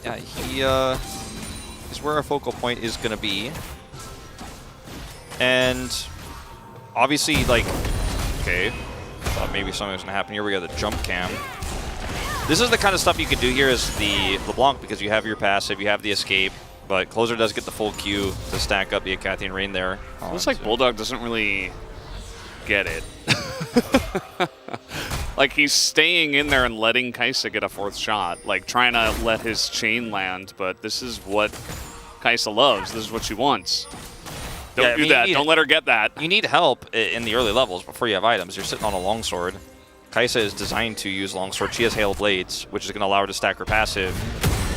Yeah, he is where our focal point is going to be. And obviously, like, okay, thought maybe something was going to happen here. We got the jump cam. This is the kind of stuff you can do here as the LeBlanc because you have your passive, you have the escape, but Closer does get the full Q to stack up the Acathian Rain there. Looks like Bulldog doesn't really get it. Like, he's staying in there and letting Kai'Sa get a fourth shot, like trying to let his chain land, but this is what Kai'Sa loves. This is what she wants. Don't do that. Don't let her get that. You need help in the early levels before you have items. You're sitting on a longsword. Kai'Sa is designed to use longsword. She has Hail Blades, which is going to allow her to stack her passive,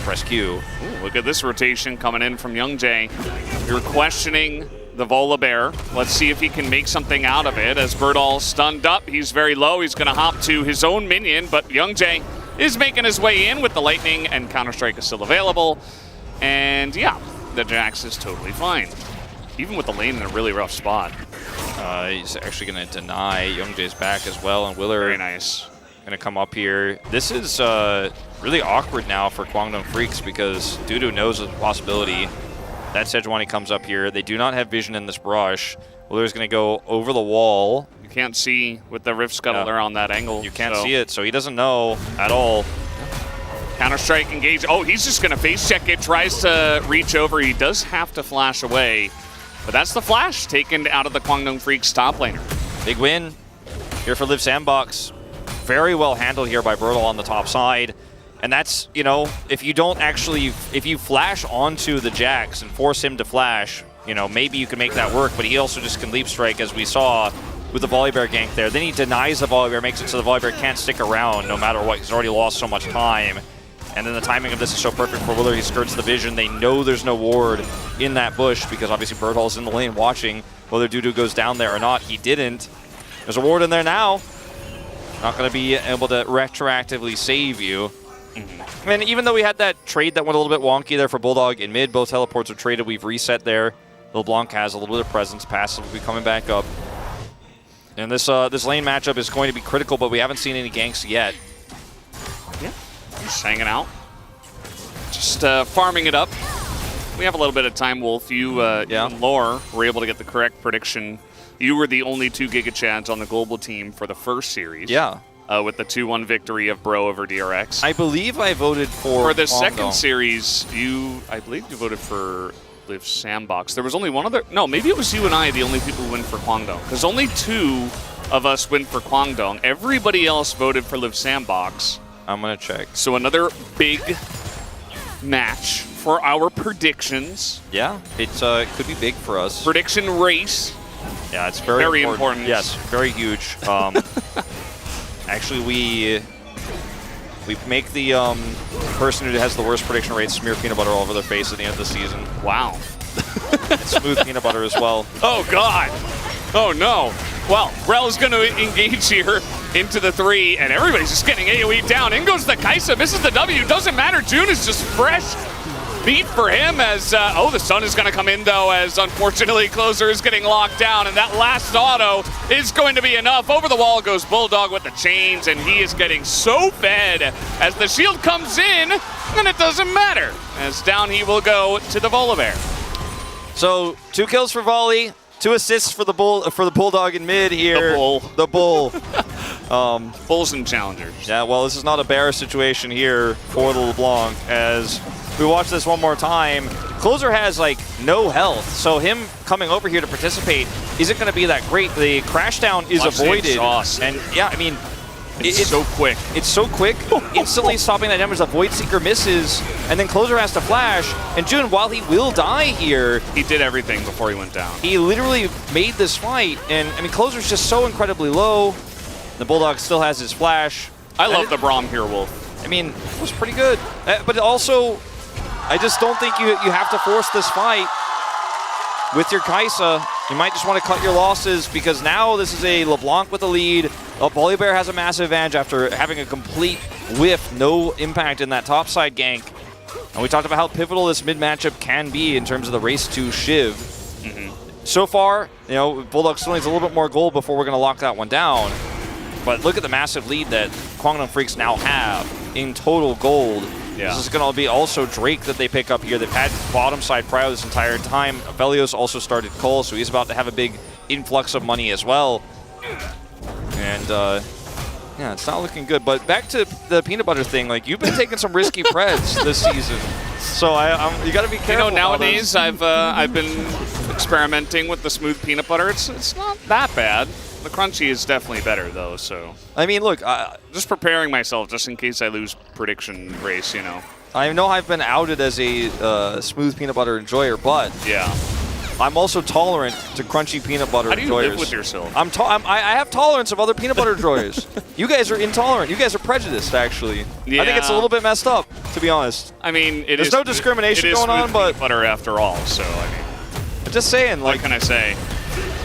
press Q. Ooh, look at this rotation coming in from Youngjae. You're questioning the Volibear. Let's see if he can make something out of it. As Birdall stunned up, he's very low. He's going to hop to his own minion, but Youngjae is making his way in with the Lightning, and Counter-Strike is still available. And yeah, the Jax is totally fine. Even with the lane in a really rough spot. He's actually going to deny Youngjae's back as well, and Willer very nice. Going to come up here. This is really awkward now for Kwangdong Freaks because Dudu knows the possibility that Sejuani comes up here. They do not have vision in this brush. Willer's going to go over the wall. You can't see with the Rift Scuttle there on that angle. You can't see it, so he doesn't know at all. Counter-Strike engage. Oh, he's just going to face check it. Tries to reach over. He does have to flash away. But that's the flash taken out of the Kwangdong Freaks top laner. Big win here for Liv Sandbox. Very well handled here by Birdall on the top side. And that's, if you don't actually, if you flash onto the Jax and force him to flash, you know, maybe you can make that work, but he also just can leap strike, as we saw with the Volibear gank there. Then he denies the Volibear, makes it so the Volibear can't stick around no matter what. He's already lost so much time. And then the timing of this is so perfect for Willer. He skirts the vision. They know there's no ward in that bush because obviously Birdhall's in the lane watching whether Dudu goes down there or not. He didn't. There's a ward in there now. Not going to be able to retroactively save you. I mean, even though we had that trade that went a little bit wonky there for Bulldog in mid, both teleports are traded. We've reset there. LeBlanc has a little bit of presence. Passive will be coming back up. And this lane matchup is going to be critical, but we haven't seen any ganks yet. Yeah, just hanging out. Just farming it up. We have a little bit of time, Wolf. You and Lore were able to get the correct prediction. You were the only 2 Giga Chads on the global team for the first series. Yeah. With the 2-1 victory of Bro over DRX. I believe I voted for the Kwangdong. second series, I believe you voted for Live Sandbox. There was only one other, no, maybe it was you and I, the only people who went for Kwangdong. Because only 2 of us went for Kwangdong. Everybody else voted for Live Sandbox. I'm going to check. So another big match for our predictions. Yeah, it could be big for us. Prediction race. Yeah, it's very important. Yes, very huge. Actually, we make the person who has the worst prediction rate smear peanut butter all over their face at the end of the season. Wow. And smooth peanut butter as well. Oh, God. Oh, no. Well, Rel's going to engage here into the 3, and everybody's just getting AoE down. In goes the Kaisa, misses the W. Doesn't matter. June is just fresh beat for him as, the sun is going to come in, though, as unfortunately Closer is getting locked down, and that last auto is going to be enough. Over the wall goes Bulldog with the chains, and he is getting so fed as the shield comes in, and it doesn't matter, as down he will go to the Volibear. So 2 kills for Volley, 2 assists for the Bulldog in mid here. The Bull. Bulls and challengers. Yeah, well, this is not a bear situation here for the LeBlanc, as we watch this one more time. Closer has, like, no health, so him coming over here to participate isn't going to be that great. The crash down is avoided. And, yeah, I mean, it's so quick. It's so quick. Instantly stopping that damage. The Void Seeker misses, and then Closer has to flash. And June, while he will die here, he did everything before he went down. He literally made this fight, and, I mean, Closer's just so incredibly low. The Bulldog still has his flash. I love the Braum here, Wolf. I mean, it was pretty good. But also, I just don't think you have to force this fight with your Kaisa. You might just want to cut your losses, because now this is a LeBlanc with a lead. Volibear has a massive advantage after having a complete whiff, no impact in that topside gank. And we talked about how pivotal this mid matchup can be in terms of the race to Shiv. So far, you know, Bulldog still needs a little bit more gold before we're going to lock that one down. But look at the massive lead that Kwangdong Freaks now have in total gold. Yeah. This is going to be also Drake that they pick up here. They've had bottom side prio this entire time. Velios also started Cole, so he's about to have a big influx of money as well. And, yeah, it's not looking good. But back to the peanut butter thing, like, you've been taking some risky preds this season. So you got to be careful. You know, nowadays I've been experimenting with the smooth peanut butter. It's not that bad. The crunchy is definitely better, though, so... I mean, look... just preparing myself just in case I lose prediction race, you know. I know I've been outed as a smooth peanut butter enjoyer, but... Yeah. I'm also tolerant to crunchy peanut butter enjoyers. How do you live with yourself? I have tolerance of other peanut butter enjoyers. You guys are intolerant. You guys are prejudiced, actually. Yeah. I think it's a little bit messed up, to be honest. I mean, There's no discrimination going on, but... peanut butter after all, so, I mean... I'm just saying, like... What can I say?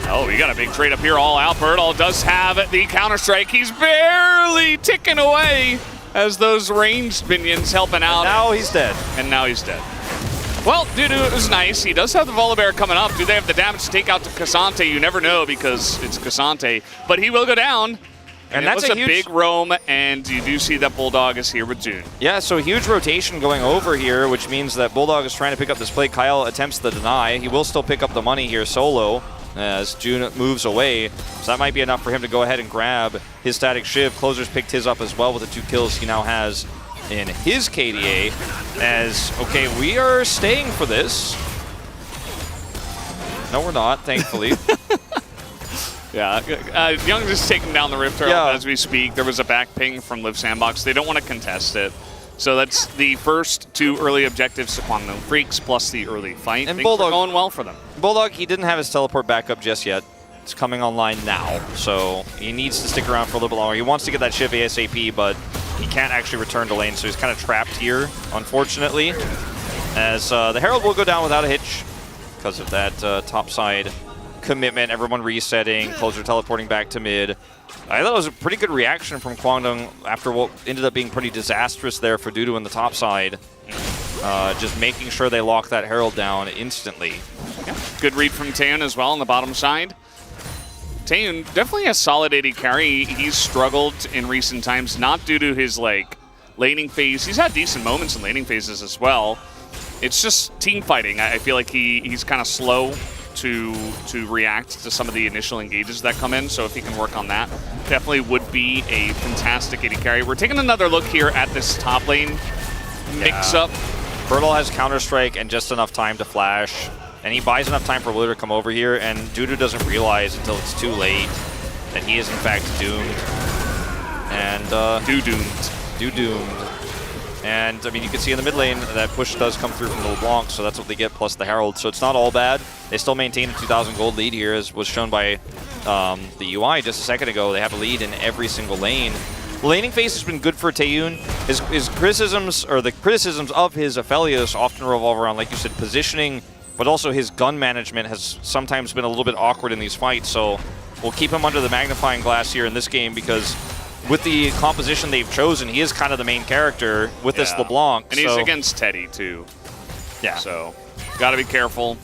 Oh, we got a big trade up here, all out. Birdall does have the counter-strike. He's barely ticking away as those ranged minions helping out. Now he's dead. And now he's dead. Well, Dudu is nice. He does have the Volibear coming up. Do they have the damage to take out to Cassante? You never know because it's Cassante. But he will go down. And that's a big roam, and you do see that Bulldog is here with June. Yeah, so huge rotation going over here, which means that Bulldog is trying to pick up this play. Kyle attempts the deny. He will still pick up the money here solo as June moves away. So that might be enough for him to go ahead and grab his static Shiv. Closer's picked his up as well with the 2 kills he now has in his KDA. As, okay, we are staying for this. No, we're not, thankfully. Yeah, Young just taking down the Rift Herald as we speak. There was a back ping from Live Sandbox. They don't want to contest it. So that's the first 2 early objectives to Kwangdong Freaks plus the early fight. And Things Bulldog are going well for them. Bulldog, he didn't have his teleport back up just yet. It's coming online now, so he needs to stick around for a little bit longer. He wants to get that Shiv ASAP, but he can't actually return to lane, so he's kind of trapped here, unfortunately. As the Herald will go down without a hitch because of that top side commitment, everyone resetting, Closer teleporting back to mid. I thought it was a pretty good reaction from Kwangdong after what ended up being pretty disastrous there for Dudu in the top side. Just making sure they lock that Herald down instantly. Yeah. Good read from Taeyun as well on the bottom side. Taeyun, definitely a solid AD carry. He's struggled in recent times, not due to his laning phase. He's had decent moments in laning phases as well. It's just team fighting. I feel like he's kind of slow to react to some of the initial engages that come in. So if he can work on that, definitely would be a fantastic AD carry. We're taking another look here at this top lane mix-up. Bertle has Counter-Strike and just enough time to flash. And he buys enough time for Willer to come over here, and Dudu doesn't realize until it's too late that he is in fact doomed. And doomed. And I mean, you can see in the mid lane that push does come through from the LeBlanc, so that's what they get plus the Herald. So it's not all bad. They still maintain a 2,000 gold lead here, as was shown by the UI just a second ago. They have a lead in every single lane. The laning phase has been good for Taeyun. His criticisms, or the criticisms of his Aphelios, often revolve around, like you said, positioning, but also his gun management has sometimes been a little bit awkward in these fights. So we'll keep him under the magnifying glass here in this game, because with the composition they've chosen, he is kind of the main character with this LeBlanc. And he's against Teddy too. Yeah. So got to be careful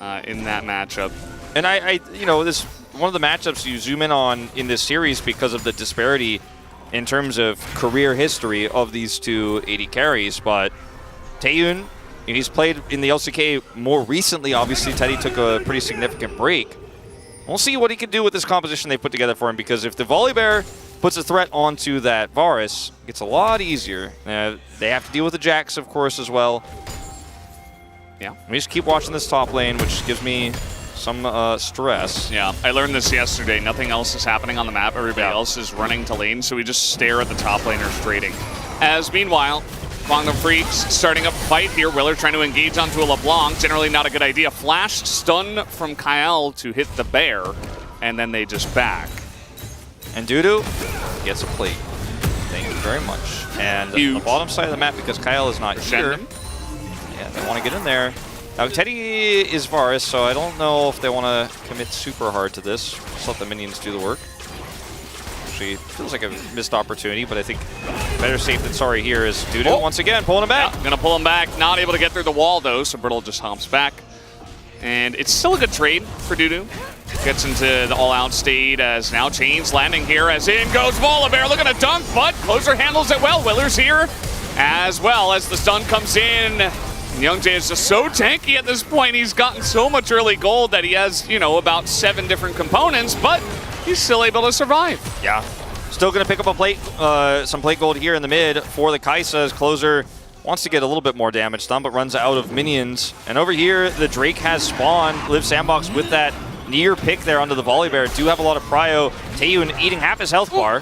in that matchup. And I you know, this one of the matchups you zoom in on in this series because of the disparity in terms of career history of these two AD carries. But Taeyun, he's played in the LCK more recently. Obviously, Teddy took a pretty significant break. We'll see what he can do with this composition they put together for him, because if the Volibear puts a threat onto that Varus, it gets a lot easier. They have to deal with the Jax, of course, as well. Yeah. We just keep watching this top lane, which gives me some stress. Yeah, I learned this yesterday. Nothing else is happening on the map. Everybody else is running to lane, so we just stare at the top laners trading. As meanwhile, Kwangdong Freaks starting up a fight here. Willer trying to engage onto a LeBlanc. Generally not a good idea. Flash stun from Kyle to hit the bear, and then they just back. And Dudu gets a plate. Thank you very much. And the bottom side of the map, because Kyle is not here. Yeah, they want to get in there. Now, Teddy is Varus, so I don't know if they want to commit super hard to this. Just let the minions do the work. Actually, feels like a missed opportunity, but I think better safe than sorry here is Dudu once again pulling him back. Yeah, gonna pull him back. Not able to get through the wall though, so Bertle just humps back. And it's still a good trade for Dudu. Gets into the all-out state as now Chains landing here as in goes Volibear looking to dunk, but Closer handles it well. Willer's here as well as the stun comes in. Youngjae is just so tanky at this point. He's gotten so much early gold that he has, you know, about 7 different components, but he's still able to survive. Yeah. Still going to pick up a plate, some plate gold here in the mid for the Kaisa as Closer wants to get a little bit more damage done, but runs out of minions. And over here, the Drake has spawned. Live Sandbox with that near pick there onto the Volibear. Do have a lot of prio. Taeyun eating half his health bar.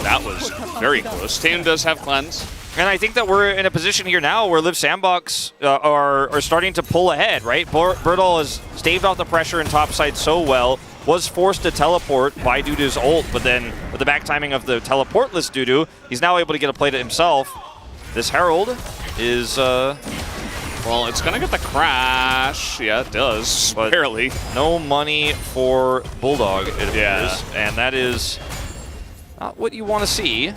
That was very close. Taeyun does have cleanse. And I think that we're in a position here now where Live Sandbox are starting to pull ahead, right? Bertle has staved off the pressure in topside so well, was forced to teleport by Dudu's ult, but then with the back timing of the teleportless Dudu, he's now able to get a play to himself. This Herald is... well, it's going to get the crash. Yeah, it does. But barely. No money for Bulldog, it appears. And that is not what you want to see.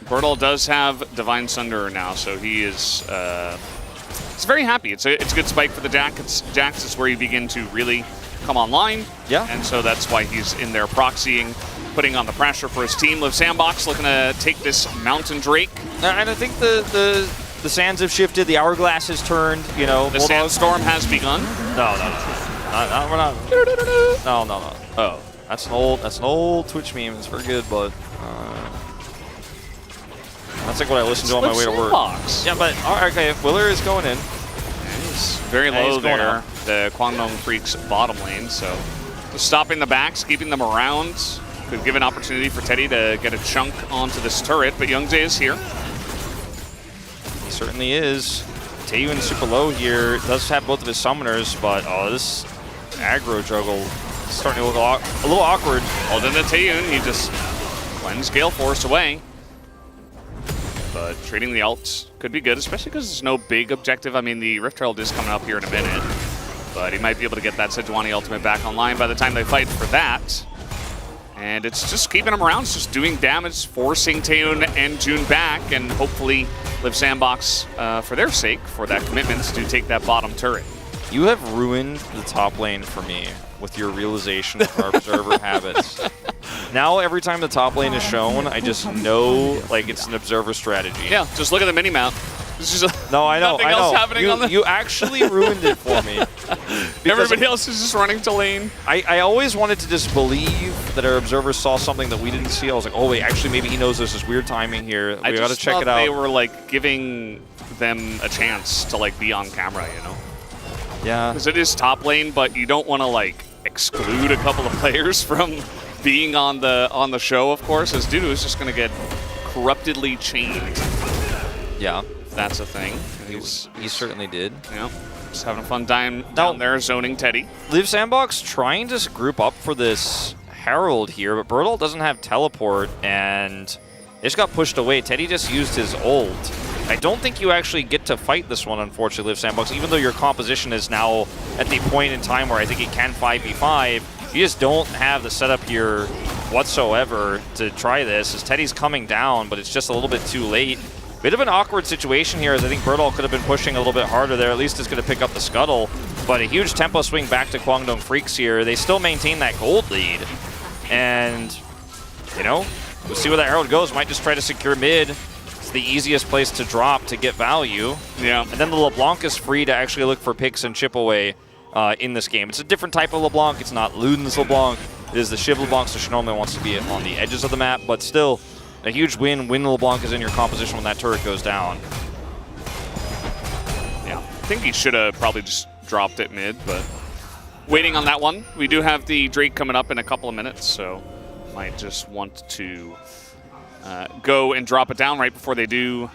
Bertle does have Divine Sunder now, so he is he's very happy. It's a good spike for the Jax. Jax is where you begin to really come online. Yeah. And so that's why he's in there proxying, putting on the pressure for his team. Live Sandbox looking to take this Mountain Drake. And I think the sands have shifted, the hourglass has turned, you know. The Sandstorm has begun? No. We're not. No. Oh. That's an old Twitch meme. It's very good, but that's like what I listen to on my way to work. Yeah, but okay, if Willer is going in. He's very low there, the Kwangdong Freaks bottom lane, so just stopping the backs, keeping them around. Could give an opportunity for Teddy to get a chunk onto this turret, but Youngjae is here. certainly is. Taeyun super low here, does have both of his summoners, but this aggro juggle is starting to look a little awkward. Well, then the Taeyun, he just cleansed Gale Force away. But trading the ults could be good, especially because there's no big objective. I mean, the Rift Herald is coming up here in a minute, but he might be able to get that Sejuani ultimate back online by the time they fight for that. And it's just keeping him around, it's just doing damage, forcing Taeyun and June back, and hopefully Live Sandbox, for their sake, for that commitment, to take that bottom turret. You have ruined the top lane for me with your realization of our observer habits. Now every time the top lane is shown, I just know like it's an observer strategy. Yeah, just look at the mini-map. There's just no, I know, nothing else happening on the... You actually ruined it for me. Everybody else is just running to lane. I always wanted to just believe that our observers saw something that we didn't see. I was like, oh wait, actually maybe he knows there's this weird timing here. We gotta check it out. They were like giving them a chance to like be on camera, you know? Yeah. Because it is top lane, but you don't want to like exclude a couple of players from being on the show, of course, as Dudu is just gonna get corruptedly chained. Yeah. That's a thing. He certainly did. Yeah, just having a fun time down there zoning Teddy. Live Sandbox trying to group up for this Herald here, but Birdall doesn't have teleport, and they just got pushed away. Teddy just used his ult. I don't think you actually get to fight this one, unfortunately, Live Sandbox, even though your composition is now at the point in time where I think it can 5v5. You just don't have the setup here whatsoever to try this, as Teddy's coming down, but it's just a little bit too late. Bit of an awkward situation here, as I think Birdall could have been pushing a little bit harder there. At least is going to pick up the scuttle. But a huge tempo swing back to Kwangdong Freaks here. They still maintain that gold lead. And, you know, we'll see where that Herald goes. Might just try to secure mid. It's the easiest place to drop to get value. Yeah. And then the LeBlanc is free to actually look for picks and chip away in this game. It's a different type of LeBlanc. It's not Luden's LeBlanc. It is the Shiv LeBlanc, so she normally wants to be on the edges of the map. But still, a huge win when LeBlanc is in your composition when that turret goes down. Yeah, I think he should have probably just dropped it mid, but waiting on that one. We do have the Drake coming up in a couple of minutes, so might just want to go and drop it down right before they do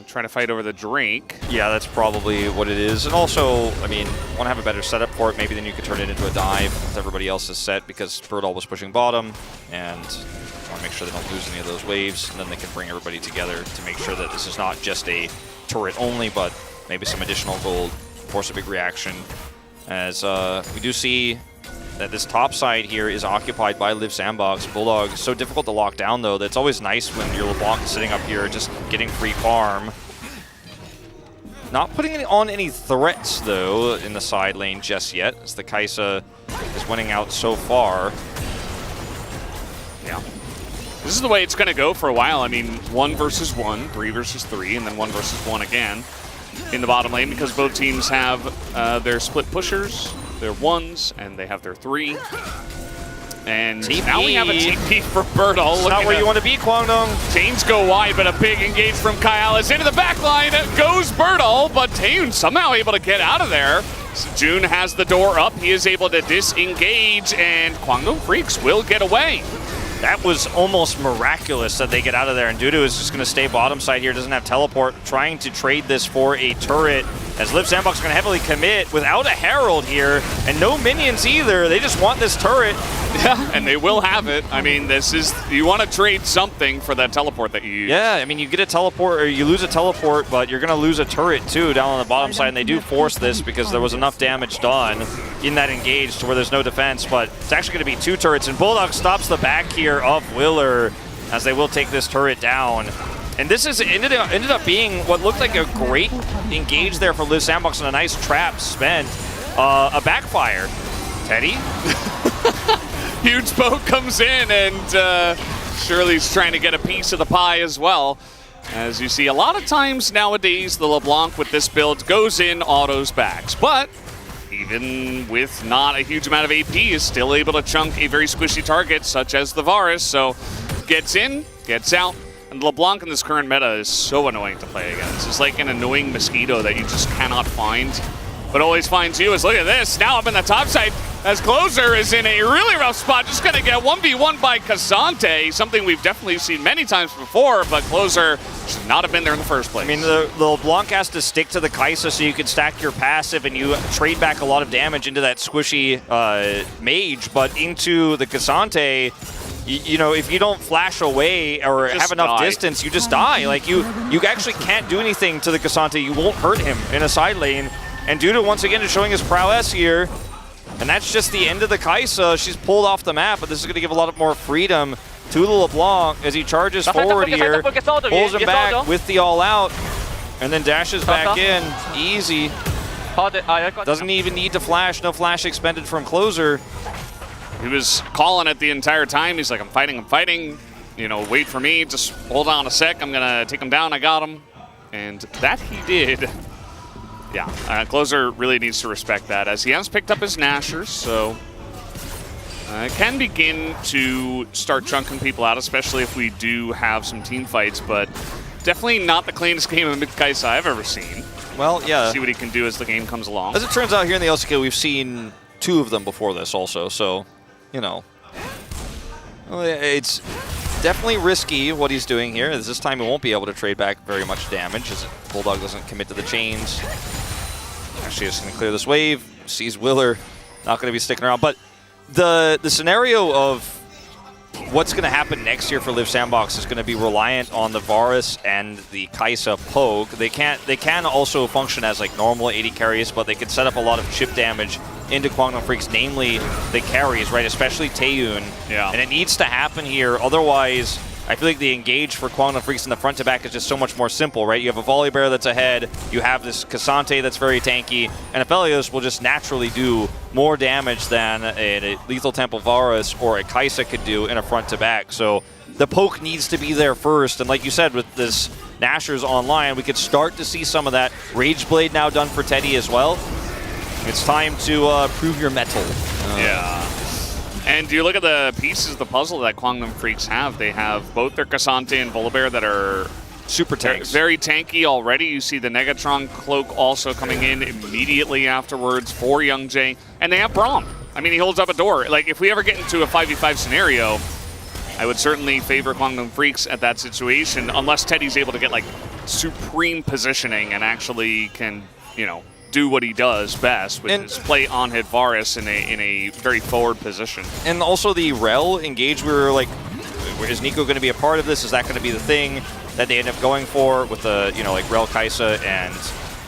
try to fight over the Drake. Yeah, that's probably what it is. And also, I mean, want to have a better setup for it. Maybe then you could turn it into a dive with everybody else's set, because Birdall was pushing bottom, and want to make sure they don't lose any of those waves, and then they can bring everybody together to make sure that this is not just a turret only, but maybe some additional gold, force a big reaction. As we do see that this top side here is occupied by Live Sandbox. Bulldog is so difficult to lock down, though, that it's always nice when your LeBlanc is sitting up here just getting free farm. Not putting on any threats, though, in the side lane just yet, as the Kai'Sa is winning out so far. Yeah. This is the way it's going to go for a while. I mean, 1 versus 1, 3 versus 3, and then 1 versus 1 again in the bottom lane, because both teams have their split pushers, their 1s, and they have their 3. And TP. Now we have a TP for Birdall. It's not where you want to be, Kwangdong. Chains go wide, but a big engage from Kai'Sa into the back line. Goes Birdall, but Taeyun somehow able to get out of there. So June has the door up. He is able to disengage, and Kwangdong Freaks will get away. That was almost miraculous that they get out of there, and Dudu is just going to stay bottom side here, doesn't have teleport, trying to trade this for a turret, as Liv Sandbox is going to heavily commit without a Herald here, and no minions either. They just want this turret. Yeah, and they will have it. I mean, this is, you want to trade something for that teleport that you use. Yeah, I mean, you get a teleport, or you lose a teleport, but you're going to lose a turret too down on the bottom side, and they do force this because there was enough damage done in that engage to where there's no defense, but it's actually going to be 2 turrets, and Bulldog stops the back here of Willer, as they will take this turret down. And this is ended up being what looked like a great engage there for Liv Sandbox, and a nice trap spent. A backfire. Teddy? Huge boat comes in, and Shirley's trying to get a piece of the pie as well. As you see, a lot of times nowadays, the LeBlanc with this build goes in, autos backs. But even with not a huge amount of AP, is still able to chunk a very squishy target, such as the Varus. So gets in, gets out. And LeBlanc in this current meta is so annoying to play against. It's like an annoying mosquito that you just cannot find, but always finds you. As look at this, now up in the top side, as Closer is in a really rough spot, just going to get 1v1 by K'Sante, something we've definitely seen many times before, but Closer should not have been there in the first place. I mean, the LeBlanc has to stick to the Kai'Sa so you can stack your passive and you trade back a lot of damage into that squishy mage, but into the K'Sante, you know, if you don't flash away or Just have enough die. distance, you just die. Like, you actually can't do anything to the K'Sante. You won't hurt him in a side lane. And Duda, once again, is showing his prowess here. And that's just the end of the Kai'Sa. She's pulled off the map, but this is going to give a lot more freedom to the LeBlanc as he charges forward here. Pulls him back with the all-out. And then dashes back in. Easy. Doesn't even need to flash. No flash expended from Closer. He was calling it the entire time. He's like, I'm fighting. You know, wait for me. Just hold on a sec. I'm going to take him down. I got him. And that he did. Yeah, Closer really needs to respect that, as he has picked up his Nashers, so can begin to start chunking people out, especially if we do have some team fights, but definitely not the cleanest game of mid-Kai'Sa I've ever seen. Well, yeah. See what he can do as the game comes along. As it turns out, here in the LCK, we've seen 2 of them before this also, so, you know. It's definitely risky what he's doing here. This time he won't be able to trade back very much damage, as Bulldog doesn't commit to the chains. Actually, just going to clear this wave. Sees Willer, not going to be sticking around. But the scenario of what's going to happen next year for Live Sandbox is going to be reliant on the Varus and the Kai'Sa poke. They can also function as like normal AD carries, but they can set up a lot of chip damage into Kwangdong Freaks, namely the carries, right? Especially Taeyun. Yeah. And it needs to happen here. Otherwise, I feel like the engage for Kwangdong Freaks in the front to back is just so much more simple, right? You have a Volley Bear that's ahead, you have this K'Sante that's very tanky, and Aphelios will just naturally do more damage than a Lethal Temple Varus or a Kai'Sa could do in a front to back. So the poke needs to be there first, and like you said, with this Nashers online, we could start to see some of that. Rage Blade now done for Teddy as well. It's time to prove your mettle. Yeah. And you look at the pieces of the puzzle that Kwangdong Freaks have. They have both their K'Sante and Volibear that are super tanks. Very tanky already. You see the Negatron Cloak also coming in immediately afterwards for Young Jae. And they have Braum. I mean, he holds up a door. Like, if we ever get into a 5v5 scenario, I would certainly favor Kwangdong Freaks at that situation, unless Teddy's able to get, like, supreme positioning and actually can, you know, do what he does best, which is play on-hit Varus in a very forward position. And also the Rel engage, we were like, is Nico going to be a part of this? Is that going to be the thing that they end up going for with the, you know, like Rel Kai'Sa and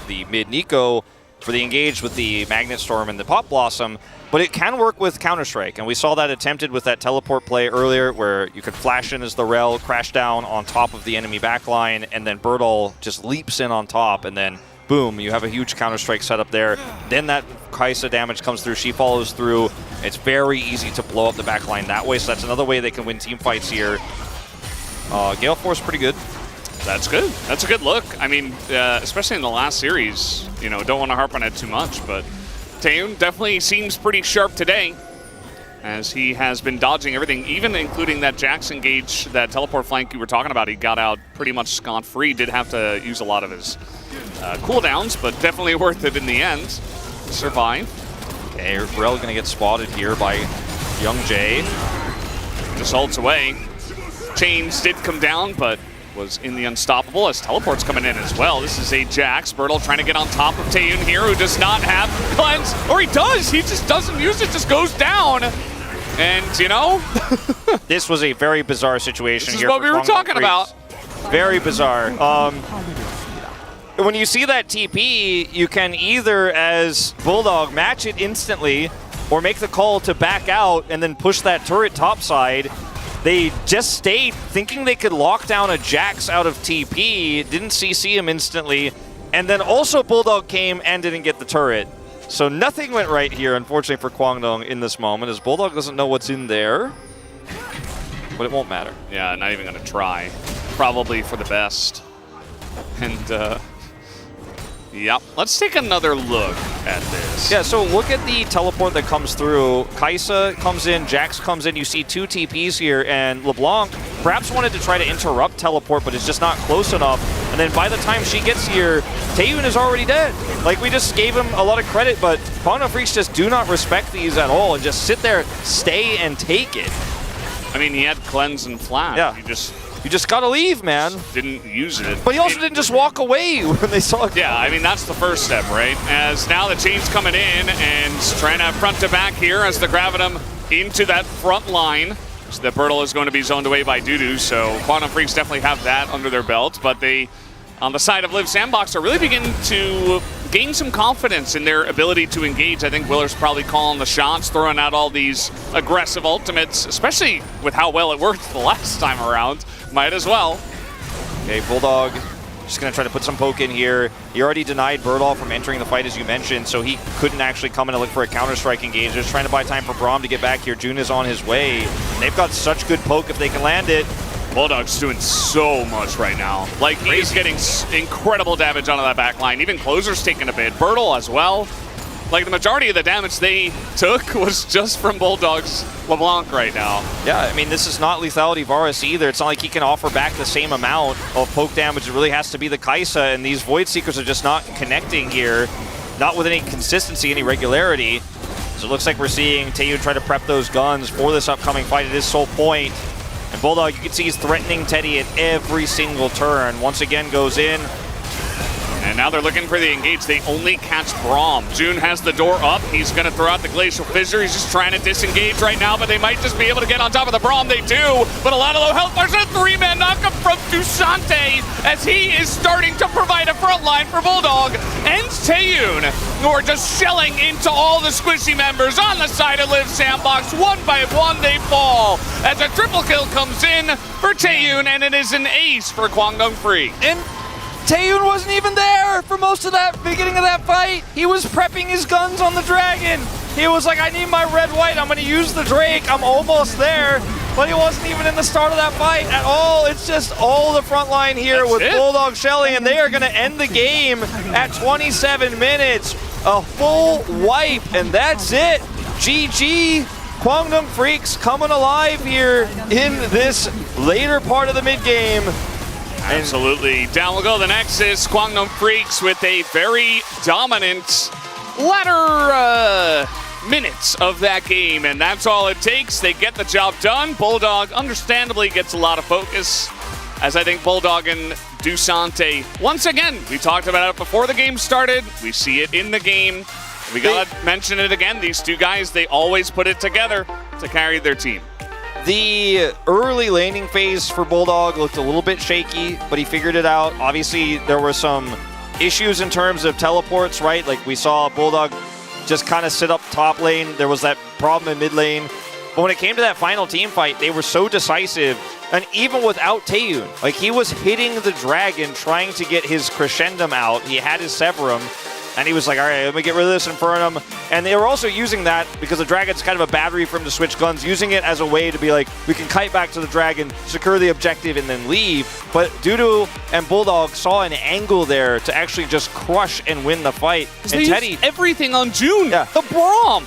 the mid Nico for the engage with the Magnet Storm and the Pop Blossom? But it can work with Counter-Strike, and we saw that attempted with that teleport play earlier where you could flash in as the Rel, crash down on top of the enemy backline, and then Birdall just leaps in on top, and then boom, you have a huge Counter-Strike setup there. Then that Kai'Sa damage comes through, she follows through. It's very easy to blow up the backline that way, so that's another way they can win team fights here. Gale Force pretty good. That's good. That's a good look. I mean, especially in the last series, you know, don't want to harp on it too much, but Taeyun definitely seems pretty sharp today, as he has been dodging everything, even including that Jax engage, that teleport flank you were talking about. He got out pretty much scot-free, did have to use a lot of his cooldowns, but definitely worth it in the end. Survive. Okay, Rel gonna get spotted here by Young Jae. Just ults away. Chains did come down, but was in the unstoppable as teleports coming in as well. This is a Jax. Birdall trying to get on top of Taeyun here, who does not have cleanse. Or he does, he just doesn't use it, just goes down. And, you know, this was a very bizarre situation. This is here what we were talking about. Very bizarre. When you see that TP, you can either, as Bulldog, match it instantly or make the call to back out and then push that turret topside. They just stayed thinking they could lock down a Jax out of TP, didn't CC him instantly, and then also Bulldog came and didn't get the turret. So nothing went right here, unfortunately, for Kwangdong in this moment, as Bulldog doesn't know what's in there, but it won't matter. Yeah, not even going to try. Probably for the best. And, yep. Let's take another look at this. Yeah, so look at the teleport that comes through. Kai'Sa comes in, Jax comes in. You see 2 TPs here, and LeBlanc perhaps wanted to try to interrupt teleport, but it's just not close enough. And then by the time she gets here, Taeyun is already dead. Like, we just gave him a lot of credit, but Kwangdong Freaks just do not respect these at all and just sit there, stay, and take it. I mean, he had cleanse and flash. Yeah. You just gotta leave, man. Didn't use it. But he also didn't just walk away when they saw it. Yeah, I mean, that's the first step, right? As now the chain's coming in and trying to front to back here as they're grabbing him into that front line. So the Bertle is going to be zoned away by Dudu, so Kwangdong Freaks definitely have that under their belt, but they, on the side of Liv Sandbox, are really beginning to gain some confidence in their ability to engage. I think Willer's probably calling the shots, throwing out all these aggressive ultimates, especially with how well it worked the last time around. Might as well. Okay, Bulldog just going to try to put some poke in here. He already denied Birdall from entering the fight, as you mentioned, so he couldn't actually come in and look for a counter-strike engage. Just trying to buy time for Braum to get back here. June is on his way. They've got such good poke if they can land it. Bulldog's doing so much right now. Like, he's getting incredible damage onto that back line. Even Closer's taking a bit. Birdle as well. Like, the majority of the damage they took was just from Bulldog's LeBlanc right now. Yeah, I mean, this is not lethality Varus either. It's not like he can offer back the same amount of poke damage. It really has to be the Kai'Sa, and these Void Seekers are just not connecting here. Not with any consistency, any regularity. So it looks like we're seeing Taeyun try to prep those guns for this upcoming fight at his sole point. And Bulldog, you can see he's threatening Teddy at every single turn. Once again goes in. And now they're looking for the engage. They only catch Braum. June has the door up. He's going to throw out the Glacial Fissure. He's just trying to disengage right now, but they might just be able to get on top of the Braum. They do, but a lot of low health. There's a three-man knockup from Dusante as he is starting to provide a front line for Bulldog. And Taeyun, who are just shelling into all the squishy members on the side of Liv Sandbox. One by one, they fall as a triple kill comes in for Taeyun, and it is an ace for Kwangdong Freaks. And Taeyun wasn't even there for most of that beginning of that fight. He was prepping his guns on the dragon. He was like, I need my red-white. I'm going to use the Drake. I'm almost there. But he wasn't even in the start of that fight at all. It's just all the front line here with Bulldog shelling, and they are going to end the game at 27 minutes. A full wipe, and that's it. GG. Kwangdong Freaks coming alive here in this later part of the mid-game. Absolutely. Down will go the Nexus. Kwangdong Freaks with a very dominant latter minutes of that game, and that's all it takes. They get the job done. Bulldog understandably gets a lot of focus, as I think Bulldog and Dusante, once again, we talked about it before the game started. We see it in the game. We gotta mention it again. These two guys, they always put it together to carry their team. The early laning phase for Bulldog looked a little bit shaky, but he figured it out. Obviously, there were some issues in terms of teleports, right? Like, we saw Bulldog just kind of sit up top lane. There was that problem in mid lane. But when it came to that final team fight, they were so decisive. And even without Taeyun, like, he was hitting the dragon, trying to get his Crescendum out. He had his Severum. And he was like, all right, let me get rid of this Infernum. And they were also using that because the Dragon's kind of a battery for him to switch guns, using it as a way to be like, we can kite back to the Dragon, secure the objective, and then leave. But Dudu and Bulldog saw an angle there to actually just crush and win the fight. And Teddy, everything on June, yeah, the Braum.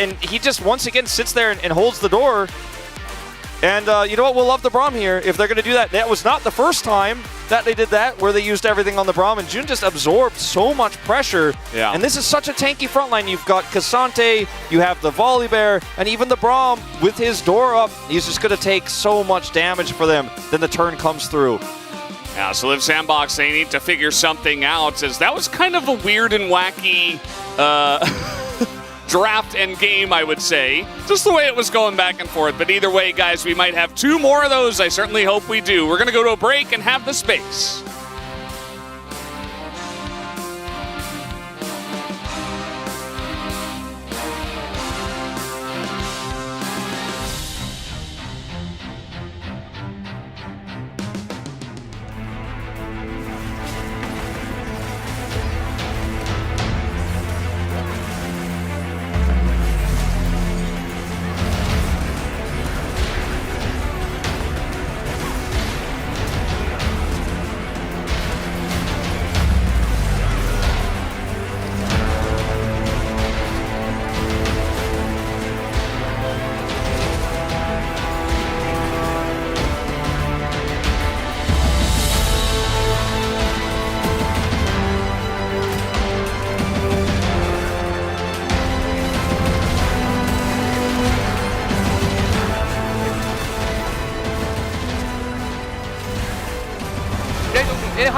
And he just once again sits there and holds the door. And you know what? We'll love the Braum here if they're going to do that. That was not the first time that they did that, where they used everything on the Braum, and June just absorbed so much pressure. Yeah. And this is such a tanky front line. You've got Cassante, you have the Volibear, and even the Braum with his door up. He's just going to take so much damage for them. Then the turn comes through. Yeah, so Liv Sandbox, they need to figure something out, as that was kind of a weird and wacky draft and game, I would say. Just the way it was going back and forth. But either way, guys, we might have two more of those. I certainly hope we do. We're going to go to a break and have the space.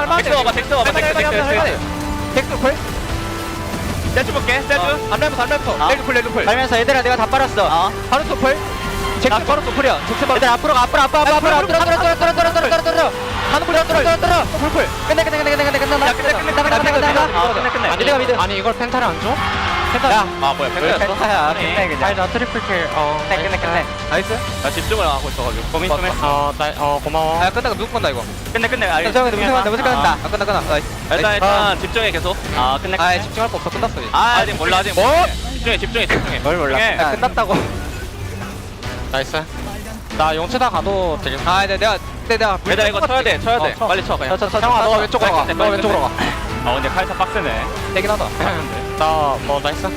할만해. 와봐 텍스 와봐 텍스 텍스 쿨. 세주 볼게 세주 안면부터. 레그 풀. 알면서 얘들아 내가 다 빨았어 바로 소풀. 잭스 바로 소풀이야. 잭스 바로. 얘들 앞으로 앞으로 뚫어 하는 풀 끝내 미드가 미드. 아니 이걸 펜타를 안 줘? 야 뭐야 펜타야 끝내 그냥. 나 트리플 킬. 끝내 나이스. 나 집중을 안 하고 있어가지고 고민 좀 했어 고마워. 아 끝나고 누구 건다 이거 끝내 알겠어 끝나. 나이스. 일단 집중해 계속 끝내 아 집중할 거 없어. 끝났어. 아직 몰라 아직 뭐? 집중해 뭘 몰라. 야, 끝났다고. 나이스. 나 용체다 가도 되겠어. 아, 내가 얘들아 이거 쳐야 돼 빨리 쳐 그냥 형아, 너 왼쪽으로 가. 너 왼쪽으로 가. 근데 칼차 빡세네 되긴 하다. 나 나이스.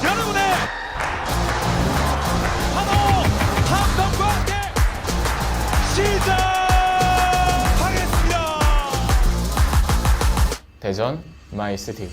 여러분의 환호 함성과 함께 시작하겠습니다. 대전 마이스티.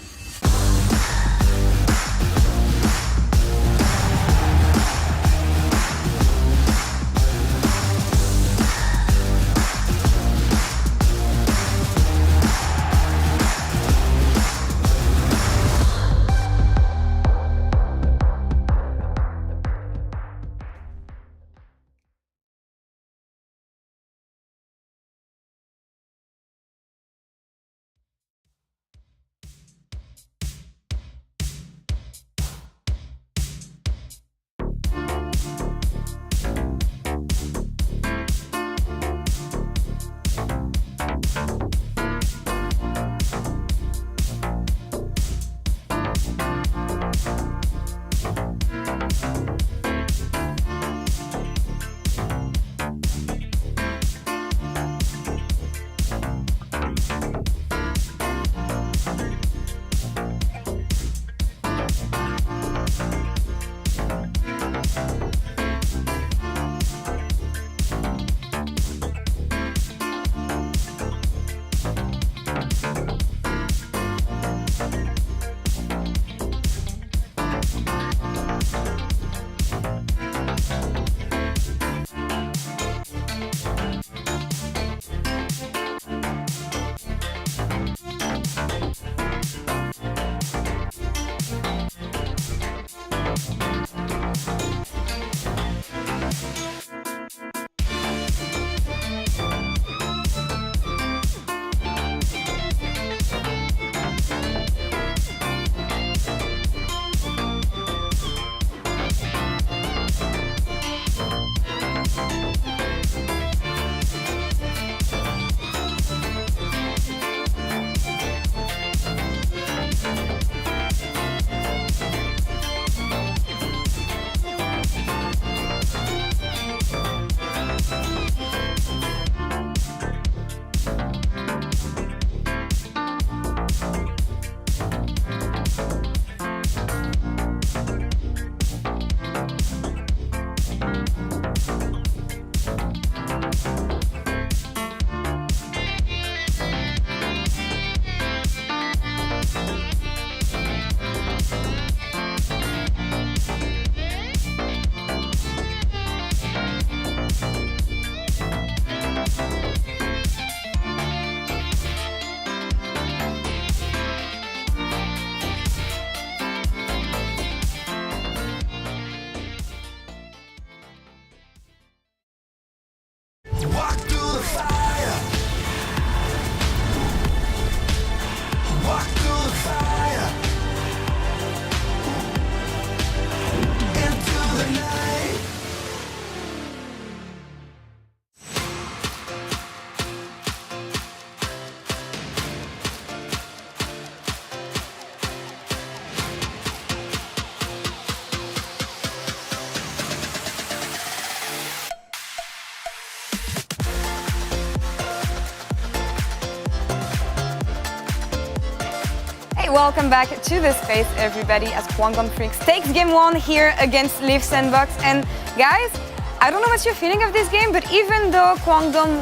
welcome back to the space, everybody, as Kwangdong Freaks takes game 1 here against Live Sandbox. And guys, I don't know what you're feeling of this game, but even though Kwangdong,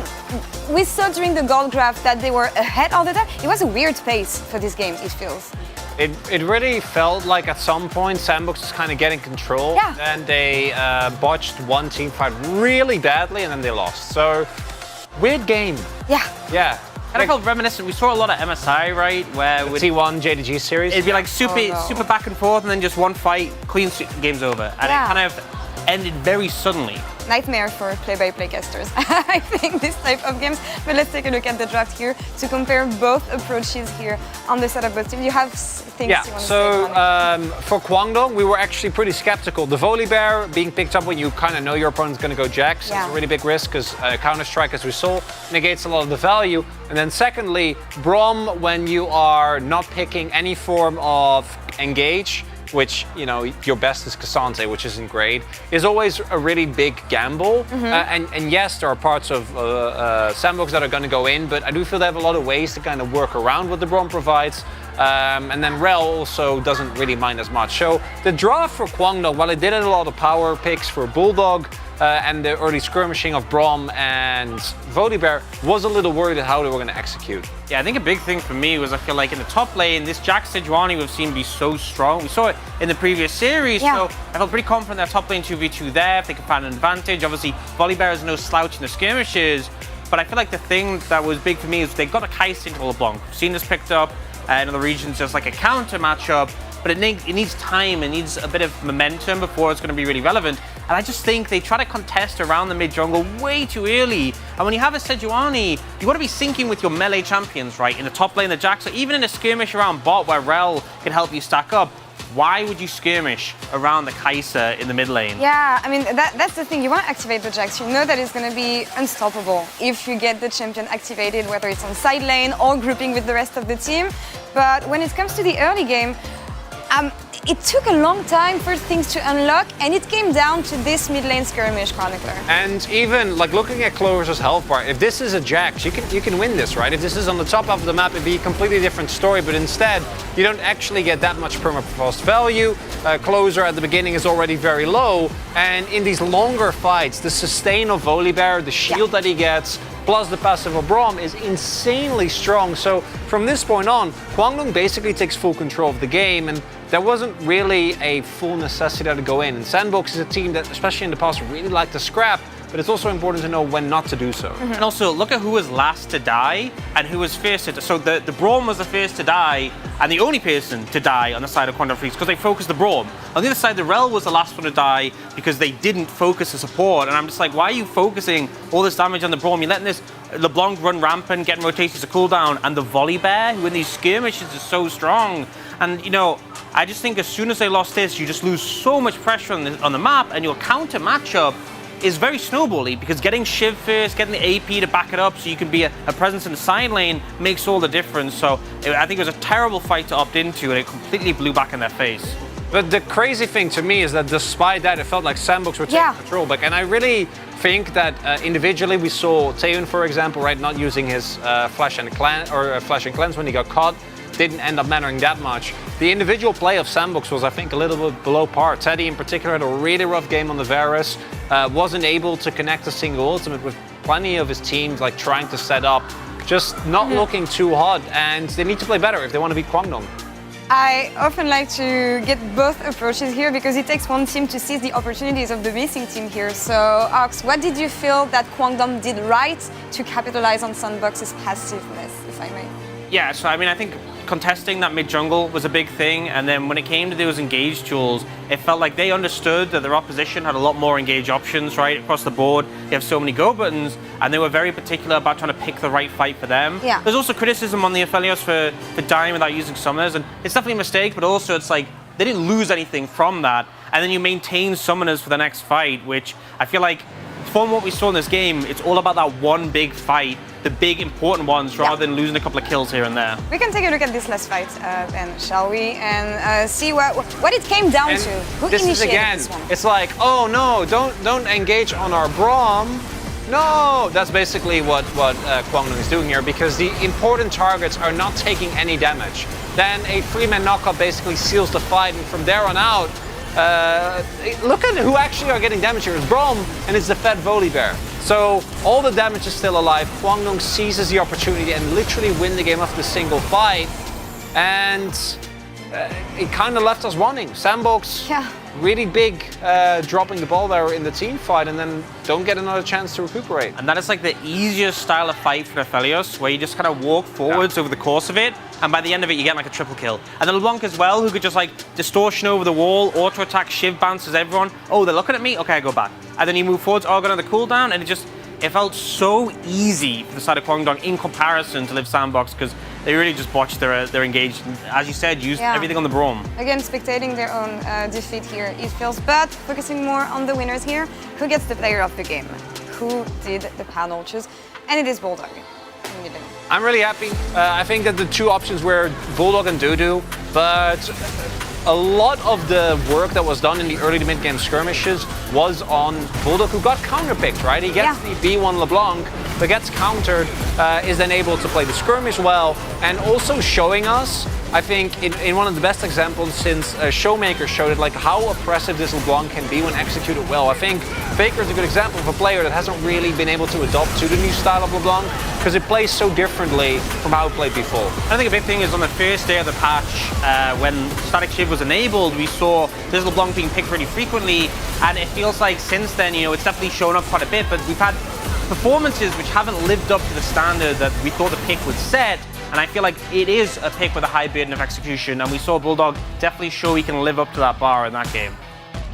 we saw during the gold graph that they were ahead all the time, it was a weird pace for this game, it feels. It really felt like at some point Sandbox was kind of getting control, and they botched one team fight really badly, and then they lost. So, weird game. Yeah. Kind of felt reminiscent. We saw a lot of MSI, right? Where with T1 JDG series. It'd be like super back and forth, and then just one fight, clean game's over, and it kind of ended very suddenly. Nightmare for play-by-play casters, I think, this type of games. But let's take a look at the draft here to compare both approaches here on the side of both teams. You have things you want to say? For Kwangdong, we were actually pretty skeptical. The volley bear being picked up when you kind of know your opponent's going to go Jax is a really big risk because Counter-Strike, as we saw, negates a lot of the value. And then secondly, Braum, when you are not picking any form of engage, which, you know, your best is Cassante, which isn't great, is always a really big gamble. And yes, there are parts of Sandbox that are going to go in, but I do feel they have a lot of ways to kind of work around what the Braum provides. And then Rel also doesn't really mind as much. So the draft for Kwangdong, while it did a lot of power picks for Bulldog, and the early skirmishing of Braum and Volibear, was a little worried at how they were going to execute. Yeah, I think a big thing for me was I feel like in the top lane, this Jax Sejuani we've seen be so strong. We saw it in the previous series, so I felt pretty confident that top lane 2v2 there, if they could find an advantage. Obviously, Volibear is no slouch in the skirmishes, but I feel like the thing that was big for me is they got a Kai'Sa into LeBlanc. We've seen this picked up in other regions just like a counter matchup, but it needs time, it needs a bit of momentum before it's going to be really relevant. And I just think they try to contest around the mid jungle way too early. And when you have a Sejuani, you want to be syncing with your melee champions, right? In the top lane, the Jax, or even in a skirmish around bot where Rel can help you stack up. Why would you skirmish around the Kai'Sa in the mid lane? Yeah, I mean, that's the thing. You want to activate the Jax. You know that it's going to be unstoppable if you get the champion activated, whether it's on side lane or grouping with the rest of the team. But when it comes to the early game, it took a long time for things to unlock, and it came down to this mid lane skirmish, Chronicler. And even like looking at Clover's health bar, if this is a Jax, you can win this, right? If this is on the top of the map, it'd be a completely different story. But instead, you don't actually get that much permafrost value. Closer at the beginning is already very low, and in these longer fights, the sustain of Volibear, the shield that he gets, plus the passive of Braum is insanely strong. So from this point on, Kwangdong basically takes full control of the game, and there wasn't really a full necessity to go in. And Sandbox is a team that, especially in the past, really liked to scrap, but it's also important to know when not to do so. And also, look at who was last to die and who was first to. So the Braum was the first to die and the only person to die on the side of Kwangdong Freaks because they focused the Braum. On the other side, the Rel was the last one to die because they didn't focus the support. And I'm just like, why are you focusing all this damage on the Braum? You're letting this LeBlanc run rampant, getting rotations to cooldown, and the Volibear, who in these skirmishes is so strong. And, you know, I just think as soon as they lost this, you just lose so much pressure on the map, and your counter matchup is very snowbally because getting Shiv first, getting the AP to back it up so you can be a presence in the side lane makes all the difference. So I think it was a terrible fight to opt into, and it completely blew back in their face. But the crazy thing to me is that despite that, it felt like Sandbox were taking control back. And I really think that individually we saw Taeun, for example, right, not using his Flash and Cleanse when he got caught. Didn't end up mattering that much. The individual play of Sandbox was, I think, a little bit below par. Teddy, in particular, had a really rough game on the Varus. Wasn't able to connect a single ultimate with plenty of his teams, like trying to set up, just not looking too hot. And they need to play better if they want to beat Kwangdong. I often like to get both approaches here because it takes one team to seize the opportunities of the missing team here. So, Ox, what did you feel that Kwangdong did right to capitalize on Sandbox's passiveness, if I may? Yeah, so I mean, I think contesting that mid-jungle was a big thing, and then when it came to those engage tools, it felt like they understood that their opposition had a lot more engage options, right, across the board. They have so many go buttons, and they were very particular about trying to pick the right fight for them. Yeah. There's also criticism on the Aphelios for dying without using summers, and it's definitely a mistake, but also it's like they didn't lose anything from that, and then you maintain summoners for the next fight, which I feel like from what we saw in this game, it's all about that one big fight, the big important ones, rather than losing a couple of kills here and there. We can take a look at this last fight then, shall we? And see what it came down to. Who this is again, this one? It's like, oh no, don't engage on our Braum. No, that's basically what Kwangdong is doing here, because the important targets are not taking any damage. then a 3-man knockup basically seals the fight, and from there on out, look at who actually are getting damage here. It's Brom and it's the fed Volibear. So all the damage is still alive. Kwangdong seizes the opportunity and literally win the game after the single fight. And it kind of left us wanting. Sandbox, really big, dropping the ball there in the team fight and then don't get another chance to recuperate. And that is like the easiest style of fight for Aphelios, where you just kind of walk forwards over the course of it, and by the end of it, you get like a triple kill. And then LeBlanc as well, who could just like distortion over the wall, auto attack, shiv bounces everyone. Oh, they're looking at me? Okay, I go back. And then you move forwards, oh, I got another cooldown, and it felt so easy for the side of Kwangdong in comparison to Live Sandbox, because they really just botched their engage. As you said, used everything on the Braum. Again, spectating their own defeat here, it feels bad. Focusing more on the winners here. Who gets the player of the game? Who did the panel choose? And it is Bulldog. I'm really happy. I think that the two options were Bulldog and Dudu, but a lot of the work that was done in the early to mid-game skirmishes was on Bulldog, who got counterpicked, right? He gets the B1 LeBlanc, but gets countered, is then able to play the skirmish well, and also showing us, I think, in one of the best examples since Showmaker showed it, like how oppressive this LeBlanc can be when executed well. I think Faker is a good example of a player that hasn't really been able to adopt to the new style of LeBlanc, because it plays so differently from how it played before. I think a big thing is on the first day of the patch, when Static Shiv was enabled, we saw this LeBlanc being picked pretty frequently, and it feels like since then, it's definitely shown up quite a bit, but we've had performances which haven't lived up to the standard that we thought the pick would set, and I feel like it is a pick with a high burden of execution, and we saw Bulldog definitely show he can live up to that bar in that game.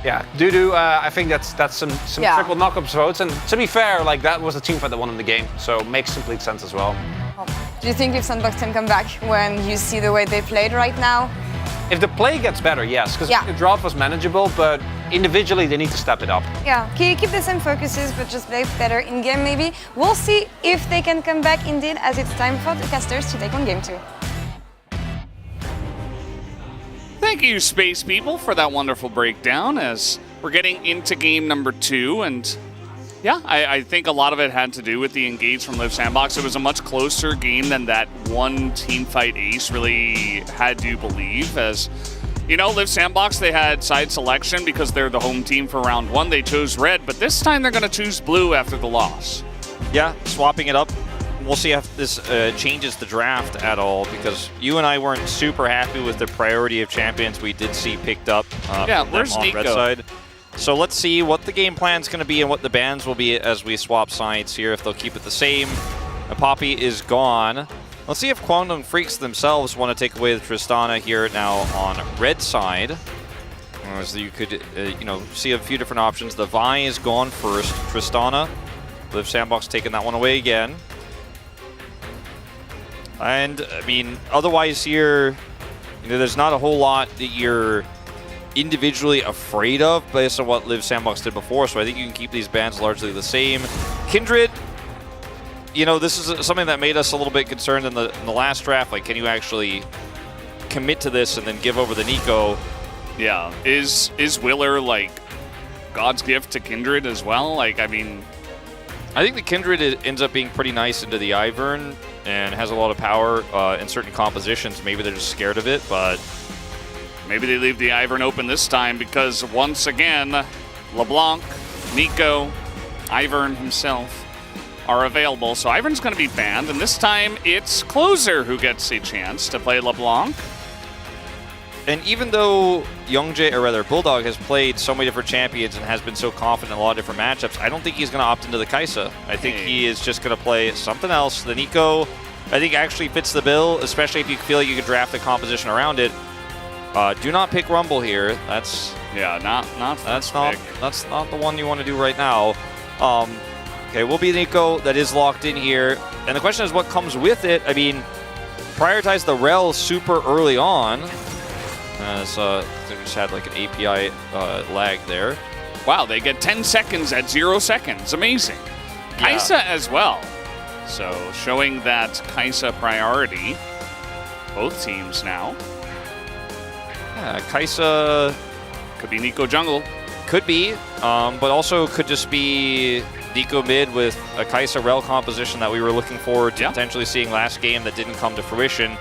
Yeah, Dudu, I think that's some triple knockups votes, and to be fair, like that was the team fight that won him the game, so it makes complete sense as well. Do you think if Sandbox can come back when you see the way they played right now? If the play gets better, yes, because the drought was manageable, but individually they need to step it up. Yeah, keep the same focuses, but just play better in game maybe. We'll see if they can come back indeed, as it's time for the casters to take on game 2. Thank you, Space People, for that wonderful breakdown as we're getting into game number 2. And yeah, I think a lot of it had to do with the engage from Live Sandbox. It was a much closer game than that one team fight ace really had you believe. As Live Sandbox, they had side selection because they're the home team for round 1. They chose red, but this time they're going to choose blue after the loss. Yeah, swapping it up. We'll see if this changes the draft at all, because you and I weren't super happy with the priority of champions we did see picked up where's on Nico? red side. So let's see what the game plan's going to be and what the bans will be as we swap sides here, if they'll keep it the same. Poppy is gone. Let's see if Kwangdong Freaks themselves want to take away the Tristana here now on red side. So you could, see a few different options. The Vi is gone first. Tristana. Live Sandbox taking that one away again. And, I mean, otherwise here, there's not a whole lot that you're individually afraid of based on what Live Sandbox did before, so I think you can keep these bans largely the same. Kindred, this is something that made us a little bit concerned in the last draft. Like, can you actually commit to this and then give over the Nico? Yeah, is Willer like God's gift to Kindred as well? Like, I mean, I think the Kindred ends up being pretty nice into the Ivern and has a lot of power in certain compositions. Maybe they're just scared of it, but maybe they leave the Ivern open this time, because once again, LeBlanc, Nico, Ivern himself are available. So Ivern's going to be banned, and this time it's Closer who gets a chance to play LeBlanc. And even though Youngjae, or rather Bulldog, has played so many different champions and has been so confident in a lot of different matchups, I don't think he's going to opt into the Kaisa. I think he is just going to play something else. The Nico, I think, actually fits the bill, especially if you feel like you could draft a composition around it. Do not pick Rumble here. That's not the one you want to do right now. Okay, will be Nico that is locked in here, and the question is what comes with it. I mean, prioritize the rel super early on. So they just had like an API lag there. Wow, they get 10 seconds at 0 seconds. Amazing. Kaisa as well. So showing that Kaisa priority. Both teams now. Yeah, Kaisa could be Nico jungle. Could be, but also could just be Nico mid with a Kaisa rel composition that we were looking forward to potentially seeing last game that didn't come to fruition.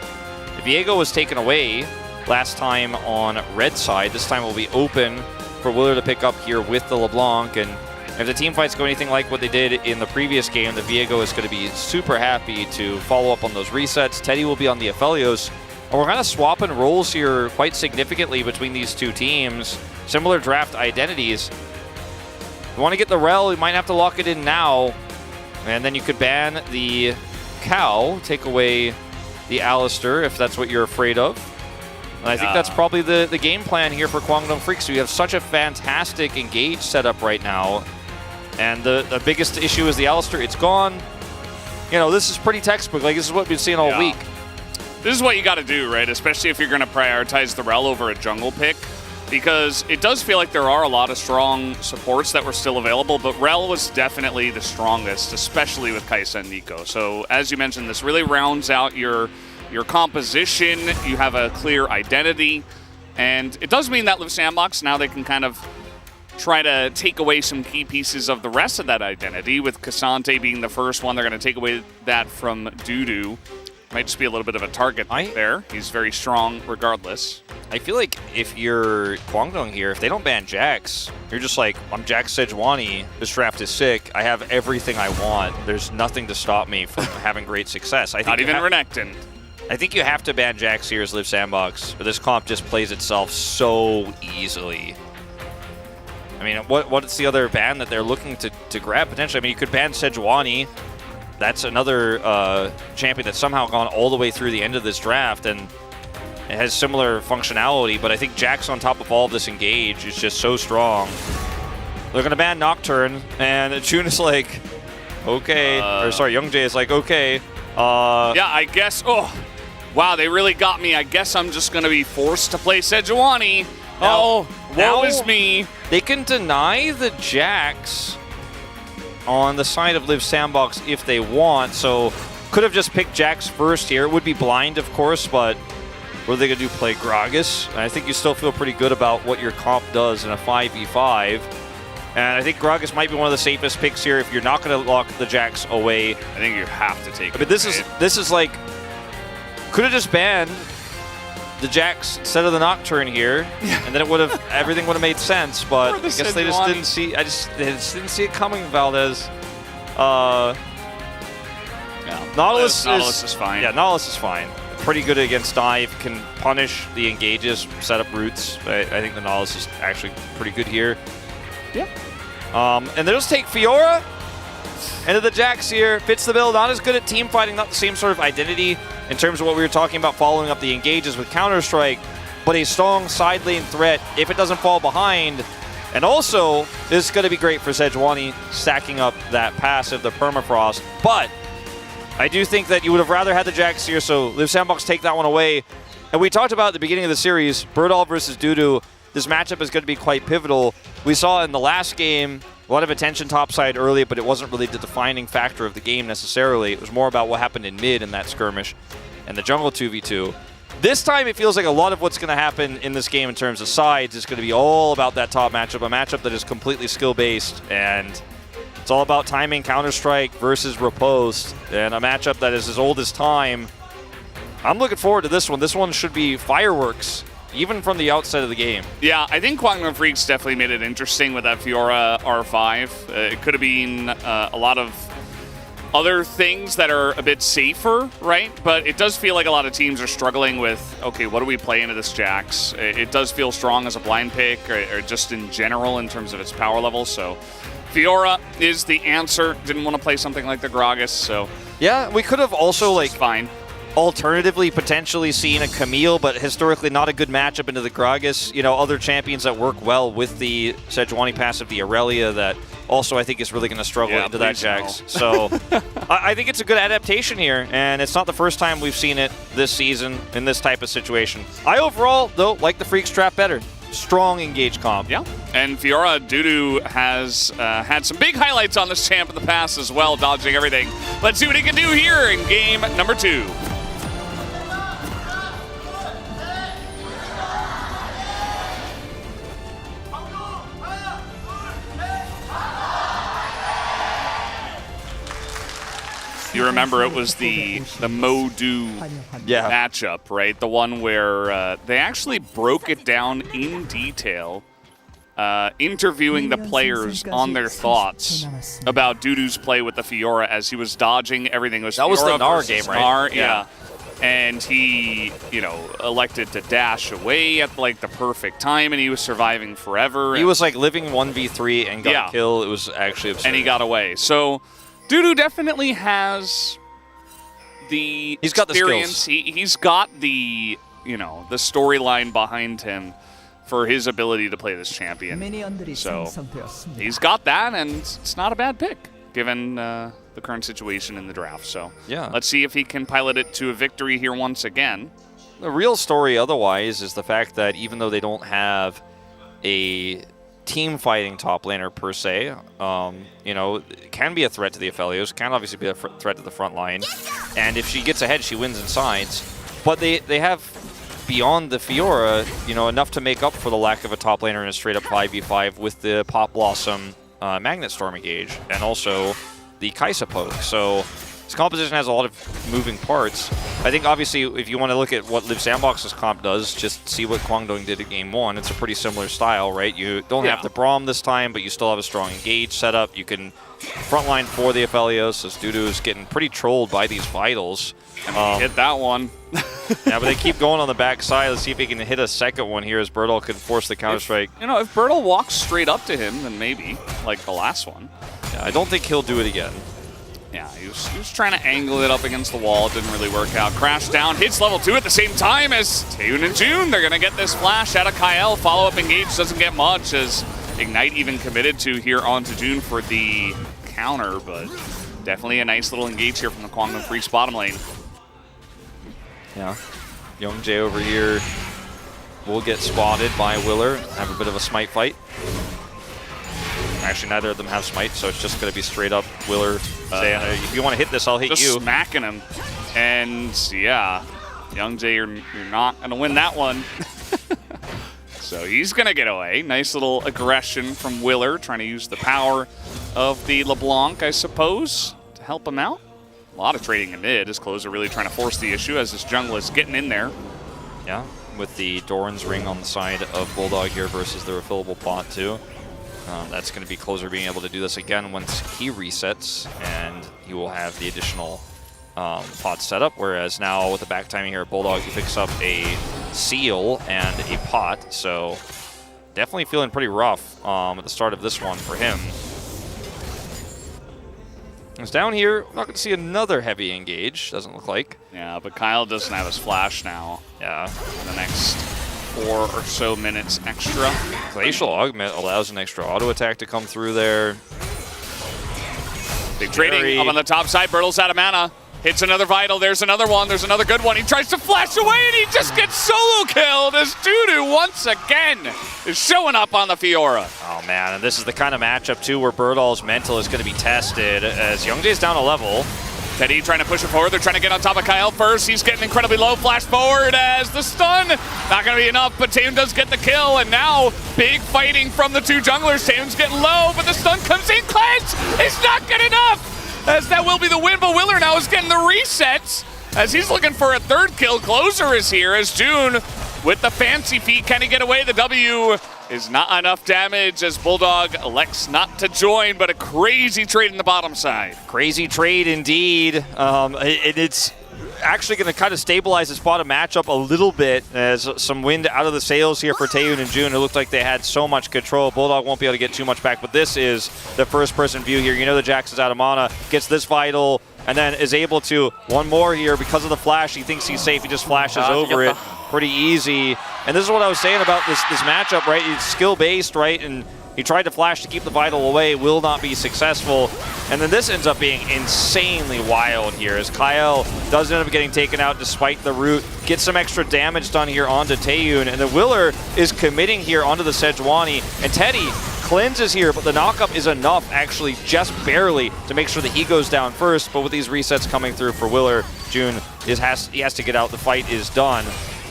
Viego was taken away last time on red side. This time will be open for Willer to pick up here with the LeBlanc. And if the team fights go anything like what they did in the previous game, the Viego is going to be super happy to follow up on those resets. Teddy will be on the Aphelios. And we're kind of swapping roles here quite significantly between these two teams. Similar draft identities. If you want to get the Rel, you might have to lock it in now. And then you could ban the Cow, take away the Alistair if that's what you're afraid of. And I think that's probably the game plan here for Kwangdong Freaks. We have such a fantastic engage setup right now. And the biggest issue is the Alistair. It's gone. You know, this is pretty textbook. Like, this is what we've seen all week. This is what you got to do, right? Especially if you're going to prioritize the Rel over a jungle pick. Because it does feel like there are a lot of strong supports that were still available, but Rel was definitely the strongest, especially with Kai'Sa and Nico. So as you mentioned, this really rounds out your composition. You have a clear identity, and it does mean that Live Sandbox, now they can kind of try to take away some key pieces of the rest of that identity, with Cassante being the first one. They're going to take away that from Dudu. Might just be a little bit of a target there. He's very strong regardless. I feel like if you're Kwangdong here, if they don't ban Jax, you're just like, I'm Jax Sejuani, this draft is sick, I have everything I want, there's nothing to stop me from having great success. I think Not even Renekton. I think you have to ban Jax here as Live Sandbox, but this comp just plays itself so easily. I mean, what's the other ban that they're looking to grab potentially? I mean, you could ban Sejuani. That's another champion that's somehow gone all the way through the end of this draft, and it has similar functionality, but I think Jax on top of all of this engage is just so strong. They're going to ban Nocturne, and June is like, okay. Or sorry, Youngjae is like, okay. Yeah, I guess. Oh, wow, they really got me. I guess I'm just going to be forced to play Sejuani. Woe is me. They can deny the Jax on the side of Live Sandbox if they want, so could have just picked Jax first here. It would be blind, of course, but what are they going to do, play Gragas? And I think you still feel pretty good about what your comp does in a 5v5. And I think Gragas might be one of the safest picks here if you're not going to lock the Jax away. I think you have to take it. But this is like, could have just banned the Jax instead of the Nocturne here, and then it would have everything would have made sense. But I guess they just didn't see. They just didn't see it coming, Valdez. Nautilus is fine. Yeah, Nautilus is fine. Pretty good against dive. Can punish the engages, set up roots. I think the Nautilus is actually pretty good here. Yeah. And they'll just take Fiora into the Jax here. Fits the bill. Not as good at team fighting. Not the same sort of identity in terms of what we were talking about, following up the engages with Counter-Strike, but a strong side lane threat if it doesn't fall behind. And also, this is going to be great for Sejuani stacking up that passive, the Permafrost. But I do think that you would have rather had the Jax here, so Live Sandbox take that one away. And we talked about at the beginning of the series, Birdall versus Dudu. This matchup is going to be quite pivotal. We saw in the last game a lot of attention topside early, but it wasn't really the defining factor of the game necessarily. It was more about what happened in mid in that skirmish and the jungle 2v2. This time it feels like a lot of what's going to happen in this game in terms of sides is going to be all about that top matchup, a matchup that is completely skill-based, and it's all about timing Counter-Strike versus Riposte, and a matchup that is as old as time. I'm looking forward to this one. This one should be fireworks, even from the outset of the game. Yeah, I think Kwangdong Freaks definitely made it interesting with that Fiora R5. It could have been a lot of other things that are a bit safer, right? But it does feel like a lot of teams are struggling with, okay, what do we play into this Jax? It does feel strong as a blind pick, or just in general in terms of its power level. So Fiora is the answer. Didn't want to play something like the Gragas, so yeah, we could have also like fine. Alternatively, potentially seen a Camille, but historically not a good matchup into the Gragas. You know, other champions that work well with the Sejuani passive, the Aurelia, that also I think is really going to struggle into that Jax. So I think it's a good adaptation here, and it's not the first time we've seen it this season in this type of situation. I overall, though, like the Freaks draft better. Strong engage comp. Yeah, and Fiora Dudu has had some big highlights on this champ in the past as well, dodging everything. Let's see what he can do here in game number 2. You remember it was the Modu matchup, right? The one where they actually broke it down in detail, interviewing the players on their thoughts about Dudu's play with the Fiora as he was dodging everything. That was the Gnar game, right? Gnar, yeah. And he, elected to dash away at like the perfect time, and he was surviving forever. He was like living 1v3 and got a kill. It was actually absurd. And he got away. So Dudu definitely has the He's got experience. the skills. He's got the, the storyline behind him for his ability to play this champion. So he's got that, and it's not a bad pick given the current situation in the draft. So let's see if he can pilot it to a victory here once again. The real story otherwise is the fact that even though they don't have a team fighting top laner per se, it can be a threat to the Aphelios, can obviously be a threat to the front line, and if she gets ahead, she wins in sides. But they have, beyond the Fiora, enough to make up for the lack of a top laner in a straight up 5v5 with the Pop Blossom Magnet Storm engage, and also the Kaisa poke. So this composition has a lot of moving parts. I think obviously if you want to look at what Live Sandbox's comp does, just see what Kwangdong did at game 1. It's a pretty similar style, right? You don't have the Braum this time, but you still have a strong engage setup. You can frontline for the Aphelios, as Dudu is getting pretty trolled by these Vitals. And hit that one. Yeah, but they keep going on the backside. Let's see if he can hit a second one here as Bertol can force the counter-strike. If Bertol walks straight up to him, then maybe, like the last one. Yeah, I don't think he'll do it again. Yeah, he was trying to angle it up against the wall. It didn't really work out. Crash down, hits level 2 at the same time as Taehoon and June. They're going to get this flash out of Kyle. Follow-up engage doesn't get much as Ignite even committed to here onto June for the counter, but definitely a nice little engage here from the Kwangdong Freaks bottom lane. Yeah, Young Jae over here will get spotted by Willer, have a bit of a smite fight. Actually, neither of them have smite, so it's just going to be straight up Willer saying, if you want to hit this, I'll hit just you. Smacking him. And yeah, Young Jae, you're not going to win that one. So he's going to get away. Nice little aggression from Willer, trying to use the power of the LeBlanc, I suppose, to help him out. A lot of trading in mid. His closer really trying to force the issue as his jungle is getting in there. Yeah, with the Doran's ring on the side of Bulldog here versus the refillable pot too. That's going to be closer being able to do this again once he resets, and he will have the additional pot set up. Whereas now with the back timing here, Bulldog, he picks up a seal and a pot. So definitely feeling pretty rough at the start of this one for him. It's down here. We're not going to see another heavy engage, doesn't look like. Yeah, but Kyle doesn't have his flash now. Yeah. In the next 4 or so minutes extra. Glacial Augment allows an extra auto attack to come through there. Big trading up on the top side. Bertle's out of mana. Hits another Vital. There's another one. There's another good one. He tries to flash away, and he just gets solo killed as Dudu once again is showing up on the Fiora. Oh, man. And this is the kind of matchup, too, where Bertol's mental is going to be tested as Youngjae's down a level. Teddy trying to push it forward. They're trying to get on top of Kyle first. He's getting incredibly low. Flash forward as the stun. Not going to be enough, but Taehoon does get the kill. And now, big fighting from the two junglers. Taehoon's getting low, but the stun comes in. Cleanse is not good enough. As that will be the win, but Willer now is getting the resets as he's looking for a third kill. Closer is here as June with the fancy feet. Can he get away? The W is not enough damage as Bulldog elects not to join, but a crazy trade in the bottom side. Crazy trade indeed. It's actually going to kind of stabilize this bottom matchup a little bit as some wind out of the sails here for Taehoon and June. It looked like they had so much control. Bulldog won't be able to get too much back, but this is the first-person view here. You know the Jax is out of mana, gets this Vital, and then is able to, one more here because of the flash. He thinks he's safe. He just flashes over it pretty easy. And this is what I was saying about this matchup, right? It's skill-based, right? And he tried to flash to keep the Vital away, will not be successful. And then this ends up being insanely wild here as Kyle does end up getting taken out despite the root, gets some extra damage done here onto Taehoon, and then Willer is committing here onto the Sejuani, and Teddy cleanses here, but the knockup is enough, actually just barely, to make sure that he goes down first. But with these resets coming through for Willer, June he has to get out. The fight is done.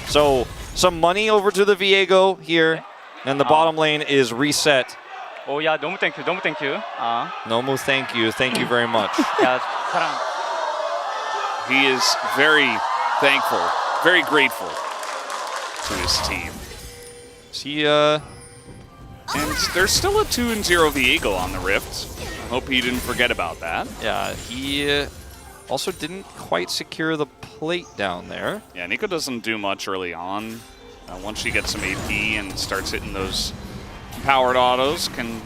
So some money over to the Viego here. And the bottom lane is reset. 야, 너무 땡큐, 너무 땡큐. Nomu, thank you very much. 야, 사랑. He is very thankful, very grateful to his team. See, and there's still a 2-0 Viego on the Rift. Hope he didn't forget about that. Yeah, he also didn't quite secure the plate down there. Yeah, Nico doesn't do much early on. Once she gets some AP and starts hitting those powered autos, can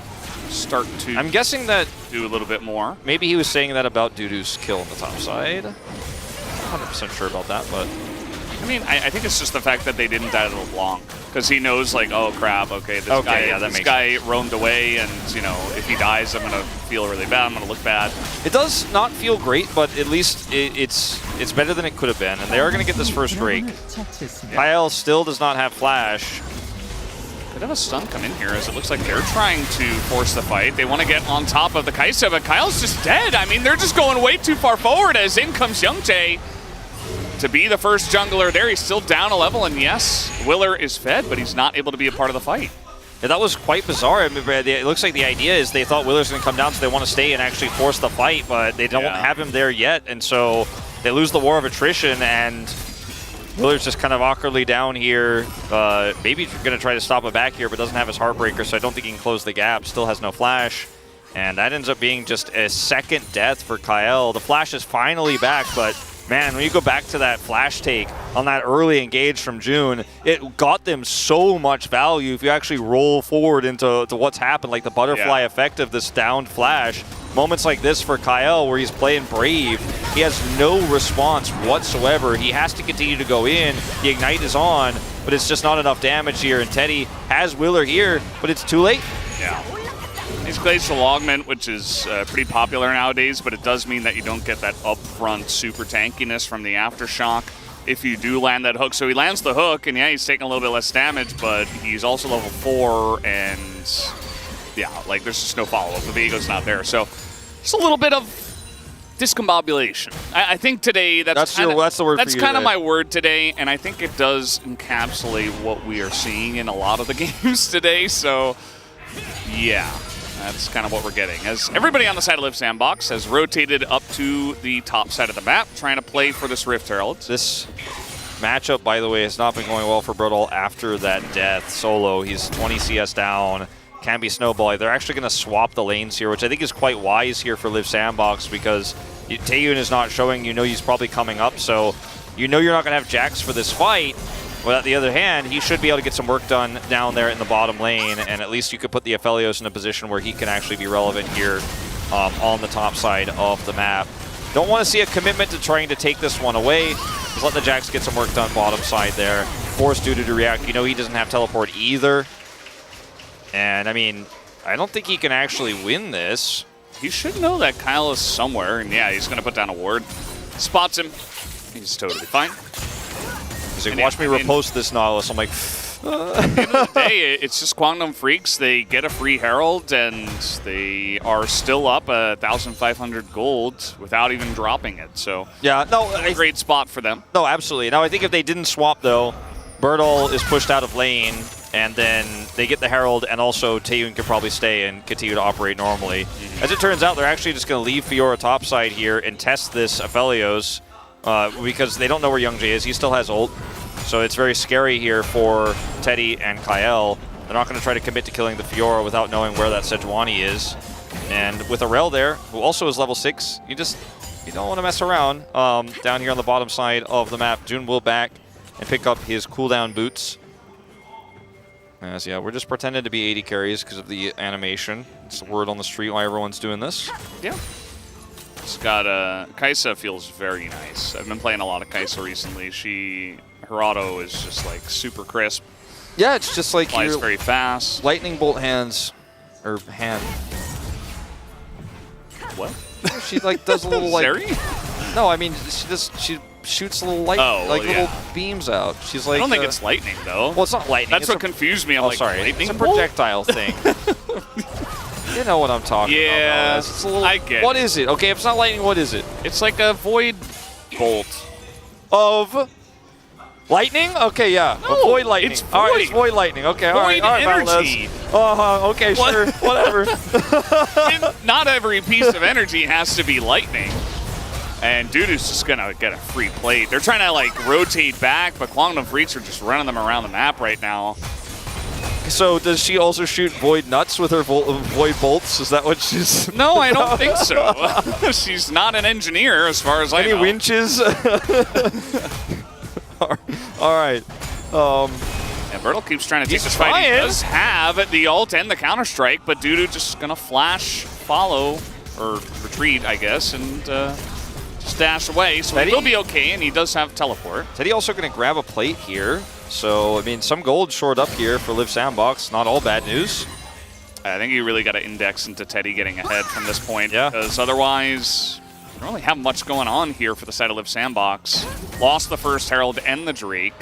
start to, I'm guessing that, do a little bit more. Maybe he was saying that about Dudu's kill on the top side. Not 100% sure about that, but I mean, I think it's just the fact that they didn't add a LeBlanc, because he knows, like, oh crap, okay, this guy roamed away, and you know, if he dies, I'm gonna feel really bad. I'm gonna look bad. It does not feel great, but at least it's better than it could have been, and they are gonna get this first rake. Kyle still does not have flash. Could have a stun come in here, as it looks like they're trying to force the fight. They want to get on top of the Kaisa, but Kyle's just dead. I mean, they're just going way too far forward, as in comes Youngjae to be the first jungler there. He's still down a level, and yes, Willer is fed, but he's not able to be a part of the fight. Yeah, that was quite bizarre. I mean, it looks like the idea is they thought Willer's going to come down, so they want to stay and actually force the fight, but they don't have him there yet, and so they lose the war of attrition, and Willer's just kind of awkwardly down here. Maybe going to try to stop it back here, but doesn't have his Heartbreaker, so I don't think he can close the gap. Still has no flash, and that ends up being just a second death for Kyle. The flash is finally back, but man, when you go back to that flash take on that early engage from June, it got them so much value. If you actually roll forward into what's happened, like the butterfly effect of this downed flash, moments like this for Kyle where he's playing Brave, he has no response whatsoever. He has to continue to go in. The Ignite is on, but it's just not enough damage here, and Teddy has Willer here, but it's too late. Yeah. He's Glacial Augment, which is pretty popular nowadays, but it does mean that you don't get that upfront super tankiness from the Aftershock if you do land that hook. So he lands the hook, and yeah, he's taking a little bit less damage, but he's also level 4, and yeah, like there's just no follow-up. The Viego's not there, so just a little bit of discombobulation. I think today that's the word for you. That's kind of my word today, and I think it does encapsulate what we are seeing in a lot of the games today. So yeah, that's kind of what we're getting, as everybody on the side of Live Sandbox has rotated up to the top side of the map, trying to play for this Rift Herald. This matchup, by the way, has not been going well for Brutal after that death solo. He's 20 CS down, can be snowballing. They're actually going to swap the lanes here, which I think is quite wise here for Live Sandbox, because Taeyun is not showing, you know he's probably coming up, so you know you're not going to have Jax for this fight. But on the other hand, he should be able to get some work done down there in the bottom lane, and at least you could put the Aphelios in a position where he can actually be relevant here on the top side of the map. Don't want to see a commitment to trying to take this one away. Just let the Jax get some work done bottom side there. Force Dudu to react. You know he doesn't have teleport either. And I mean, I don't think he can actually win this. He should know that Kyle is somewhere, and yeah, he's going to put down a ward. Spots him. He's totally fine. He's like, watch me repost this Nautilus. I'm like, at the end of the day, it's just Quantum Freaks. They get a free Herald, and they are still up 1,500 gold without even dropping it. So yeah, no, a great spot for them. No, absolutely. Now I think if they didn't swap though, Bertol is pushed out of lane, and then they get the Herald, and also Taeyun can probably stay and continue to operate normally. As it turns out, they're actually just going to leave Fiora topside here and test this Aphelios, because they don't know where Youngjae is. He still has ult, so it's very scary here for Teddy and Kyle. They're not going to try to commit to killing the Fiora without knowing where that Sejuani is. And with Arel there, who also is level 6, you don't want to mess around. Down here on the bottom side of the map, June will back and pick up his cooldown boots. As yeah, we're just pretending to be 80 carries because of the animation. It's the word on the street why everyone's doing this. Yeah. It's got Kaisa feels very nice. I've been playing a lot of Kaisa recently. Her auto is just like super crisp. Yeah, it's just like flies very fast. Lightning bolt hands, or hand. What? She like does a little like. Sari? No, I mean she shoots little little beams out. She's like. I don't think it's lightning though. Well, it's not lightning. That's what confused me. I'm like, sorry, lightning it's a projectile thing. You know what I'm talking about. Yeah, It's a little, I get What is it? Okay, if it's not lightning, what is it? It's like a void bolt. Of lightning? Okay, yeah. No, void lightning. it's void. All right, it's void lightning. Okay, all right, energy. Okay, sure, whatever. Not every piece of energy has to be lightning. And Dudu's just gonna get a free plate. They're trying to like rotate back, but Kwangdom Freaks are just running them around the map right now. So does she also shoot Void Nuts with her Void Bolts? Is that what she's... No, I don't think so. She's not an engineer as far as I know. Any winches? All right. And Bertle keeps trying to take this fight. He does have the ult and the counter-strike, but Dudu just gonna flash, follow, or retreat, I guess, and just dash away. So he will be okay, and he does have teleport. Teddy also gonna grab a plate here. So, I mean, some gold shored up here for Liv Sandbox. Not all bad news. I think you really got to index into Teddy getting ahead from this point. Yeah. Because otherwise, you don't really have much going on here for the side of Liv Sandbox. Lost the first Herald and the Drake.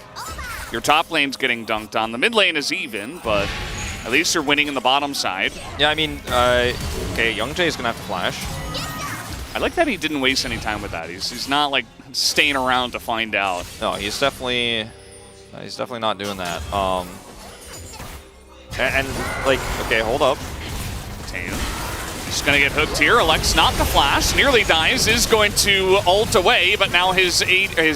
Your top lane's getting dunked on. The mid lane is even, but at least you're winning in the bottom side. Yeah, I mean, okay, Youngjae's going to have to flash. I like that he didn't waste any time with that. He's not, like, staying around to find out. No, he's definitely not doing that. And like, okay, hold up. He's gonna get hooked here. Elects not to flash, nearly dies, is going to ult away, but now his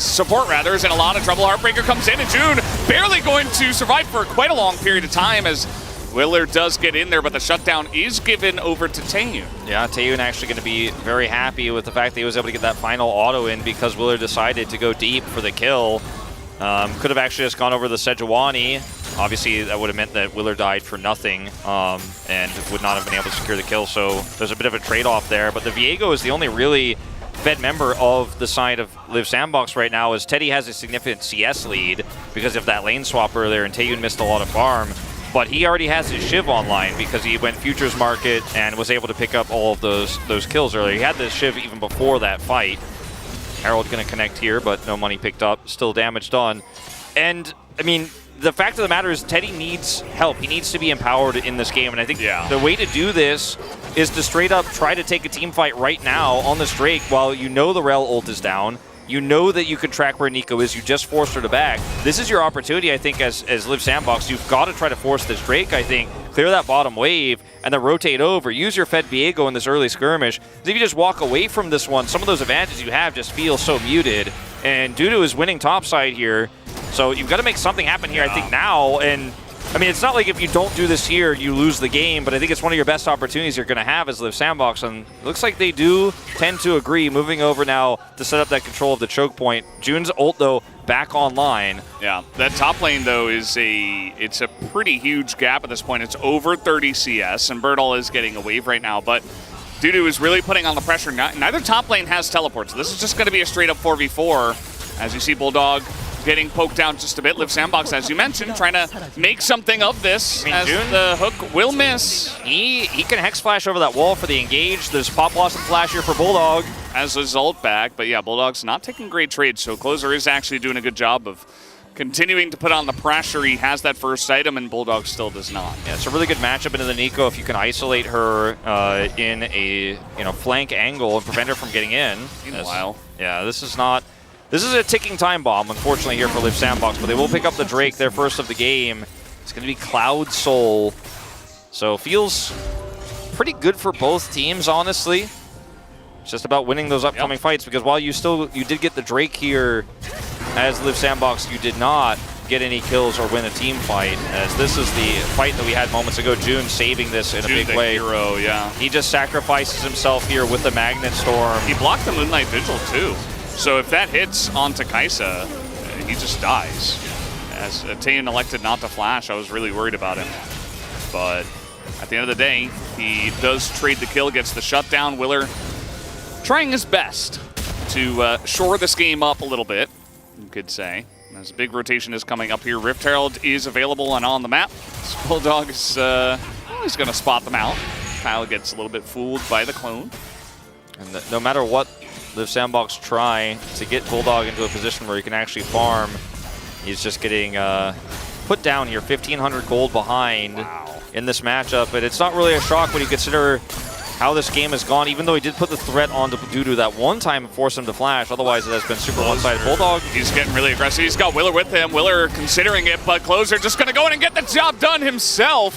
support rather is in a lot of trouble. Heartbreaker comes in, and June barely going to survive for quite a long period of time as Willer does get in there, but the shutdown is given over to Taeyun. Yeah, Taeyun actually going to be very happy with the fact that he was able to get that final auto in because Willer decided to go deep for the kill. Could have actually just gone over the Sejuani. Obviously, that would have meant that Willer died for nothing and would not have been able to secure the kill. So there's a bit of a trade-off there. But the Viego is the only really fed member of the side of Liv Sandbox right now, as Teddy has a significant CS lead because of that lane swap earlier, and Taeyun missed a lot of farm. But he already has his Shiv online because he went Futures Market and was able to pick up all of those kills earlier. He had the Shiv even before that fight. Harold going to connect here, but no money picked up. Still damage done. And, I mean, the fact of the matter is Teddy needs help. He needs to be empowered in this game. And I think the way to do this is to straight up try to take a team fight right now on this Drake while you know the Rel ult is down. You know that you can track where Nico is. You just forced her to back. This is your opportunity, I think, as Liv Sandbox. You've got to try to force this Drake, I think. Clear that bottom wave and then rotate over. Use your Fed Viego in this early skirmish. If you just walk away from this one, some of those advantages you have just feel so muted. And Dudu is winning topside here. So you've got to make something happen here, I think, now. And I mean, it's not like if you don't do this here, you lose the game, but I think it's one of your best opportunities you're going to have as Liv Sandbox, and it looks like they do tend to agree, moving over now to set up that control of the choke point. June's ult, though, back online. Yeah, that top lane, though, it's a pretty huge gap at this point. It's over 30 CS, and Bertle is getting a wave right now, but Dudu is really putting on the pressure. Neither top lane has teleports, so this is just going to be a straight-up 4v4, as you see Bulldog getting poked down just a bit. Liv Sandbox, as you mentioned, trying to make something of this, as June, the hook will miss. He can Hex Flash over that wall for the engage. There's Pop Blossom Flash here for Bulldog. As his ult back, but yeah, Bulldog's not taking great trades, so Closer is actually doing a good job of continuing to put on the pressure. He has that first item, and Bulldog still does not. Yeah, it's a really good matchup into the Nico if you can isolate her in a flank angle and prevent her from getting in. Meanwhile, yeah, this is a ticking time bomb, unfortunately, here for Liv Sandbox, but they will pick up the Drake, their first of the game. It's going to be Cloud Soul. So feels pretty good for both teams, honestly. It's just about winning those upcoming fights, because while you did get the Drake here as Liv Sandbox, you did not get any kills or win a team fight, as this is the fight that we had moments ago. June saving this in a big way. Hero, yeah. He just sacrifices himself here with the Magnet Storm. He blocked the Moonlight Vigil, too. So if that hits onto Kaisa, he just dies. As Taeyun elected not to flash, I was really worried about him. But at the end of the day, he does trade the kill, gets the shutdown. Willer trying his best to shore this game up a little bit, you could say. As a big rotation is coming up here. Rift Herald is available and on the map. This Bulldog is he's going to spot them out. Kyle gets a little bit fooled by the clone. And no matter what Liv Sandbox try to get Bulldog into a position where he can actually farm, he's just getting put down here, 1,500 gold behind in this matchup. But it's not really a shock when you consider how this game has gone, even though he did put the threat onto Dudu that one time and force him to flash. Otherwise, it has been super one-sided. Bulldog, he's getting really aggressive. He's got Willer with him. Willer considering it, but Closer just going to go in and get the job done himself.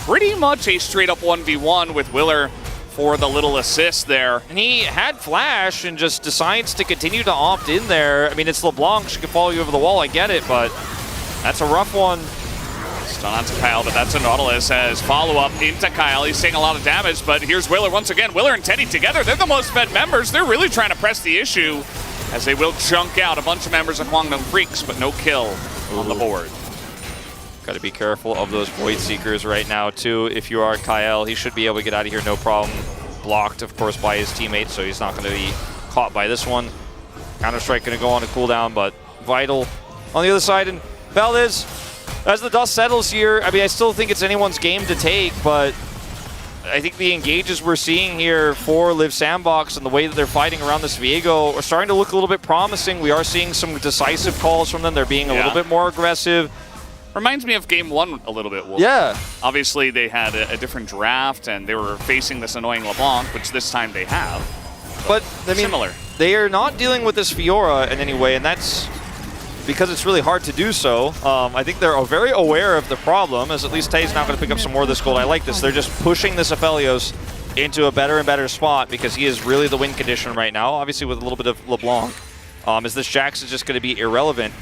Pretty much a straight-up 1v1 with Willer for the little assist there. And he had flash and just decides to continue to opt in there. I mean, it's LeBlanc. She can follow you over the wall. I get it, but that's a rough one. Stun onto Kyle, but that's a Nautilus as follow-up into Kyle. He's taking a lot of damage, but here's Willer once again. Willer and Teddy together. They're the most fed members. They're really trying to press the issue as they will chunk out a bunch of members of Kwangdong Freaks, but no kill on the board. Got to be careful of those Void Seekers right now, too. If you are Kyle, he should be able to get out of here no problem. Blocked, of course, by his teammates, so he's not going to be caught by this one. Counter-Strike going to go on a cooldown, but Vital on the other side. And Valdez, as the dust settles here, I mean, I still think it's anyone's game to take, but I think the engages we're seeing here for Live Sandbox and the way that they're fighting around this Viego are starting to look a little bit promising. We are seeing some decisive calls from them. They're being a little bit more aggressive. Reminds me of game one a little bit, Wolf. Yeah. Obviously, they had a different draft, and they were facing this annoying LeBlanc, which this time they have. But I mean, similar. They are not dealing with this Fiora in any way, and that's because it's really hard to do so. I think they're very aware of the problem, as at least Tay's not going to pick up some more of this gold. I like this. They're just pushing this Aphelios into a better and better spot because he is really the win condition right now, obviously with a little bit of LeBlanc, as this Jax is just going to be irrelevant.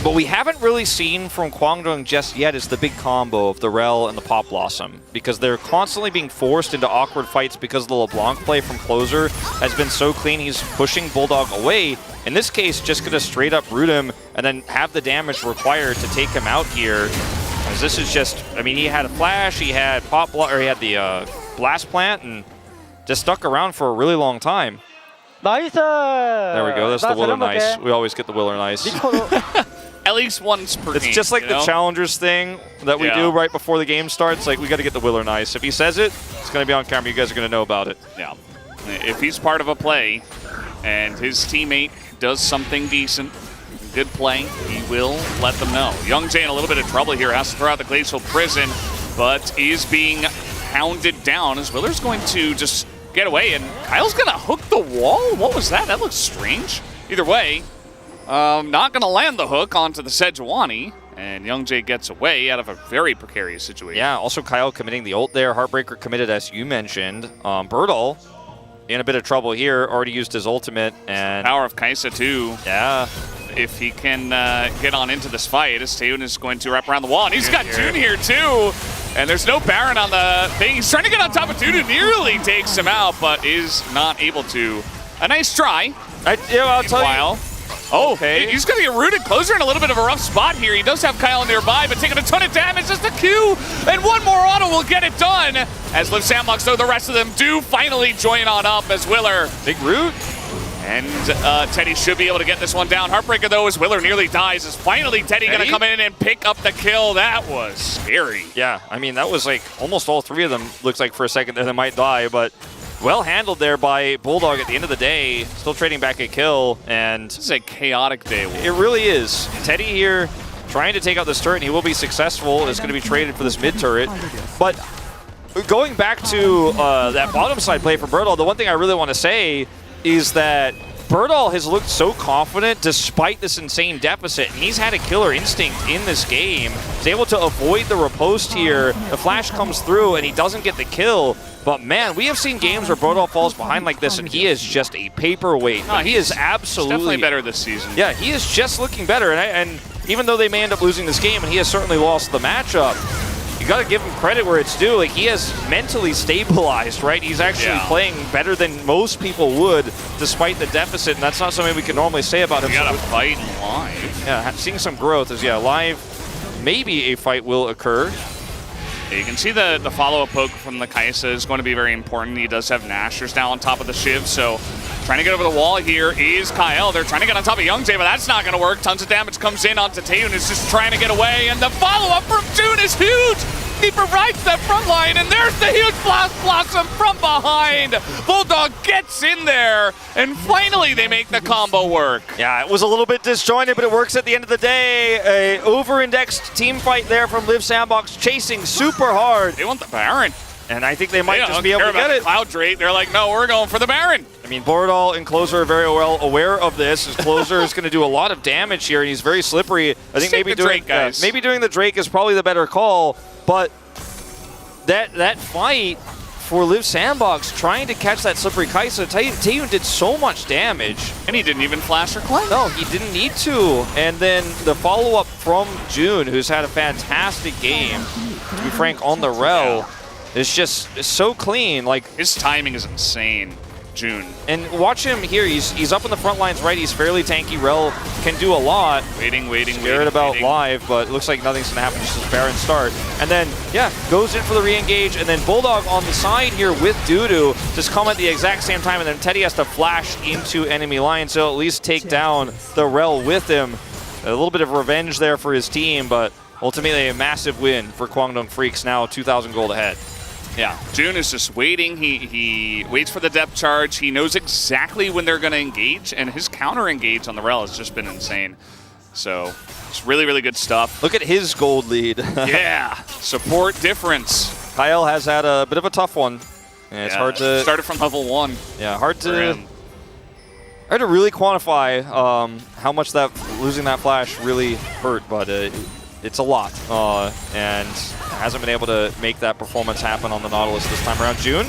What we haven't really seen from Kwangdong just yet is the big combo of the Rel and the Pop Blossom, because they're constantly being forced into awkward fights because the LeBlanc play from Closer has been so clean. He's pushing Bulldog away. In this case, just going to straight up root him and then have the damage required to take him out here. As this is just, I mean, he had a flash, he had he had the blast plant, and just stuck around for a really long time. 나이스! There we go. That's the Willer Nice. We always get the Willer Nice. At least once per It's game, just like you the know? challengers thing that we do right before the game starts. Like, we got to get the Willer Nice. If he says it, it's going to be on camera. You guys are going to know about it. Yeah. If he's part of a play and his teammate does something decent, good play, he will let them know. Youngjae in a little bit of trouble here. Has to throw out the Glacial Prison, but is being hounded down as Willer's going to just get away, and Kyle's going to hook the wall? What was that? That looks strange. Either way, not going to land the hook onto the Sejuani, and Youngjae gets away out of a very precarious situation. Yeah, also Kyle committing the ult there. Heartbreaker committed, as you mentioned. Birdall in a bit of trouble here. Already used his ultimate. And Power of Kaisa, too. Yeah. If he can get on into this fight, as Taeun is going to wrap around the wall. And he's got June here, too. And there's no Baron on the thing. He's trying to get on top of June, who nearly takes him out, but is not able to. A nice try. I'll tell you. Oh, okay. He's going to get rooted. Closer in a little bit of a rough spot here. He does have Kyle nearby, but taking a ton of damage. Just a Q, and one more auto will get it done. As Liv Sandbox, though, the rest of them do finally join on up as Willer. Big root. And Teddy should be able to get this one down. Heartbreaker, though, as Willer nearly dies, is finally Teddy going to come in and pick up the kill. That was scary. Yeah, I mean, that was like almost all three of them. Looks like for a second there they might die, but well handled there by Bulldog at the end of the day. Still trading back a kill, and this is a chaotic day. It really is. Teddy here trying to take out this turret, and he will be successful. It's going to be traded for this mid turret. But going back to that bottom side play for Birdall, the one thing I really want to say is that Birdall has looked so confident despite this insane deficit, and he's had a killer instinct in this game. He's able to avoid the riposte here. The flash comes through, and he doesn't get the kill. But man, we have seen games where Birdall falls behind like this, and he is just a paperweight. No, he is absolutely definitely better this season. Yeah, he is just looking better, and even though they may end up losing this game, and he has certainly lost the matchup, you got to give him credit where it's due. Like, he has mentally stabilized, right? He's actually playing better than most people would, despite the deficit, and that's not something we can normally say about him. You got to fight live. Yeah, seeing some growth is, live, maybe a fight will occur. You can see the follow-up poke from the Kaisa is going to be very important. He does have Nashers now on top of the Shiv, so trying to get over the wall here is Kyle. They're trying to get on top of Youngjae, but that's not going to work. Tons of damage comes in onto Taeun, is just trying to get away, and the follow-up from June is huge! Deeper right to the front line, and there's the huge blast blossom from behind! Bulldog gets in there, and finally they make the combo work. Yeah, it was a little bit disjointed, but it works at the end of the day. A over-indexed team fight there from Liv Sandbox, chasing super hard. They want the Baron. And I think they might just be able to get it. Cloud Drake, they're like, no, we're going for the Baron. I mean, Bordal and Closer are very well aware of this. His Closer is going to do a lot of damage here, and he's very slippery. I think maybe doing maybe doing the Drake is probably the better call, but that fight for Liv Sandbox trying to catch that slippery Kai'Sa. Taeyun did so much damage. And he didn't even flash or cleanse. No, he didn't need to. And then the follow-up from June, who's had a fantastic game, to be frank, on the rel, is just so clean. Like, his timing is insane, June. And watch him here. He's up in the front lines, right? He's fairly tanky. Rel can do a lot. Scared about live, but it looks like nothing's going to happen. Just a Baron start. And then, yeah, goes in for the re-engage. And then Bulldog on the side here with Dudu just come at the exact same time. And then Teddy has to flash into enemy line. So at least take down the Rel with him. A little bit of revenge there for his team, but ultimately a massive win for Kwangdong Freaks, now 2,000 gold ahead. Yeah, June is just waiting. He waits for the depth charge. He knows exactly when they're going to engage, and his counter engage on the rel has just been insane. So it's really, really good stuff. Look at his gold lead. Yeah, support difference. Kyle has had a bit of a tough one. And it's hard to... Started from level 1. Yeah, hard to really quantify how much that losing that flash really hurt, but it's a lot. And hasn't been able to make that performance happen on the Nautilus this time around. June?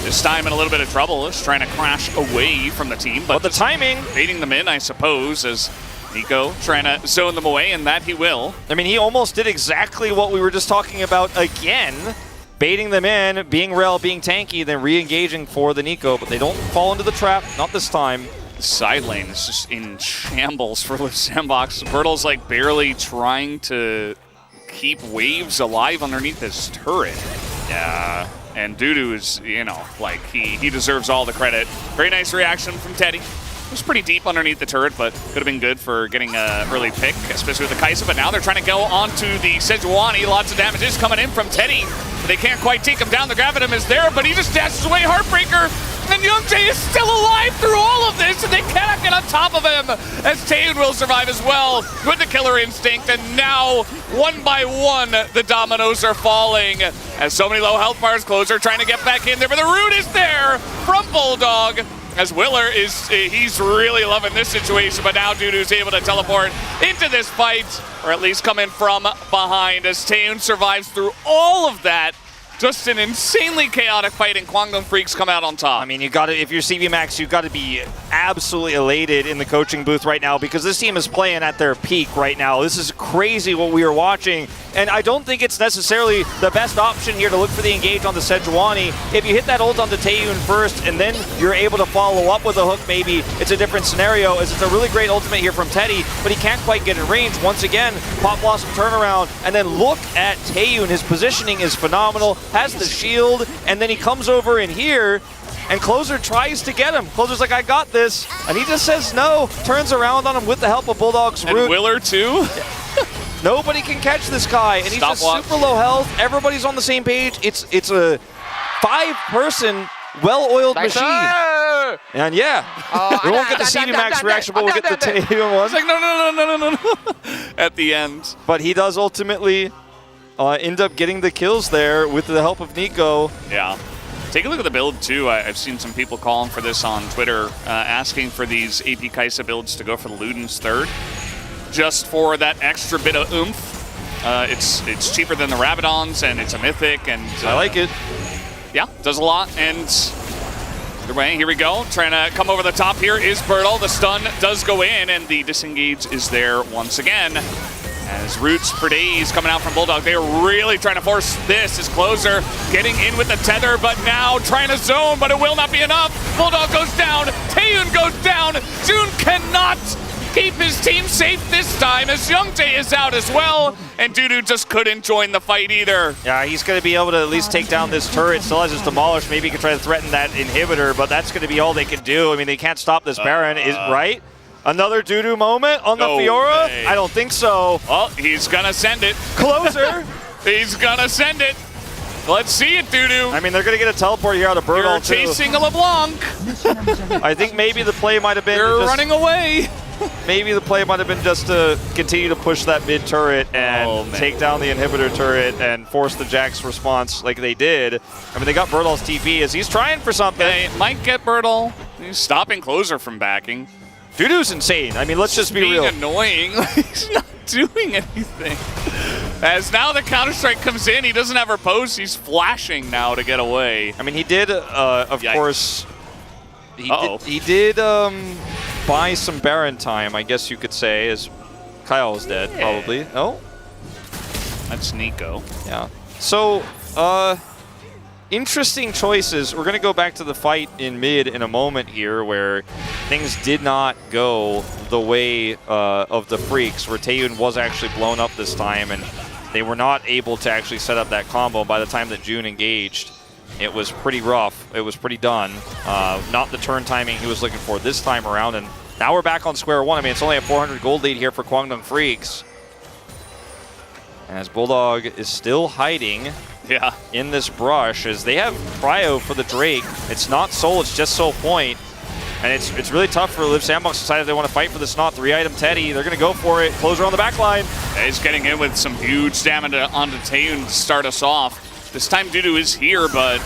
This time in a little bit of trouble. Is trying to crash away from the team. But the timing. Baiting them in, I suppose, as Nico trying to zone them away, and that he will. I mean, he almost did exactly what we were just talking about again. Baiting them in, being rel, being tanky, then re-engaging for the Nico. But they don't fall into the trap, not this time. The side lane is just in shambles for Liv Sandbox. Bertle's like barely trying to keep waves alive underneath this turret. Yeah, and Dudu is, you know, like he deserves all the credit. Very nice reaction from Teddy. It was pretty deep underneath the turret, but could have been good for getting an early pick, especially with the Kai'Sa. But now they're trying to go onto the Sejuani. Lots of damage is coming in from Teddy. But they can't quite take him down. The Gravitum is there, but he just dashes away. Heartbreaker. And Youngjae is still alive through all of this, and they cannot get on top of him, as Taeyun will survive as well with the killer instinct. And now, one by one, the dominoes are falling, as so many low health bars closer trying to get back in there. But the root is there from Bulldog, as Willer he's really loving this situation. But now Dudu's able to teleport into this fight, or at least come in from behind, as Taeyun survives through all of that. Just an insanely chaotic fight, and Kwangdong Freaks come out on top. I mean, you got to, if you're CV Max, you've got to be absolutely elated in the coaching booth right now, because this team is playing at their peak right now. This is crazy what we are watching, and I don't think it's necessarily the best option here to look for the engage on the Sejuani. If you hit that ult on the Taeyun first, and then you're able to follow up with a hook, maybe it's a different scenario, as it's a really great ultimate here from Teddy, but he can't quite get in range. Once again, Pop Blossom turnaround, and then look at Taeyun. His positioning is phenomenal. Has the shield, and then he comes over in here, and Closer tries to get him. Closer's like, I got this, and he just says no, turns around on him with the help of Bulldog's root. And Willer too? Nobody can catch this guy, and he's just super low health. Everybody's on the same page. It's a 5-person, well-oiled machine. And yeah, we won't get the CV Max reaction, but we'll get the Taeyun one. It's like, no. At the end. But he does ultimately end up getting the kills there with the help of Nico. Yeah. Take a look at the build, too. I've seen some people calling for this on Twitter, asking for these AP Kai'Sa builds to go for the Luden's third, just for that extra bit of oomph. It's cheaper than the Rabadons, and it's a mythic, and I like it. Yeah, does a lot, and either way, here we go. Trying to come over the top here is Bertle. The stun does go in, and the disengage is there once again. As Roots per days coming out from Bulldog, they are really trying to force this. As Closer getting in with the tether, but now trying to zone, but it will not be enough. Bulldog goes down, Taeyun goes down. June cannot keep his team safe this time, as Youngjae is out as well, and Dudu just couldn't join the fight either. Yeah, he's going to be able to at least take down this turret. Still has his demolish. Maybe he can try to threaten that inhibitor, but that's going to be all they can do. I mean, they can't stop this Baron, right? Another Dudu moment on the Fiora? Way. I don't think so. Well, he's gonna send it. Closer. He's gonna send it. Let's see it, Dudu. I mean, they're gonna get a teleport here out of Bertle, too. You're chasing a LeBlanc. I think maybe the play might have been They're running away. Maybe the play might have been just to continue to push that mid turret and take down the inhibitor turret and force the Jax response like they did. I mean, they got Bertle's TP as he's trying for something. They might get Bertle. He's stopping Closer from backing. Dudu's insane. I mean, let's just be real. Being annoying. He's not doing anything. As now the Counter-Strike comes in, he doesn't have riposte, he's flashing now to get away. I mean, he did, of course, he did buy some Baron time, I guess you could say, as Kyle is dead, probably. Oh? That's Nico. Yeah. So, interesting choices. We're going to go back to the fight in mid in a moment here where things did not go the way of the Freaks, where Taeyun was actually blown up this time and they were not able to actually set up that combo. By the time that June engaged, it was pretty rough. It was pretty done. Not the turn timing he was looking for this time around, and now we're back on square one. I mean, it's only a 400 gold lead here for Kwangdong Freaks. As Bulldog is still hiding in this brush, as they have Cryo for the Drake. It's not Soul, it's just Soul Point. And it's really tough for Liv Sandbox to decide if they want to fight for this not 3-item Teddy. They're going to go for it. Closer on the back line. He's getting in with some huge damage onto Taeyun to start us off. This time Dudu is here, but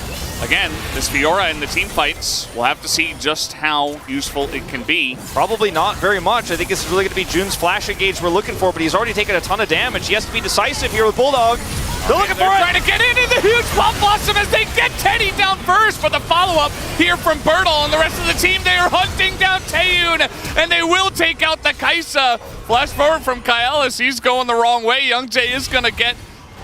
again, this Fiora in the team fights, we'll have to see just how useful it can be. Probably not very much. I think this is really going to be June's flash engage we're looking for, but he's already taken a ton of damage. He has to be decisive here with Bulldog. They're looking for it. Trying to get in the huge Pop Blossom as they get Teddy down first, but the follow-up here from Bertle and the rest of the team, they are hunting down Taeyun, and they will take out the Kaisa. Flash forward from Kyle as he's going the wrong way. Young Jay is going to get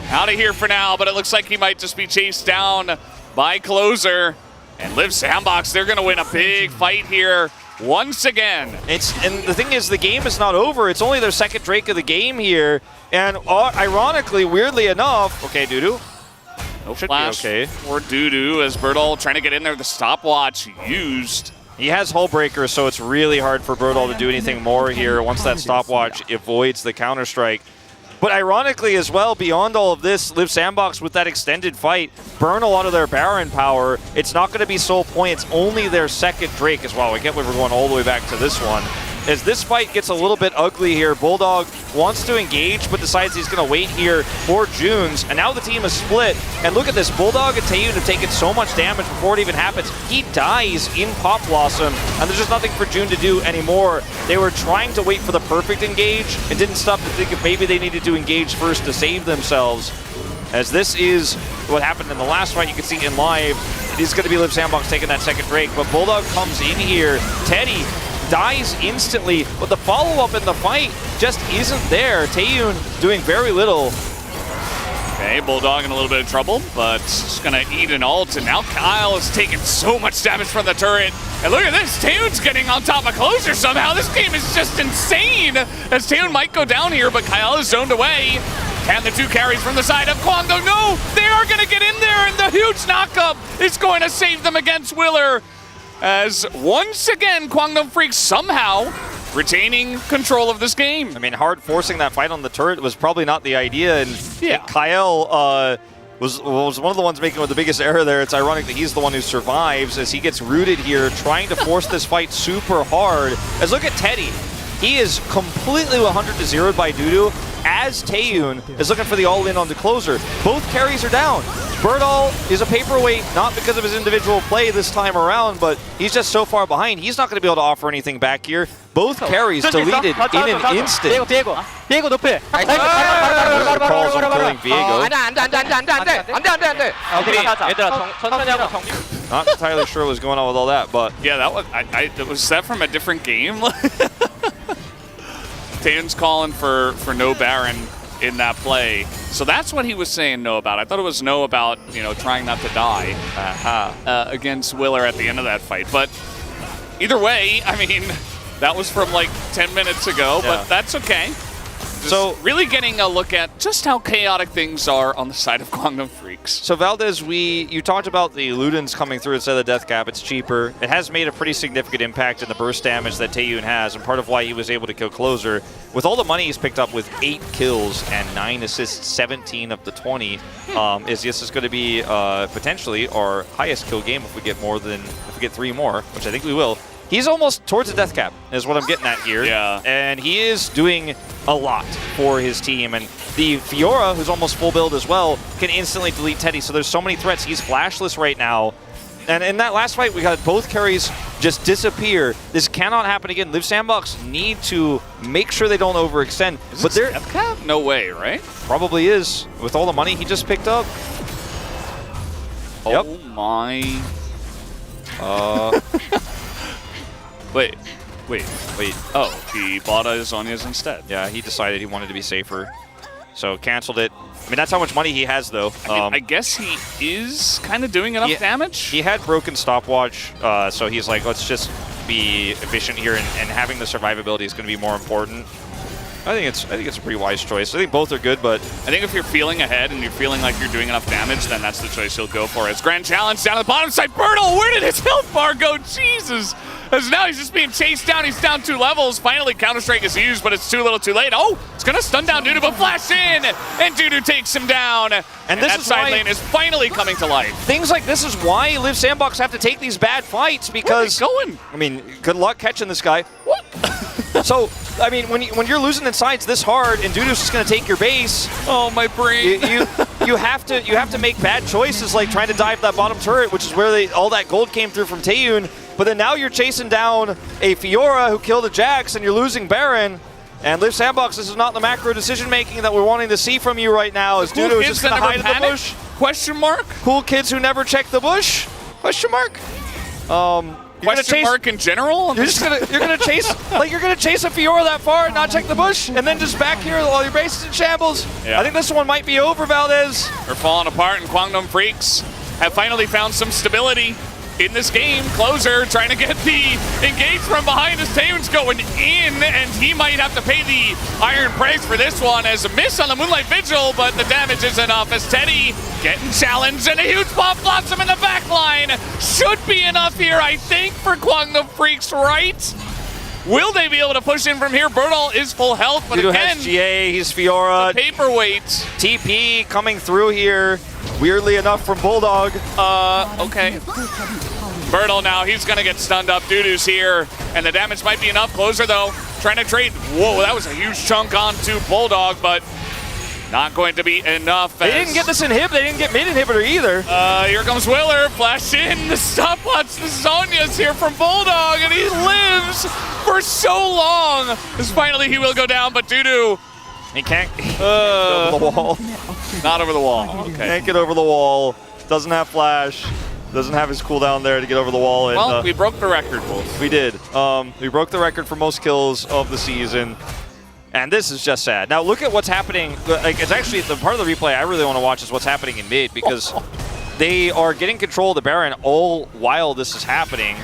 out of here for now, but it looks like he might just be chased down by Closer. And Liv Sandbox, they're going to win a big fight here once again. And the thing is, the game is not over. It's only their second Drake of the game here. And ironically, weirdly enough, okay, Dudu. No Should flash be okay. for Dudu as Bertle trying to get in there. The stopwatch used. He has Hullbreaker, so it's really hard for Bertle to do anything more here once that stopwatch avoids the Counter-Strike. But ironically as well, beyond all of this, Liv Sandbox with that extended fight burn a lot of their Baron power. It's not going to be Soul Point, it's only their second Drake as well. I can't believe we're going all the way back to this one. As this fight gets a little bit ugly here, Bulldog wants to engage, but decides he's going to wait here for June's. And now the team is split. And look at this, Bulldog and Taeyun have taken so much damage before it even happens. He dies in Pop Blossom, and there's just nothing for June to do anymore. They were trying to wait for the perfect engage and didn't stop to think if maybe they needed to engage first to save themselves. As this is what happened in the last fight, you can see in live, it is going to be Liv Sandbox taking that second Drake, but Bulldog comes in here. Teddy dies instantly, but the follow-up in the fight just isn't there. Taeyun doing very little. Okay, Bulldog in a little bit of trouble, but just gonna eat an ult, and now Kyle is taking so much damage from the turret. And look at this, Taeyun's getting on top of Closer somehow. This game is just insane, as Taeyun might go down here, but Kyle is zoned away. Can the two carries from the side of Kwangdong? No, they are gonna get in there, and the huge knockup is going to save them against Willer. As once again, Kwangdong Freaks somehow retaining control of this game. I mean, hard forcing that fight on the turret was probably not the idea, and Kyle was one of the ones making the biggest error there. It's ironic that he's the one who survives as he gets rooted here, trying to force this fight super hard. As look at Teddy. He is completely 100-0'd by Dudu, as Taeyun is looking for the all-in on the Closer. Both carries are down. Bertle is a paperweight, not because of his individual play this time around, but he's just so far behind. He's not going to be able to offer anything back here. Both carries deleted in an instant. Diego 높이. Calls on killing Viego. Not entirely sure what's going on with all that, but yeah, that was that from a different game? Taeyun's calling for no Baron in that play. So that's what he was saying no about. I thought it was no about, you know, trying not to die against Willer at the end of that fight. But either way, I mean, that was from like 10 minutes ago, but that's okay. So really getting a look at just how chaotic things are on the side of Kwangdong Freaks. So Valdez, you talked about the Ludens coming through instead of the death cap. It's cheaper. It has made a pretty significant impact in the burst damage that Taeyun has, and part of why he was able to kill Closer. With all the money he's picked up with 8 kills and 9 assists, 17 of the 20, this is going to be potentially our highest kill game if we get 3 more, which I think we will. He's almost towards the death cap, is what I'm getting at here. Yeah. And he is doing a lot for his team. And the Fiora, who's almost full build as well, can instantly delete Teddy. So there's so many threats. He's flashless right now. And in that last fight, we got both carries just disappear. This cannot happen again. Liv Sandbox need to make sure they don't overextend. But they're no way, right? Probably is with all the money he just picked up. Oh my. Wait. Oh, he bought Zhonya's instead. Yeah, he decided he wanted to be safer. So canceled it. I mean, that's how much money he has, though. I guess he is kind of doing enough damage. He had broken stopwatch, so he's like, let's just be efficient here, and having the survivability is going to be more important. I think it's a pretty wise choice. I think both are good, but I think if you're feeling ahead and you're feeling like you're doing enough damage, then that's the choice he'll go for. It's Grand Challenge down at the bottom side. Bertle, where did his health bar go? Jesus! As now he's just being chased down. He's down 2 levels. Finally, Counter-Strike is used, but it's too little too late. Oh, it's going to stun down Dudu, but flash in, and Dudu takes him down. And this side lane is finally coming to life. Things like this is why Liv Sandbox have to take these bad fights, because... Where are they going? I mean, good luck catching this guy. What? So, I mean, when you're losing in sides this hard and Dudu's just going to take your base... Oh, my brain. You have to make bad choices, like trying to dive that bottom turret, which is where all that gold came through from Taeyun. But then now you're chasing down a Fiora who killed a Jax, and you're losing Baron. And Liv Sandbox, this is not the macro decision-making that we're wanting to see from you right now. As Dudu is just going to hide in the bush. Question mark? Cool kids who never check the bush? Question mark? Question mark in general? You're gonna chase a Fiora that far and not check the bush, and then just back here while your base is in shambles. Yeah. I think this one might be over, Valdez. They're falling apart, and Kwangdong Freaks have finally found some stability in this game. Closer trying to get the engage from behind as Taeyun's going in, and he might have to pay the iron price for this one as a miss on the Moonlight Vigil, but the damage is enough as Teddy getting challenged, and a huge pop blossom in the back line should be enough here, I think, for Kwangdong Freaks, right? Will they be able to push in from here? Bertle is full health, but Dudu again, has GA, he's Fiora. the paperweight. TP coming through here, weirdly enough, from Bulldog. Okay. Bertle now, he's gonna get stunned up. Dudu's here, and the damage might be enough. Closer though, trying to trade. Whoa, that was a huge chunk onto Bulldog, but not going to be enough. They didn't get this inhib, they didn't get mid inhibitor either. Here comes Willer, flash in, the stopwatch, the Zonya's here from Bulldog, and he lives for so long. As finally he will go down, but Dudu, he can't get over the wall. Not over the wall, okay. Can't get over the wall, doesn't have flash. Doesn't have his cooldown there to get over the wall. And, well, we broke the record, Wolf. We did. We broke the record for most kills of the season. And this is just sad. Now look at what's happening. Like, it's actually the part of the replay I really want to watch is what's happening in mid, because they are getting control of the Baron all while this is happening.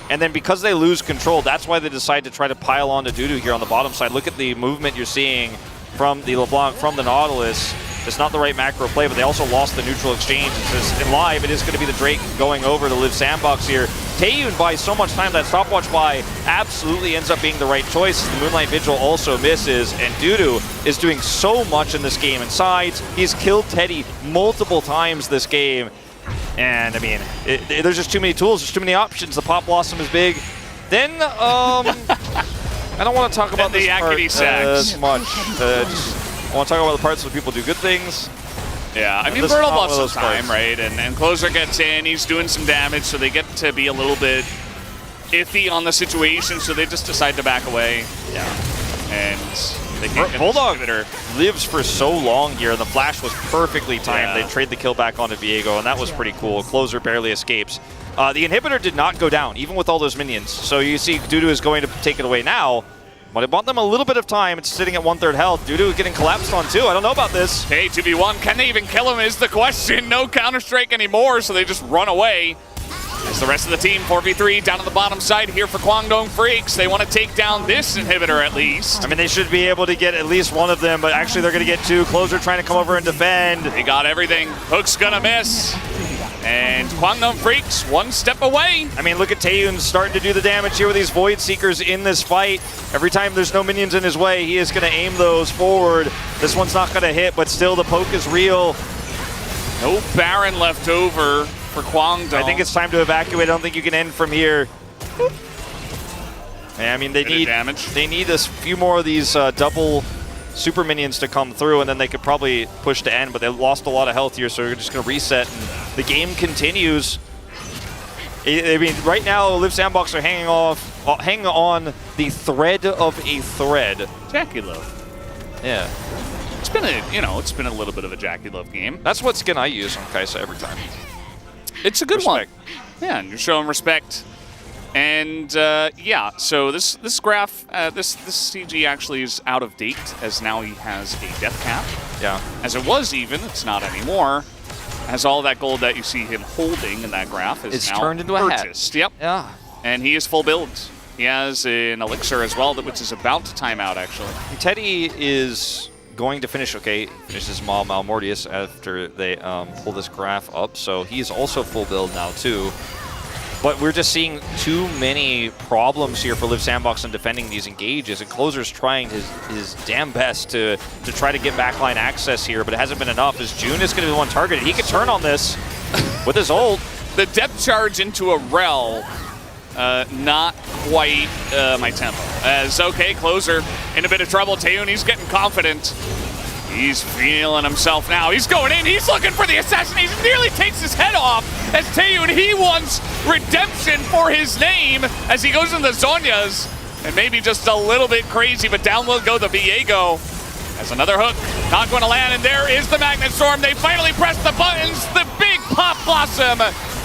And then because they lose control, that's why they decide to try to pile on to Dudu here on the bottom side. Look at the movement you're seeing from the LeBlanc, from the Nautilus. It's not the right macro play, but they also lost the neutral exchange. In live, it is going to be the Drake going over to Liv Sandbox here. Taeyun buys so much time, that stopwatch buy absolutely ends up being the right choice. The Moonlight Vigil also misses, and Dudu is doing so much in this game. And sides, he's killed Teddy multiple times this game. And I mean, there's just too many tools, there's too many options. The Pop Blossom is big. Then, I don't want to talk about this part as much. I want to talk about the parts where people do good things. Yeah, I mean, Bertle lost some time, right? And Closer gets in, he's doing some damage, so they get to be a little bit iffy on the situation, so they just decide to back away. Yeah. And they can't get Bulldog lives for so long here, and the flash was perfectly timed. Yeah. They trade the kill back onto Viego, and that was pretty cool. Closer barely escapes. The inhibitor did not go down, even with all those minions. So you see Dudu is going to take it away now. But it bought them a little bit of time. It's sitting at 1/3 health. Dudu getting collapsed on too. I don't know about this. Hey, 2v1, can they even kill him is the question. No Counter-Strike anymore, so they just run away. As the rest of the team, 4v3, down on the bottom side here for Kwangdong Freaks. They want to take down this inhibitor at least. I mean, they should be able to get at least one of them, but actually they're going to get two. Closer trying to come over and defend. They got everything. Hook's going to miss. And Kwangdong Freaks one step away. I mean, look at Taeyun starting to do the damage here with these Void Seekers in this fight. Every time there's no minions in his way, he is going to aim those forward. This one's not going to hit, but still the poke is real. No Baron left over for Kwangdong. I think it's time to evacuate. I don't think you can end from here. Yeah, I mean, they need a few more of these double super minions to come through, and then they could probably push to end, but they lost a lot of health here, so they're just going to reset, and the game continues. I mean, right now, Liv Sandbox are hanging on the thread of a thread. Jackie Love. Yeah. It's been it's been a little bit of a Jackie Love game. That's what skin I use on Kai'Sa every time. It's a good one. Yeah, and you're showing respect. And yeah, so this graph, this CG actually is out of date, as now he has a death cap. Yeah. As it was even, it's not anymore. As all that gold that you see him holding in that graph is it's now turned into a purchased. hat. Yep. Yeah. And he is full build. He has an elixir as well, which is about to time out, actually. Teddy is going to finish, finishes Malmortius after they pull this graph up, so he's also full build now too. But we're just seeing too many problems here for Liv Sandbox in defending these engages, and Closer's trying his damn best to try to get backline access here, but it hasn't been enough, as June is going to be the one targeted. He could turn on this with his ult. The depth charge into a rel, not quite my tempo. As, Closer in a bit of trouble. Taeyun, he's getting confident. He's feeling himself now. He's going in. He's looking for the assassination. Nearly takes his head off as Taeyun, he wants redemption for his name as he goes into the Zhonya's. And maybe just a little bit crazy, but down will go the Viego. As another hook, not going to land, and there is the Magnet Storm. They finally press the buttons. The big Pop Blossom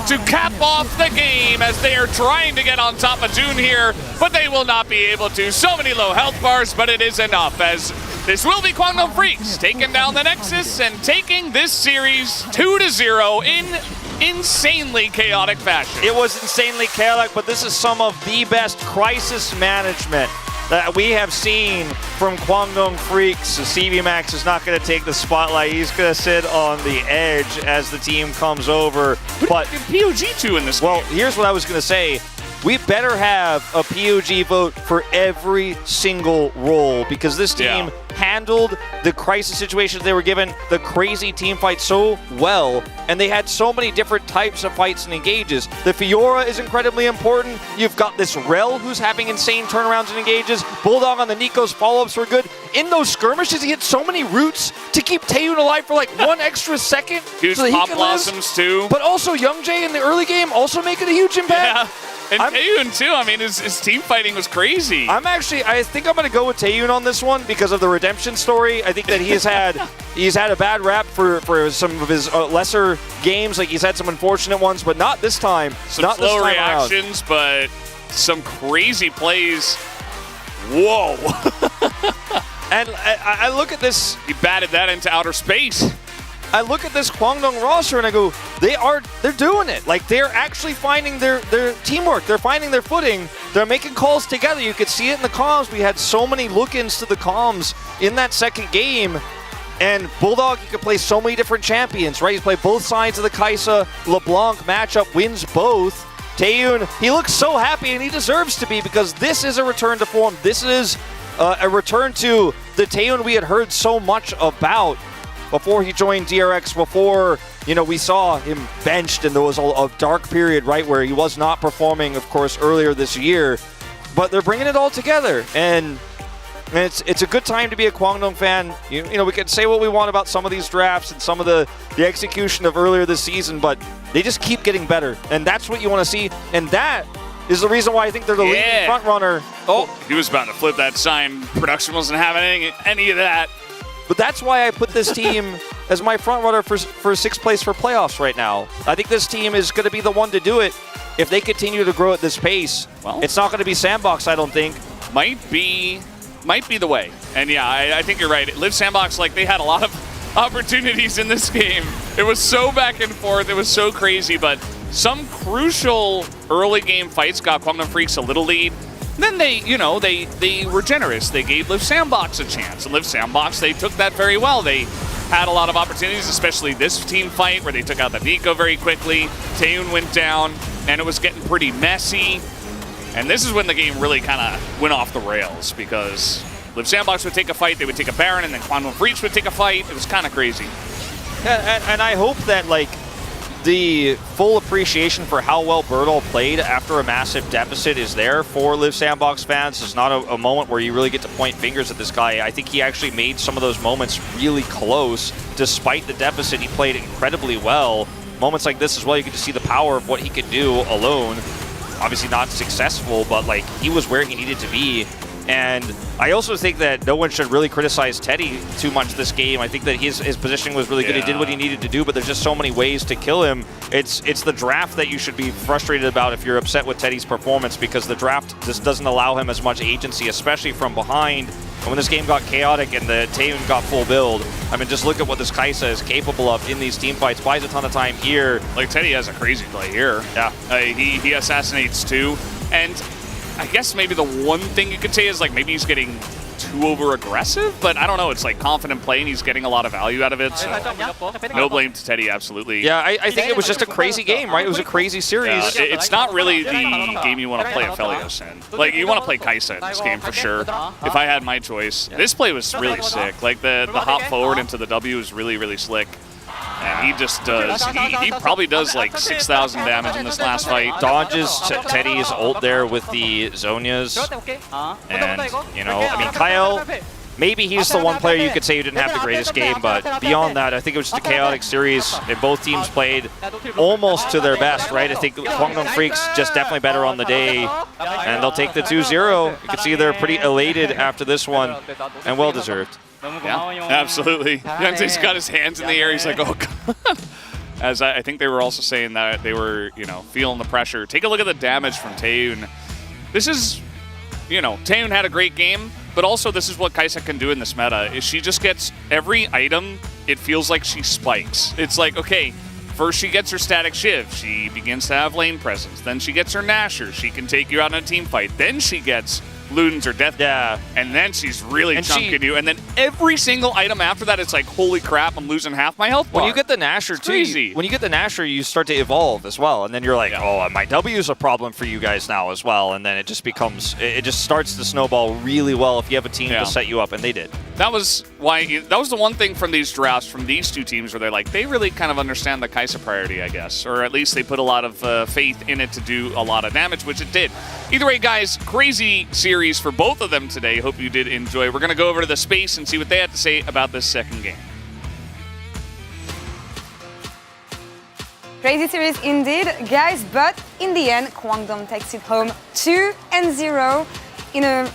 to cap off the game as they are trying to get on top of June here, but they will not be able to. So many low health bars, but it is enough as this will be Kwangdong Freaks taking down the Nexus and taking this series 2-0 in insanely chaotic fashion. It was insanely chaotic, but this is some of the best crisis management that we have seen from Kwangdong Freaks. CV Max is not going to take the spotlight. He's going to sit on the edge as the team comes over. But POG2 in this game. Well, game. Here's what I was going to say. We better have a POG vote for every single role, because this team handled the crisis situations they were given, the crazy team fight, so well, and they had so many different types of fights and engages. The Fiora is incredibly important. You've got this Rel who's having insane turnarounds and engages. Bulldog on the Nico's follow-ups were good. In those skirmishes, he hit so many roots to keep Taeyun alive for like 1 extra second. Huge so Pop Blossoms too. But also Young Jae in the early game also making a huge impact. Yeah. And Taeyun too, I mean, his team fighting was crazy. I think I'm going to go with Taeyun on this one because of the redemption story. I think that he's had a bad rap for some of his lesser games. Like, he's had some unfortunate ones, but not this time. Some not slow this time reactions, but some crazy plays. Whoa. And I look at this. He batted that into outer space. I look at this Kwangdong roster and I go, they're doing it. Like, they're actually finding their teamwork. They're finding their footing. They're making calls together. You could see it in the comms. We had so many look-ins to the comms in that second game. And Bulldog, he could play so many different champions, right? He's played both sides of the Kai'Sa LeBlanc matchup, wins both. Taeyun, he looks so happy, and he deserves to be, because this is a return to form. This is a return to the Taeyun we had heard so much about before he joined DRX, before, we saw him benched, and there was a dark period, right, where he was not performing, of course, earlier this year. But they're bringing it all together, and it's a good time to be a Kwangdong fan. We can say what we want about some of these drafts and some of the execution of earlier this season, but they just keep getting better, and that's what you want to see, and that is the reason why I think they're the leading front runner. Oh, he was about to flip that sign. Production wasn't having any of that. But that's why I put this team as my front runner for 6th place for playoffs right now. I think this team is going to be the one to do it if they continue to grow at this pace. Well, it's not going to be Sandbox, I don't think. Might be the way. And yeah, I think you're right. Liv Sandbox, they had a lot of opportunities in this game. It was so back and forth. It was so crazy, but some crucial early game fights got Kwangdong Freaks a little lead. Then they were generous. They gave Liv Sandbox a chance. And Liv Sandbox, they took that very well. They had a lot of opportunities, especially this team fight where they took out the Nico very quickly. Taeyun went down, and it was getting pretty messy. And this is when the game really kind of went off the rails, because Liv Sandbox would take a fight, they would take a Baron, and then Kwangdong Freaks would take a fight. It was kind of crazy. Yeah, and I hope that, the full appreciation for how well Birdall played after a massive deficit is there for Liv Sandbox fans. It's not a moment where you really get to point fingers at this guy. I think he actually made some of those moments really close. Despite the deficit, he played incredibly well. moments like this as well, you get to see the power of what he could do alone. Obviously not successful, but like he was where he needed to be. And I also think that no one should really criticize Teddy too much this game. I think that his positioning was really good. He did what he needed to do, but there's just so many ways to kill him. It's the draft that you should be frustrated about if you're upset with Teddy's performance, because the draft just doesn't allow him as much agency, especially from behind. And when this game got chaotic and the Taeyoon got full build, I mean, just look at what this Kai'Sa is capable of in these team fights. Buys a ton of time here. Like, Teddy has a crazy play here. Yeah. He assassinates too. And I guess maybe the one thing you could say is like maybe he's getting too over aggressive, but I don't know. It's like confident play and he's getting a lot of value out of it. So no blame to Teddy, absolutely. Yeah, I think it was just a crazy game, right? It was a crazy series. Yeah, it's not really the game you want to play Aphelios in. Like, you want to play Kai'Sa in this game for sure. If I had my choice, this play was really sick. Like the hop forward into the W is really, really slick. And he just does, he probably does like 6,000 damage in this last fight. Dodges Teddy's ult there with the Zhonyas. And, you know, I mean, Kyle, maybe he's the one player you could say who didn't have the greatest game, but beyond that, I think it was just a chaotic series. And both teams played almost to their best, right? I think Kwangdong Freaks just definitely better on the day, and they'll take the 2-0. You can see they're pretty elated after this one, and well-deserved. Yeah, absolutely. Yangtae's got his hands in the air. He's like, oh, God. As I think they were also saying that they were, you know, feeling the pressure. Take a look at the damage from Taeyoon. This is, you know, Taeyoon had a great game, but also this is what Kai'Sa can do in this meta, is she just gets every item, it feels like she spikes. It's like, okay, first she gets her static shiv, she begins to have lane presence, then she gets her Nasher, she can take you out in a team fight, then she gets Ludens or Death. Yeah. And then she's really chunking you. And then every single item after that, it's like, holy crap, I'm losing half my health bar. When you get the Nasher too, when you get the Nasher, you start to evolve as well. And then you're like, oh, my W is a problem for you guys now as well. And then it just becomes, it just starts to snowball really well if you have a team to set you up, and they did. That was why, that was the one thing from these drafts, from these two teams, where they're like, they really kind of understand the Kai'Sa priority, I guess. Or at least they put a lot of faith in it to do a lot of damage, which it did. Either way, guys, crazy series for both of them today. Hope you did enjoy. We're going to go over to the space and see what they had to say about this second game. Crazy series indeed, guys, but in the end, Kwangdong takes it home 2-0 in a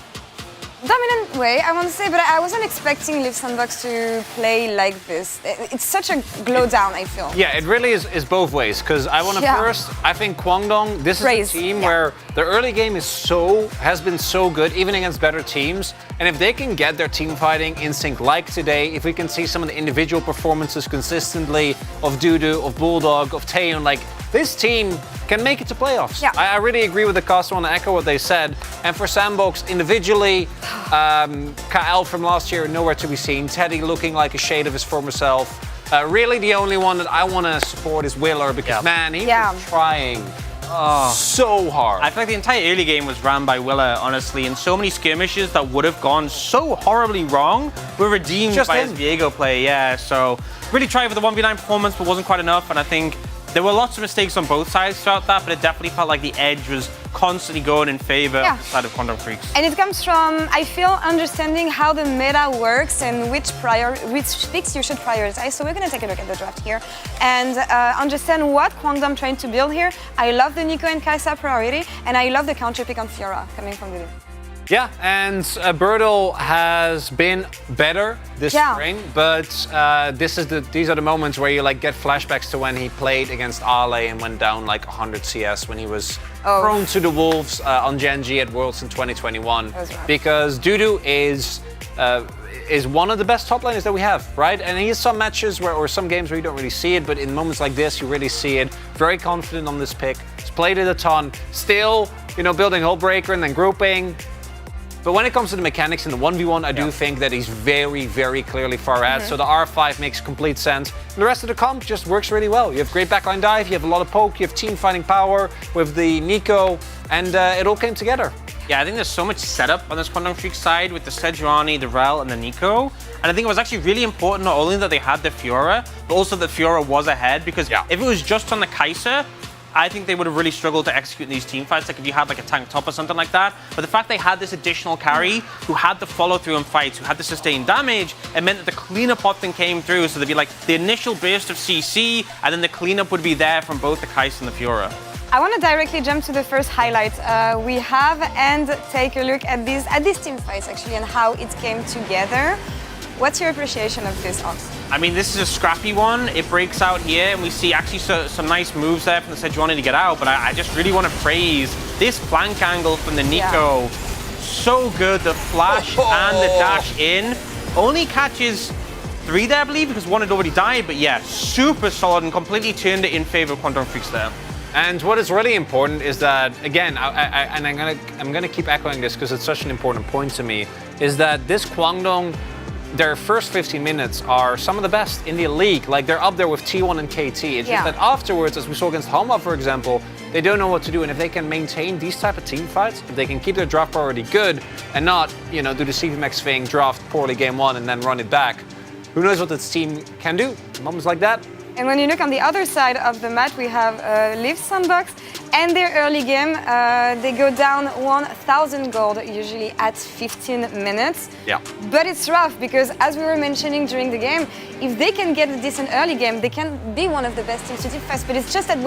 dominant way, I want to say, but I wasn't expecting Liv Sandbox to play like this. It's such a glow down, I feel. Yeah, it really is both ways, because I want to first, I think Kwangdong, this is a team where the early game has been so good, even against better teams, and if they can get their team fighting instinct like today, if we can see some of the individual performances consistently of Dudu, of Bulldog, of Taeyoon, like, this team can make it to playoffs. Yeah. I really agree with the cast. I want to echo what they said. And for Sandbox individually, KL from last year, nowhere to be seen. Teddy looking like a shade of his former self. Really the only one that I want to support is Willer, because man, he was trying so hard. I feel like the entire early game was ran by Willer, honestly, and so many skirmishes that would have gone so horribly wrong were redeemed by his Viego play. Yeah, so really tried for the 1v9 performance, but wasn't quite enough, and I think there were lots of mistakes on both sides throughout that, but it definitely felt like the edge was constantly going in favor of the side of Kwangdong Freaks. And it comes from, I feel, understanding how the meta works and which picks you should prioritize. So we're going to take a look at the draft here and understand what Kwangdong trying to build here. I love the Nico and Kai'Sa priority, and I love the counter pick on Fiora coming from Dudu. Yeah, and Birdle has been better this spring, but these are the moments where you like get flashbacks to when he played against Ale and went down like 100 CS when he was thrown to the wolves on Genji at Worlds in 2021. Because Dudu is one of the best top laners that we have, right? And he has some matches or some games where you don't really see it, but in moments like this, you really see it. Very confident on this pick. He's played it a ton. Still, you know, building Hullbreaker and then grouping. But when it comes to the mechanics in the 1v1, I do think that he's very, very clearly far ahead. So the R5 makes complete sense. And the rest of the comp just works really well. You have great backline dive, you have a lot of poke, you have team fighting power with the Nico, and it all came together. Yeah, I think there's so much setup on this Kwangdong Freaks side with the Sejuani, the Rel, and the Nico. And I think it was actually really important not only that they had the Fiora, but also that Fiora was ahead, because if it was just on the Kai'Sa, I think they would have really struggled to execute in these team fights, like if you had like a tank top or something like that. But the fact they had this additional carry who had the follow through in fights, who had the sustained damage, it meant that the cleanup often came through. So there'd be like the initial burst of CC, and then the cleanup would be there from both the Kais and the Fiora. I want to directly jump to the first highlight we have and take a look at these team fights actually and how it came together. What's your appreciation of this, Ox? I mean, this is a scrappy one. It breaks out here, and we see actually some nice moves there from the Sejuani to get out, but I just really want to praise this flank angle from the Nico. Yeah. So good, the flash and the dash in. Only catches 3 there, I believe, because 1 had already died, but yeah, super solid and completely turned it in favor of Quantum Freaks there. And what is really important is that, again, I'm gonna keep echoing this because it's such an important point to me, is that this Kwangdong, their first 15 minutes are some of the best in the league. Like, they're up there with T1 and KT. It's just that afterwards, as we saw against Halma, for example, they don't know what to do. And if they can maintain these type of team fights, if they can keep their draft priority good and not, you know, do the CVMX thing, draft poorly game 1 and then run it back, who knows what this team can do? Moments like that. And when you look on the other side of the mat, we have Liv Sandbox and their early game. They go down 1,000 gold, usually at 15 minutes. Yeah. But it's rough because, as we were mentioning during the game, if they can get a decent early game, they can be one of the best teams to team fast. But it's just that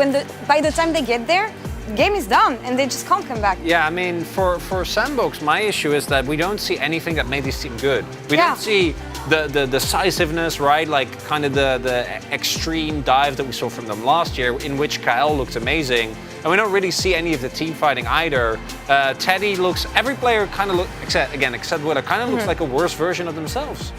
by the time they get there, game is done and they just can't come back. Yeah, I mean, for Sandbox, my issue is that we don't see anything that made this team good. We don't see the decisiveness, right? Like kind of the extreme dive that we saw from them last year, in which KL looked amazing. And we don't really see any of the team fighting either. Teddy looks, every player kind of look, except Willa, kind of looks like a worse version of themselves.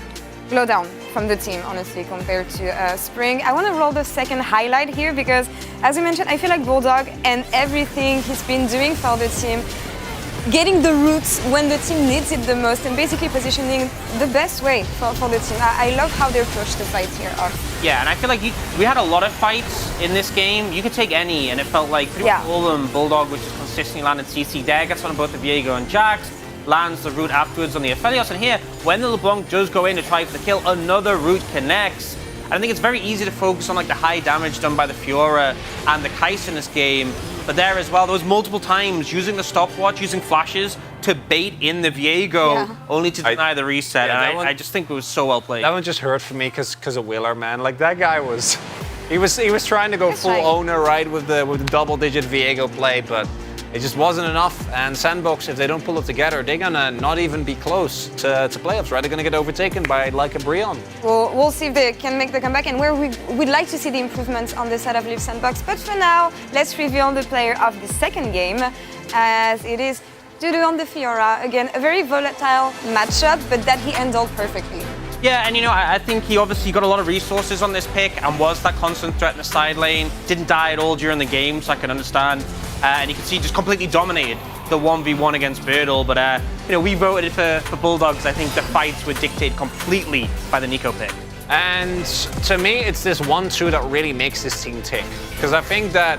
Slow down from the team, honestly, compared to Spring. I want to roll the second highlight here because, as you mentioned, I feel like Bulldog and everything he's been doing for the team, getting the roots when the team needs it the most and basically positioning the best way for the team. I love how they approach the fight here. Yeah, and I feel like we had a lot of fights in this game. You could take any, and it felt like pretty much all of them, Bulldog was just consistently landing CC there, gets on both the Viego and Jax, lands the root afterwards on the Aphelios, and here, when the LeBlanc does go in to try for the kill, another root connects. I think it's very easy to focus on like the high damage done by the Fiora and the Kais in this game, but there as well, there was multiple times using the stopwatch, using flashes to bait in the Viego, only to deny the reset. Yeah, and I just think it was so well played. That one just hurt for me because of Willer, man. Like, that guy was, he was trying to go full owner, right, with the double-digit Viego play, but it just wasn't enough. And Sandbox, if they don't pull it together, they're gonna not even be close to playoffs, right? They're gonna get overtaken by like a Brion. We'll see if they can make the comeback and where we'd like to see the improvements on the side of Liv Sandbox. But for now, let's reveal the player of the second game, as it is Dudu on the Fiora. Again, a very volatile matchup, but that he handled perfectly. Yeah, and you know, I think he obviously got a lot of resources on this pick and was that constant threat in the side lane. Didn't die at all during the game, so I can understand. And you can see just completely dominated the 1v1 against Birdle. But, you know, we voted for Bulldogs. I think the fights were dictated completely by the Nico pick. And to me, it's this 1-2 that really makes this team tick. Because I think that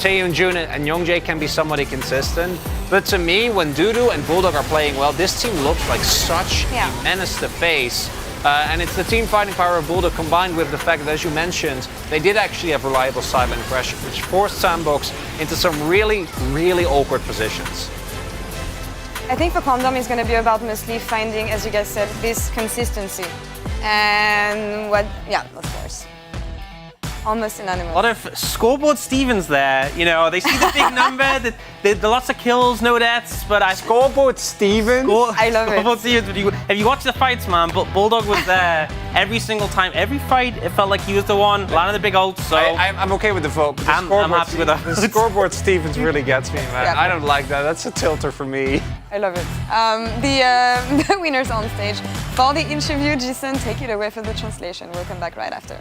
Taeyun Jun and Youngjae can be somewhat consistent. But to me, when Dudu and Bulldog are playing well, this team looks like such a menace to face. And it's the team fighting power of Bulldog combined with the fact that, as you mentioned, they did actually have reliable silent pressure, which forced Sandbox into some really, really awkward positions. I think for Quantum it's going to be about mostly finding, as you guys said, this consistency. And of course. Almost synonymous. A lot of scoreboard Stevens there. You know, they see the big number, the lots of kills, no deaths, but Scoreboard Stevens? I love scoreboard it. Stevens. If you watch the fights, man, Bulldog was there every single time. Every fight, it felt like he was the one landing the big ult. So I'm okay with the vote. But I'm happy with that. The scoreboard Stevens really gets me, man. I don't like that. That's a tilter for me. I love it. The winners on stage. For the interview, Jason, take it away for the translation. We'll come back right after.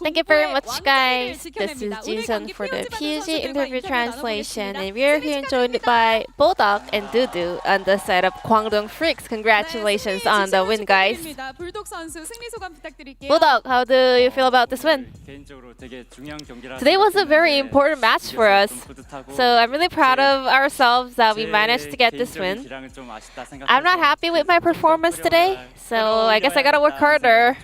Thank you very much, guys. This is Jason for the PUG interview translation, and we are here joined by Bulldog and Dudu on the side of Kwangdong Freaks. Congratulations on the win, guys. Bulldog, how do you feel about this win? Today was a very important match for us, so I'm really proud of ourselves that we managed to get this win. I'm not happy with my performance today, so I guess I gotta work harder.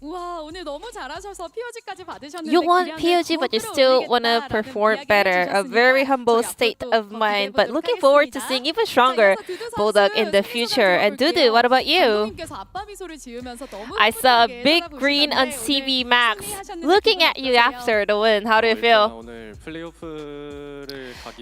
우와, 오늘 너무 잘하셔서 POG까지 받으셨는데 You want POG, but you still want to perform better. A very humble state of mind, but looking forward to seeing even stronger Bulldog in the future. And Dudu, what about you? I saw a big green on CV Max looking at you after the win. How do you feel?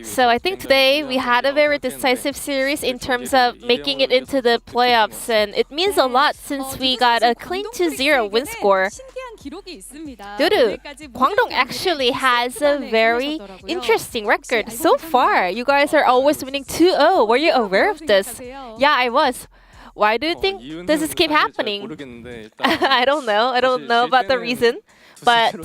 So I think today we had a very decisive series in terms of making it into the playoffs, and it means a lot since we got a clean 2-0 win score. Dudu, Kwangdong actually has a very interesting record so far. You guys are always winning 2-0. Were you aware of this? Yeah, I was. Why do you think this is keep happening? I don't know. I don't know about the reason. But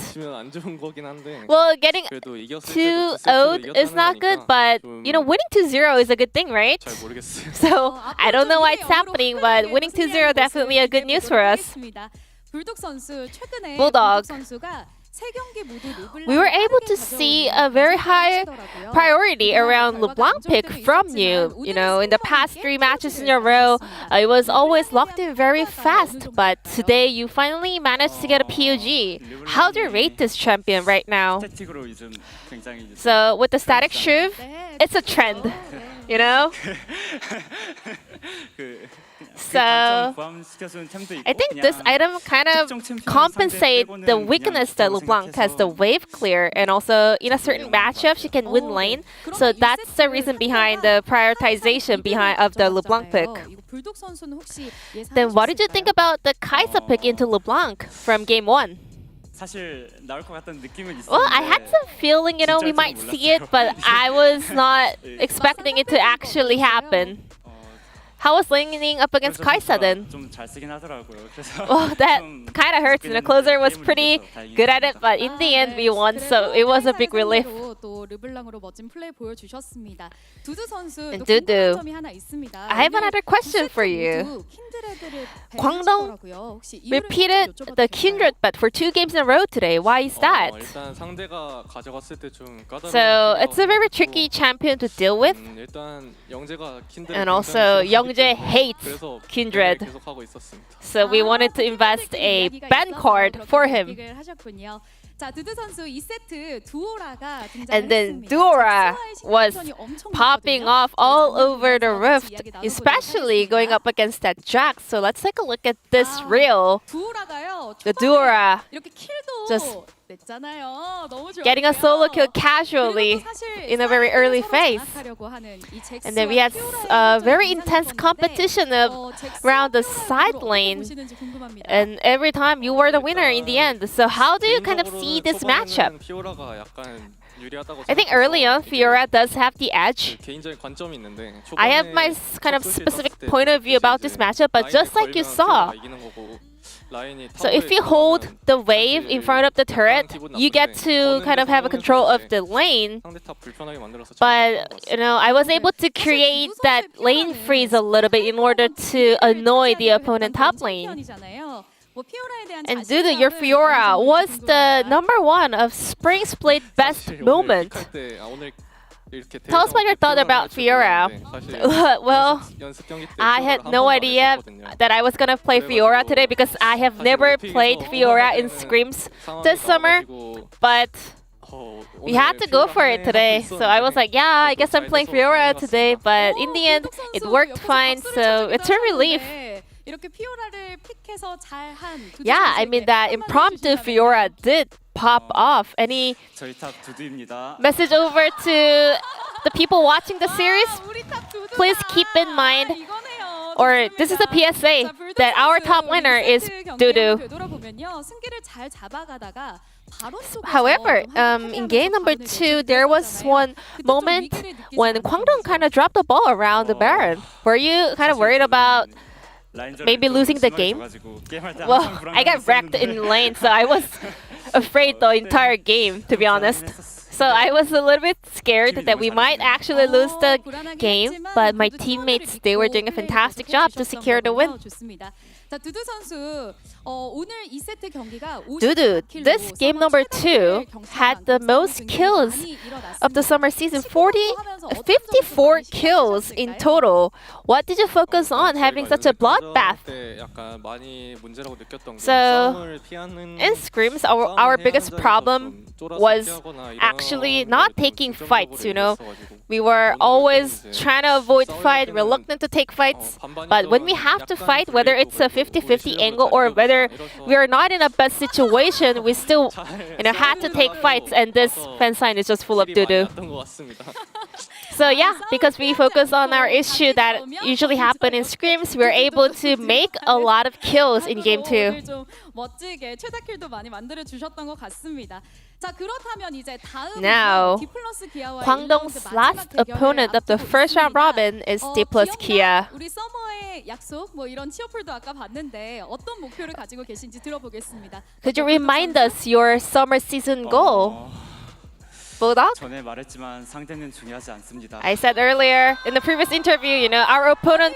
well, getting 2-0 is not good, but you know, winning 2-0 is a good thing, right? So I don't know why it's happening, but winning 2-0 definitely a good news for us. Bulldog. We were able to see a very high priority around LeBlanc pick from you. You know, in the past 3 matches in a row, it was always locked in very fast. But today, you finally managed to get a POG. How do you rate this champion right now? So with the static shove, it's a trend, you know? So I think this item kind of compensates the weakness that LeBlanc has, the wave clear, and also in a certain matchup she can win lane. So that's the reason behind the prioritization of the LeBlanc pick. Then what did you think about the Kai'Sa pick into LeBlanc from game 1? Well, I had some feeling, you know, we might see it, but I was not expecting it to actually happen. How was laning up against Kai'Sa then? Well, that kind of hurts. You know, Closer was pretty good at it, but in the end we won, so it was a big relief. And Dudu, I have another question for you. Kwangdong repeated the Kindred bet for 2 games in a row today. Why is that? So it's a very tricky champion to deal with. And also Youngjae hates Kindred. So we wanted to invest a ban card for him. And then Duora was popping off all over the rift, especially going up against that Jax. So let's take a look at this reel. The Duora just getting a solo kill casually in a very early phase. And then we had a very intense competition around the side lane. And every time you were the winner in the end. So how do you kind of see this matchup? I think early on, Fiora does have the edge. I have my kind of specific point of view about this matchup, but just like you saw, so if you hold the wave in front of the turret, you get to kind of have a control of the lane. But, you know, I was able to create that lane freeze a little bit in order to annoy the opponent top lane. And Dudu, your Fiora was the #1 of Spring Split best moment. Tell us what your thought about Fiora. Well, I had no idea that I was gonna play Fiora today because I have never played Fiora in scrims this summer, but we had to go for it today. So I was like, yeah, I guess I'm playing Fiora today, but in the end, it worked fine, so it's a relief. Yeah, I mean that impromptu Fiora did pop off. Any message over to the people watching the series? Please keep in mind, or this is a PSA, that our top winner is Dudu. However, in game number 2, there was one moment when Kwangdong kind of dropped the ball around the Baron. Were you kind of worried about maybe losing the game? Well, I got wrecked in lane, so I was afraid the entire game, to be honest. So I was a little bit scared that we might actually lose the game, but my teammates, they were doing a fantastic job to secure the win. 자, 두두 선수 오늘 2세트 경기가 Dudu, this game number 2 had the most kills of the summer season, 54 kills in total. What did you focus on having such a bloodbath? So, in scrims, our biggest problem was actually not taking fights, you know. We were always trying to avoid fight, reluctant to take fights. But when we have to fight, whether it's a 50-50 angle or whether we are not in a best situation, we still had to take fights. And this fan sign is just full of doo-doo. So yeah, because we focus on our issue that usually happen in scrims, we're able to make a lot of kills in game 2. 멋지게 최다킬도 많이 만들어 주셨던 것 같습니다. 자, 그렇다면 이제 다음 Now, D+ 기아와 Kwangdong's last opponent of the first round robin is D+ Kia. 우리 서머의 약속 뭐 이런 치어풀도 아까 봤는데 어떤 목표를 가지고 계신지 들어보겠습니다. Could you remind us your summer season goal? Bulldog? 전에 말했지만 상대는 중요하지 않습니다. I said earlier in the previous interview, our opponent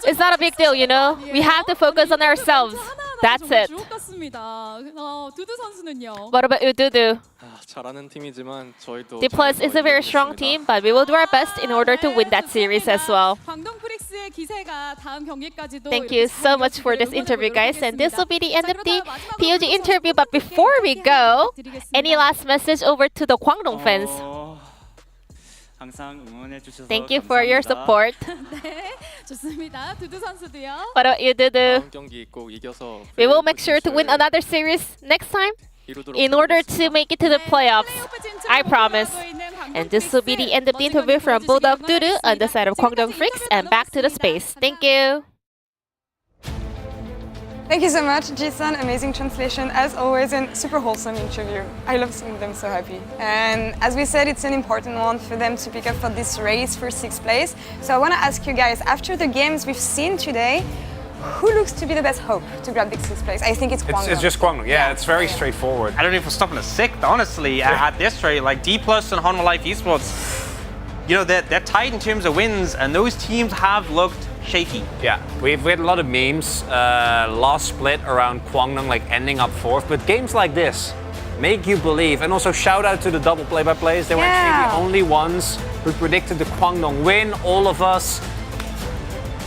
is not a big deal, We have to focus on ourselves. That's it. 두두 선수는요? What about you, Dudu? 잘하는 팀이지만 저희도 D+ is a very strong team, but we will do our best in order to win that series as well. 광동 프릭스의 기세가 다음 경기까지도 Thank you so much for this interview, guys. And this will be the end of the POG interview. But before we go, any last message over to the Kwangdong fans? 항상 응원해 주셔서 Thank you for your support. 네, 좋습니다. 두두 선수도요. What about you, Dudu? 경기 꼭 이겨서 We will make sure to win another series next time in order to make it to the playoffs. I promise. And this will be the end of the interview from Bulldog Dudu on the side of Kwangdong Freaks, and back to the space. Thank you. Thank you so much, Jason. Amazing translation as always, and super wholesome interview. I love seeing them so happy. And as we said, it's an important one for them to pick up for this race for 6th place. So I want to ask you guys, after the games we've seen today, who looks to be the best hope to grab the 6th place? I think it's Kwangdong. It's just Kwangdong. Yeah, it's very straightforward. I don't know if we're stopping at 6th, honestly, at this rate. Like D+ and Honma Life Esports, they're tied in terms of wins, and those teams have looked shaky. Yeah, we've had a lot of memes, last split around Kwangdong like ending up 4th, but games like this make you believe. And also shout out to the double play-by-plays. They were actually the only ones who predicted the Kwangdong win. All of us.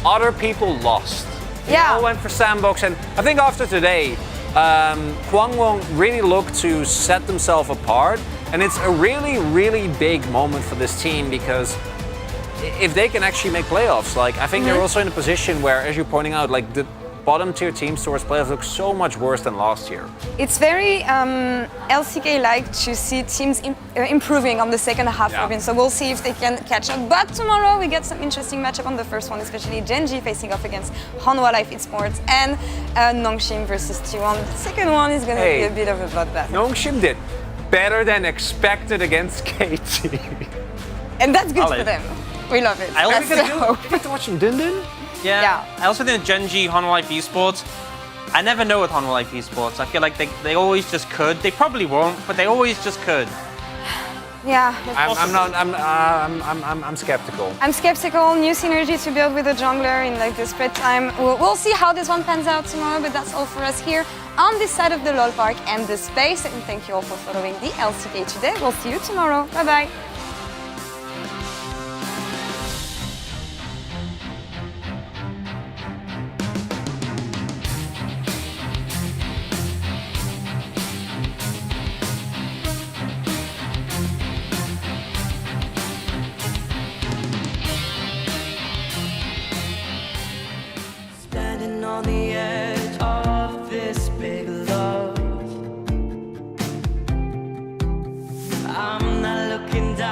Other people lost. They all went for Sandbox, and I think after today, Kwangdong really looked to set themselves apart, and it's a really, really big moment for this team because if they can actually make playoffs, I think they're also in a position where, as you're pointing out, the bottom tier teams towards playoffs look so much worse than last year. It's very LCK-like to see teams improving on the second half, Robin. So we'll see if they can catch up. But tomorrow we get some interesting matchup on the first one, especially Genji facing off against Honma Life Esports and Nongshim versus T1. The second one is going to be a bit of a bloodbath. Nongshim did better than expected against KT. And that's good for them. We love it. I also get to watch them Dun. Yeah. I also think Genji, Honma Life Esports, I never know with Honma Life Esports. I feel like they always just could. They probably won't, but they always just could. Yeah. I'm skeptical. I'm skeptical. New synergy to build with the jungler in the split time. We'll see how this one pans out tomorrow, but that's all for us here on this side of the LOL Park and the space. And thank you all for following the LCK today. We'll see you tomorrow. Bye-bye. On the edge of this big love, I'm not looking down.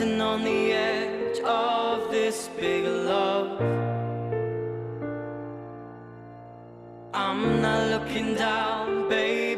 standing on the edge of this big love. I'm not looking down, baby.